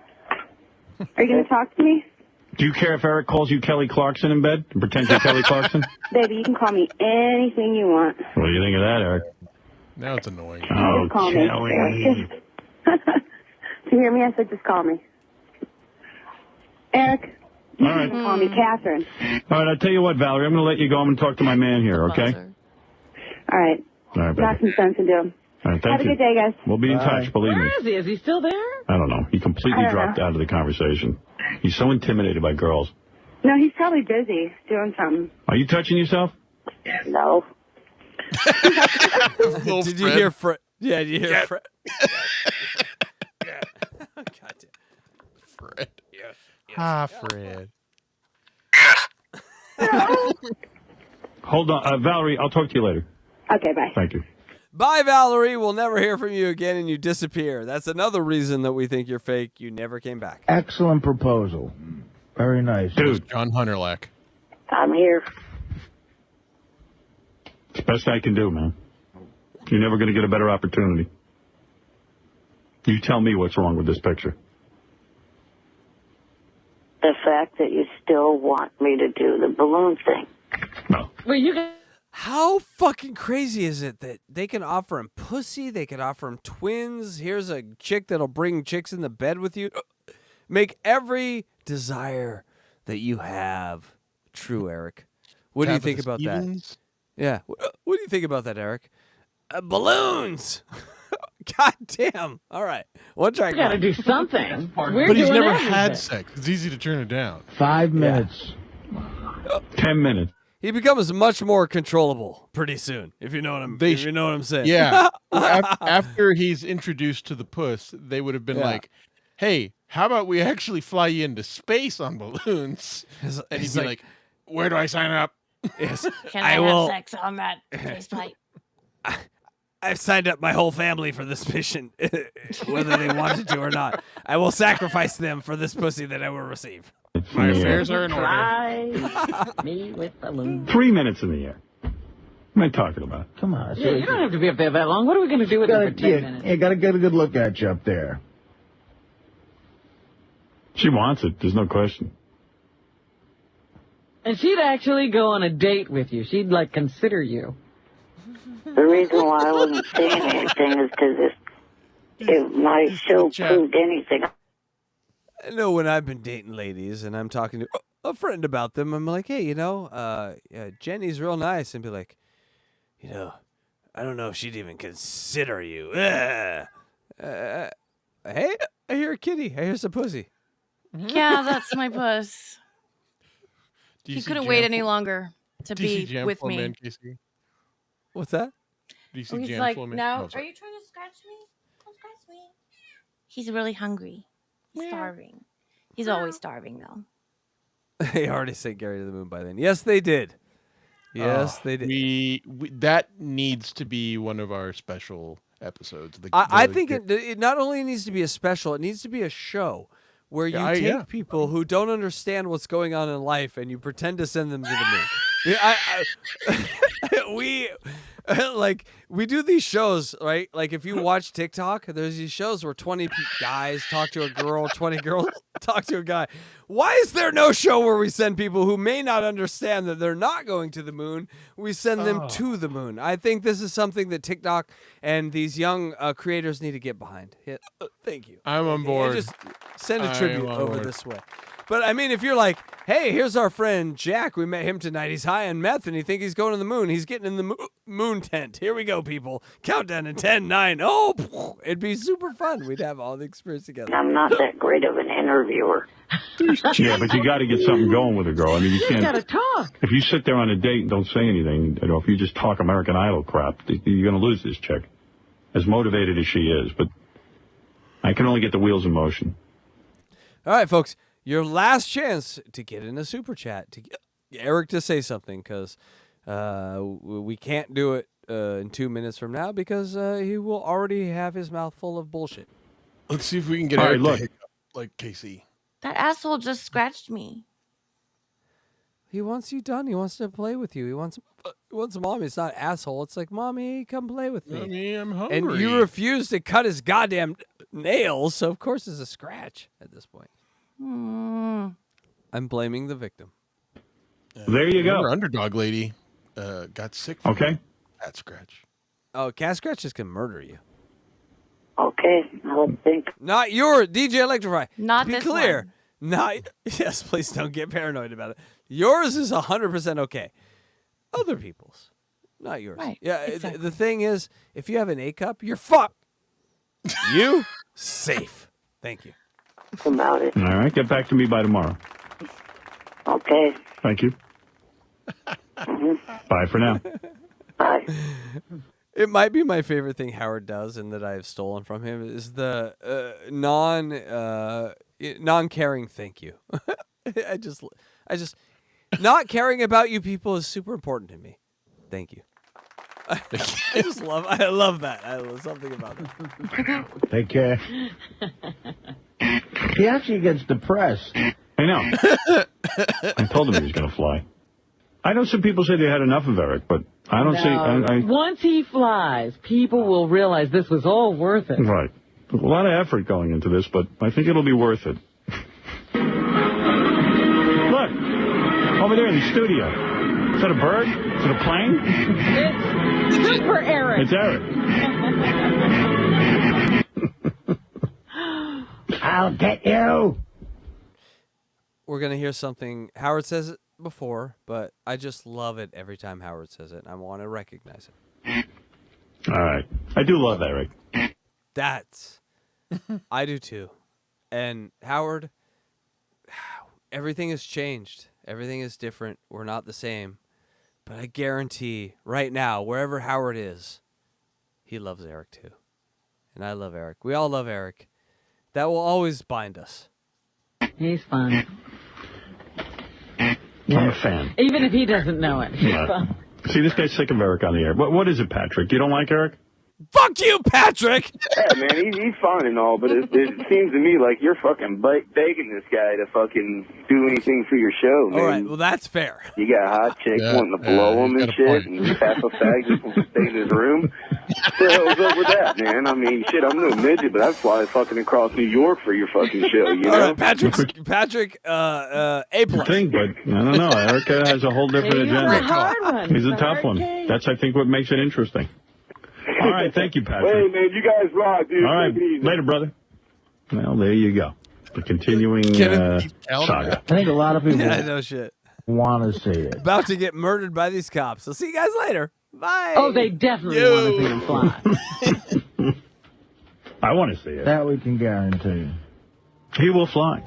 [SPEAKER 1] Are you going to talk to me?
[SPEAKER 11] Do you care if Eric calls you Kelly Clarkson in bed and pretends you're Kelly Clarkson?
[SPEAKER 1] Baby, you can call me anything you want.
[SPEAKER 11] What do you think of that, Eric?
[SPEAKER 7] Now it's annoying.
[SPEAKER 11] Oh,
[SPEAKER 1] Just call me.
[SPEAKER 11] Kelly.
[SPEAKER 1] Do you hear me? I said just call me. Eric, you
[SPEAKER 11] All right.
[SPEAKER 1] can call me Catherine.
[SPEAKER 11] All right, I'll tell you what, Valerie. I'm going to let you go. I'm going to talk to my man here, okay?
[SPEAKER 1] All right.
[SPEAKER 11] All right,
[SPEAKER 1] Knock
[SPEAKER 11] baby.
[SPEAKER 1] some sense into him.
[SPEAKER 11] All right, thank
[SPEAKER 1] Have a
[SPEAKER 11] you.
[SPEAKER 1] good day, guys.
[SPEAKER 11] We'll be in touch, believe me.
[SPEAKER 12] Where is he? Is he still there?
[SPEAKER 11] I don't know. He completely
[SPEAKER 1] I don't
[SPEAKER 11] dropped
[SPEAKER 1] know.
[SPEAKER 11] out of the conversation. He's so intimidated by girls.
[SPEAKER 1] No, he's probably busy doing something.
[SPEAKER 11] Are you touching yourself?
[SPEAKER 1] No.
[SPEAKER 6] Did you hear Fred? Yeah, did you hear Fred? God damn.
[SPEAKER 7] Fred. Yes. Ah, Fred.
[SPEAKER 11] Hold on. Valerie, I'll talk to you later.
[SPEAKER 1] Okay, bye.
[SPEAKER 11] Thank you.
[SPEAKER 6] Bye, Valerie. We'll never hear from you again, and you disappear. That's another reason that we think you're fake. You never came back.
[SPEAKER 13] Excellent proposal. Very nice.
[SPEAKER 7] Dude. John Hunterlack.
[SPEAKER 4] I'm here.
[SPEAKER 11] It's the best I can do, man. You're never going to get a better opportunity. You tell me what's wrong with this picture.
[SPEAKER 4] The fact that you still want me to do the balloon thing.
[SPEAKER 11] No.
[SPEAKER 12] Well, you can...
[SPEAKER 6] How fucking crazy is it that they can offer him pussy? They can offer him twins. Here's a chick that'll bring chicks in the bed with you. Make every desire that you have true, Eric. What do you think about that? Yeah. What do you think about that, Eric? Balloons. God damn. All right. One track.
[SPEAKER 12] We got to do something.
[SPEAKER 7] But he's never had sex. It's easy to turn it down.
[SPEAKER 13] 5 minutes.
[SPEAKER 11] 10 minutes.
[SPEAKER 6] He becomes much more controllable pretty soon, if you know what I'm saying.
[SPEAKER 7] Yeah. After he's introduced to the puss, they would have been like, hey, how about we actually fly you into space on balloons? And he'd be like, where do I sign up?
[SPEAKER 6] Yes.
[SPEAKER 8] Can I have sex on that space flight?
[SPEAKER 6] I've signed up my whole family for this mission, whether they wanted to or not. I will sacrifice them for this pussy that I will receive.
[SPEAKER 7] My affairs are in order.
[SPEAKER 12] Fly me with balloons.
[SPEAKER 11] 3 minutes in the air. What am I talking about?
[SPEAKER 13] Come on.
[SPEAKER 12] Yeah, you don't have to be up there that long. What are we going to do with him for 10 minutes?
[SPEAKER 13] You got to get a good look at you up there.
[SPEAKER 11] She wants it. There's no question.
[SPEAKER 12] And she'd actually go on a date with you. She'd, consider you.
[SPEAKER 4] The reason why I wasn't saying anything is because if my show proved anything.
[SPEAKER 6] I know when I've been dating ladies and I'm talking to a friend about them, I'm like, hey, Jenny's real nice. And be like, I don't know if she'd even consider you. Hey, I hear a kitty. I hear some pussy.
[SPEAKER 8] Yeah, that's my puss. He couldn't wait any longer to be
[SPEAKER 7] DC Jam
[SPEAKER 8] with
[SPEAKER 7] Floor
[SPEAKER 8] me.
[SPEAKER 7] Man, Casey.
[SPEAKER 6] What's that?
[SPEAKER 7] DC
[SPEAKER 8] Oh, he's
[SPEAKER 7] Jam
[SPEAKER 8] like,
[SPEAKER 7] Floor Man.
[SPEAKER 8] now,
[SPEAKER 7] Oh,
[SPEAKER 8] are
[SPEAKER 7] sorry.
[SPEAKER 8] you trying to scratch me? Don't scratch me. He's really hungry. He's starving. He's always starving, though.
[SPEAKER 6] They already sent Gary to the moon by then. Yes, they did. Yes, they did.
[SPEAKER 7] We that needs to be one of our special episodes.
[SPEAKER 6] I think it not only needs to be a special, it needs to be a show where you take people who don't understand what's going on in life and you pretend to send them to the moon. We do these shows, right? Like if you watch TikTok, there's these shows where 20 guys talk to a girl, 20 girls talk to a guy. Why is there no show where we send people who may not understand that they're not going to the moon? We send them to the moon. I think this is something that TikTok and these young creators need to get behind. Thank you.
[SPEAKER 7] I'm on board.
[SPEAKER 6] Just send a tribute over this way. But I mean, if you're like, hey, here's our friend Jack. We met him tonight. He's high on meth and he thinks he's going to the moon. He's getting in the moon tent. Here we go, people. Countdown to 10, 9. Oh, it'd be super fun. We'd have all the experience together.
[SPEAKER 4] I'm not that great of an interviewer.
[SPEAKER 11] Yeah, but you got to get something going with a girl. I mean, you can't.
[SPEAKER 12] Got to talk.
[SPEAKER 11] If you sit there on a date and don't say anything, if you just talk American Idol crap, you're going to lose this chick. As motivated as she is, but I can only get the wheels in motion.
[SPEAKER 6] All right, folks. Your last chance to get in a super chat to get Eric to say something because we can't do it in 2 minutes from now because he will already have his mouth full of bullshit.
[SPEAKER 7] Let's see if we can get Eric to hiccup like Casey.
[SPEAKER 8] That asshole just scratched me.
[SPEAKER 6] He wants you done. He wants to play with you. He wants mommy. It's not asshole. It's like, mommy, come play with me.
[SPEAKER 7] Mommy, I'm hungry.
[SPEAKER 6] And you refuse to cut his goddamn nails, so of course it's a scratch at this point. I'm blaming the victim.
[SPEAKER 11] There you go.
[SPEAKER 7] Our underdog lady got sick from cat scratch.
[SPEAKER 6] Oh, cat scratches can murder you.
[SPEAKER 4] Okay, I don't think.
[SPEAKER 6] Not your DJ Electrify.
[SPEAKER 8] Not
[SPEAKER 6] to be
[SPEAKER 8] this
[SPEAKER 6] clear.
[SPEAKER 8] one.
[SPEAKER 6] Not yes. Please don't get paranoid about it. Yours is 100% okay. Other people's, not yours.
[SPEAKER 8] Right,
[SPEAKER 6] Yeah.
[SPEAKER 8] exactly.
[SPEAKER 6] The thing is, if you have an A cup, you're fucked. You safe. Thank you.
[SPEAKER 4] About it.
[SPEAKER 11] All right, get back to me by tomorrow.
[SPEAKER 4] Okay.
[SPEAKER 11] Thank you. Bye for now.
[SPEAKER 4] Bye.
[SPEAKER 6] It might be my favorite thing Howard does, and that I have stolen from him, is the non-caring thank you. I just not caring about you people is super important to me. Thank you. I love that. I love something about that.
[SPEAKER 13] Take care. He actually gets depressed.
[SPEAKER 11] I know. I told him he was going to fly. I know some people say they had enough of Eric, but I don't see.
[SPEAKER 12] Once he flies, people will realize this was all worth it.
[SPEAKER 11] Right. A lot of effort going into this, but I think it'll be worth it. Look, over there in the studio. Is that a bird? Is it a plane?
[SPEAKER 12] It's Super Eric.
[SPEAKER 11] It's Eric.
[SPEAKER 13] I'll get you.
[SPEAKER 6] We're going to hear something. Howard says it before, but I just love it every time Howard says it. And I want to recognize it.
[SPEAKER 11] All right. I do love Eric.
[SPEAKER 6] I do too. And Howard, everything has changed. Everything is different. We're not the same. But I guarantee right now, wherever Howard is, he loves Eric too. And I love Eric. We all love Eric. That will always bind us.
[SPEAKER 12] He's fun.
[SPEAKER 11] I'm a fan.
[SPEAKER 12] Even if he doesn't know it. He's fun.
[SPEAKER 11] See, this guy's sick of Eric on the air. What is it, Patrick? You don't like Eric?
[SPEAKER 6] Fuck you, Patrick!
[SPEAKER 21] Yeah, man, he's fine and all, but it seems to me like you're fucking begging this guy to fucking do anything for your show, man.
[SPEAKER 6] All right, well, that's fair.
[SPEAKER 21] You got hot chicks wanting to blow him and shit, and half a fag just wants to stay in his room. What the hell's up with that, man? I mean, shit, I'm no midget, but I'd fly fucking across New York for your fucking show, you know?
[SPEAKER 6] All right, Patrick, A+.
[SPEAKER 11] Thing, but I don't know. Eric has a whole different agenda.
[SPEAKER 12] He's a hard one.
[SPEAKER 11] He's a tough one. That's, I think, what makes it interesting. All right, thank you, Patrick.
[SPEAKER 21] Hey, man, you guys rock, dude.
[SPEAKER 11] All right, later, brother. Well, there you go. The continuing saga.
[SPEAKER 13] I think a lot of people
[SPEAKER 6] no shit.
[SPEAKER 13] want to see it.
[SPEAKER 6] About to get murdered by these cops. So see you guys later. Bye.
[SPEAKER 12] Oh, they definitely want to see him fly.
[SPEAKER 11] I want to see it.
[SPEAKER 13] That we can guarantee.
[SPEAKER 11] He will fly.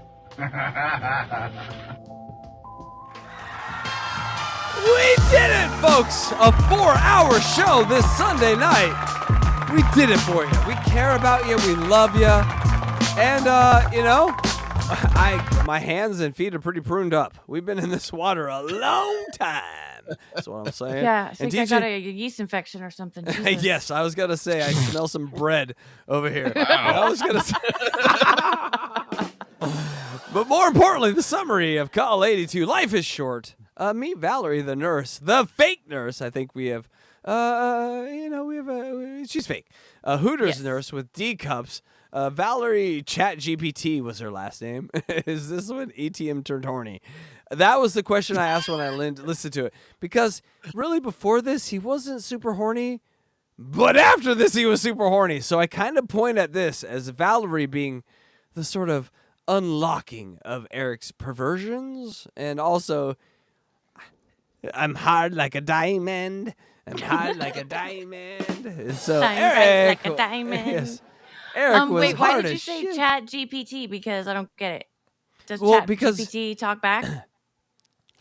[SPEAKER 6] We did it, folks! A 4-hour show this Sunday night. We did it for you. We care about you. We love you. And, my hands and feet are pretty pruned up. We've been in this water a long time. That's what I'm saying.
[SPEAKER 8] Yeah, I think I got
[SPEAKER 6] DJ
[SPEAKER 8] a yeast infection or something. Jesus.
[SPEAKER 6] Yes, I was going to say, I smell some bread over here. I was going to say. But more importantly, the summary of Call 82. Life is short. Meet Valerie, the nurse, the fake nurse. I think we have, she's fake. Hooters nurse with D cups. Valerie ChatGPT was her last name. Is this when ATM turned horny? That was the question I asked when I listened to it. Because really before this, he wasn't super horny. But after this, he was super horny. So I kind of point at this as Valerie being the sort of unlocking of Eric's perversions. And also, I'm hard like a diamond. I'm hard like a diamond. So Eric,
[SPEAKER 8] like a diamond.
[SPEAKER 6] Yes. Eric was
[SPEAKER 8] wait, why
[SPEAKER 6] hard
[SPEAKER 8] did you
[SPEAKER 6] as
[SPEAKER 8] say
[SPEAKER 6] shit.
[SPEAKER 8] Chat GPT? Because I don't get it. Does
[SPEAKER 6] Well,
[SPEAKER 8] Chat
[SPEAKER 6] because-
[SPEAKER 8] GPT talk back?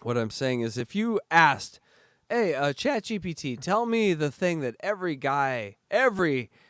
[SPEAKER 6] What I'm saying is, if you asked, hey, ChatGPT, tell me the thing that every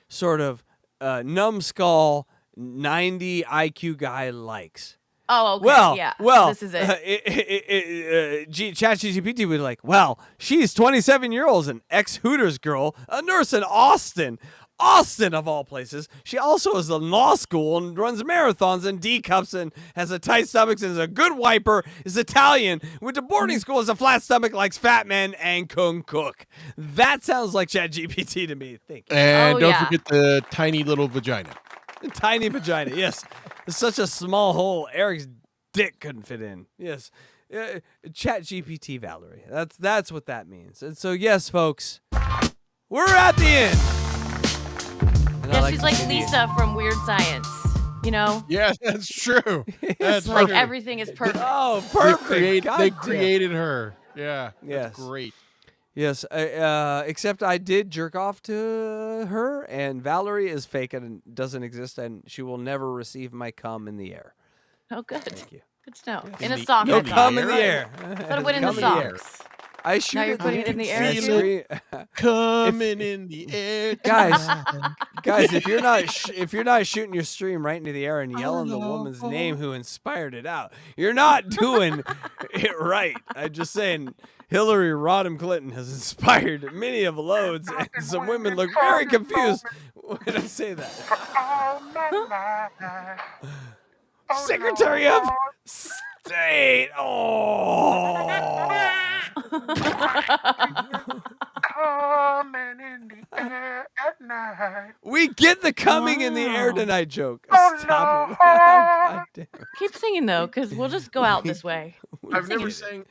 [SPEAKER 6] sort of numbskull 90 IQ guy likes.
[SPEAKER 8] Oh, okay.
[SPEAKER 6] Well,
[SPEAKER 8] this is it.
[SPEAKER 6] ChatGPT would be like, well, she's 27 years old, an ex-Hooters girl, a nurse in Austin. Austin, of all places. She also is in law school and runs marathons and D-cups and has a tight stomach and is a good wiper, is Italian, went to boarding school, has a flat stomach, likes fat men, and can cook. That sounds like ChatGPT to me. Thank you.
[SPEAKER 7] And don't forget the tiny little vagina.
[SPEAKER 6] Tiny vagina, yes. It's such a small hole. Eric's dick couldn't fit in. Yes. ChatGPT Valerie. That's what that means. And so, yes, folks, we're at the end.
[SPEAKER 8] Yeah, she's like Lisa from Weird Science, you know?
[SPEAKER 7] Yeah, that's true. That's
[SPEAKER 8] like
[SPEAKER 7] true.
[SPEAKER 8] everything is perfect.
[SPEAKER 6] Oh, perfect.
[SPEAKER 7] They created her. Yeah.
[SPEAKER 6] Yes.
[SPEAKER 7] That's great.
[SPEAKER 6] Yes, except I did jerk off to her, and Valerie is fake and doesn't exist, and she will never receive my cum in the air.
[SPEAKER 8] Oh, good.
[SPEAKER 6] Thank you.
[SPEAKER 8] Good to know. In a sock.
[SPEAKER 6] No cum in the air.
[SPEAKER 8] Thought it went in the socks.
[SPEAKER 6] I shoot
[SPEAKER 8] Now you're putting it in the air.
[SPEAKER 7] Coming in the air,
[SPEAKER 6] guys. If you're not shooting your stream right into the air and yelling the woman's name who inspired it out, you're not doing it right. I'm just saying, Hillary Rodham Clinton has inspired many of loads, and some women look very confused when I say that. Secretary of State. Oh.
[SPEAKER 3] Coming in the air at night.
[SPEAKER 6] We get the coming in the air tonight joke. Stop it. God damn.
[SPEAKER 8] Keep singing though, because we'll just go out this way.
[SPEAKER 2] I've never sang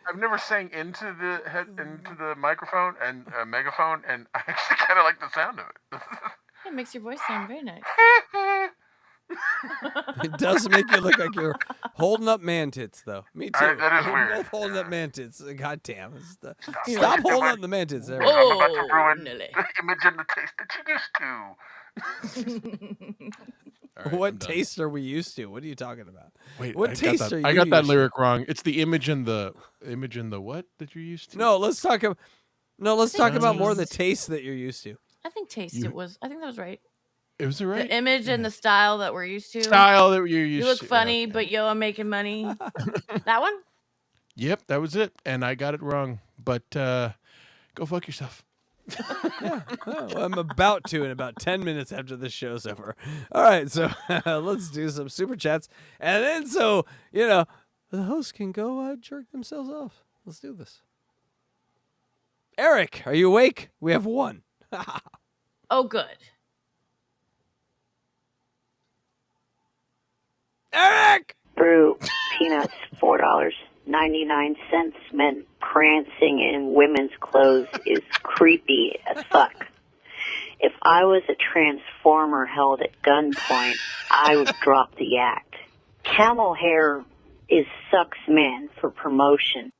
[SPEAKER 2] into the microphone and megaphone, and I actually kind of like the sound of it.
[SPEAKER 8] It makes your voice sound very nice.
[SPEAKER 6] It does make you look like you're holding up man tits, though. Me too.
[SPEAKER 2] That is
[SPEAKER 6] We're
[SPEAKER 2] weird.
[SPEAKER 6] both holding up man tits. God damn. Stop holding up the man tits. There.
[SPEAKER 2] I'm about to ruin the image and the taste that you used to.
[SPEAKER 6] What taste are we used to? What are you talking about?
[SPEAKER 7] Wait,
[SPEAKER 6] what taste are you
[SPEAKER 7] I got that
[SPEAKER 6] used to?
[SPEAKER 7] lyric wrong. It's the image and the what that you're used to?
[SPEAKER 6] No, let's talk about more the taste that you're used to.
[SPEAKER 8] I think taste it was. I think that was right.
[SPEAKER 7] It was right.
[SPEAKER 8] The image and the style that we're used to.
[SPEAKER 7] Style that you're used to.
[SPEAKER 8] You look funny, but yo, I'm making money. That one?
[SPEAKER 7] Yep, that was it. And I got it wrong. But go fuck yourself.
[SPEAKER 6] Yeah, well, I'm about to in about 10 minutes after this show's over. All right, so let's do some super chats. And then the host can go jerk themselves off. Let's do this. Eric, are you awake? We have one.
[SPEAKER 8] Oh, good.
[SPEAKER 6] Eric!
[SPEAKER 4] Brew peanuts, $4.99. Men prancing in women's clothes is creepy as fuck. If I was a transformer held at gunpoint, I would drop the act. Camel hair sucks men for promotion.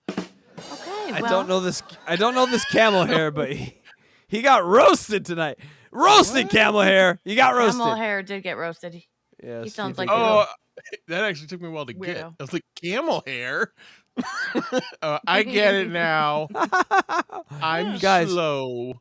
[SPEAKER 8] Okay,
[SPEAKER 6] I don't know this camel hair, but he got roasted tonight. Roasted camel hair. You got roasted.
[SPEAKER 8] Camel hair did get roasted.
[SPEAKER 6] Yes,
[SPEAKER 8] he sounds like
[SPEAKER 7] that actually took me a while to get.
[SPEAKER 8] Weirdo.
[SPEAKER 7] I was like, camel hair? I get it now. I'm
[SPEAKER 6] Guys,
[SPEAKER 7] slow.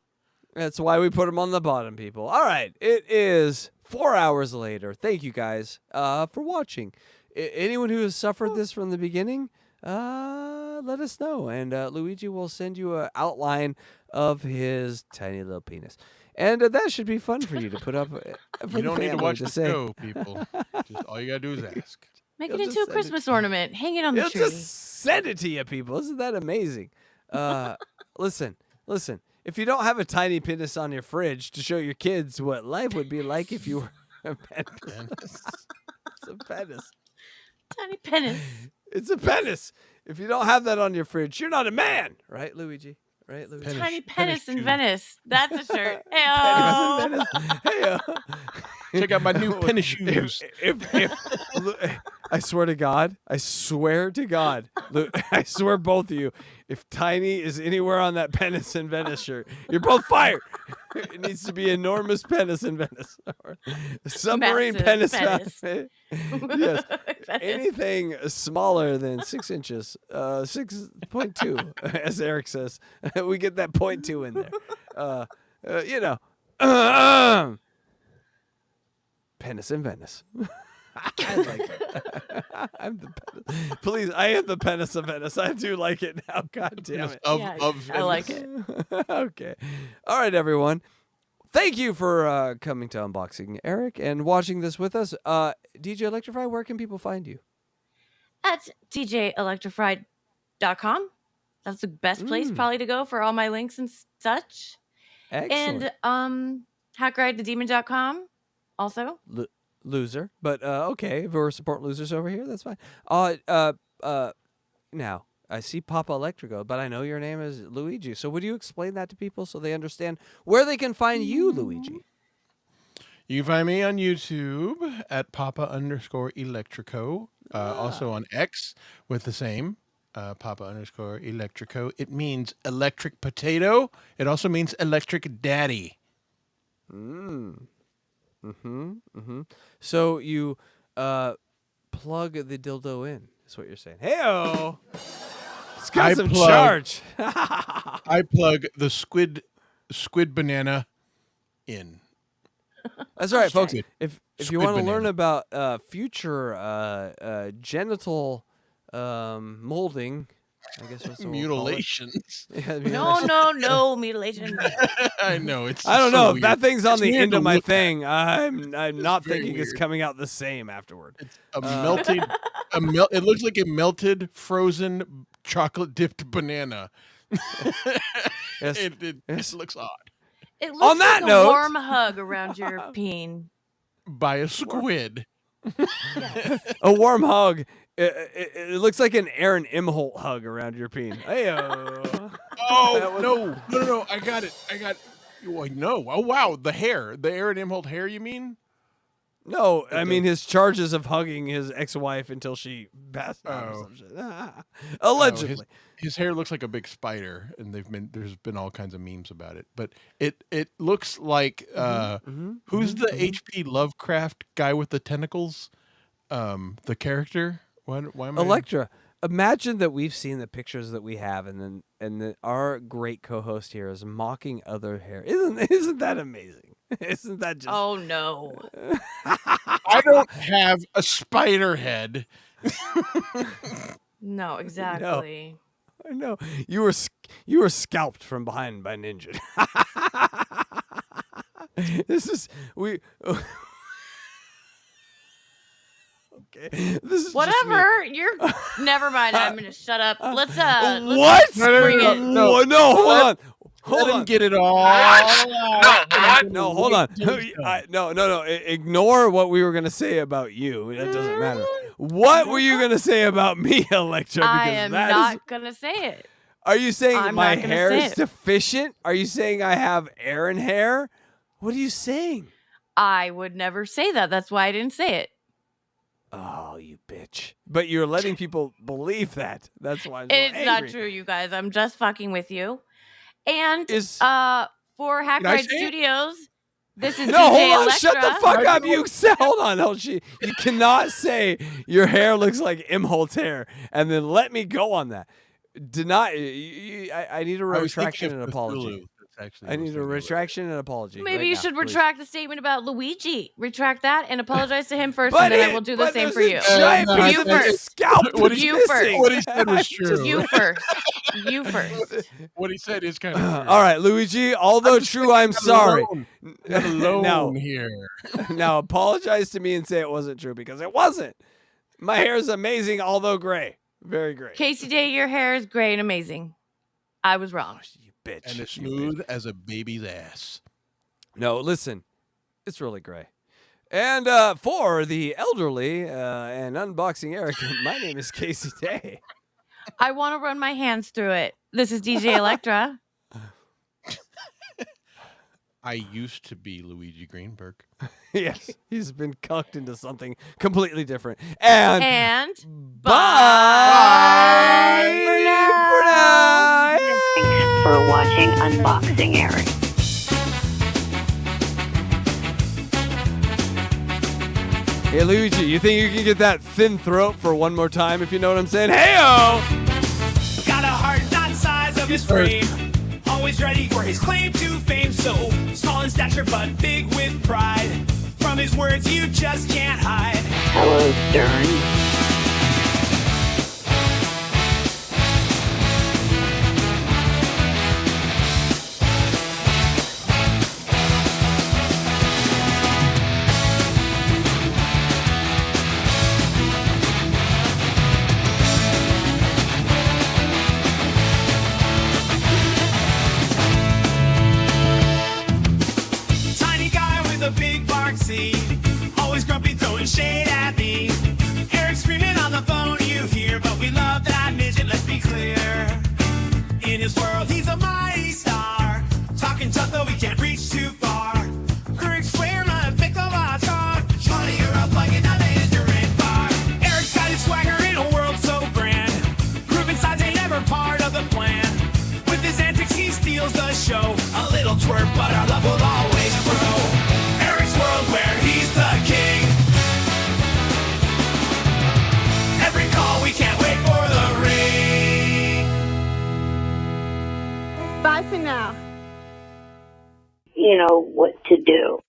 [SPEAKER 6] That's why we put them on the bottom, people. All right. It is 4 hours later. Thank you guys for watching. Anyone who has suffered this from the beginning, let us know. And Luigi will send you an outline of his tiny little penis. And that should be fun for you to put up. For
[SPEAKER 7] You don't need to watch
[SPEAKER 6] to
[SPEAKER 7] the
[SPEAKER 6] say.
[SPEAKER 7] show, people. Just all you got to do is ask.
[SPEAKER 8] Make it into a Christmas ornament. Hang it on the
[SPEAKER 6] He'll
[SPEAKER 8] tree.
[SPEAKER 6] just send it to you, people. Isn't that amazing? Listen. If you don't have a tiny penis on your fridge to show your kids what life would be like if you were a penis. It's a penis.
[SPEAKER 8] Tiny penis.
[SPEAKER 6] It's a penis. If you don't have that on your fridge, you're not a man. Right, Luigi? Right, Luigi?
[SPEAKER 8] Tiny penis in Venice. That's a shirt. Hey,
[SPEAKER 6] Penis in Venice. Hey,
[SPEAKER 7] check out my new penis shoes.
[SPEAKER 6] I swear to God, I swear, both of you, if Tiny is anywhere on that penis in Venice shirt, you're both fired. It needs to be enormous penis in Venice. Submarine
[SPEAKER 8] Massive
[SPEAKER 6] penis.
[SPEAKER 8] penis.
[SPEAKER 6] Yes. Anything smaller than 6 inches, 6.2, as Eric says, we get that 0.2 in there. Penis in Venice. I like it. Please, I am the penis of Venice. I do like it now. God damn it.
[SPEAKER 8] I like it.
[SPEAKER 6] Okay. All right, everyone. Thank you for coming to Unboxing, Eric, and watching this with us. DJ Electrify, where can people find you?
[SPEAKER 8] At djelectrified.com. That's the best place probably to go for all my links and such.
[SPEAKER 6] Excellent.
[SPEAKER 8] And hackridethedemon.com also.
[SPEAKER 6] Loser, but okay, if we're support losers over here, that's fine. Now I see Papa Electrico, but I know your name is Luigi. So would you explain that to people so they understand where they can find you, Luigi?
[SPEAKER 7] You can find me on YouTube at Papa_Electrico. Also on X with the same Papa_Electrico. It means electric potato. It also means electric daddy.
[SPEAKER 6] So you plug the dildo in, is what you're saying. Hey-o! It's got some charge.
[SPEAKER 7] I plug the squid banana in.
[SPEAKER 6] That's right, folks. If you
[SPEAKER 7] Squid
[SPEAKER 6] want to
[SPEAKER 7] banana.
[SPEAKER 6] learn about future genital molding, I guess that's what we'll call it.
[SPEAKER 7] Mutilations.
[SPEAKER 6] Yeah,
[SPEAKER 8] No, mutilation.
[SPEAKER 7] I know. It's.
[SPEAKER 6] I don't
[SPEAKER 7] so
[SPEAKER 6] know if
[SPEAKER 7] weird.
[SPEAKER 6] that thing's on
[SPEAKER 7] It's
[SPEAKER 6] the
[SPEAKER 7] weird
[SPEAKER 6] end
[SPEAKER 7] to
[SPEAKER 6] of my
[SPEAKER 7] look at.
[SPEAKER 6] thing. I'm not
[SPEAKER 7] very
[SPEAKER 6] thinking it's
[SPEAKER 7] weird.
[SPEAKER 6] coming out the same afterward.
[SPEAKER 7] A melted. It looks like a melted, frozen, chocolate dipped banana.
[SPEAKER 6] Yes.
[SPEAKER 7] It looks odd.
[SPEAKER 8] It looks
[SPEAKER 6] On that
[SPEAKER 8] like
[SPEAKER 6] note-
[SPEAKER 8] a warm hug around your peen.
[SPEAKER 7] By a squid.
[SPEAKER 6] A warm hug. It looks like an Aaron Imholt hug around your peen. Hey-o.
[SPEAKER 7] Oh, no. I got it. Oh, no. Oh, wow. The hair. The Aaron Imholt hair, you mean?
[SPEAKER 6] No, I mean his charges of hugging his ex-wife until she passed out or some shit. Allegedly.
[SPEAKER 7] His hair looks like a big spider, and there's been all kinds of memes about it. But it looks like who's the H.P. Lovecraft guy with the tentacles? The character? Why am I...
[SPEAKER 6] Electra. Imagine that we've seen the pictures that we have, and then our great co-host here is mocking other hair. Isn't that amazing? Isn't that just?
[SPEAKER 8] Oh no!
[SPEAKER 7] I don't have a spider head.
[SPEAKER 8] No, exactly.
[SPEAKER 6] I know. You were scalped from behind by Ninja. This is we. Okay. This is
[SPEAKER 8] Whatever. You're. Never mind. I'm gonna shut up. Let's
[SPEAKER 6] what?
[SPEAKER 8] bring it.
[SPEAKER 6] No, hold on.
[SPEAKER 7] Let him get it all.
[SPEAKER 6] No, hold on. No. Ignore what we were gonna say about you. It doesn't matter. What were you gonna say about me, Electra?
[SPEAKER 8] I am not gonna say it.
[SPEAKER 6] Are you saying
[SPEAKER 8] I'm
[SPEAKER 6] my
[SPEAKER 8] not gonna
[SPEAKER 6] hair
[SPEAKER 8] say
[SPEAKER 6] is
[SPEAKER 8] it.
[SPEAKER 6] deficient? Are you saying I have Aaron hair? What are you saying?
[SPEAKER 8] I would never say that. That's why I didn't say it.
[SPEAKER 6] Oh, you bitch. But you're letting people believe that. That's why I'm so
[SPEAKER 8] It's not
[SPEAKER 6] angry.
[SPEAKER 8] true, you guys. I'm just fucking with you. And for Hack
[SPEAKER 7] Can I
[SPEAKER 8] Ride
[SPEAKER 7] say it?
[SPEAKER 8] Studios, This is
[SPEAKER 6] No,
[SPEAKER 8] DJ
[SPEAKER 6] hold on.
[SPEAKER 8] Electra.
[SPEAKER 6] Shut the fuck up. You say, hold on. You cannot say your hair looks like Imholt's hair and then let me go on that. I need a retraction and apology. I need a retraction and apology.
[SPEAKER 8] Maybe
[SPEAKER 6] right
[SPEAKER 8] you
[SPEAKER 6] now,
[SPEAKER 8] should
[SPEAKER 6] please.
[SPEAKER 8] retract the statement about Luigi. Retract that and apologize to him first,
[SPEAKER 6] But
[SPEAKER 8] and then I will do the same for you.
[SPEAKER 6] You first. Scalp.
[SPEAKER 7] What
[SPEAKER 8] You first.
[SPEAKER 7] What he said was true.
[SPEAKER 8] You first. You first.
[SPEAKER 7] What he said is kind of true.
[SPEAKER 6] All right, Luigi. Although true, I'm sorry.
[SPEAKER 7] Not alone
[SPEAKER 6] now,
[SPEAKER 7] here.
[SPEAKER 6] Now apologize to me and say it wasn't true because it wasn't. My hair is amazing, although gray. Very gray.
[SPEAKER 8] Casey Day, your hair is great and amazing. I was wrong.
[SPEAKER 6] You bitch.
[SPEAKER 7] And as smooth as a baby's ass.
[SPEAKER 6] No, listen. It's really gray. And for the elderly and unboxing Eric, my name is Casey Day.
[SPEAKER 8] I want to run my hands through it. This is DJ Electra.
[SPEAKER 7] I used to be Luigi Greenberg.
[SPEAKER 6] Yes, he's been cucked into something completely different. And
[SPEAKER 8] bye
[SPEAKER 6] for now.
[SPEAKER 4] Thanks for watching Unboxing Eric.
[SPEAKER 6] Hey, Luigi, you think you can get that thin throat for one more time, if you know what I'm saying? Hey-o!
[SPEAKER 3] Got a heart not size of his frame. Always ready for his claim to fame. So small in stature but big with pride. From his words you just can't hide.
[SPEAKER 4] Hello, Stern.
[SPEAKER 3] Tiny guy with a big bark seed. Always grumpy, throwing shade at me. Eric screaming on the phone, you hear. But we love that midget, let's be clear. In his world, he's a mighty star. Talking tough, though he can't reach too far. Crick square, my pick of our talk. Shawty, you're up like another endurance bar. Eric's got his swagger in a world so grand. Grooving sides ain't ever part of the plan. With his antics, he steals the show. A little twerp, but our love will always grow. Eric's world where he's the king. Every call, we can't wait for the ring.
[SPEAKER 1] Bye for now.
[SPEAKER 4] You know what to do.